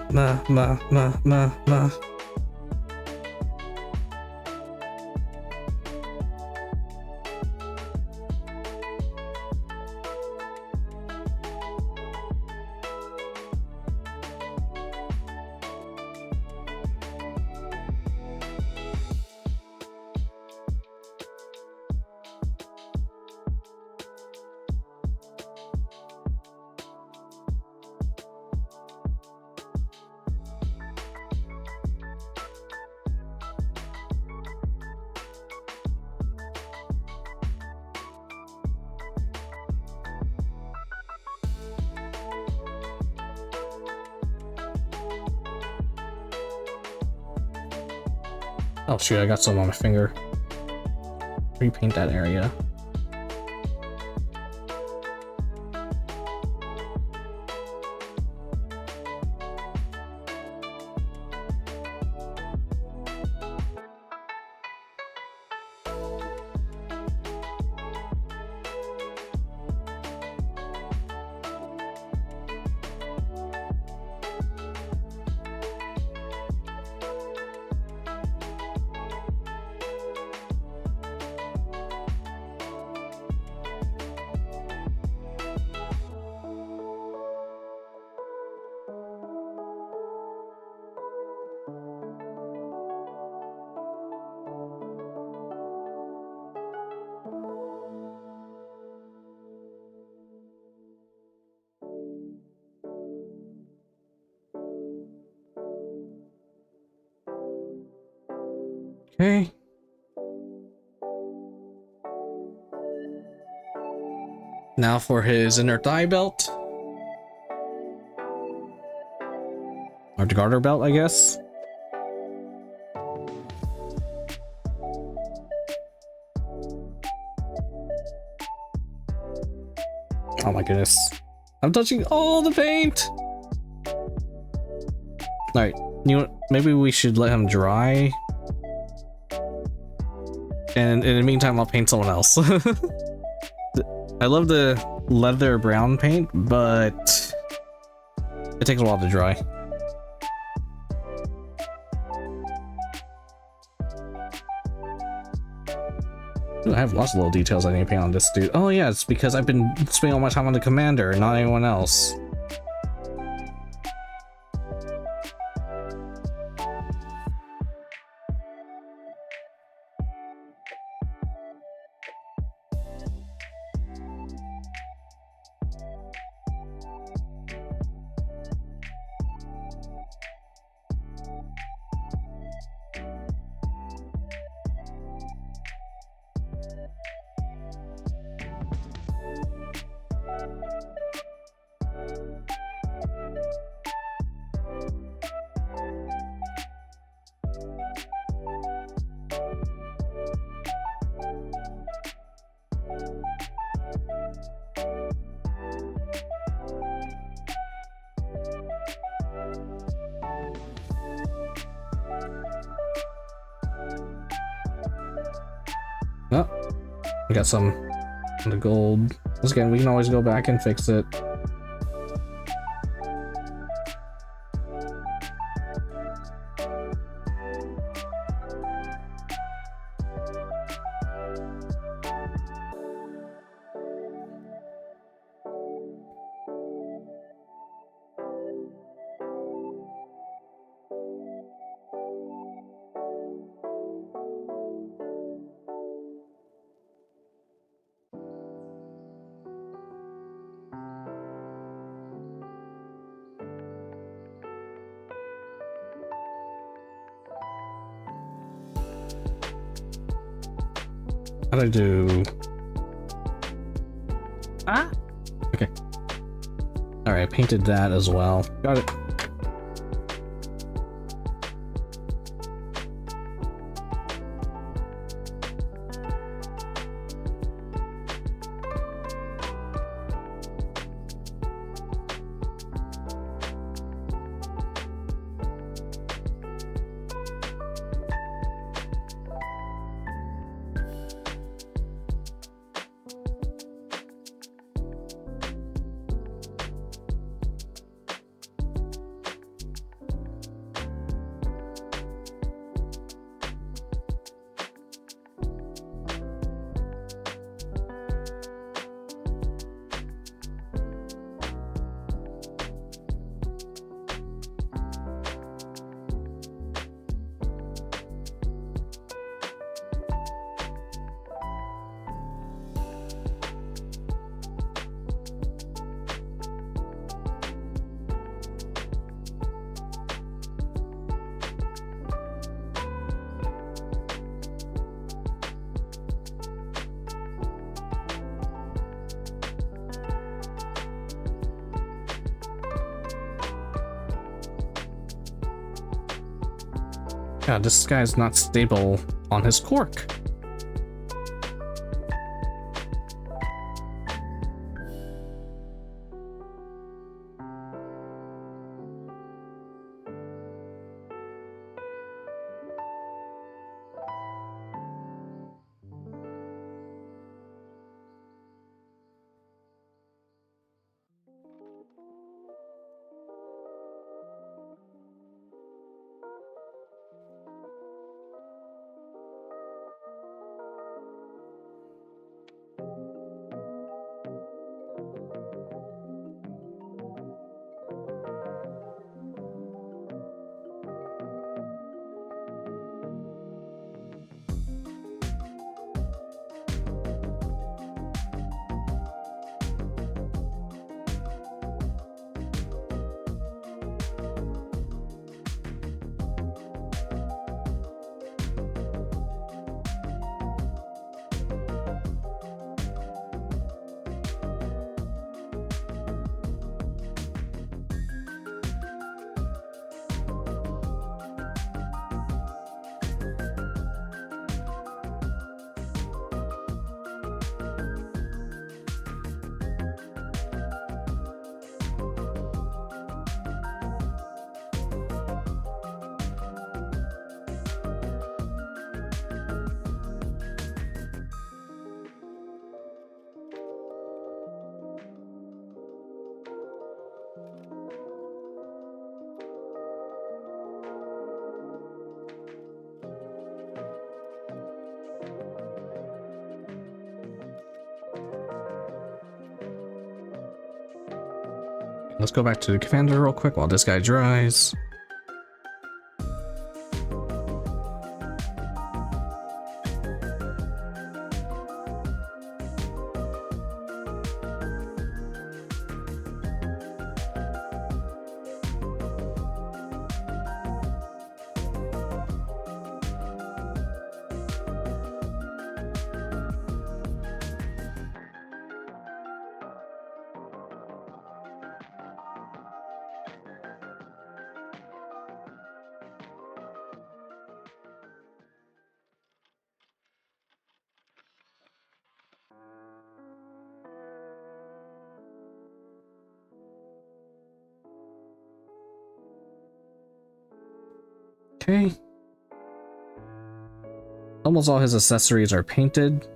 Oh shoot, I got some on my finger. Repaint that area. Okay. Now for his inner thigh belt. Or the garter belt, I guess. Oh my goodness. I'm touching all the paint! Alright, you know what? Maybe we should let him dry. And in the meantime, I'll paint someone else. I love the leather brown paint, but it takes a while to dry. Ooh, I have lots of little details I need to paint on this dude. Oh yeah, it's because I've been spending all my time on the commander, not anyone else. I got some of the gold. Once again, we can always go back and fix it. How'd I do? Ah! Okay. Alright, I painted that as well. Got it. God, this guy's not stable on his cork. Let's go back to the commander real quick while this guy dries. Okay. Almost all his accessories are painted.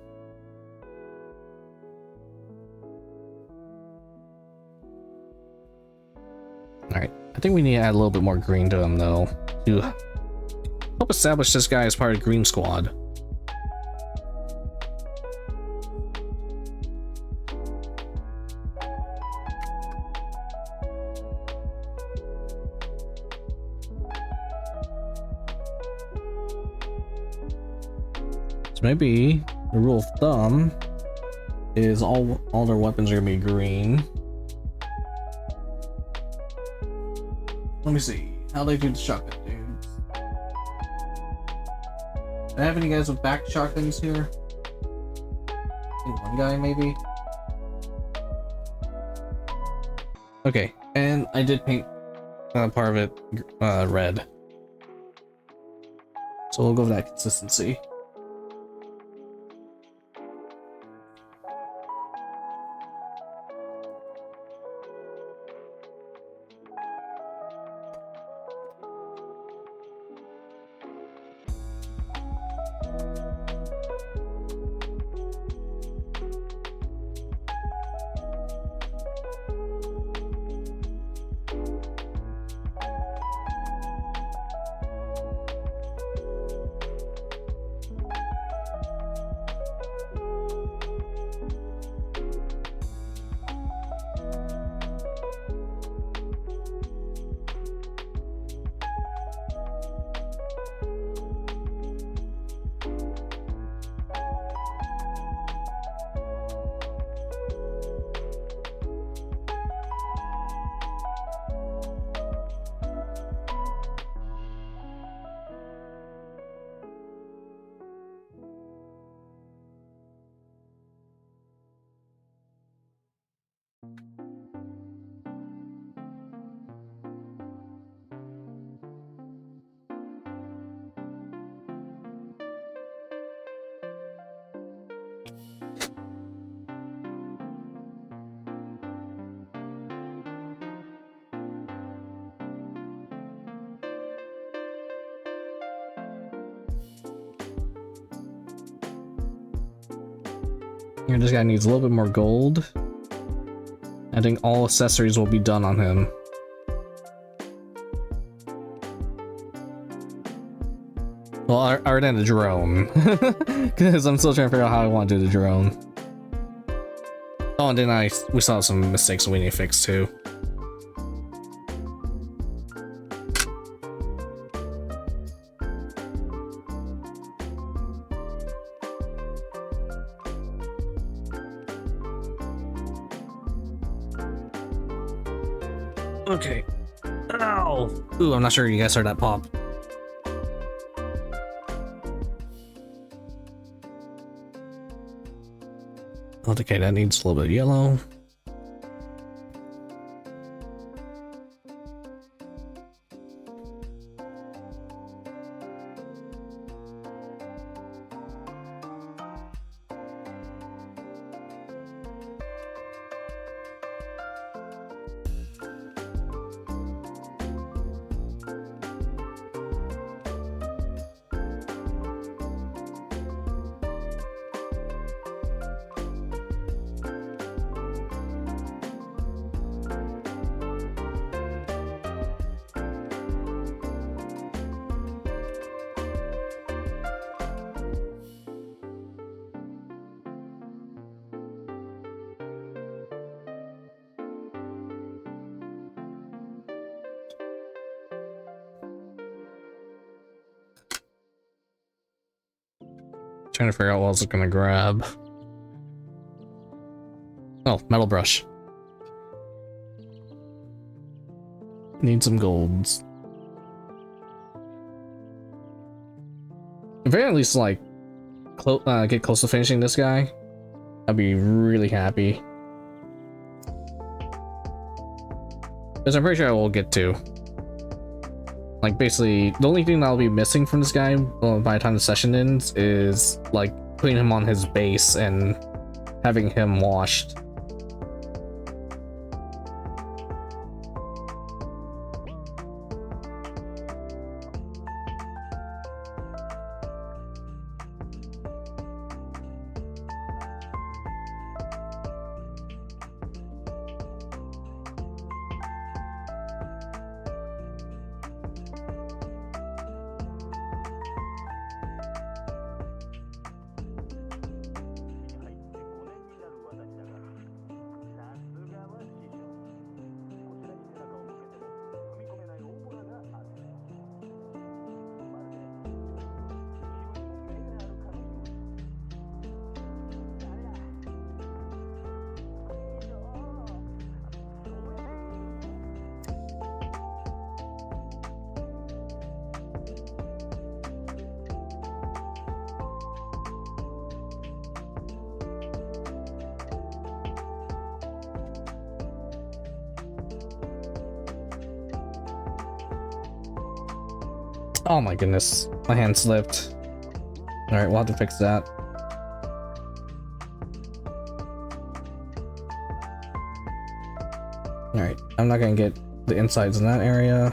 I think we need to add a little bit more green to him though, to help establish this guy as part of the Green Squad. So maybe the rule of thumb is all their weapons are gonna be green. Let me see how they do the shotgun dudes. Do I have any guys with back shotguns here? One guy maybe. Okay, and I did paint part of it red, so we'll go with that consistency. And this guy needs a little bit more gold. I think all accessories will be done on him. Well, other than the drone. Because I'm still trying to figure out how I want to do the drone. Oh, and then we saw some mistakes we need to fix too. Okay. Ow! Ooh, I'm not sure you guys heard that pop. Okay, that needs a little bit of yellow. Trying to figure out what else I'm gonna grab. Oh, metal brush. Need some golds. If I at least like get close to finishing this guy, I'd be really happy. Because I'm pretty sure I will get to. Like basically, the only thing that'll be missing from this guy by the time the session ends is like putting him on his base and having him washed. Oh my goodness, my hand slipped. Alright, we'll have to fix that. Alright, I'm not gonna get the insides in that area.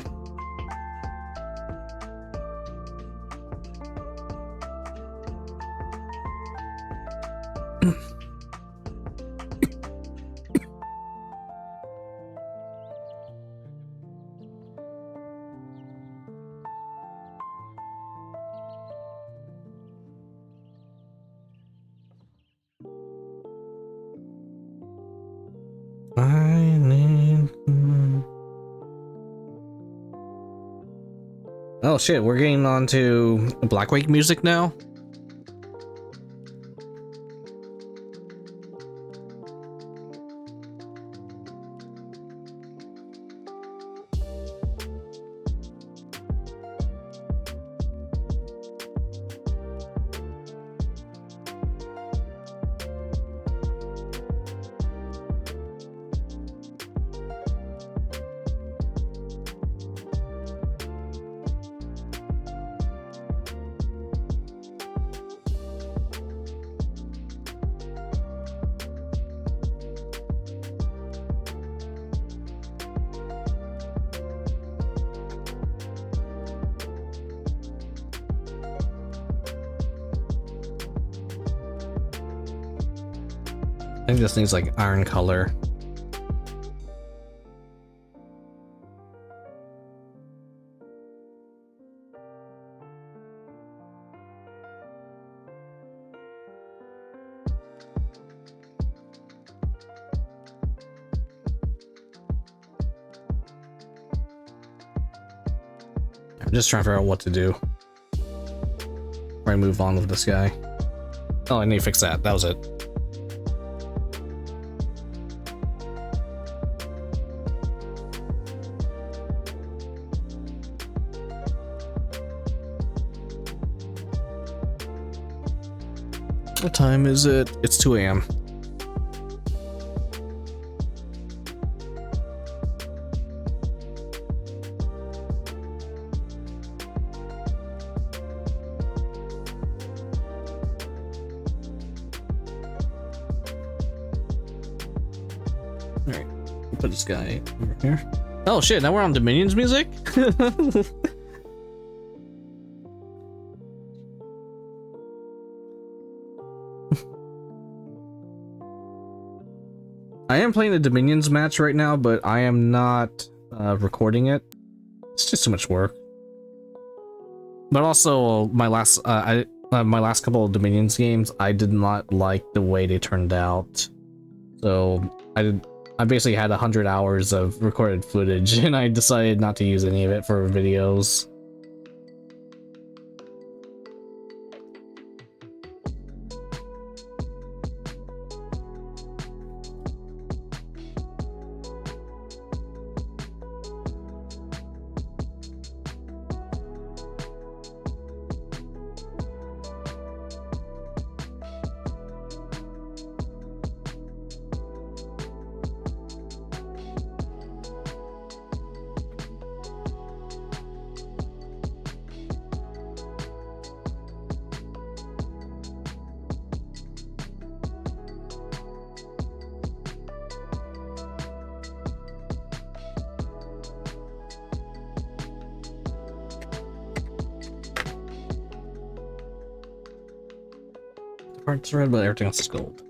Oh shit, we're getting on to Blackwake music now? I think this needs like iron color. I'm just trying to figure out what to do before I move on with this guy. Oh, I need to fix that. That was it. What time is it? It's 2 a.m. Alright, put this guy over here. Oh shit, now we're on Dominion's music? I am playing the Dominions match right now, but I am not recording it. It's just too much work. But also, my last couple of Dominions games, I did not like the way they turned out. So I basically had 100 hours of recorded footage, and I decided not to use any of it for videos. Parts red, but everything else is gold.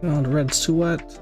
Oh, the red's too wet.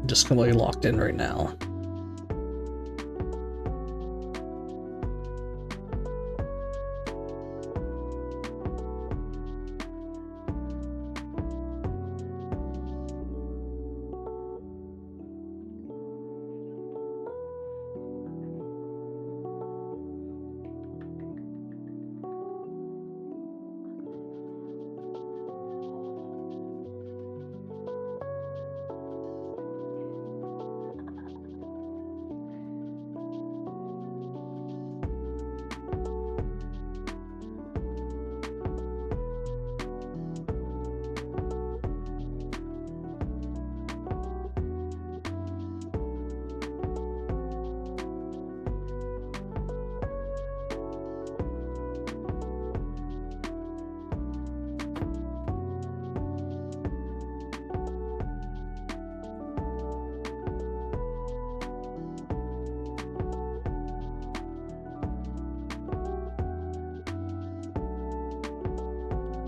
Just completely locked in right now.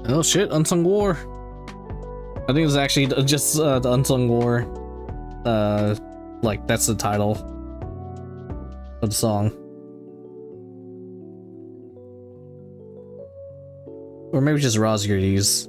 Oh shit, Unsung War. I think it's actually just the Unsung War. Like, that's the title of the song. Or maybe just Rosgurdy's.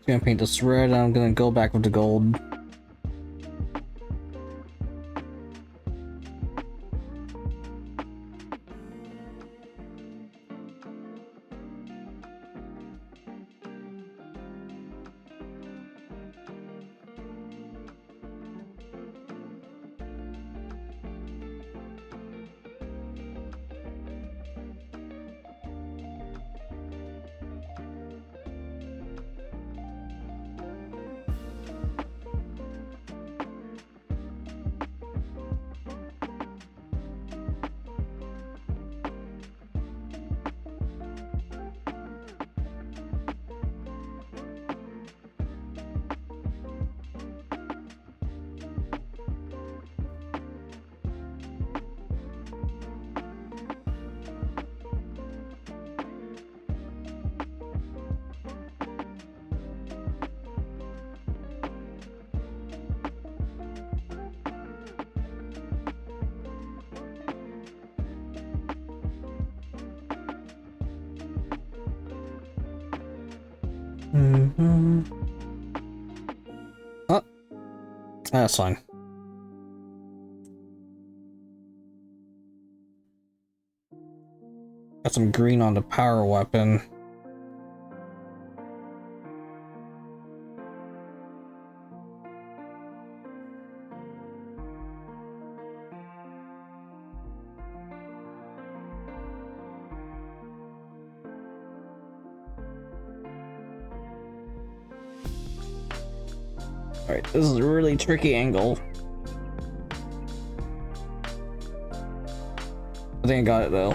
Gonna paint this red, and I'm gonna go back with the gold. Oh, that's fine. Got some green on the power weapon. Alright, this is a really tricky angle. I think I got it though.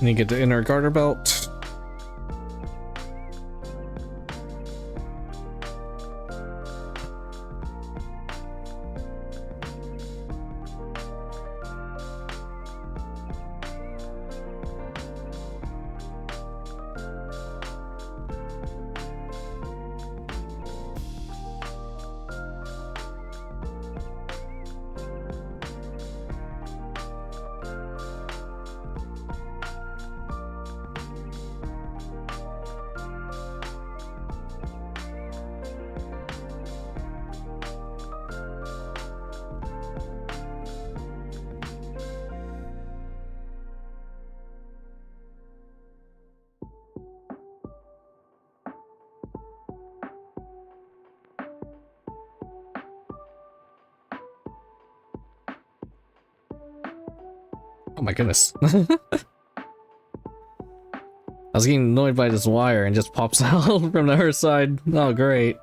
And you get the inner garter belt. Oh my goodness. I was getting annoyed by this wire and just pops out from the other side. Oh, great.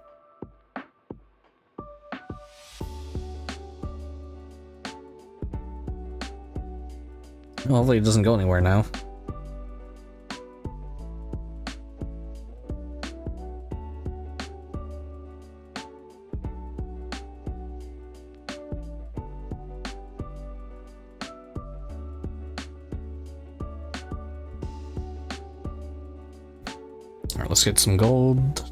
Well, hopefully it doesn't go anywhere now. Alright, let's get some gold.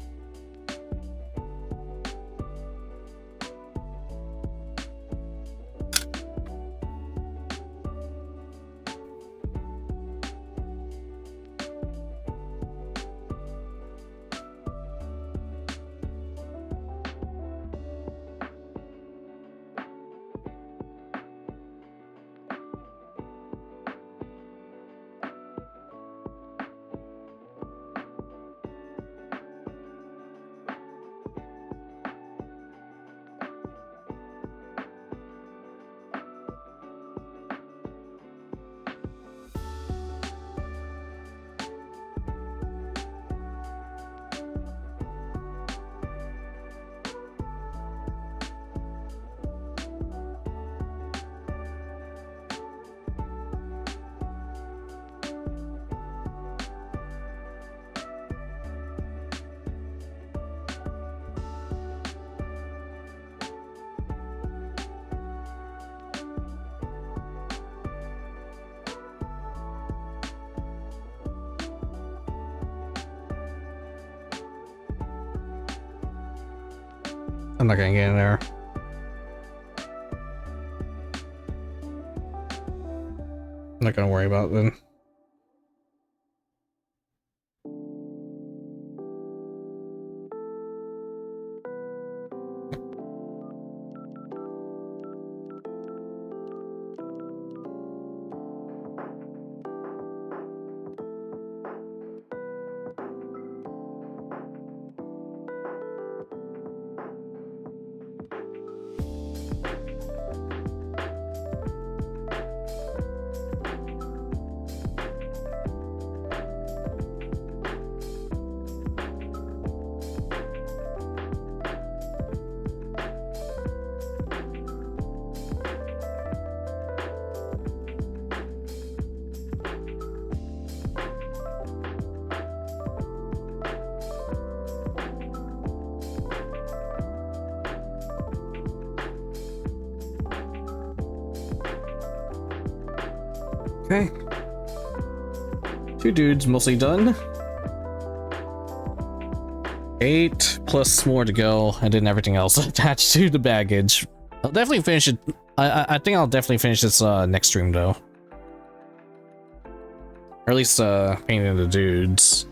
I'm not gonna get in there. I'm not gonna worry about it then. Okay. 2 dudes mostly done. 8 plus more to go, and then everything else attached to the baggage. I'll definitely finish it. I think I'll definitely finish this next stream though. Or at least painting the dudes.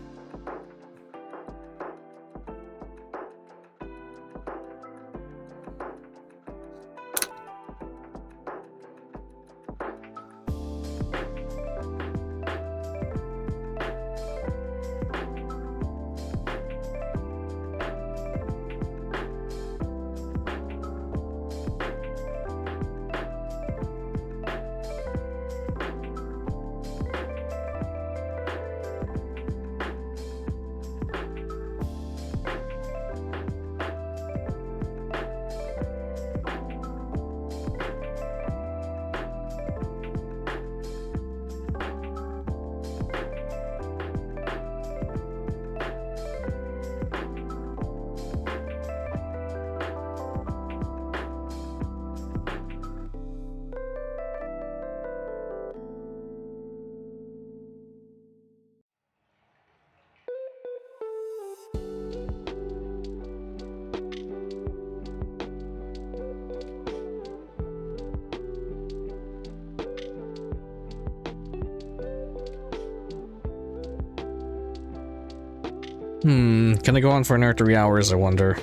Can I go on for another 3 hours, I wonder?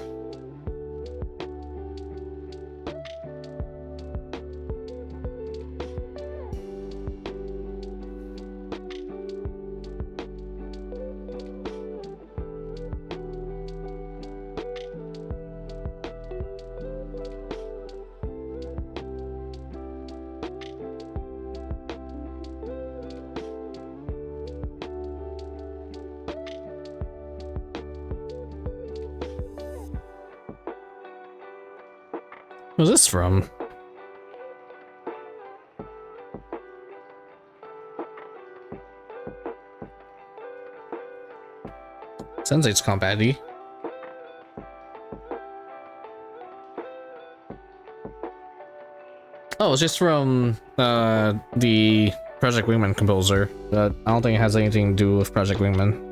Who's this from? Sensei's combat-y. Oh, it's just from the Project Wingman composer, but I don't think it has anything to do with Project Wingman.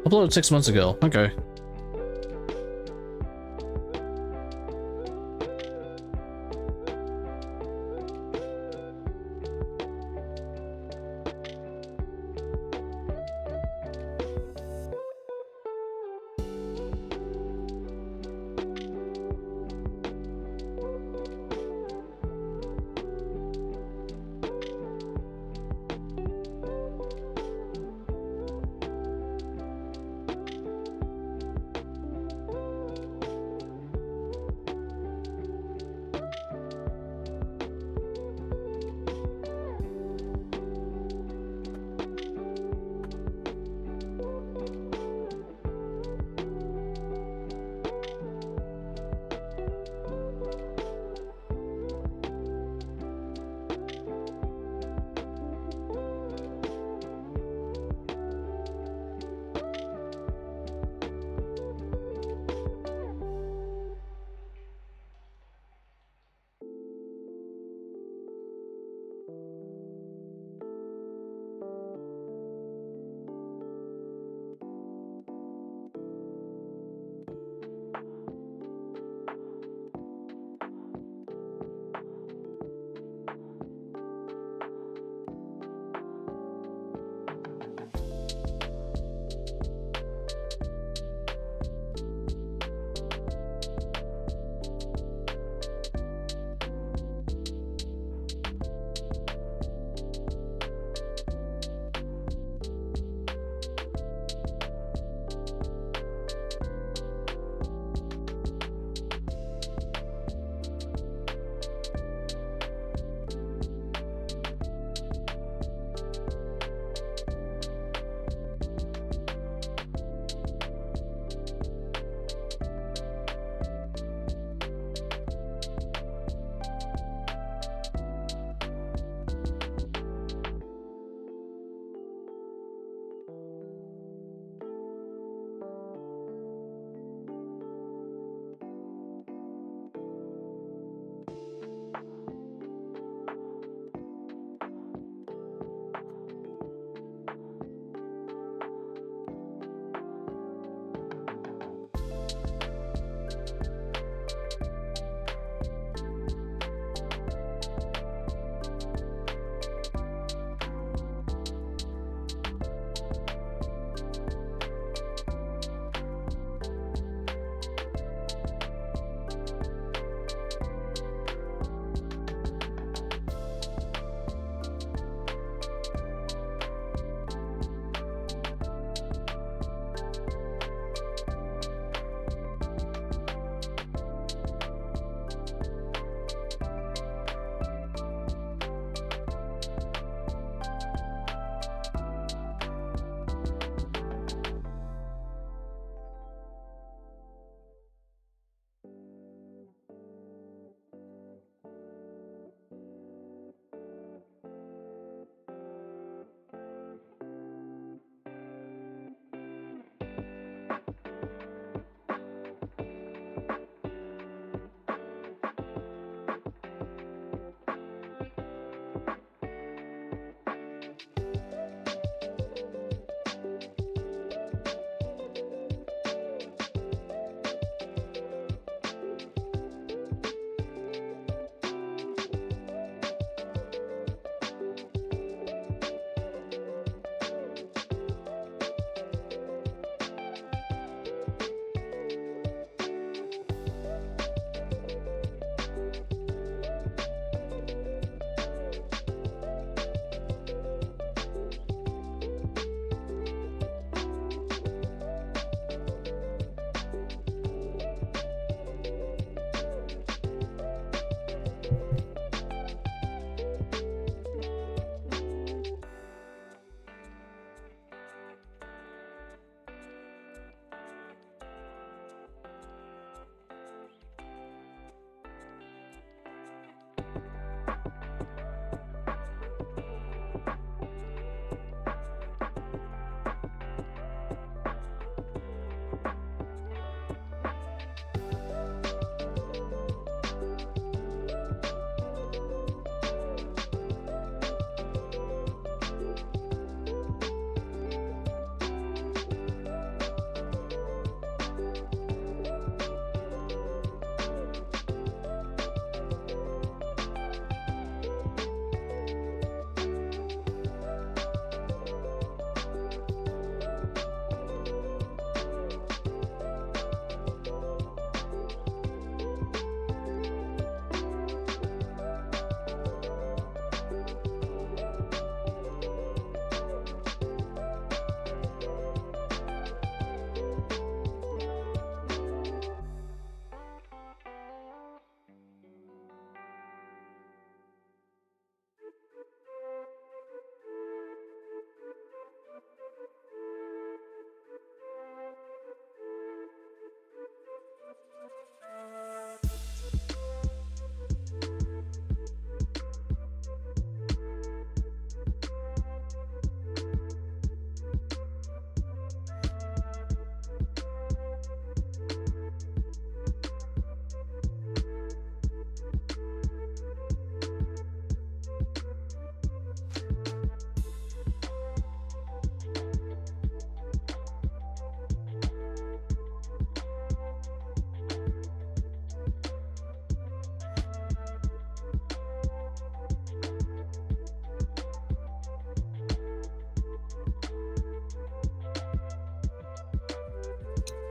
Uploaded 6 months ago. Okay.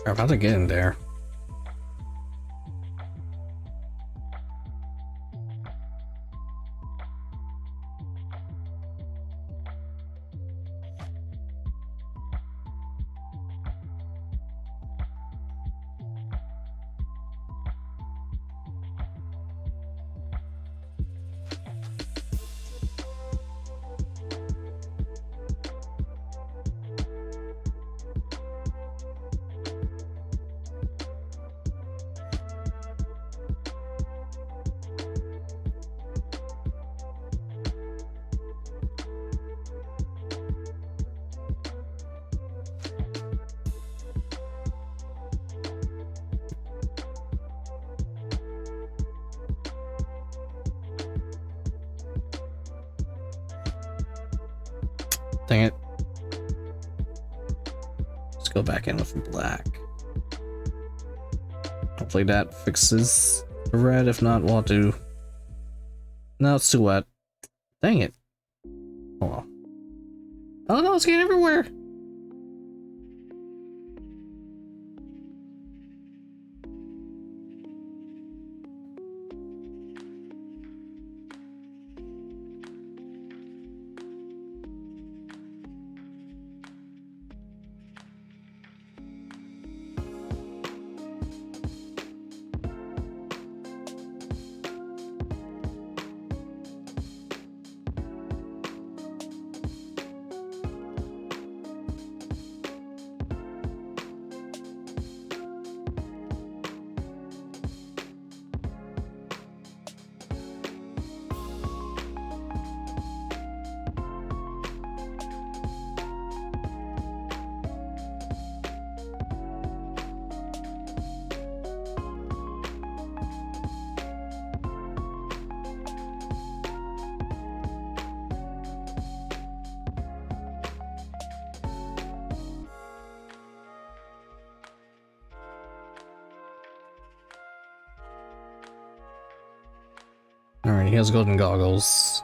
Crap, how'd I get in there? Dang it. Let's go back in with black. Hopefully that fixes the red. If not, we'll have to... No, it's too wet. Dang it. Oh well. Oh no, it's getting everywhere! Alright, he has golden goggles.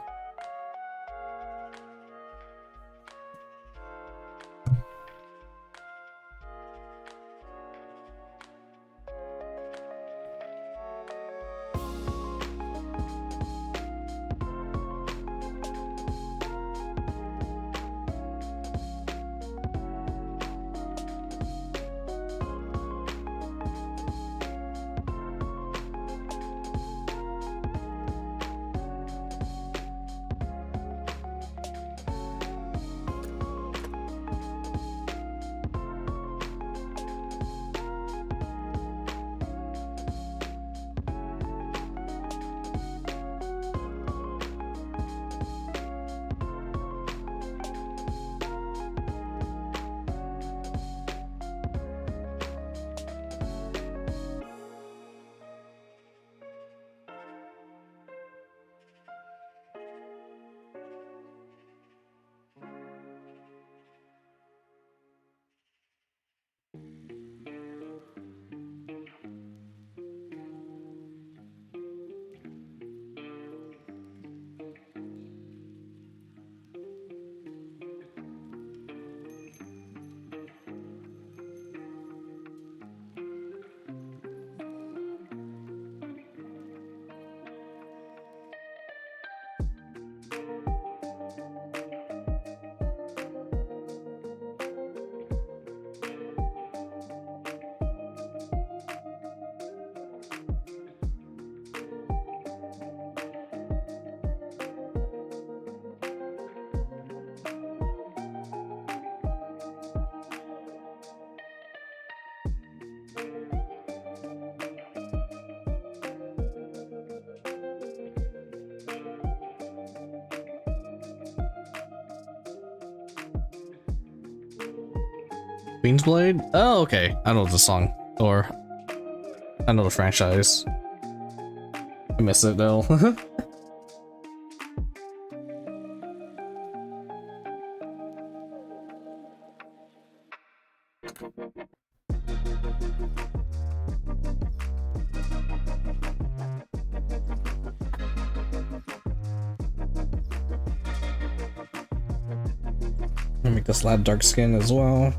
Queensblade? Oh, okay. I know the song. Or, I know the franchise. I miss it though. Make this lab dark skin as well.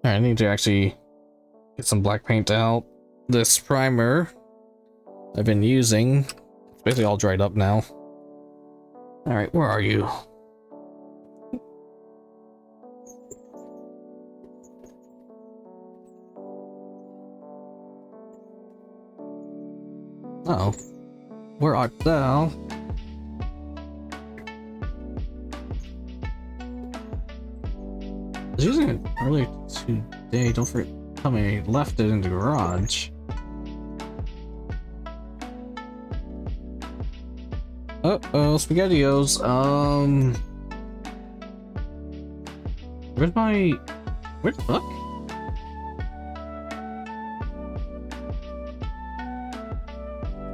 I need to actually get some black paint out. This primer I've been using, it's basically all dried up now. Alright, where are you? Uh oh. Where art thou? I was using it earlier today. Don't forget, tell me I left it in the garage. Uh-oh, SpaghettiOs. Where's my... Where the fuck?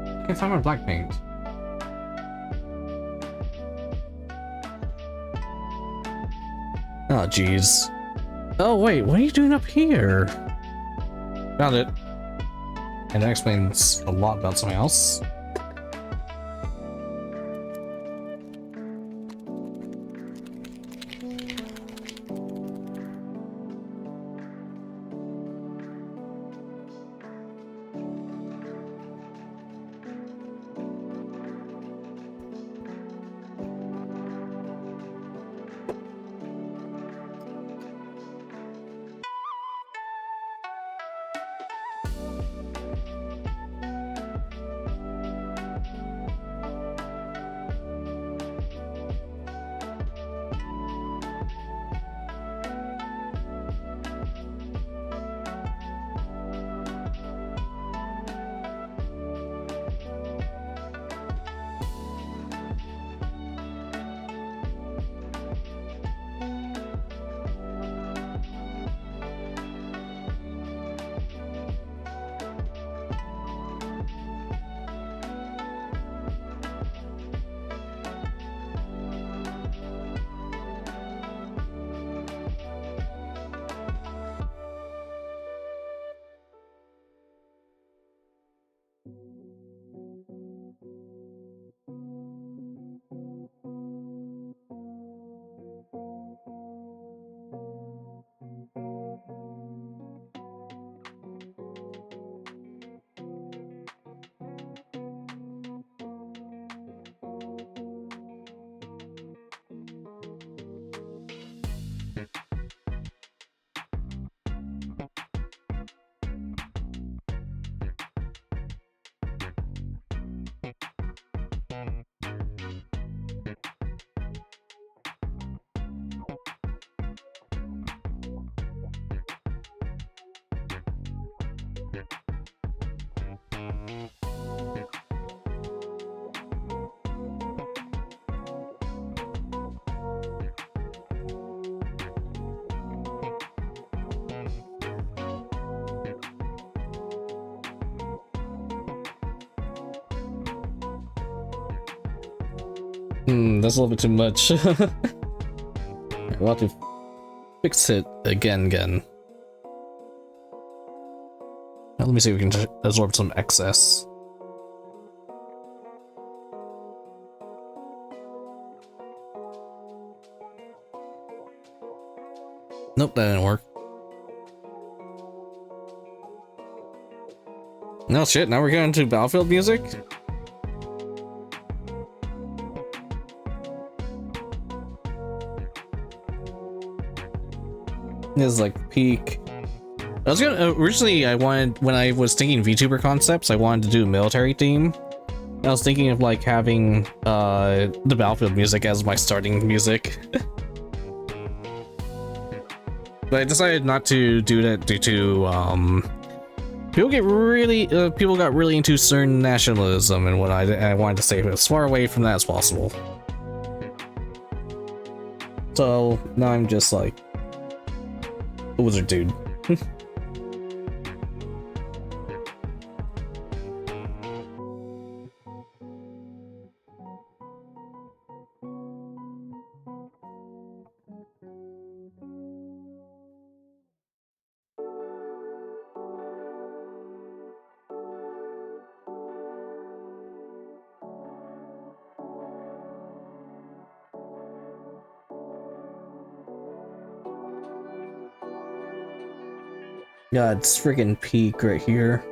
I can't find my black paint. Oh, jeez. Oh, wait, what are you doing up here? Found it. And that explains a lot about something else. That's a little bit too much. We'll have to fix it again. Now, let me see if we can absorb some excess. Nope, that didn't work. No shit, now we're going to Battlefield music? This is like peak. I was gonna originally when I was thinking VTuber concepts, I wanted to do a military theme. I was thinking of like having the Battlefield music as my starting music. But I decided not to do that due to people got really into certain nationalism, and what I wanted to stay as far away from that as possible. So now I'm just like a wizard dude. Yeah, it's freaking peak right here.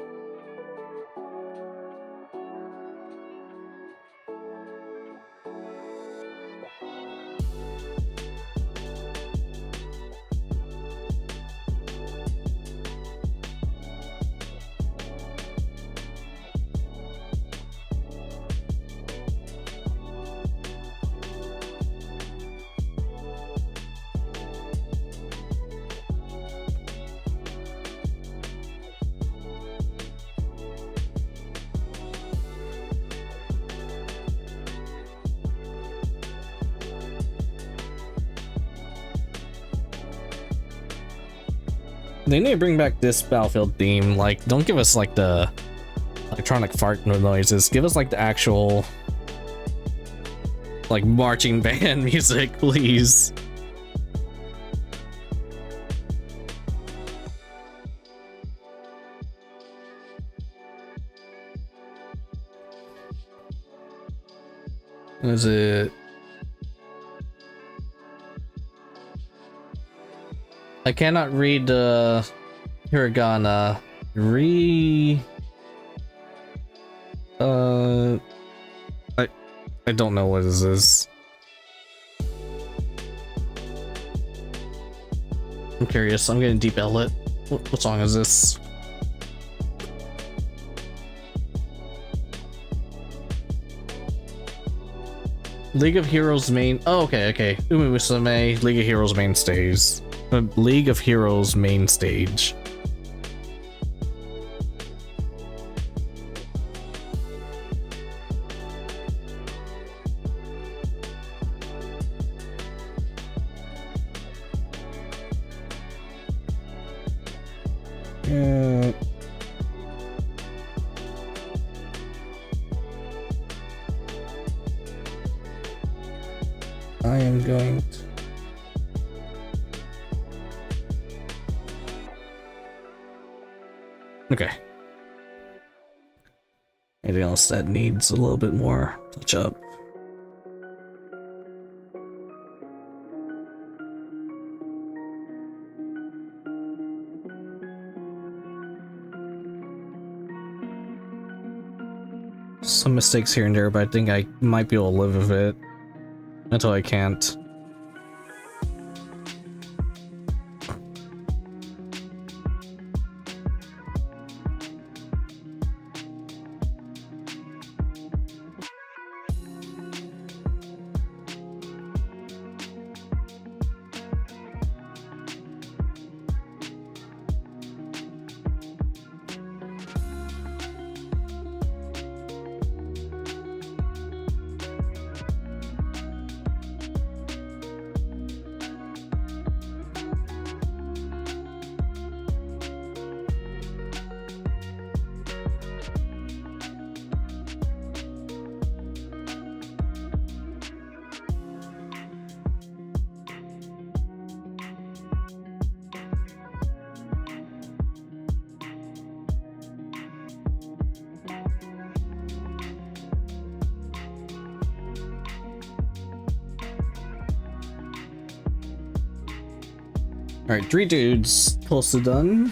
They need to bring back this Battlefield theme. Like, don't give us like the electronic fart noises. Give us like the actual like marching band music, please. Is it? I cannot read hiragana. I don't know what this is. I'm curious. I'm getting deep outlet. What song is this? League of Heroes main. Oh, okay. Umi Musume, League of Heroes main stage. League of Heroes main stage. Yeah. I am going to... Okay. Anything else that needs a little bit more touch up? Some mistakes here and there, but I think I might be able to live with it until I can't. Alright, 3 dudes close to done.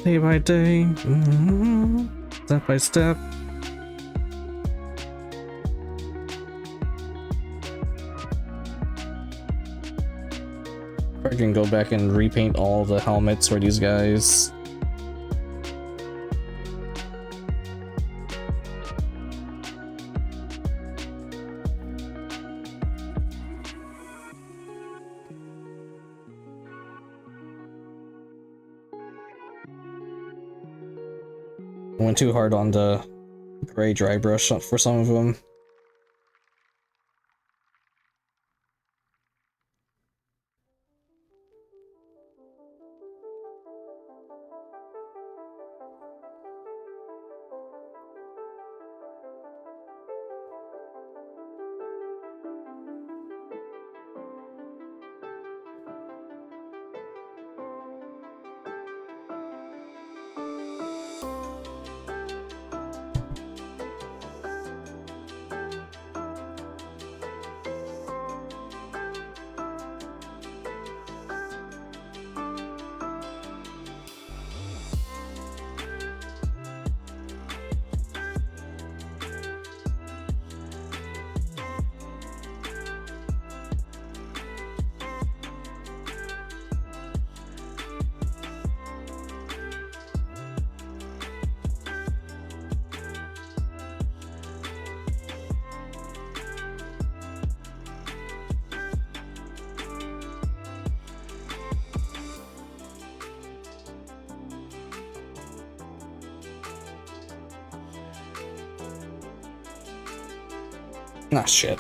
Day by day, step by step. I can go back and repaint all the helmets for these guys. I went too hard on the gray dry brush for some of them. Ah, shit.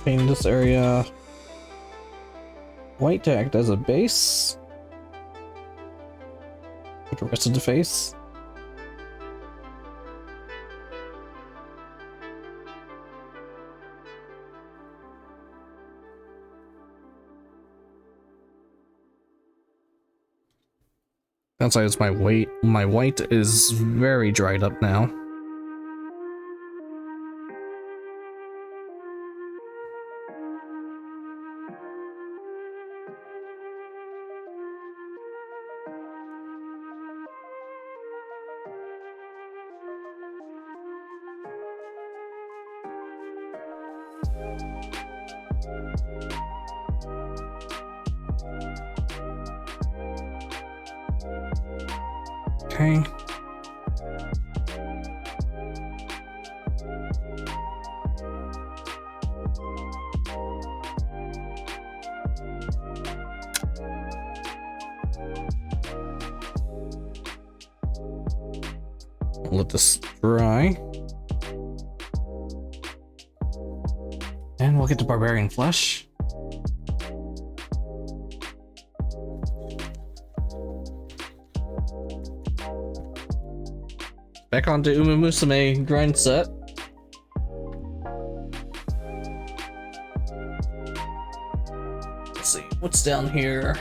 Paint this area white to act as a base for the rest of the face. Outside is my white. My white is very dried up now. Okay. Let this dry. And we'll get to barbarian flesh. Back onto Uma Musume grind set. Let's see, what's down here?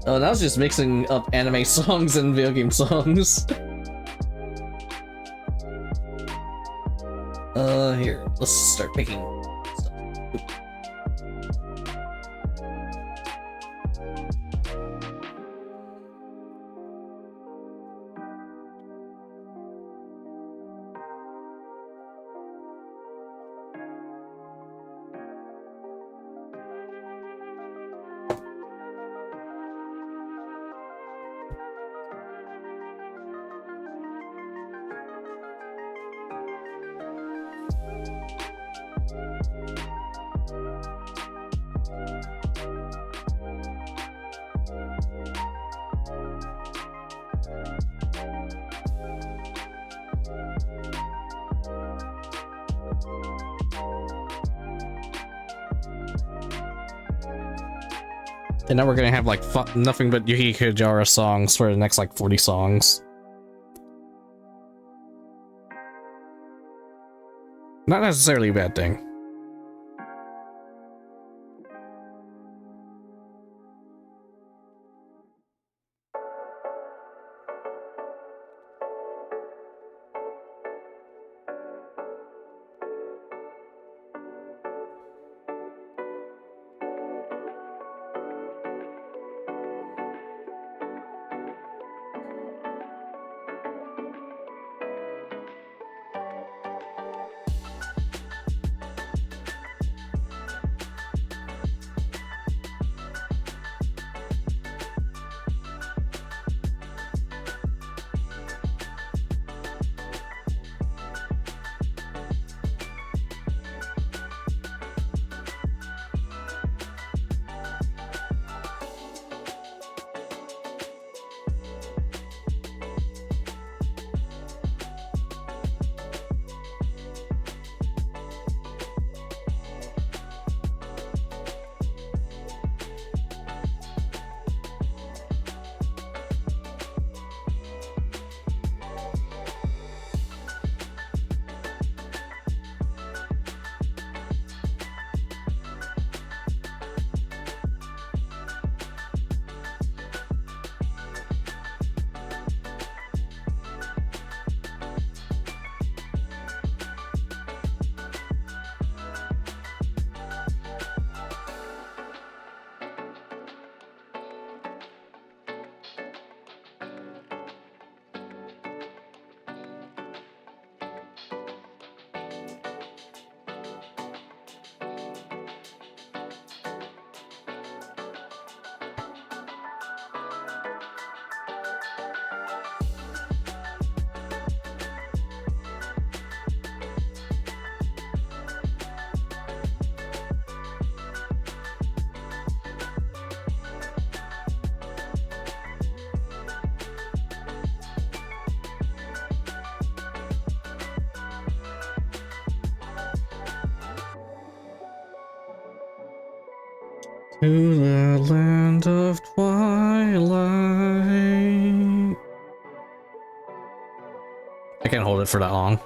Oh, that was just mixing up anime songs and video game songs. Here, let's start picking stuff. And now we're gonna have like nothing but Yuki Kajara songs for the next like 40 songs. Not necessarily a bad thing. To the land of twilight. I can't hold it for that long.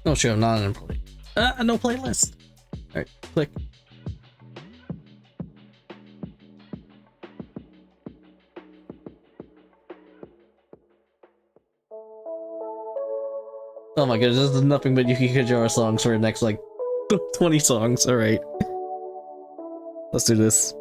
No, sure, I'm not unemployed. No playlist. Alright, click. Oh my goodness, this is nothing but Yuki Kajara songs for the next, like, 20 songs. Alright. Let's do this.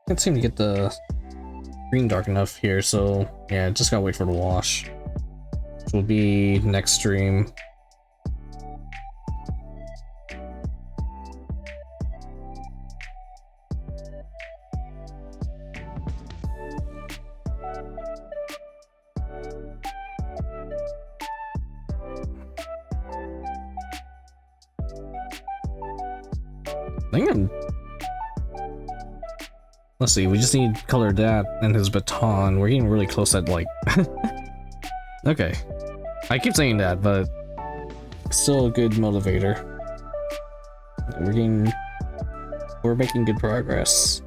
Can't seem to get the green dark enough here, so yeah, just gotta wait for the wash. Which will be next stream. I think I'm... Let's see, we just need to color that and his baton. We're getting really close at, like... Okay. I keep saying that, but... still a good motivator. We're making good progress.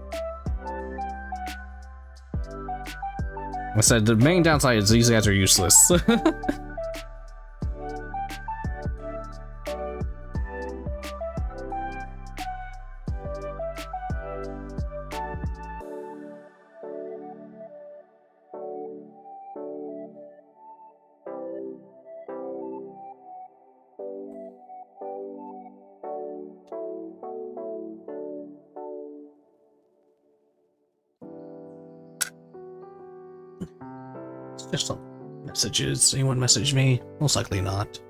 I said the main downside is these guys are useless. Just some messages. Anyone message me? Most likely not.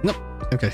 Nope. Okay.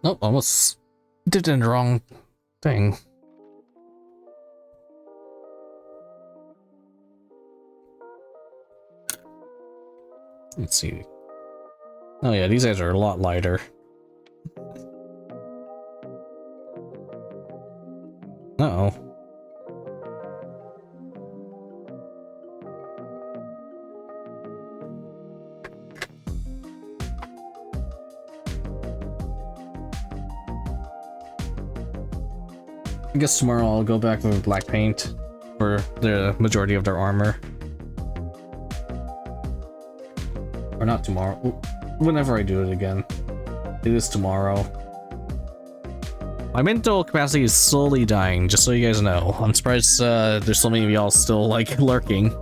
Nope, almost did it in the wrong thing. Let's see. Oh yeah, these guys are a lot lighter. Uh-oh. I guess tomorrow I'll go back with black paint for the majority of their armor. Or not tomorrow. Whenever I do it again. It is tomorrow. My mental capacity is slowly dying, just so you guys know. I'm surprised there's so many of y'all still, like, lurking.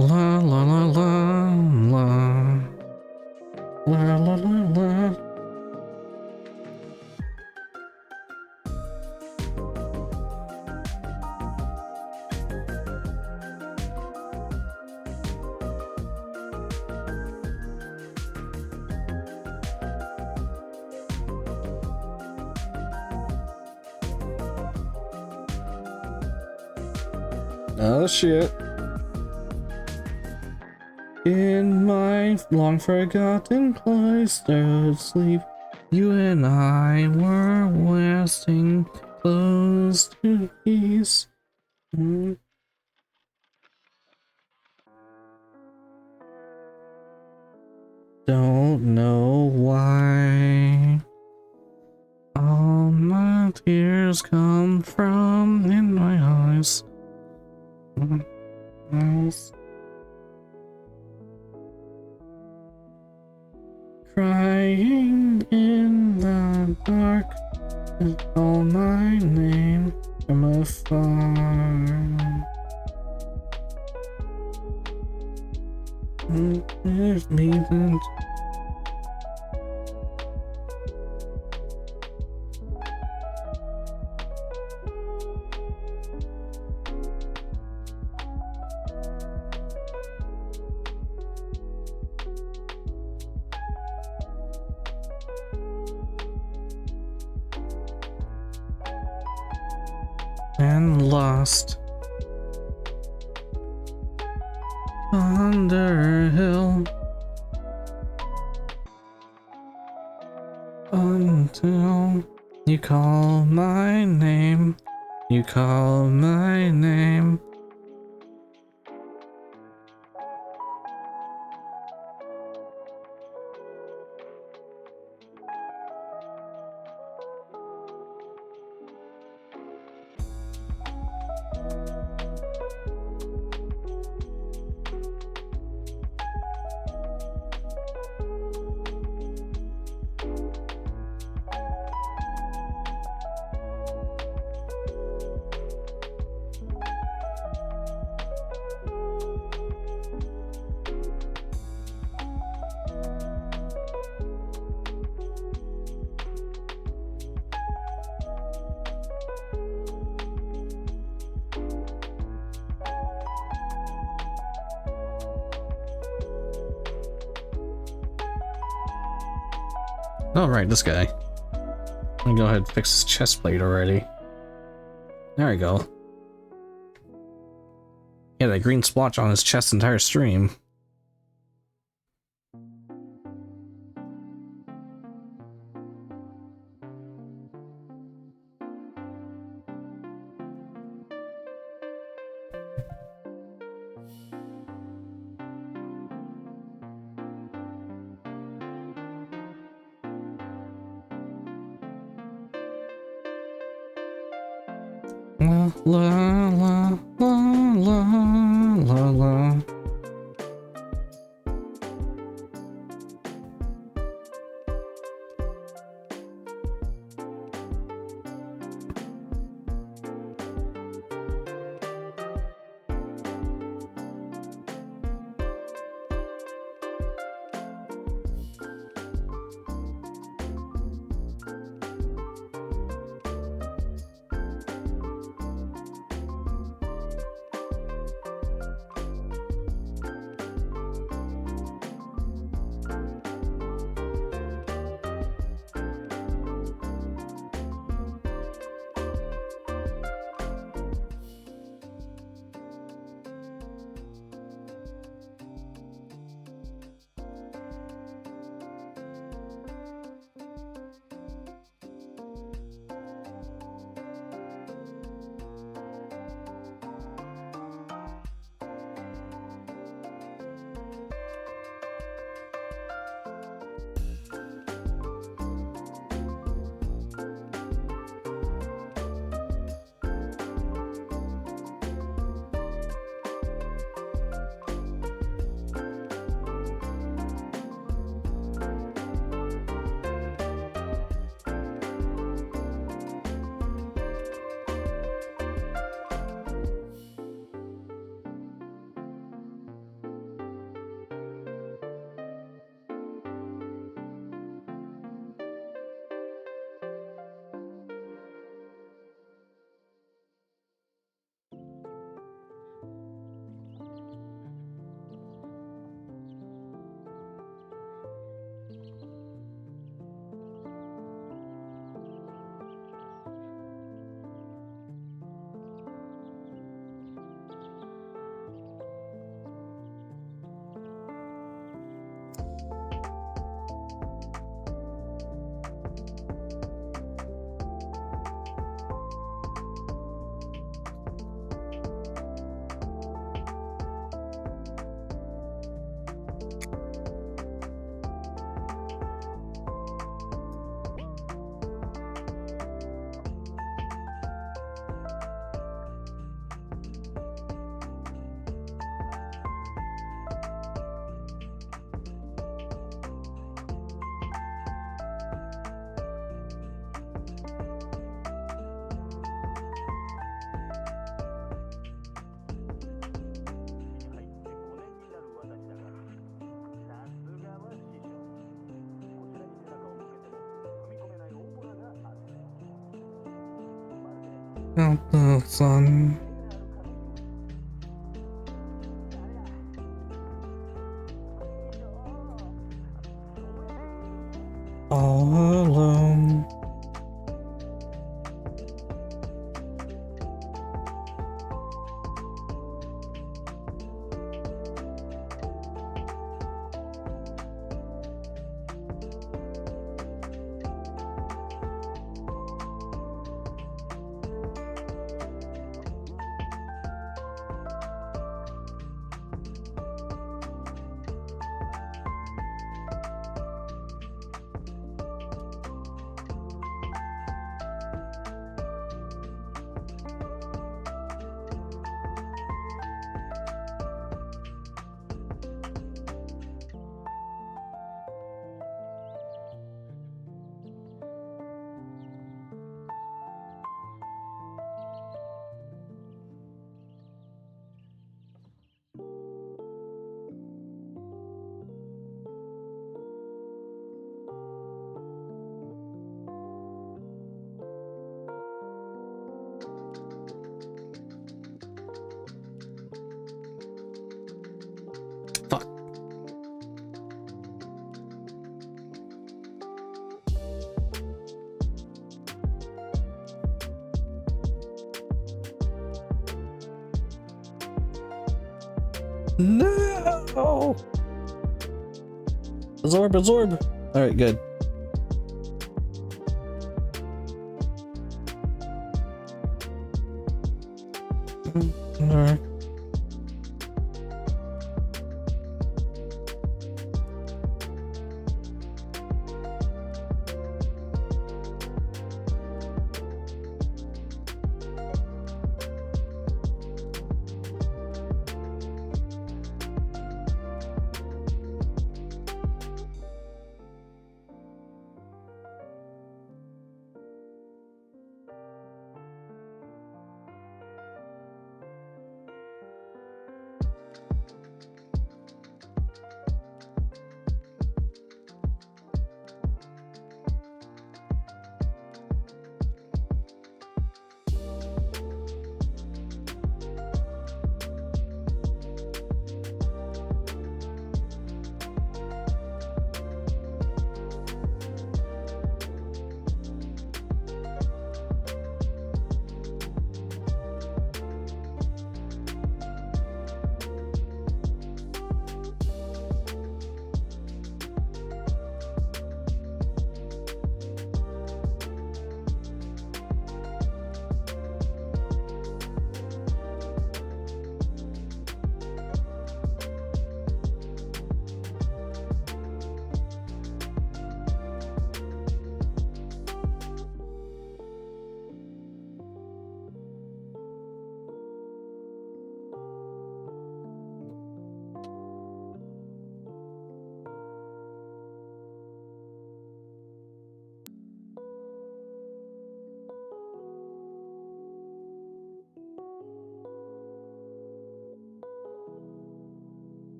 La la la la la la la la la. Oh shit. In my long forgotten cloister of sleep, you and I were resting close to peace. Don't know why all my tears come from in my Crying in the dark, call my name from afar. Give me that. And lost under a hill until you call my name. You call my name. Oh, right, this guy. Let me go ahead and fix his chest plate already. There we go. Yeah, that green splotch on his chest entire stream. La la la la la la la. Out the sun. All alone. Fuck. No! Absorb, absorb! Alright, good. Alright.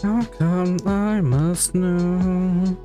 How come I must know?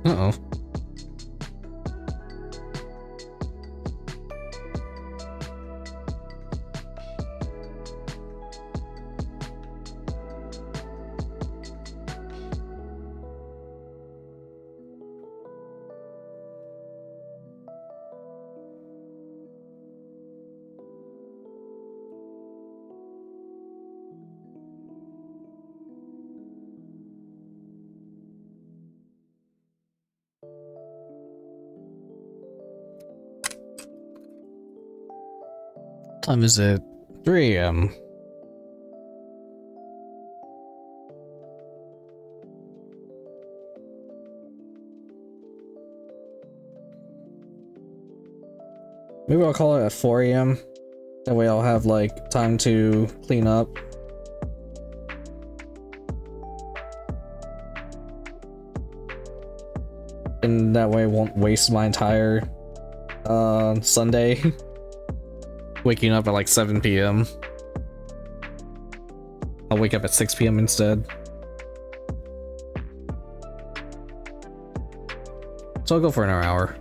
Uh-oh. Time is it? 3 a.m. Maybe I'll call it at 4 a.m. That way I'll have like time to clean up. And that way I won't waste my entire Sunday waking up at like 7 p.m. I'll wake up at 6 p.m. instead. So I'll go for an hour.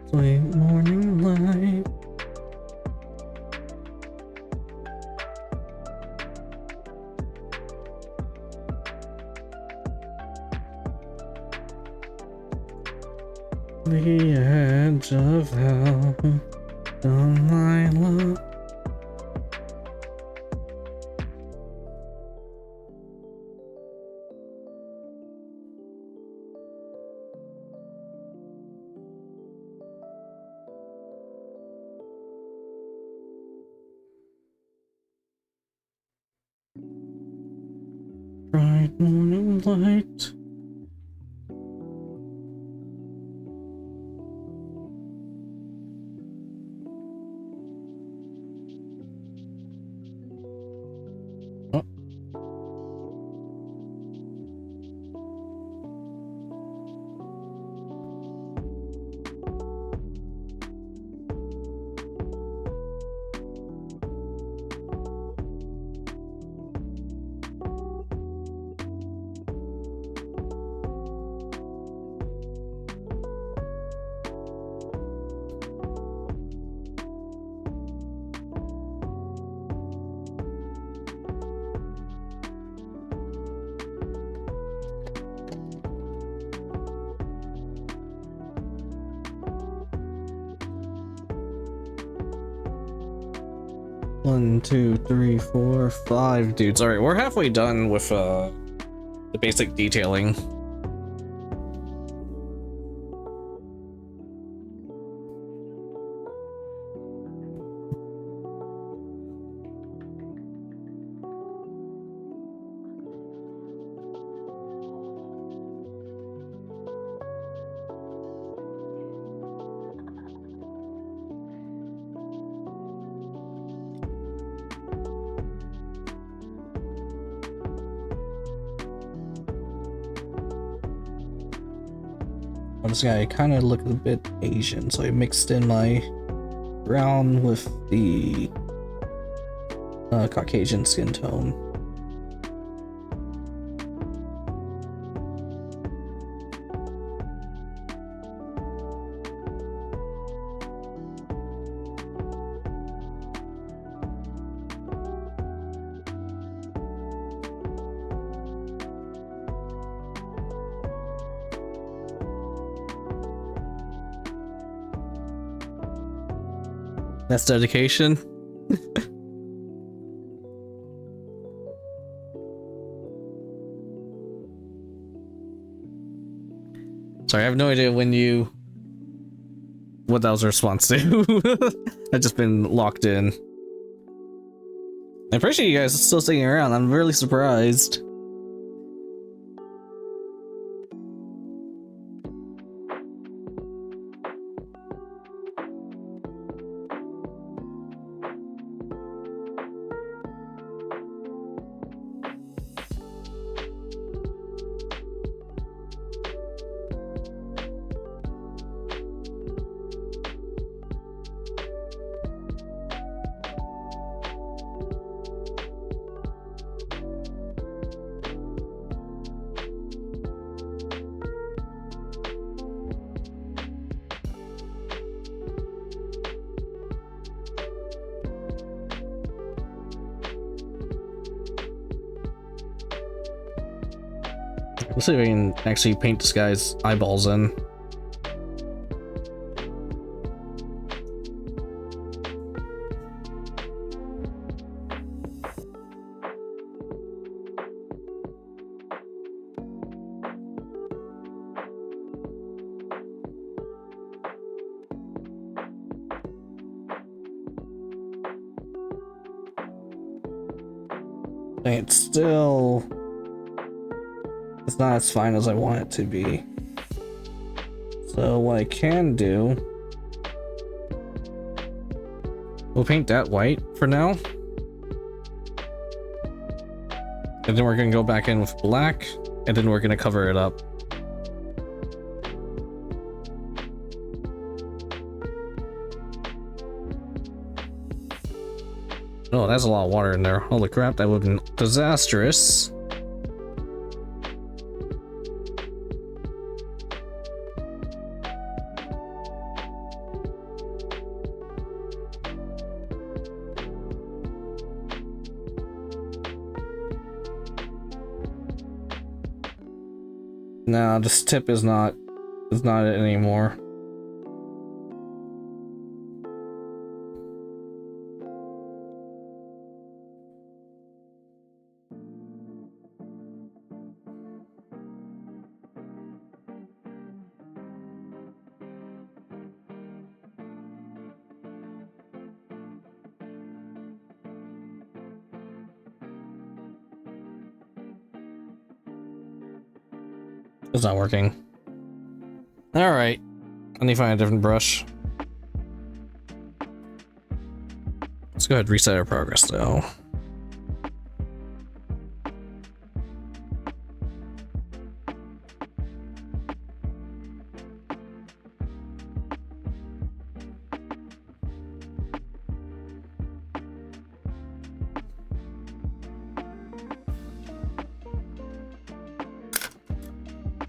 Sweet morning light. The edge of hell, on my love. Bright morning light. Oh. One, two, three, four, 5 dudes. Alright, we're halfway done with the basic detailing. This guy kind of looked a bit Asian, so I mixed in my brown with the Caucasian skin tone. That's dedication. Sorry, I have no idea what that was a response to. I've just been locked in. I appreciate you guys still sticking around. I'm really surprised. Let's see if I can actually paint this guy's eyeballs in. It's not as fine as I want it to be. So what I can do, we'll paint that white for now. And then we're gonna go back in with black, and then we're gonna cover it up. Oh, that's a lot of water in there. Holy crap, that would have been disastrous. No, this tip is not it anymore. It's not working. Alright. I need to find a different brush. Let's go ahead and reset our progress though.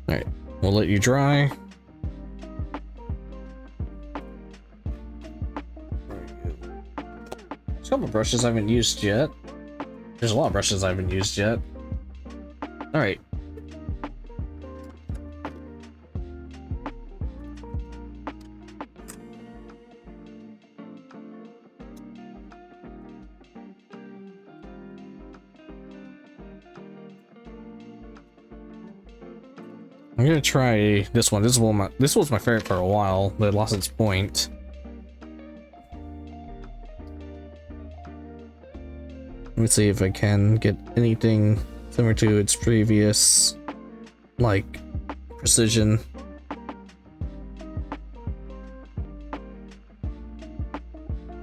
Alright, we'll let you dry. There's a couple brushes I haven't used yet. There's a lot of brushes I haven't used yet. Alright. I'm gonna try this one. This was my favorite for a while, but it lost its point. Let me see if I can get anything similar to its previous, like, precision.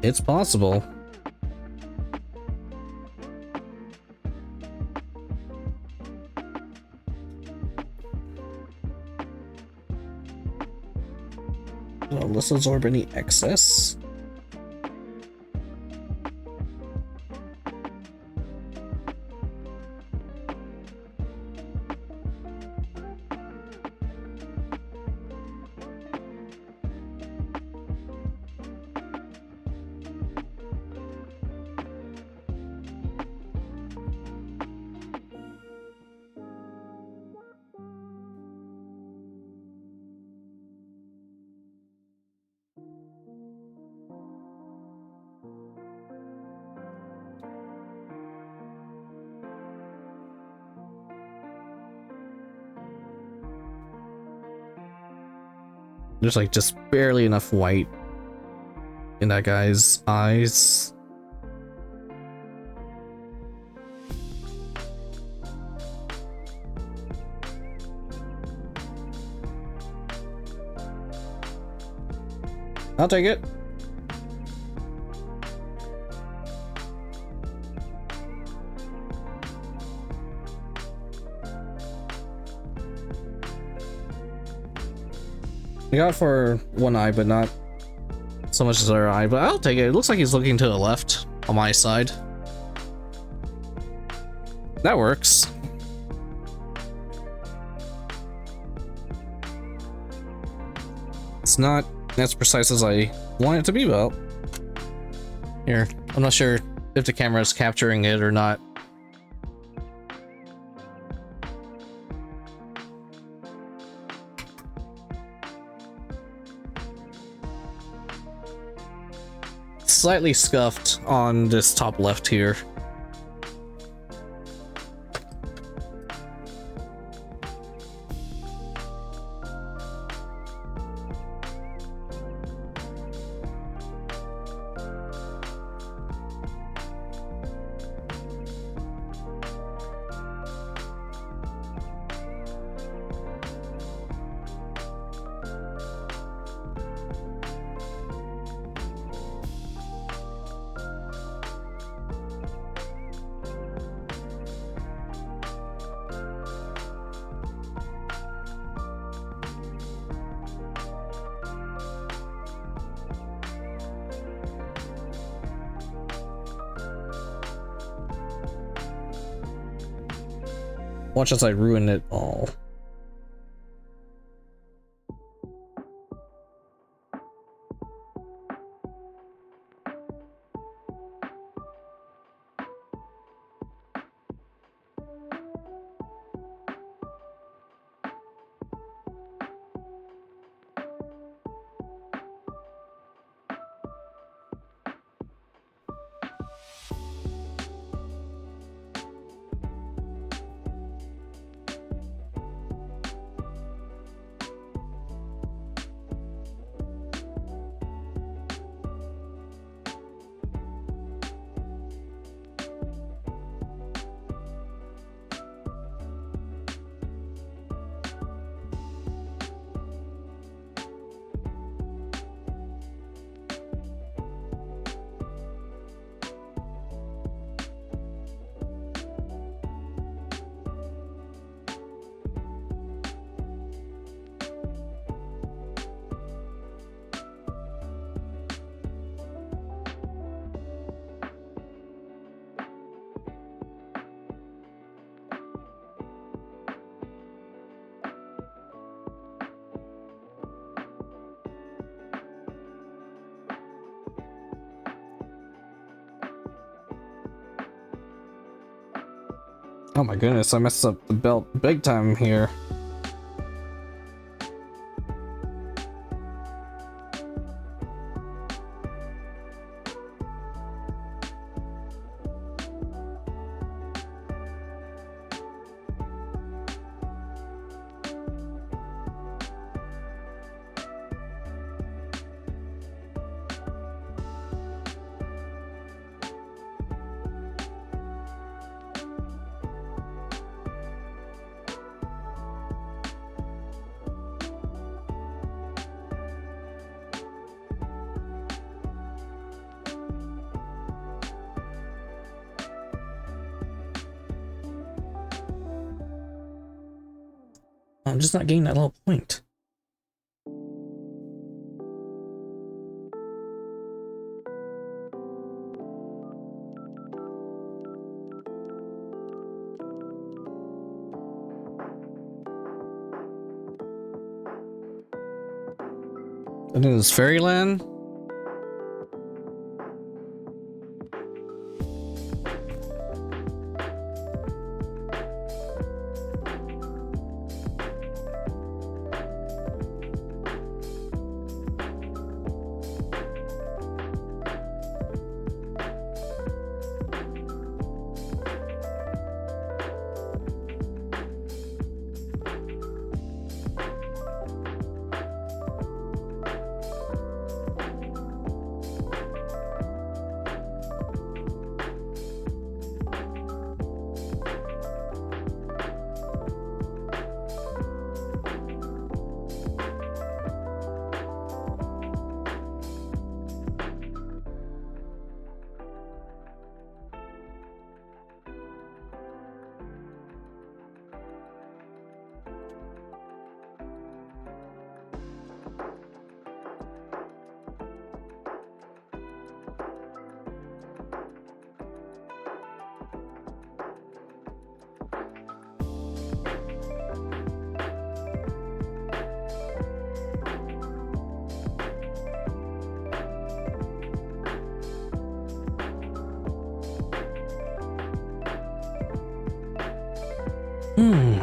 It's possible. Let's absorb any excess. There's like just barely enough white in that guy's eyes. I'll take it. I got it for one eye, but not so much as the other eye, but I'll take it. It looks like he's looking to the left on my side. That works. It's not as precise as I want it to be, but here, I'm not sure if the camera is capturing it or not. Slightly scuffed on this top left here. Watch as I ruin it all. Oh my goodness, I messed up the belt big time here. I'm just not getting that little point. And then this Fairyland. Hmm.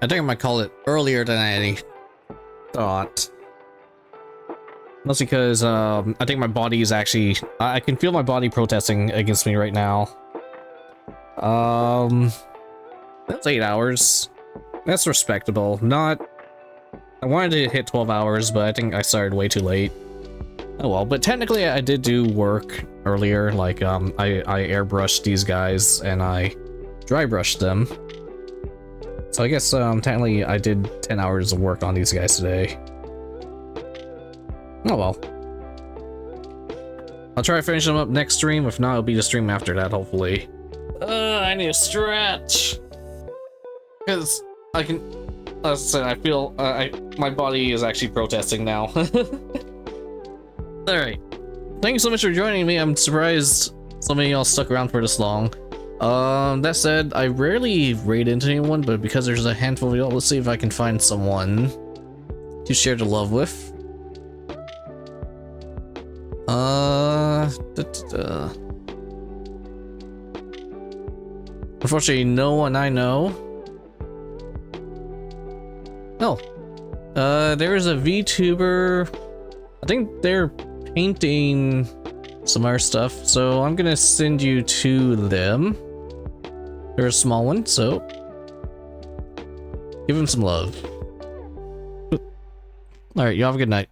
I think I might call it earlier than I thought. Mostly because I think my body is actually I can feel my body protesting against me right now. That's 8 hours. That's respectable. Not I wanted to hit 12 hours, but I think I started way too late. Oh well, but technically I did do work earlier, like I airbrushed these guys and I dry brushed them. So I guess technically I did 10 hours of work on these guys today. Oh well. I'll try to finish them up next stream. If not, it'll be the stream after that, hopefully. I need to stretch. Because I can... As I said, I feel... my body is actually protesting now. Alright. Thank you so much for joining me. I'm surprised so many of y'all stuck around for this long. That said, I rarely raid into anyone, but because there's a handful of y'all, let's see if I can find someone to share the love with. Unfortunately, no one I know. Oh, there is a VTuber. I think they're painting some other stuff, so I'm gonna send you to them. They're a small one, so give them some love. All right, you have a good night.